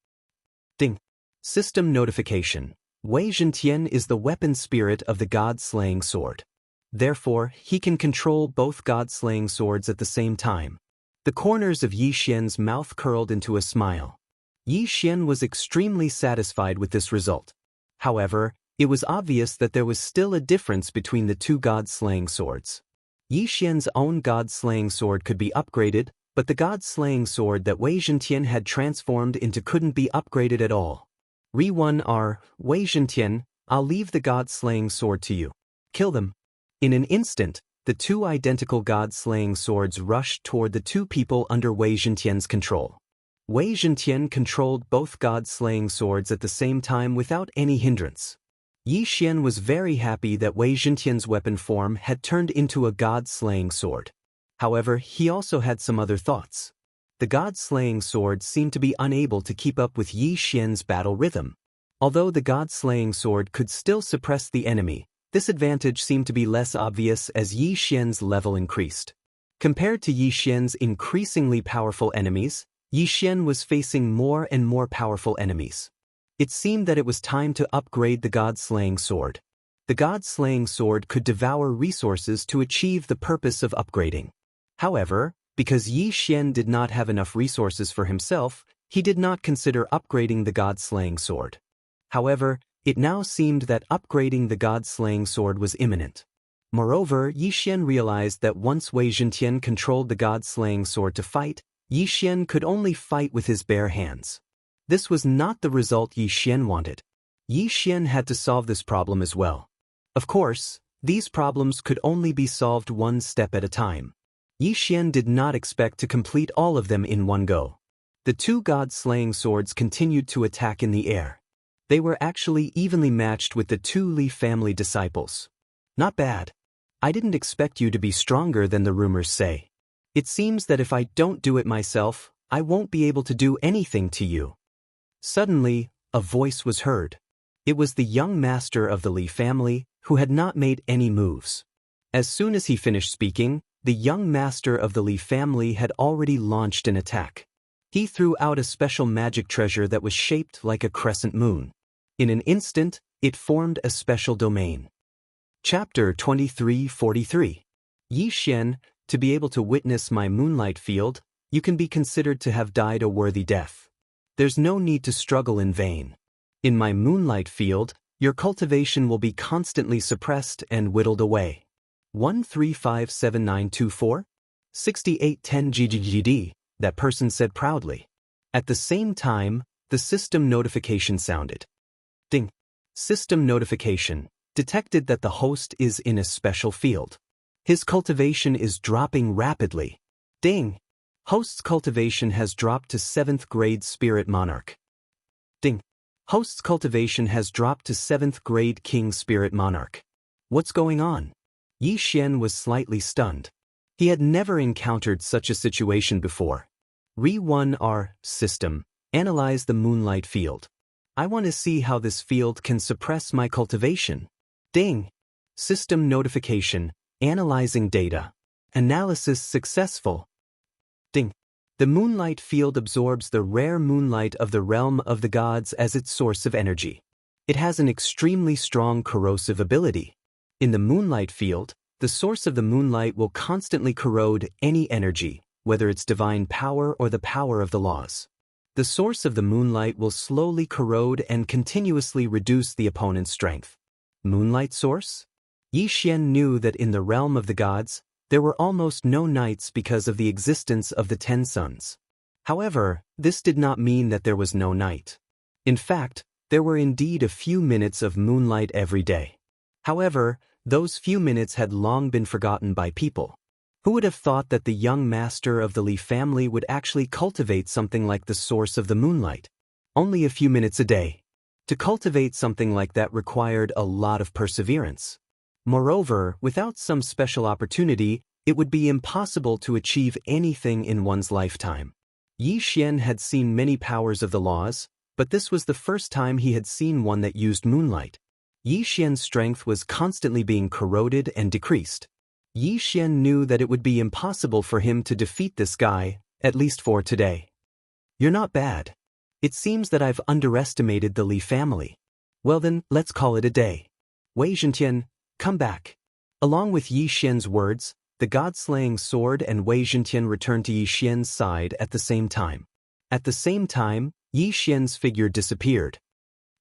Ding. System notification. Wei Zhentian is the weapon spirit of the god-slaying sword. Therefore, he can control both god-slaying swords at the same time. The corners of Yi Xian's mouth curled into a smile. Yi Xian was extremely satisfied with this result. However, it was obvious that there was still a difference between the two god-slaying swords. Yi Xian's own god-slaying sword could be upgraded, but the god-slaying sword that Wei Zhentian had transformed into couldn't be upgraded at all. Wei Zhentian, I'll leave the god-slaying sword to you. Kill them. In an instant, the two identical god-slaying swords rushed toward the two people under Wei Zhentian's control. Wei Zhentian controlled both god-slaying swords at the same time without any hindrance. Yi Xian was very happy that Wei Zhentian's weapon form had turned into a god-slaying sword. However, he also had some other thoughts. The god-slaying sword seemed to be unable to keep up with Yi Xian's battle rhythm. Although the god-slaying sword could still suppress the enemy, this advantage seemed to be less obvious as Yi Xian's level increased. Compared to Yi Xian's increasingly powerful enemies, Yi Xian was facing more and more powerful enemies. It seemed that it was time to upgrade the god-slaying sword. The god-slaying sword could devour resources to achieve the purpose of upgrading. However, because Yi Xian did not have enough resources for himself, he did not consider upgrading the god-slaying sword. However, it now seemed that upgrading the god-slaying sword was imminent. Moreover, Yi Xian realized that once Wei Zhentian controlled the god-slaying sword to fight, Yi Xian could only fight with his bare hands. This was not the result Yi Xian wanted. Yi Xian had to solve this problem as well. Of course, these problems could only be solved one step at a time. Yi Xian did not expect to complete all of them in one go. The two god-slaying swords continued to attack in the air. They were actually evenly matched with the two Li family disciples. Not bad. I didn't expect you to be stronger than the rumors say. It seems that if I don't do it myself, I won't be able to do anything to you. Suddenly, a voice was heard. It was the young master of the Li family, who had not made any moves. As soon as he finished speaking, the young master of the Li family had already launched an attack. He threw out a special magic treasure that was shaped like a crescent moon. In an instant, it formed a special domain. Chapter 2343. Yi Xian, to be able to witness my moonlight field, you can be considered to have died a worthy death. There's no need to struggle in vain. In my moonlight field, your cultivation will be constantly suppressed and whittled away. 1357924? 6810 GGGD, that person said proudly. At the same time, the system notification sounded. Ding. System notification. Detected that the host is in a special field. His cultivation is dropping rapidly. Ding. Host's cultivation has dropped to 7th grade Spirit Monarch. Ding. Host's cultivation has dropped to 7th grade King Spirit Monarch. What's going on? Yi Xian was slightly stunned. He had never encountered such a situation before. Re-1R system. Analyze the moonlight field. I want to see how this field can suppress my cultivation. Ding. System notification. Analyzing data. Analysis successful. Ding. The moonlight field absorbs the rare moonlight of the realm of the gods as its source of energy. It has an extremely strong corrosive ability. In the moonlight field, the source of the moonlight will constantly corrode any energy, whether it's divine power or the power of the laws. The source of the moonlight will slowly corrode and continuously reduce the opponent's strength. Moonlight source? Yi Xian knew that in the realm of the gods, there were almost no nights because of the existence of the 10 suns. However, this did not mean that there was no night. In fact, there were indeed a few minutes of moonlight every day. However, those few minutes had long been forgotten by people. Who would have thought that the young master of the Li family would actually cultivate something like the source of the moonlight? Only a few minutes a day. To cultivate something like that required a lot of perseverance. Moreover, without some special opportunity, it would be impossible to achieve anything in one's lifetime. Yi Xian had seen many powers of the laws, but this was the first time he had seen one that used moonlight. Yi Xian's strength was constantly being corroded and decreased. Yi Xian knew that it would be impossible for him to defeat this guy, at least for today. You're not bad. It seems that I've underestimated the Li family. Well then, let's call it a day. Wei Zhentian, come back. Along with Yi Xian's words, the god-slaying sword and Wei Zhentian returned to Yi Xian's side at the same time. At the same time, Yi Xian's figure disappeared.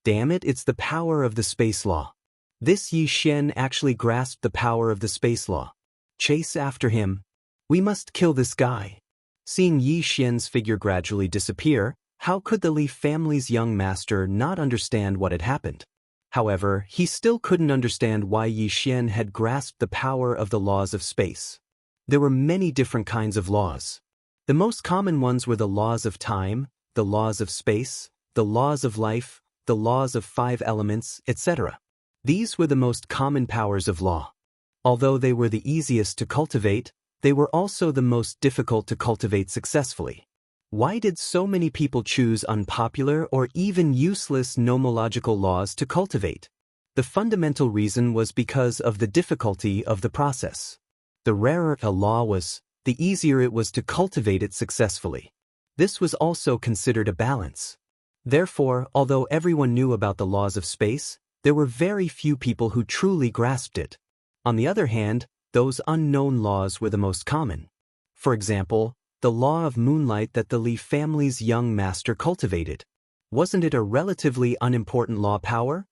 Damn it, it's the power of the space law. This Yi Xian actually grasped the power of the space law. Chase after him. We must kill this guy. Seeing Yi Xian's figure gradually disappear, how could the Li family's young master not understand what had happened? However, he still couldn't understand why Yi Xian had grasped the power of the laws of space. There were many different kinds of laws. The most common ones were the laws of time, the laws of space, the laws of life, the laws of 5 elements, etc. These were the most common powers of law. Although they were the easiest to cultivate, they were also the most difficult to cultivate successfully. Why did so many people choose unpopular or even useless nomological laws to cultivate? The fundamental reason was because of the difficulty of the process. The rarer a law was, the easier it was to cultivate it successfully. This was also considered a balance. Therefore, although everyone knew about the laws of space, there were very few people who truly grasped it. On the other hand, those unknown laws were the most common. For example, the law of moonlight that the Li family's young master cultivated. Wasn't it a relatively unimportant law power?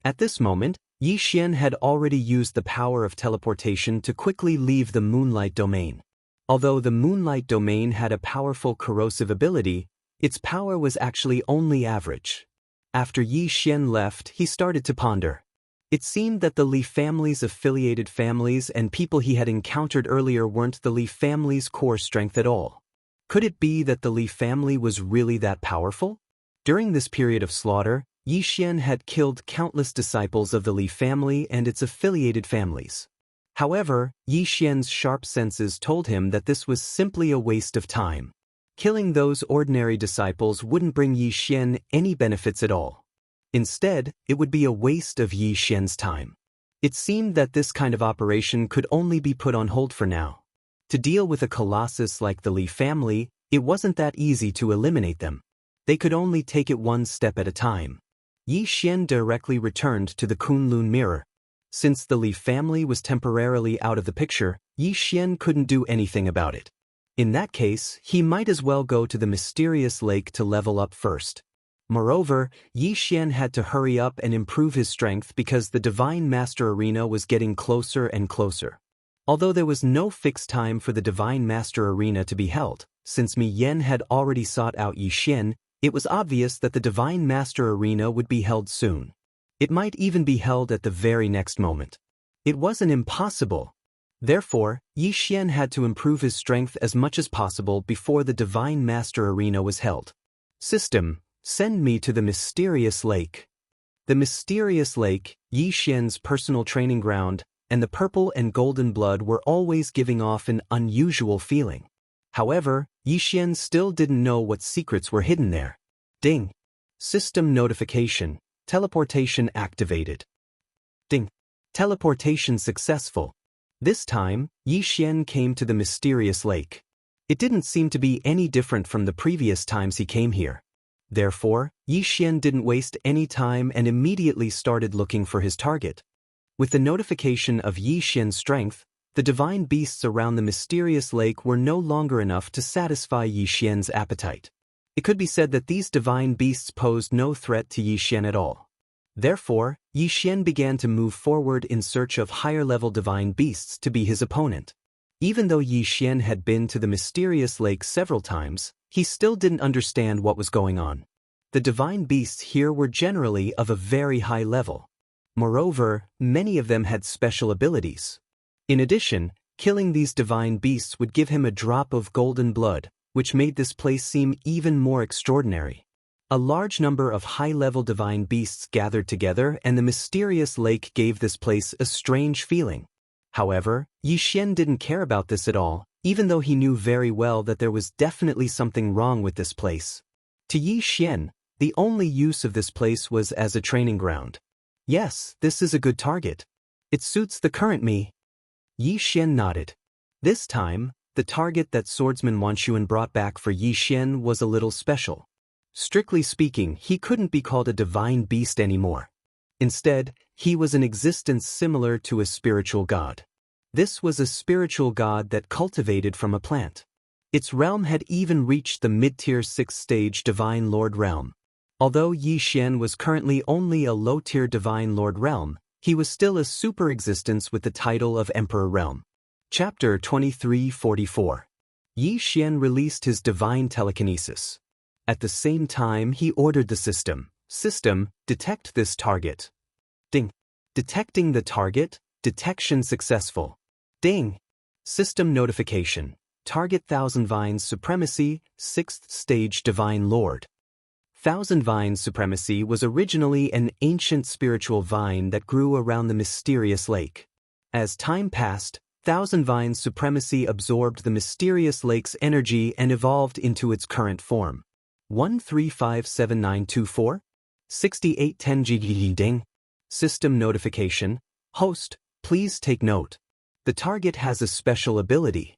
At this moment, Yi Xian had already used the power of teleportation to quickly leave the moonlight domain. Although the moonlight domain had a powerful corrosive ability, its power was actually only average. After Yi Xian left, he started to ponder. It seemed that the Li family's affiliated families and people he had encountered earlier weren't the Li family's core strength at all. Could it be that the Li family was really that powerful? During this period of slaughter, Yi Xian had killed countless disciples of the Li family and its affiliated families. However, Yi Xian's sharp senses told him that this was simply a waste of time. Killing those ordinary disciples wouldn't bring Yi Xian any benefits at all. Instead, it would be a waste of Yi Xian's time. It seemed that this kind of operation could only be put on hold for now. To deal with a colossus like the Li family, it wasn't that easy to eliminate them. They could only take it one step at a time. Yi Xian directly returned to the Kunlun mirror. Since the Li family was temporarily out of the picture, Yi Xian couldn't do anything about it. In that case, he might as well go to the mysterious lake to level up first. Moreover, Yi Xian had to hurry up and improve his strength because the Divine Master Arena was getting closer and closer. Although there was no fixed time for the Divine Master Arena to be held, since Mi Yen had already sought out Yi Xian, it was obvious that the Divine Master Arena would be held soon. It might even be held at the very next moment. It wasn't impossible. Therefore, Yi Xian had to improve his strength as much as possible before the Divine Master Arena was held. System: send me to the mysterious lake. The mysterious lake, Yi Xian's personal training ground, and the purple and golden blood were always giving off an unusual feeling. However, Yi Xian still didn't know what secrets were hidden there. Ding. System notification. Teleportation activated. Ding. Teleportation successful. This time, Yi Xian came to the mysterious lake. It didn't seem to be any different from the previous times he came here. Therefore, Yi Xian didn't waste any time and immediately started looking for his target. With the notification of Yi Xian's strength, the divine beasts around the mysterious lake were no longer enough to satisfy Yi Xian's appetite. It could be said that these divine beasts posed no threat to Yi Xian at all. Therefore, Yi Xian began to move forward in search of higher-level divine beasts to be his opponent. Even though Yi Xian had been to the mysterious lake several times, he still didn't understand what was going on. The divine beasts here were generally of a very high level. Moreover, many of them had special abilities. In addition, killing these divine beasts would give him a drop of golden blood, which made this place seem even more extraordinary. A large number of high-level divine beasts gathered together, and the mysterious lake gave this place a strange feeling. However, Yi Xian didn't care about this at all, even though he knew very well that there was definitely something wrong with this place. To Yi Xian, the only use of this place was as a training ground. Yes, this is a good target. It suits the current me. Yi Xian nodded. This time, the target that swordsman Wang Lin brought back for Yi Xian was a little special. Strictly speaking, he couldn't be called a divine beast anymore. Instead, he was an existence similar to a spiritual god. This was a spiritual god that cultivated from a plant. Its realm had even reached the mid-tier 6th stage Divine Lord realm. Although Yi Xian was currently only a low-tier Divine Lord realm, he was still a super existence with the title of Emperor realm. Chapter 2344. Yi Xian released his divine telekinesis. At the same time, he ordered the system, detect this target. Ding. Detecting the target, detection successful. Ding. System notification. Target Thousand Vines Supremacy, 6th Stage Divine Lord. Thousand Vines Supremacy was originally an ancient spiritual vine that grew around the mysterious lake. As time passed, Thousand Vines Supremacy absorbed the mysterious lake's energy and evolved into its current form. 1357924? 6810 GGG Ding. System notification. Host, please take note. The target has a special ability.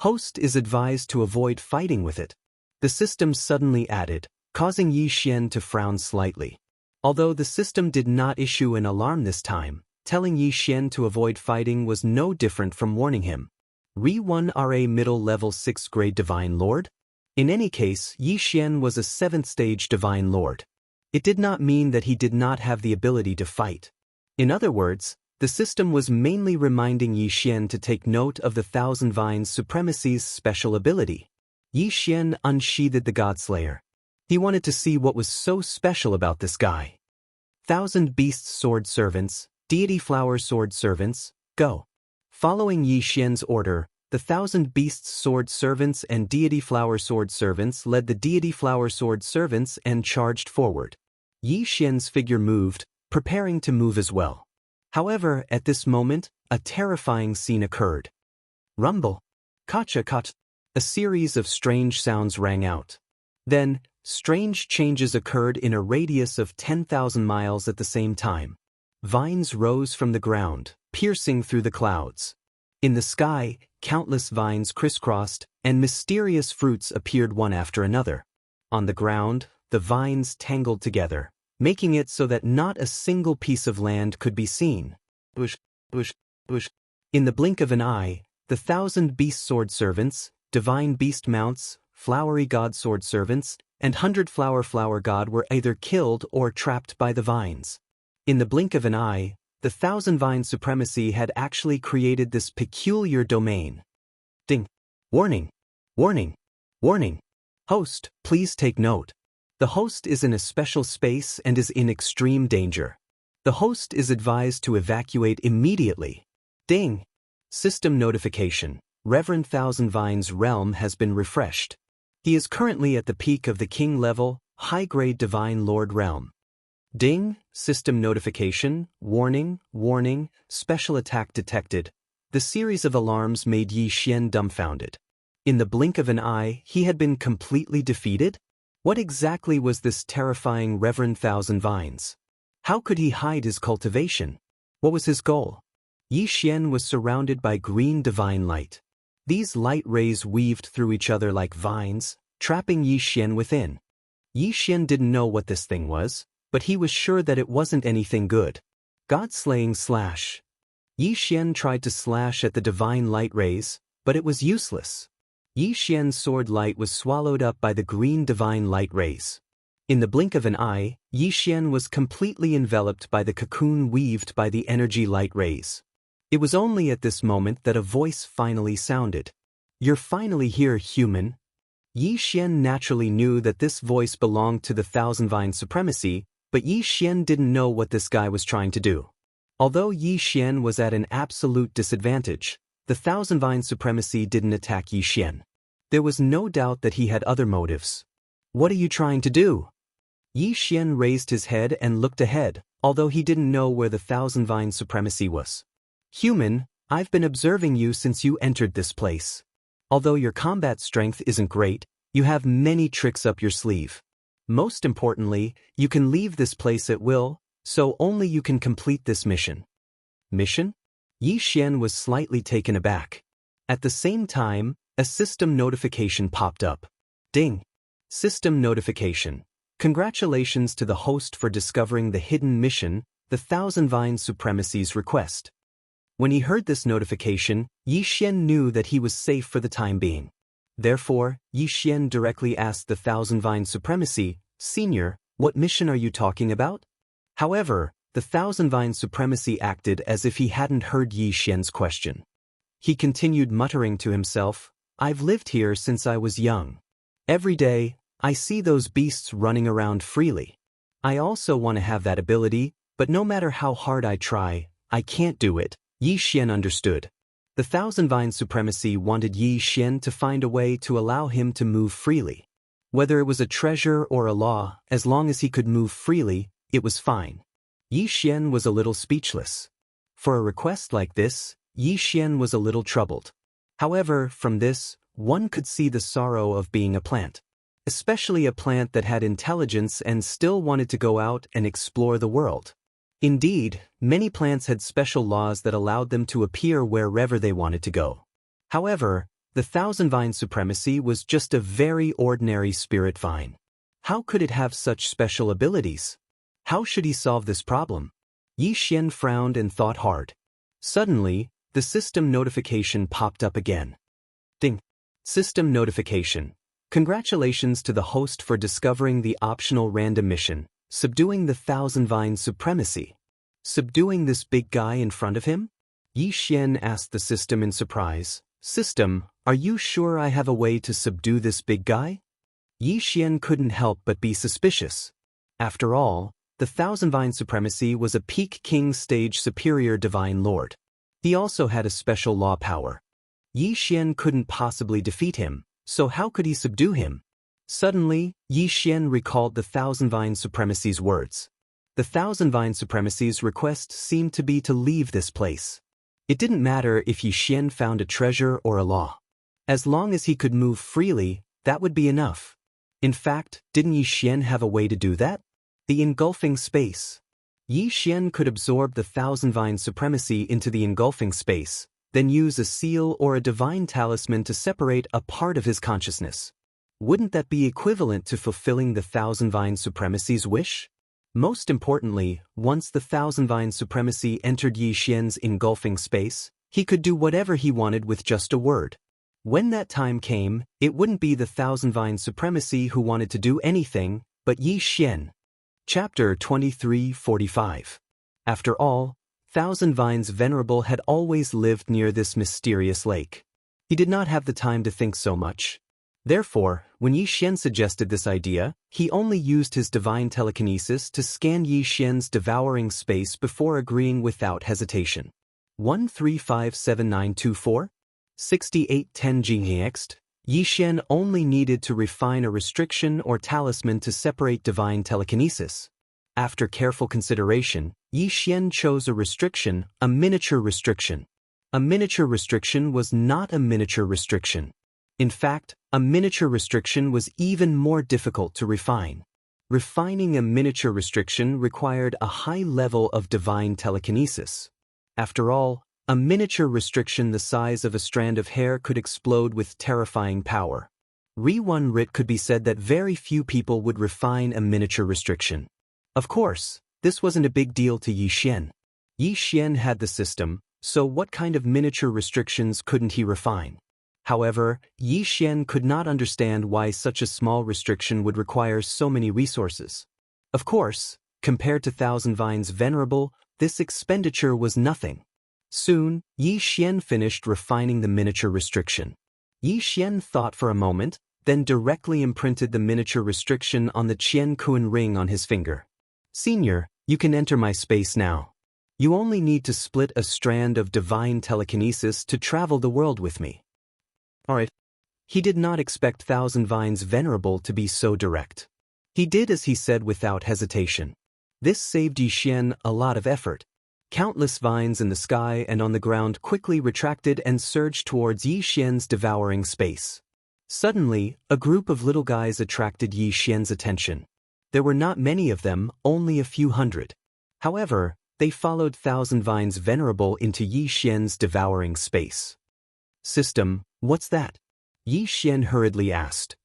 Host is advised to avoid fighting with it. The system suddenly added, causing Yi Xian to frown slightly. Although the system did not issue an alarm this time, telling Yi Xian to avoid fighting was no different from warning him. Re-1 RA middle level 6th grade Divine Lord? In any case, Yi Xian was a 7th stage Divine Lord. It did not mean that he did not have the ability to fight. In other words, the system was mainly reminding Yi Xian to take note of the Thousand Vines Supremacy's special ability. Yi Xian unsheathed the Godslayer. He wanted to see what was so special about this guy. Thousand Beasts Sword Servants, Deity Flower Sword Servants, go. Following Yi Xian's order, the Thousand Beasts Sword Servants and Deity Flower Sword Servants led the Deity Flower Sword Servants and charged forward. Yi Xian's figure moved, preparing to move as well. However, at this moment, a terrifying scene occurred. Rumble. Kacha-kacha. A series of strange sounds rang out. Then, strange changes occurred in a radius of 10,000 miles at the same time. Vines rose from the ground, piercing through the clouds. In the sky, countless vines crisscrossed, and mysterious fruits appeared one after another. On the ground, the vines tangled together, making it so that not a single piece of land could be seen. Bush, bush, bush. In the blink of an eye, the Thousand Beast Sword Servants, Divine Beast Mounts, Flowery God Sword Servants, and 100 Flower God were either killed or trapped by the vines. In the blink of an eye, the Thousand Vine Supremacy had actually created this peculiar domain. Ding. Warning. Warning. Warning. Host, please take note. The host is in a special space and is in extreme danger. The host is advised to evacuate immediately. Ding. System notification. Reverend Thousand Vines' realm has been refreshed. He is currently at the peak of the king level, high-grade Divine Lord realm. Ding. System notification. Warning. Warning. Special attack detected. The series of alarms made Yi Xian dumbfounded. In the blink of an eye, he had been completely defeated? What exactly was this terrifying Reverend Thousand Vines? How could he hide his cultivation? What was his goal? Yi Xian was surrounded by green divine light. These light rays weaved through each other like vines, trapping Yi Xian within. Yi Xian didn't know what this thing was, but he was sure that it wasn't anything good. God-slaying slash. Yi Xian tried to slash at the divine light rays, but it was useless. Yi Xian's sword light was swallowed up by the green divine light rays. In the blink of an eye, Yi Xian was completely enveloped by the cocoon weaved by the energy light rays. It was only at this moment that a voice finally sounded. "You're finally here, human." Yi Xian naturally knew that this voice belonged to the Thousand Vine Supremacy, but Yi Xian didn't know what this guy was trying to do. Although Yi Xian was at an absolute disadvantage, the Thousand Vine Supremacy didn't attack Yi Xian. There was no doubt that he had other motives. "What are you trying to do?" Yi Xian raised his head and looked ahead, although he didn't know where the Thousand Vine Supremacy was. "Human, I've been observing you since you entered this place. Although your combat strength isn't great, you have many tricks up your sleeve. Most importantly, you can leave this place at will, so only you can complete this mission." Mission? Yi Xian was slightly taken aback. At the same time, a system notification popped up. Ding. System notification. Congratulations to the host for discovering the hidden mission, the Thousand Vine Supremacy's request. When he heard this notification, Yi Xian knew that he was safe for the time being. Therefore, Yi Xian directly asked the Thousand Vine Supremacy, "Senior, what mission are you talking about?" However, the Thousand Vine Supremacy acted as if he hadn't heard Yi Xian's question. He continued muttering to himself, I've lived here since I was young. Every day, I see those beasts running around freely. I also want to have that ability, but no matter how hard I try, I can't do it. Yi Xian understood. The Thousand Vine Supremacy wanted Yi Xian to find a way to allow him to move freely. Whether it was a treasure or a law, as long as he could move freely, it was fine. Yi Xian was a little speechless. For a request like this, Yi Xian was a little troubled. However, from this, one could see the sorrow of being a plant. Especially a plant that had intelligence and still wanted to go out and explore the world. Indeed, many plants had special laws that allowed them to appear wherever they wanted to go. However, the Thousand Vine Supremacy was just a very ordinary spirit vine. How could it have such special abilities? How should he solve this problem? Yi Xian frowned and thought hard. Suddenly, the system notification popped up again. Ding! System notification. Congratulations to the host for discovering the optional random mission, subduing the Thousand Vine Supremacy. Subduing this big guy in front of him? Yi Xian asked the system in surprise. System, are you sure I have a way to subdue this big guy? Yi Xian couldn't help but be suspicious. After all, the Thousand Vine Supremacy was a peak king stage superior divine lord. He also had a special law power. Yi Xian couldn't possibly defeat him. So how could he subdue him? Suddenly, Yi Xian recalled the Thousand Vine Supremacy's words. The Thousand Vine Supremacy's request seemed to be to leave this place. It didn't matter if Yi Xian found a treasure or a law. As long as he could move freely, that would be enough. In fact, didn't Yi Xian have a way to do that? The engulfing space. Yi Xian could absorb the Thousand Vine Supremacy into the engulfing space, then use a seal or a divine talisman to separate a part of his consciousness. Wouldn't that be equivalent to fulfilling the Thousand Vine Supremacy's wish? Most importantly, once the Thousand Vine Supremacy entered Yi Xian's engulfing space, he could do whatever he wanted with just a word. When that time came, it wouldn't be the Thousand Vine Supremacy who wanted to do anything, but Yi Xian. Chapter 23:45. After all, Thousand Vines Venerable had always lived near this mysterious lake. He did not have the time to think so much. Therefore, when Yi Xian suggested this idea, he only used his divine telekinesis to scan Yi Xian's devouring space before agreeing without hesitation. 135794? 6810 Next, Yi Xian only needed to refine a restriction or talisman to separate divine telekinesis. After careful consideration, Yi Xian chose a restriction, a miniature restriction. A miniature restriction was not a miniature restriction. In fact, a miniature restriction was even more difficult to refine. Refining a miniature restriction required a high level of divine telekinesis. After all, a miniature restriction the size of a strand of hair could explode with terrifying power. Re-one writ could be said that very few people would refine a miniature restriction. Of course, this wasn't a big deal to Yi Xian. Yi Xian had the system, so what kind of miniature restrictions couldn't he refine? However, Yi Xian could not understand why such a small restriction would require so many resources. Of course, compared to Thousand Vines Venerable, this expenditure was nothing. Soon, Yi Xian finished refining the miniature restriction. Yi Xian thought for a moment, then directly imprinted the miniature restriction on the Qian Kuan ring on his finger. Senior, you can enter my space now. You only need to split a strand of divine telekinesis to travel the world with me. Alright. He did not expect Thousand Vines Venerable to be so direct. He did as he said without hesitation. This saved Yi Xian a lot of effort. Countless vines in the sky and on the ground quickly retracted and surged towards Yi Xian's devouring space. Suddenly, a group of little guys attracted Yi Xian's attention. There were not many of them, only a few hundred. However, they followed Thousand Vines Venerable into Yi Xian's devouring space. System, what's that? Yi Xian hurriedly asked.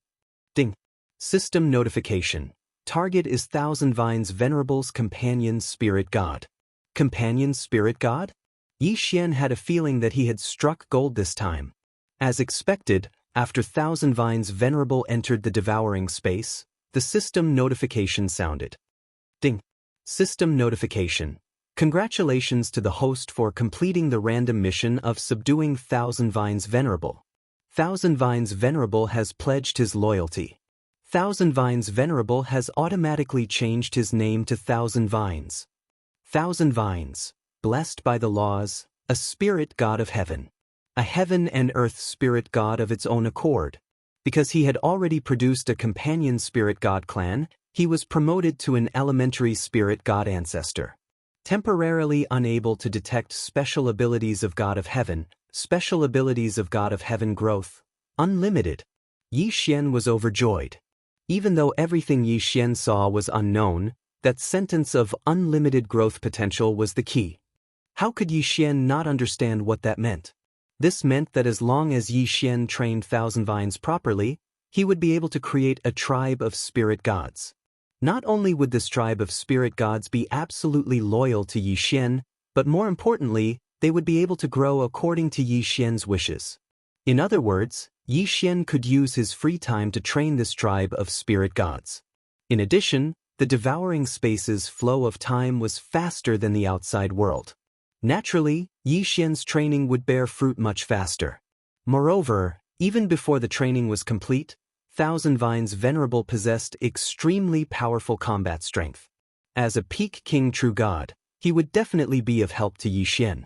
Ding. System notification. Target is Thousand Vines Venerable's companion spirit god. Companion spirit god? Yi Xian had a feeling that he had struck gold this time. As expected, after Thousand Vines Venerable entered the devouring space, the system notification sounded. Ding. System notification. Congratulations to the host for completing the random mission of subduing Thousand Vines Venerable. Thousand Vines Venerable has pledged his loyalty. Thousand Vines Venerable has automatically changed his name to Thousand Vines. Thousand Vines, blessed by the laws, a spirit god of heaven. A heaven and earth spirit god of its own accord. Because he had already produced a companion spirit god clan, he was promoted to an elementary spirit god ancestor. Temporarily unable to detect special abilities of God of Heaven, special abilities of God of Heaven growth, unlimited. Yi Xian was overjoyed. Even though everything Yi Xian saw was unknown, that sentence of unlimited growth potential was the key. How could Yi Xian not understand what that meant? This meant that as long as Yi Xian trained Thousand Vines properly, he would be able to create a tribe of spirit gods. Not only would this tribe of spirit gods be absolutely loyal to Yi Xian, but more importantly, they would be able to grow according to Yi Xian's wishes. In other words, Yi Xian could use his free time to train this tribe of spirit gods. In addition, the devouring space's flow of time was faster than the outside world. Naturally, Yi Xian's training would bear fruit much faster. Moreover, even before the training was complete, Thousand Vines Venerable possessed extremely powerful combat strength. As a peak king true god, he would definitely be of help to Yi Xian.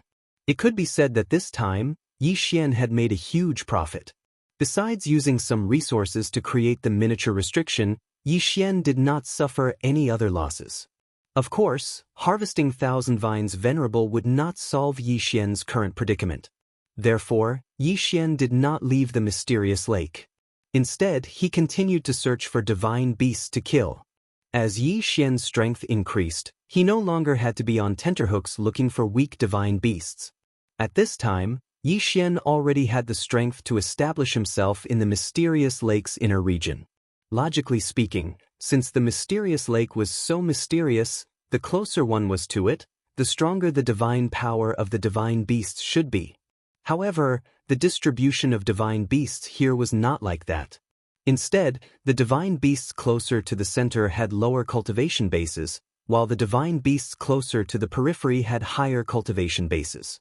It could be said that this time, Yi Xian had made a huge profit. Besides using some resources to create the miniature restriction, Yi Xian did not suffer any other losses. Of course, harvesting Thousand Vines Venerable would not solve Yi Xian's current predicament. Therefore, Yi Xian did not leave the mysterious lake. Instead, he continued to search for divine beasts to kill. As Yi Xian's strength increased, he no longer had to be on tenterhooks looking for weak divine beasts. At this time, Yi Xian already had the strength to establish himself in the mysterious lake's inner region. Logically speaking, since the mysterious lake was so mysterious, the closer one was to it, the stronger the divine power of the divine beasts should be. However, the distribution of divine beasts here was not like that. Instead, the divine beasts closer to the center had lower cultivation bases, while the divine beasts closer to the periphery had higher cultivation bases.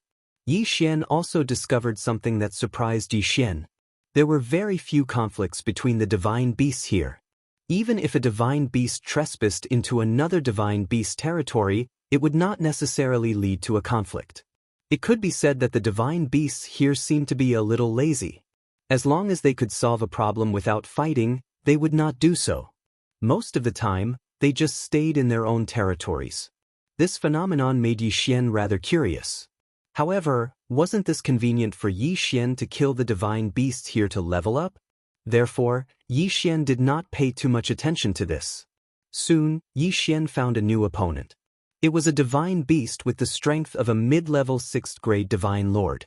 Yi Xian also discovered something that surprised Yi Xian. There were very few conflicts between the divine beasts here. Even if a divine beast trespassed into another divine beast territory, it would not necessarily lead to a conflict. It could be said that the divine beasts here seemed to be a little lazy. As long as they could solve a problem without fighting, they would not do so. Most of the time, they just stayed in their own territories. This phenomenon made Yi Xian rather curious. However, wasn't this convenient for Yi Xian to kill the divine beasts here to level up? Therefore, Yi Xian did not pay too much attention to this. Soon, Yi Xian found a new opponent. It was a divine beast with the strength of a mid-level 6th grade divine lord.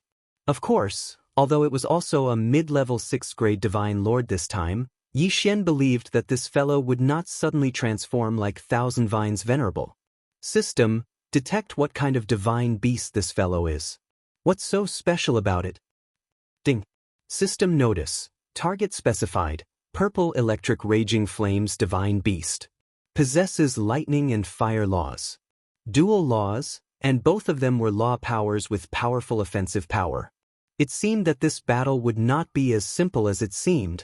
Of course, although it was also a mid-level 6th grade divine lord this time, Yi Xian believed that this fellow would not suddenly transform like Thousand Vines Venerable. System, detect what kind of divine beast this fellow is. What's so special about it? Ding. System notice, target specified, purple electric raging flames divine beast. Possesses lightning and fire laws. Dual laws, and both of them were law powers with powerful offensive power. It seemed that this battle would not be as simple as it seemed.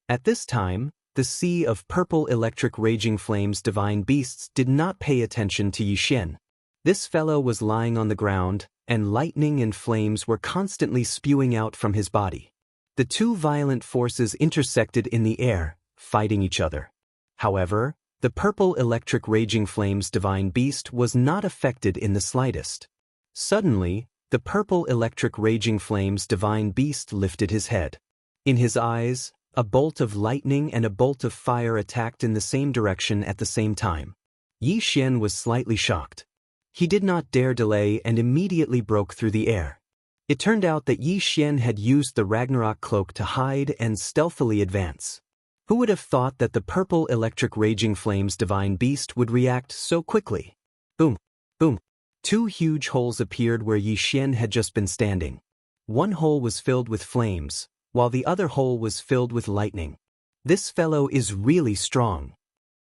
At this time, the sea of purple electric raging flames divine beasts did not pay attention to Yi Xian. This fellow was lying on the ground, and lightning and flames were constantly spewing out from his body. The two violent forces intersected in the air, fighting each other. However, the purple electric raging flames divine beast was not affected in the slightest. Suddenly, the purple electric raging flames divine beast lifted his head. In his eyes, a bolt of lightning and a bolt of fire attacked in the same direction at the same time. Yi Xian was slightly shocked. He did not dare delay and immediately broke through the air. It turned out that Yi Xian had used the Ragnarok cloak to hide and stealthily advance. Who would have thought that the purple electric raging flames divine beast would react so quickly? Boom, boom. Two huge holes appeared where Yi Xian had just been standing. One hole was filled with flames, while the other hole was filled with lightning. This fellow is really strong.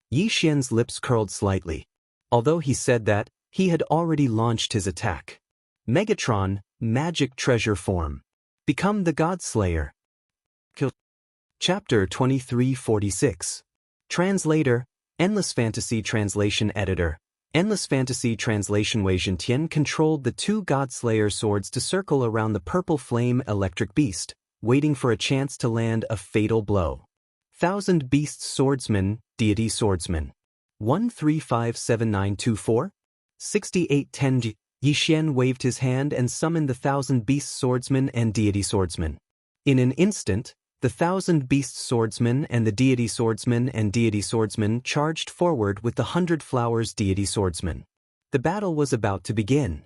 Yi Xian's lips curled slightly. Although he said that, he had already launched his attack. Megatron, magic treasure form. Become the God Slayer. Chapter 2346. Translator, Endless Fantasy Translation Editor. Endless Fantasy Translation. Wei Zhentian controlled the two Godslayer swords to circle around the purple flame electric beast, waiting for a chance to land a fatal blow. Thousand Beasts Swordsman, Deity Swordsman. 1357924? 6810. Yi Xian waved his hand and summoned the Thousand Beasts Swordsman and Deity Swordsman. In an instant, the Thousand Beasts Swordsman and the Deity Swordsman charged forward with the 100 Flowers Deity Swordsman. The battle was about to begin.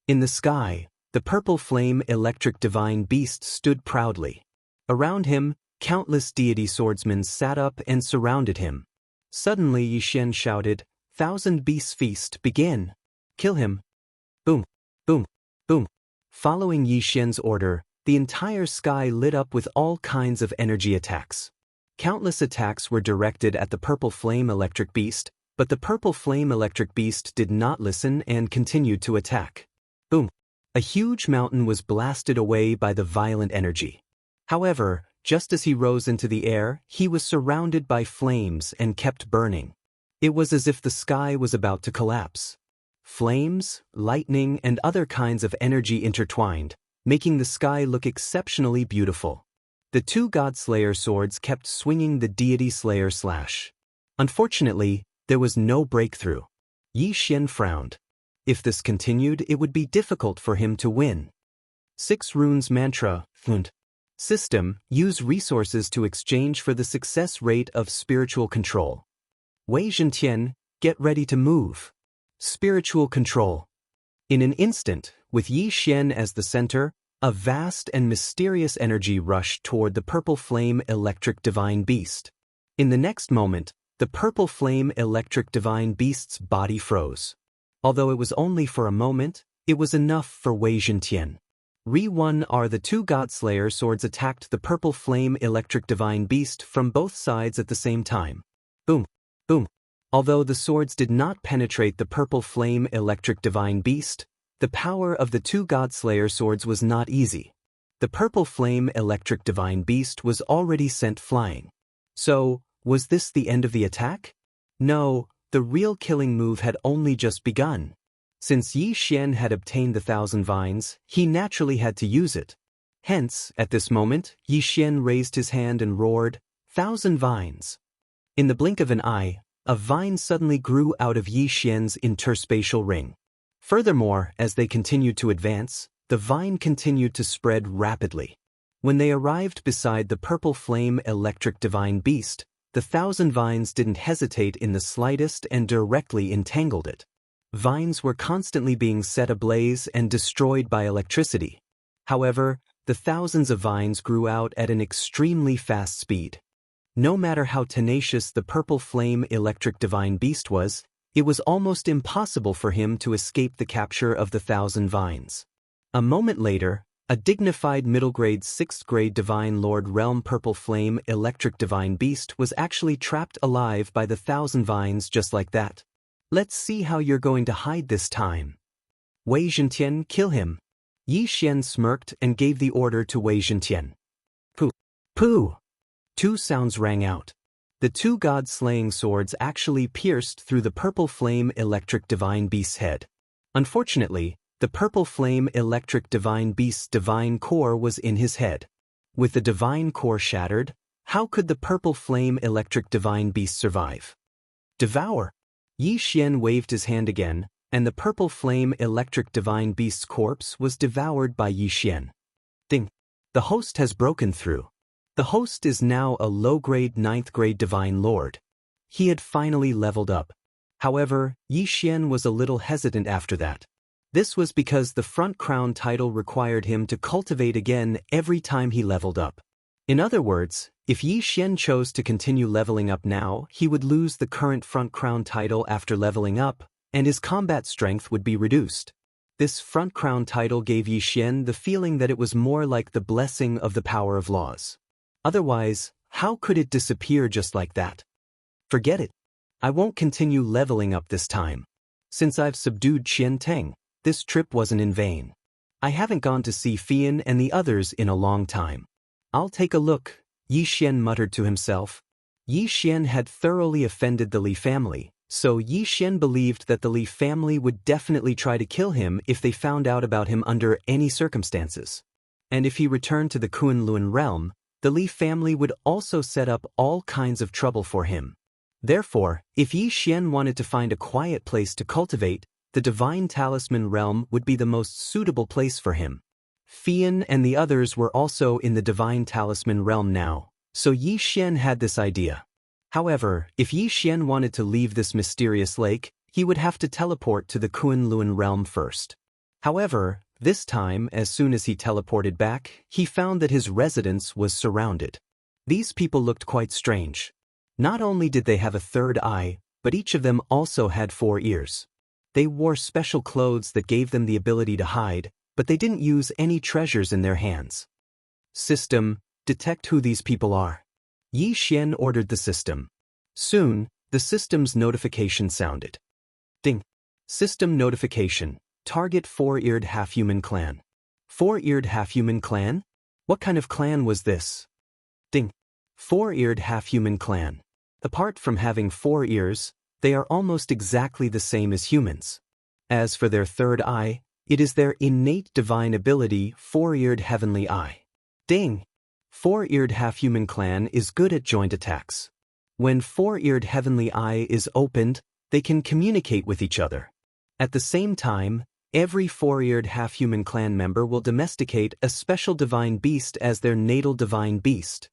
In the sky, the purple flame electric divine beast stood proudly. Around him, countless deity swordsmen sat up and surrounded him. Suddenly Yi Xian shouted, "Thousand Beasts Feast, begin! Kill him!" Boom, boom, boom. Following Yi Xian's order, the entire sky lit up with all kinds of energy attacks. Countless attacks were directed at the purple flame electric beast, but the purple flame electric beast did not listen and continued to attack. Boom! A huge mountain was blasted away by the violent energy. However, just as he rose into the air, he was surrounded by flames and kept burning. It was as if the sky was about to collapse. Flames, lightning, and other kinds of energy intertwined, making the sky look exceptionally beautiful. The two Godslayer swords kept swinging the Deity Slayer slash. Unfortunately, there was no breakthrough. Yi Xian frowned. If this continued, it would be difficult for him to win. 6 Runes Mantra, Fund. System, use resources to exchange for the success rate of spiritual control. Wei Zhentian, get ready to move. Spiritual control. In an instant, with Yi Xian as the center, a vast and mysterious energy rushed toward the purple flame electric divine beast. In the next moment, the purple flame electric divine beast's body froze. Although it was only for a moment, it was enough for Wei Zhentian. Re-1 the two Godslayer swords attacked the purple flame electric divine beast from both sides at the same time. Boom, boom. Although the swords did not penetrate the purple flame electric divine beast, the power of the two Godslayer swords was not easy. The purple flame electric divine beast was already sent flying. So, was this the end of the attack? No, the real killing move had only just begun. Since Yi Xian had obtained the 1,000 vines, he naturally had to use it. Hence, at this moment, Yi Xian raised his hand and roared, "1,000 vines!" In the blink of an eye, a vine suddenly grew out of Yi Xian's interspatial ring. Furthermore, as they continued to advance, the vine continued to spread rapidly. When they arrived beside the purple flame electric divine beast, the 1,000 vines didn't hesitate in the slightest and directly entangled it. Vines were constantly being set ablaze and destroyed by electricity. However, the thousands of vines grew out at an extremely fast speed. No matter how tenacious the purple flame electric divine beast was, it was almost impossible for him to escape the capture of the 1,000 vines. A moment later, a dignified middle-grade 6th-grade divine lord realm purple flame electric divine beast was actually trapped alive by the 1,000 vines just like that. Let's see how you're going to hide this time. Wei Zhentian, kill him. Yi Xian smirked and gave the order to Wei Zhentian. Pooh! Pooh! 2 sounds rang out. The two god-slaying swords actually pierced through the purple flame electric divine beast's head. Unfortunately, the purple flame electric divine beast's divine core was in his head. With the divine core shattered, how could the purple flame electric divine beast survive? Devour! Yi Xian waved his hand again, and the purple flame electric divine beast's corpse was devoured by Yi Xian. Ding! The host has broken through. The host is now a low-grade 9th-grade divine lord. He had finally leveled up. However, Yi Xian was a little hesitant after that. This was because the front crown title required him to cultivate again every time he leveled up. In other words, if Yi Xian chose to continue leveling up now, he would lose the current front crown title after leveling up, and his combat strength would be reduced. This front crown title gave Yi Xian the feeling that it was more like the blessing of the power of laws. Otherwise, how could it disappear just like that? Forget it. I won't continue leveling up this time. Since I've subdued Qian Teng, this trip wasn't in vain. I haven't gone to see Fian and the others in a long time. I'll take a look, Yi Xian muttered to himself. Yi Xian had thoroughly offended the Li family, so Yi Xian believed that the Li family would definitely try to kill him if they found out about him under any circumstances. And if he returned to the Kunlun realm, the Li family would also set up all kinds of trouble for him. Therefore, if Yi Xian wanted to find a quiet place to cultivate, the Divine Talisman realm would be the most suitable place for him. Fian and the others were also in the Divine Talisman realm now, so Yi Xian had this idea. However, if Yi Xian wanted to leave this mysterious lake, he would have to teleport to the Kunlun realm first. However, this time, as soon as he teleported back, he found that his residence was surrounded. These people looked quite strange. Not only did they have a third eye, but each of them also had 4 ears. They wore special clothes that gave them the ability to hide, but they didn't use any treasures in their hands. System, detect who these people are. Yi Xian ordered the system. Soon, the system's notification sounded. Ding. System notification. Target 4-eared half-human clan. 4-eared half-human clan? What kind of clan was this? Ding. 4-eared half-human clan. Apart from having 4 ears, they are almost exactly the same as humans. As for their third eye, it is their innate divine ability, 4-eared heavenly eye. Ding! 4-eared half-human clan is good at joint attacks. When 4-eared heavenly eye is opened, they can communicate with each other. At the same time, every 4-eared half-human clan member will domesticate a special divine beast as their natal divine beast.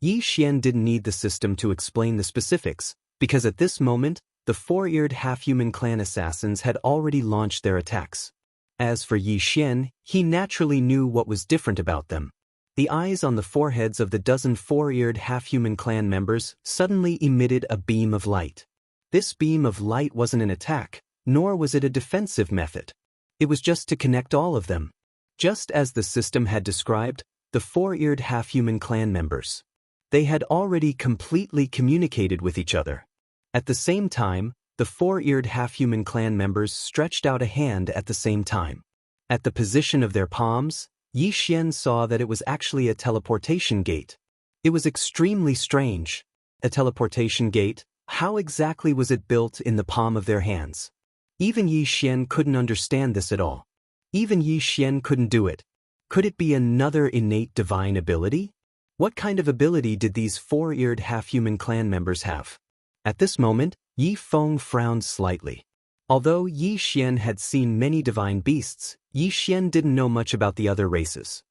Yi Xian didn't need the system to explain the specifics, because at this moment, the 4-eared half-human clan assassins had already launched their attacks. As for Yi Xian, he naturally knew what was different about them. The eyes on the foreheads of the dozen 4-eared half-human clan members suddenly emitted a beam of light. This beam of light wasn't an attack, nor was it a defensive method. It was just to connect all of them. Just as the system had described, the 4-eared half-human clan members. They had already completely communicated with each other. At the same time, the 4-eared half-human clan members stretched out a hand at the same time. At the position of their palms, Yi Xian saw that it was actually a teleportation gate. It was extremely strange. A teleportation gate, how exactly was it built in the palm of their hands? Even Yi Xian couldn't understand this at all. Even Yi Xian couldn't do it. Could it be another innate divine ability? What kind of ability did these 4-eared half-human clan members have? At this moment, Yi Feng frowned slightly. Although Yi Xian had seen many divine beasts, Yi Xian didn't know much about the other races.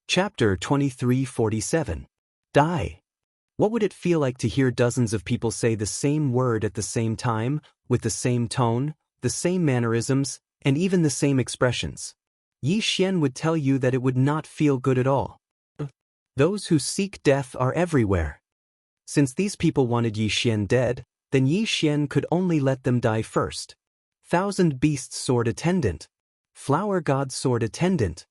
Chapter 2347. Die. What would it feel like to hear dozens of people say the same word at the same time, with the same tone, the same mannerisms, and even the same expressions? Yi Xian would tell you that it would not feel good at all. Those who seek death are everywhere. Since these people wanted Yi Xian dead, then Yi Xian could only let them die first. Thousand Beasts Sword Attendant. Flower God Sword Attendant.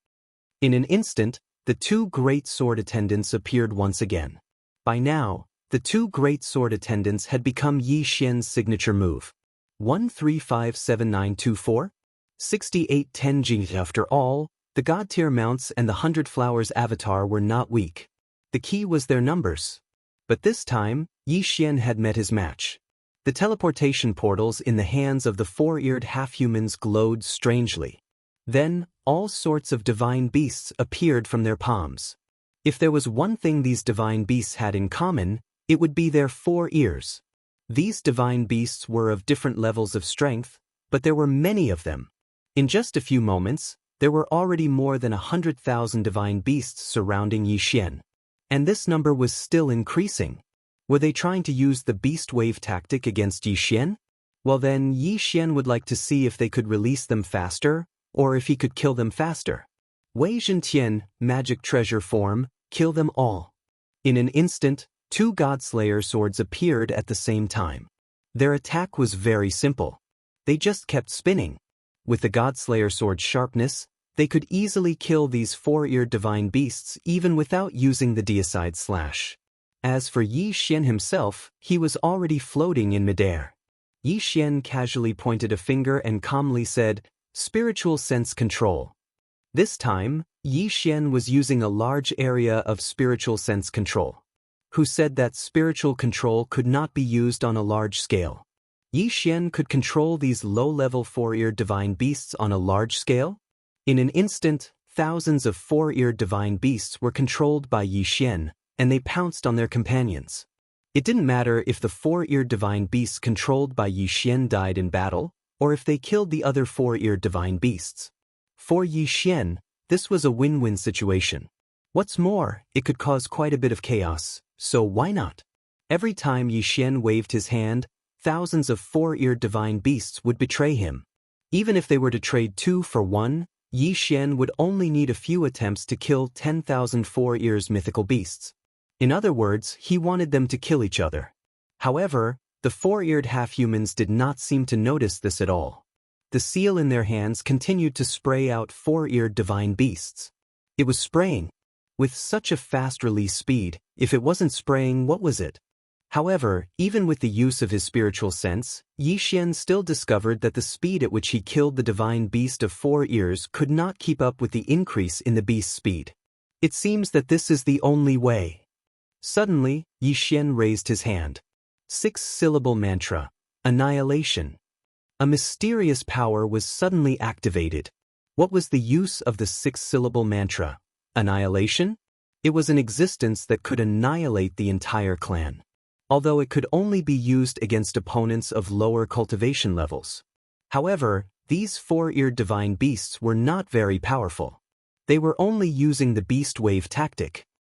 In an instant, the 2 great sword attendants appeared once again. By now, the 2 great sword attendants had become Yi Xian's signature move. 135794? 6810 Jing. After all, the God-tier mounts and the 100 Flowers avatar were not weak. The key was their numbers. But this time, Yi Xian had met his match. The teleportation portals in the hands of the 4-eared half-humans glowed strangely. Then, all sorts of divine beasts appeared from their palms. If there was one thing these divine beasts had in common, it would be their 4 ears. These divine beasts were of different levels of strength, but there were many of them. In just a few moments, there were already more than 100,000 divine beasts surrounding Yi Xian. And this number was still increasing. Were they trying to use the beast wave tactic against Yi Xian? Well then, Yi Xian would like to see if they could release them faster, or if he could kill them faster. Wei Zhentian, magic treasure form, kill them all. In an instant, 2 Godslayer swords appeared at the same time. Their attack was very simple. They just kept spinning. With the Godslayer sword's sharpness, they could easily kill these 4-eared divine beasts even without using the deicide slash. As for Yi Xian himself, he was already floating in midair. Yi Xian casually pointed a finger and calmly said, "Spiritual sense control." This time, Yi Xian was using a large area of spiritual sense control. who said that spiritual control could not be used on a large scale. Yi Xian could control these low-level four-eared divine beasts on a large scale? In an instant, thousands of four-eared divine beasts were controlled by Yi Xian, and they pounced on their companions. It didn't matter if the four-eared divine beasts controlled by Yi Xian died in battle, or if they killed the other four-eared divine beasts. For Yi Xian, this was a win-win situation. What's more, it could cause quite a bit of chaos, so why not? Every time Yi Xian waved his hand, thousands of four-eared divine beasts would betray him. Even if they were to trade 2 for 1, Yi Xian would only need a few attempts to kill 10,000 four-eared mythical beasts. In other words, he wanted them to kill each other. However, the four-eared half-humans did not seem to notice this at all. The seal in their hands continued to spray out four-eared divine beasts. It was spraying. With such a fast release speed, if it wasn't spraying, what was it? However, even with the use of his spiritual sense, Yi Xian still discovered that the speed at which he killed the divine beast of 4 ears could not keep up with the increase in the beast's speed. It seems that this is the only way. Suddenly, Yi Xian raised his hand. 6-syllable mantra, annihilation. A mysterious power was suddenly activated. What was the use of the 6-syllable mantra? Annihilation? It was an existence that could annihilate the entire clan. Although it could only be used against opponents of lower cultivation levels. However, these four-eared divine beasts were not very powerful. They were only using the beast wave tactic.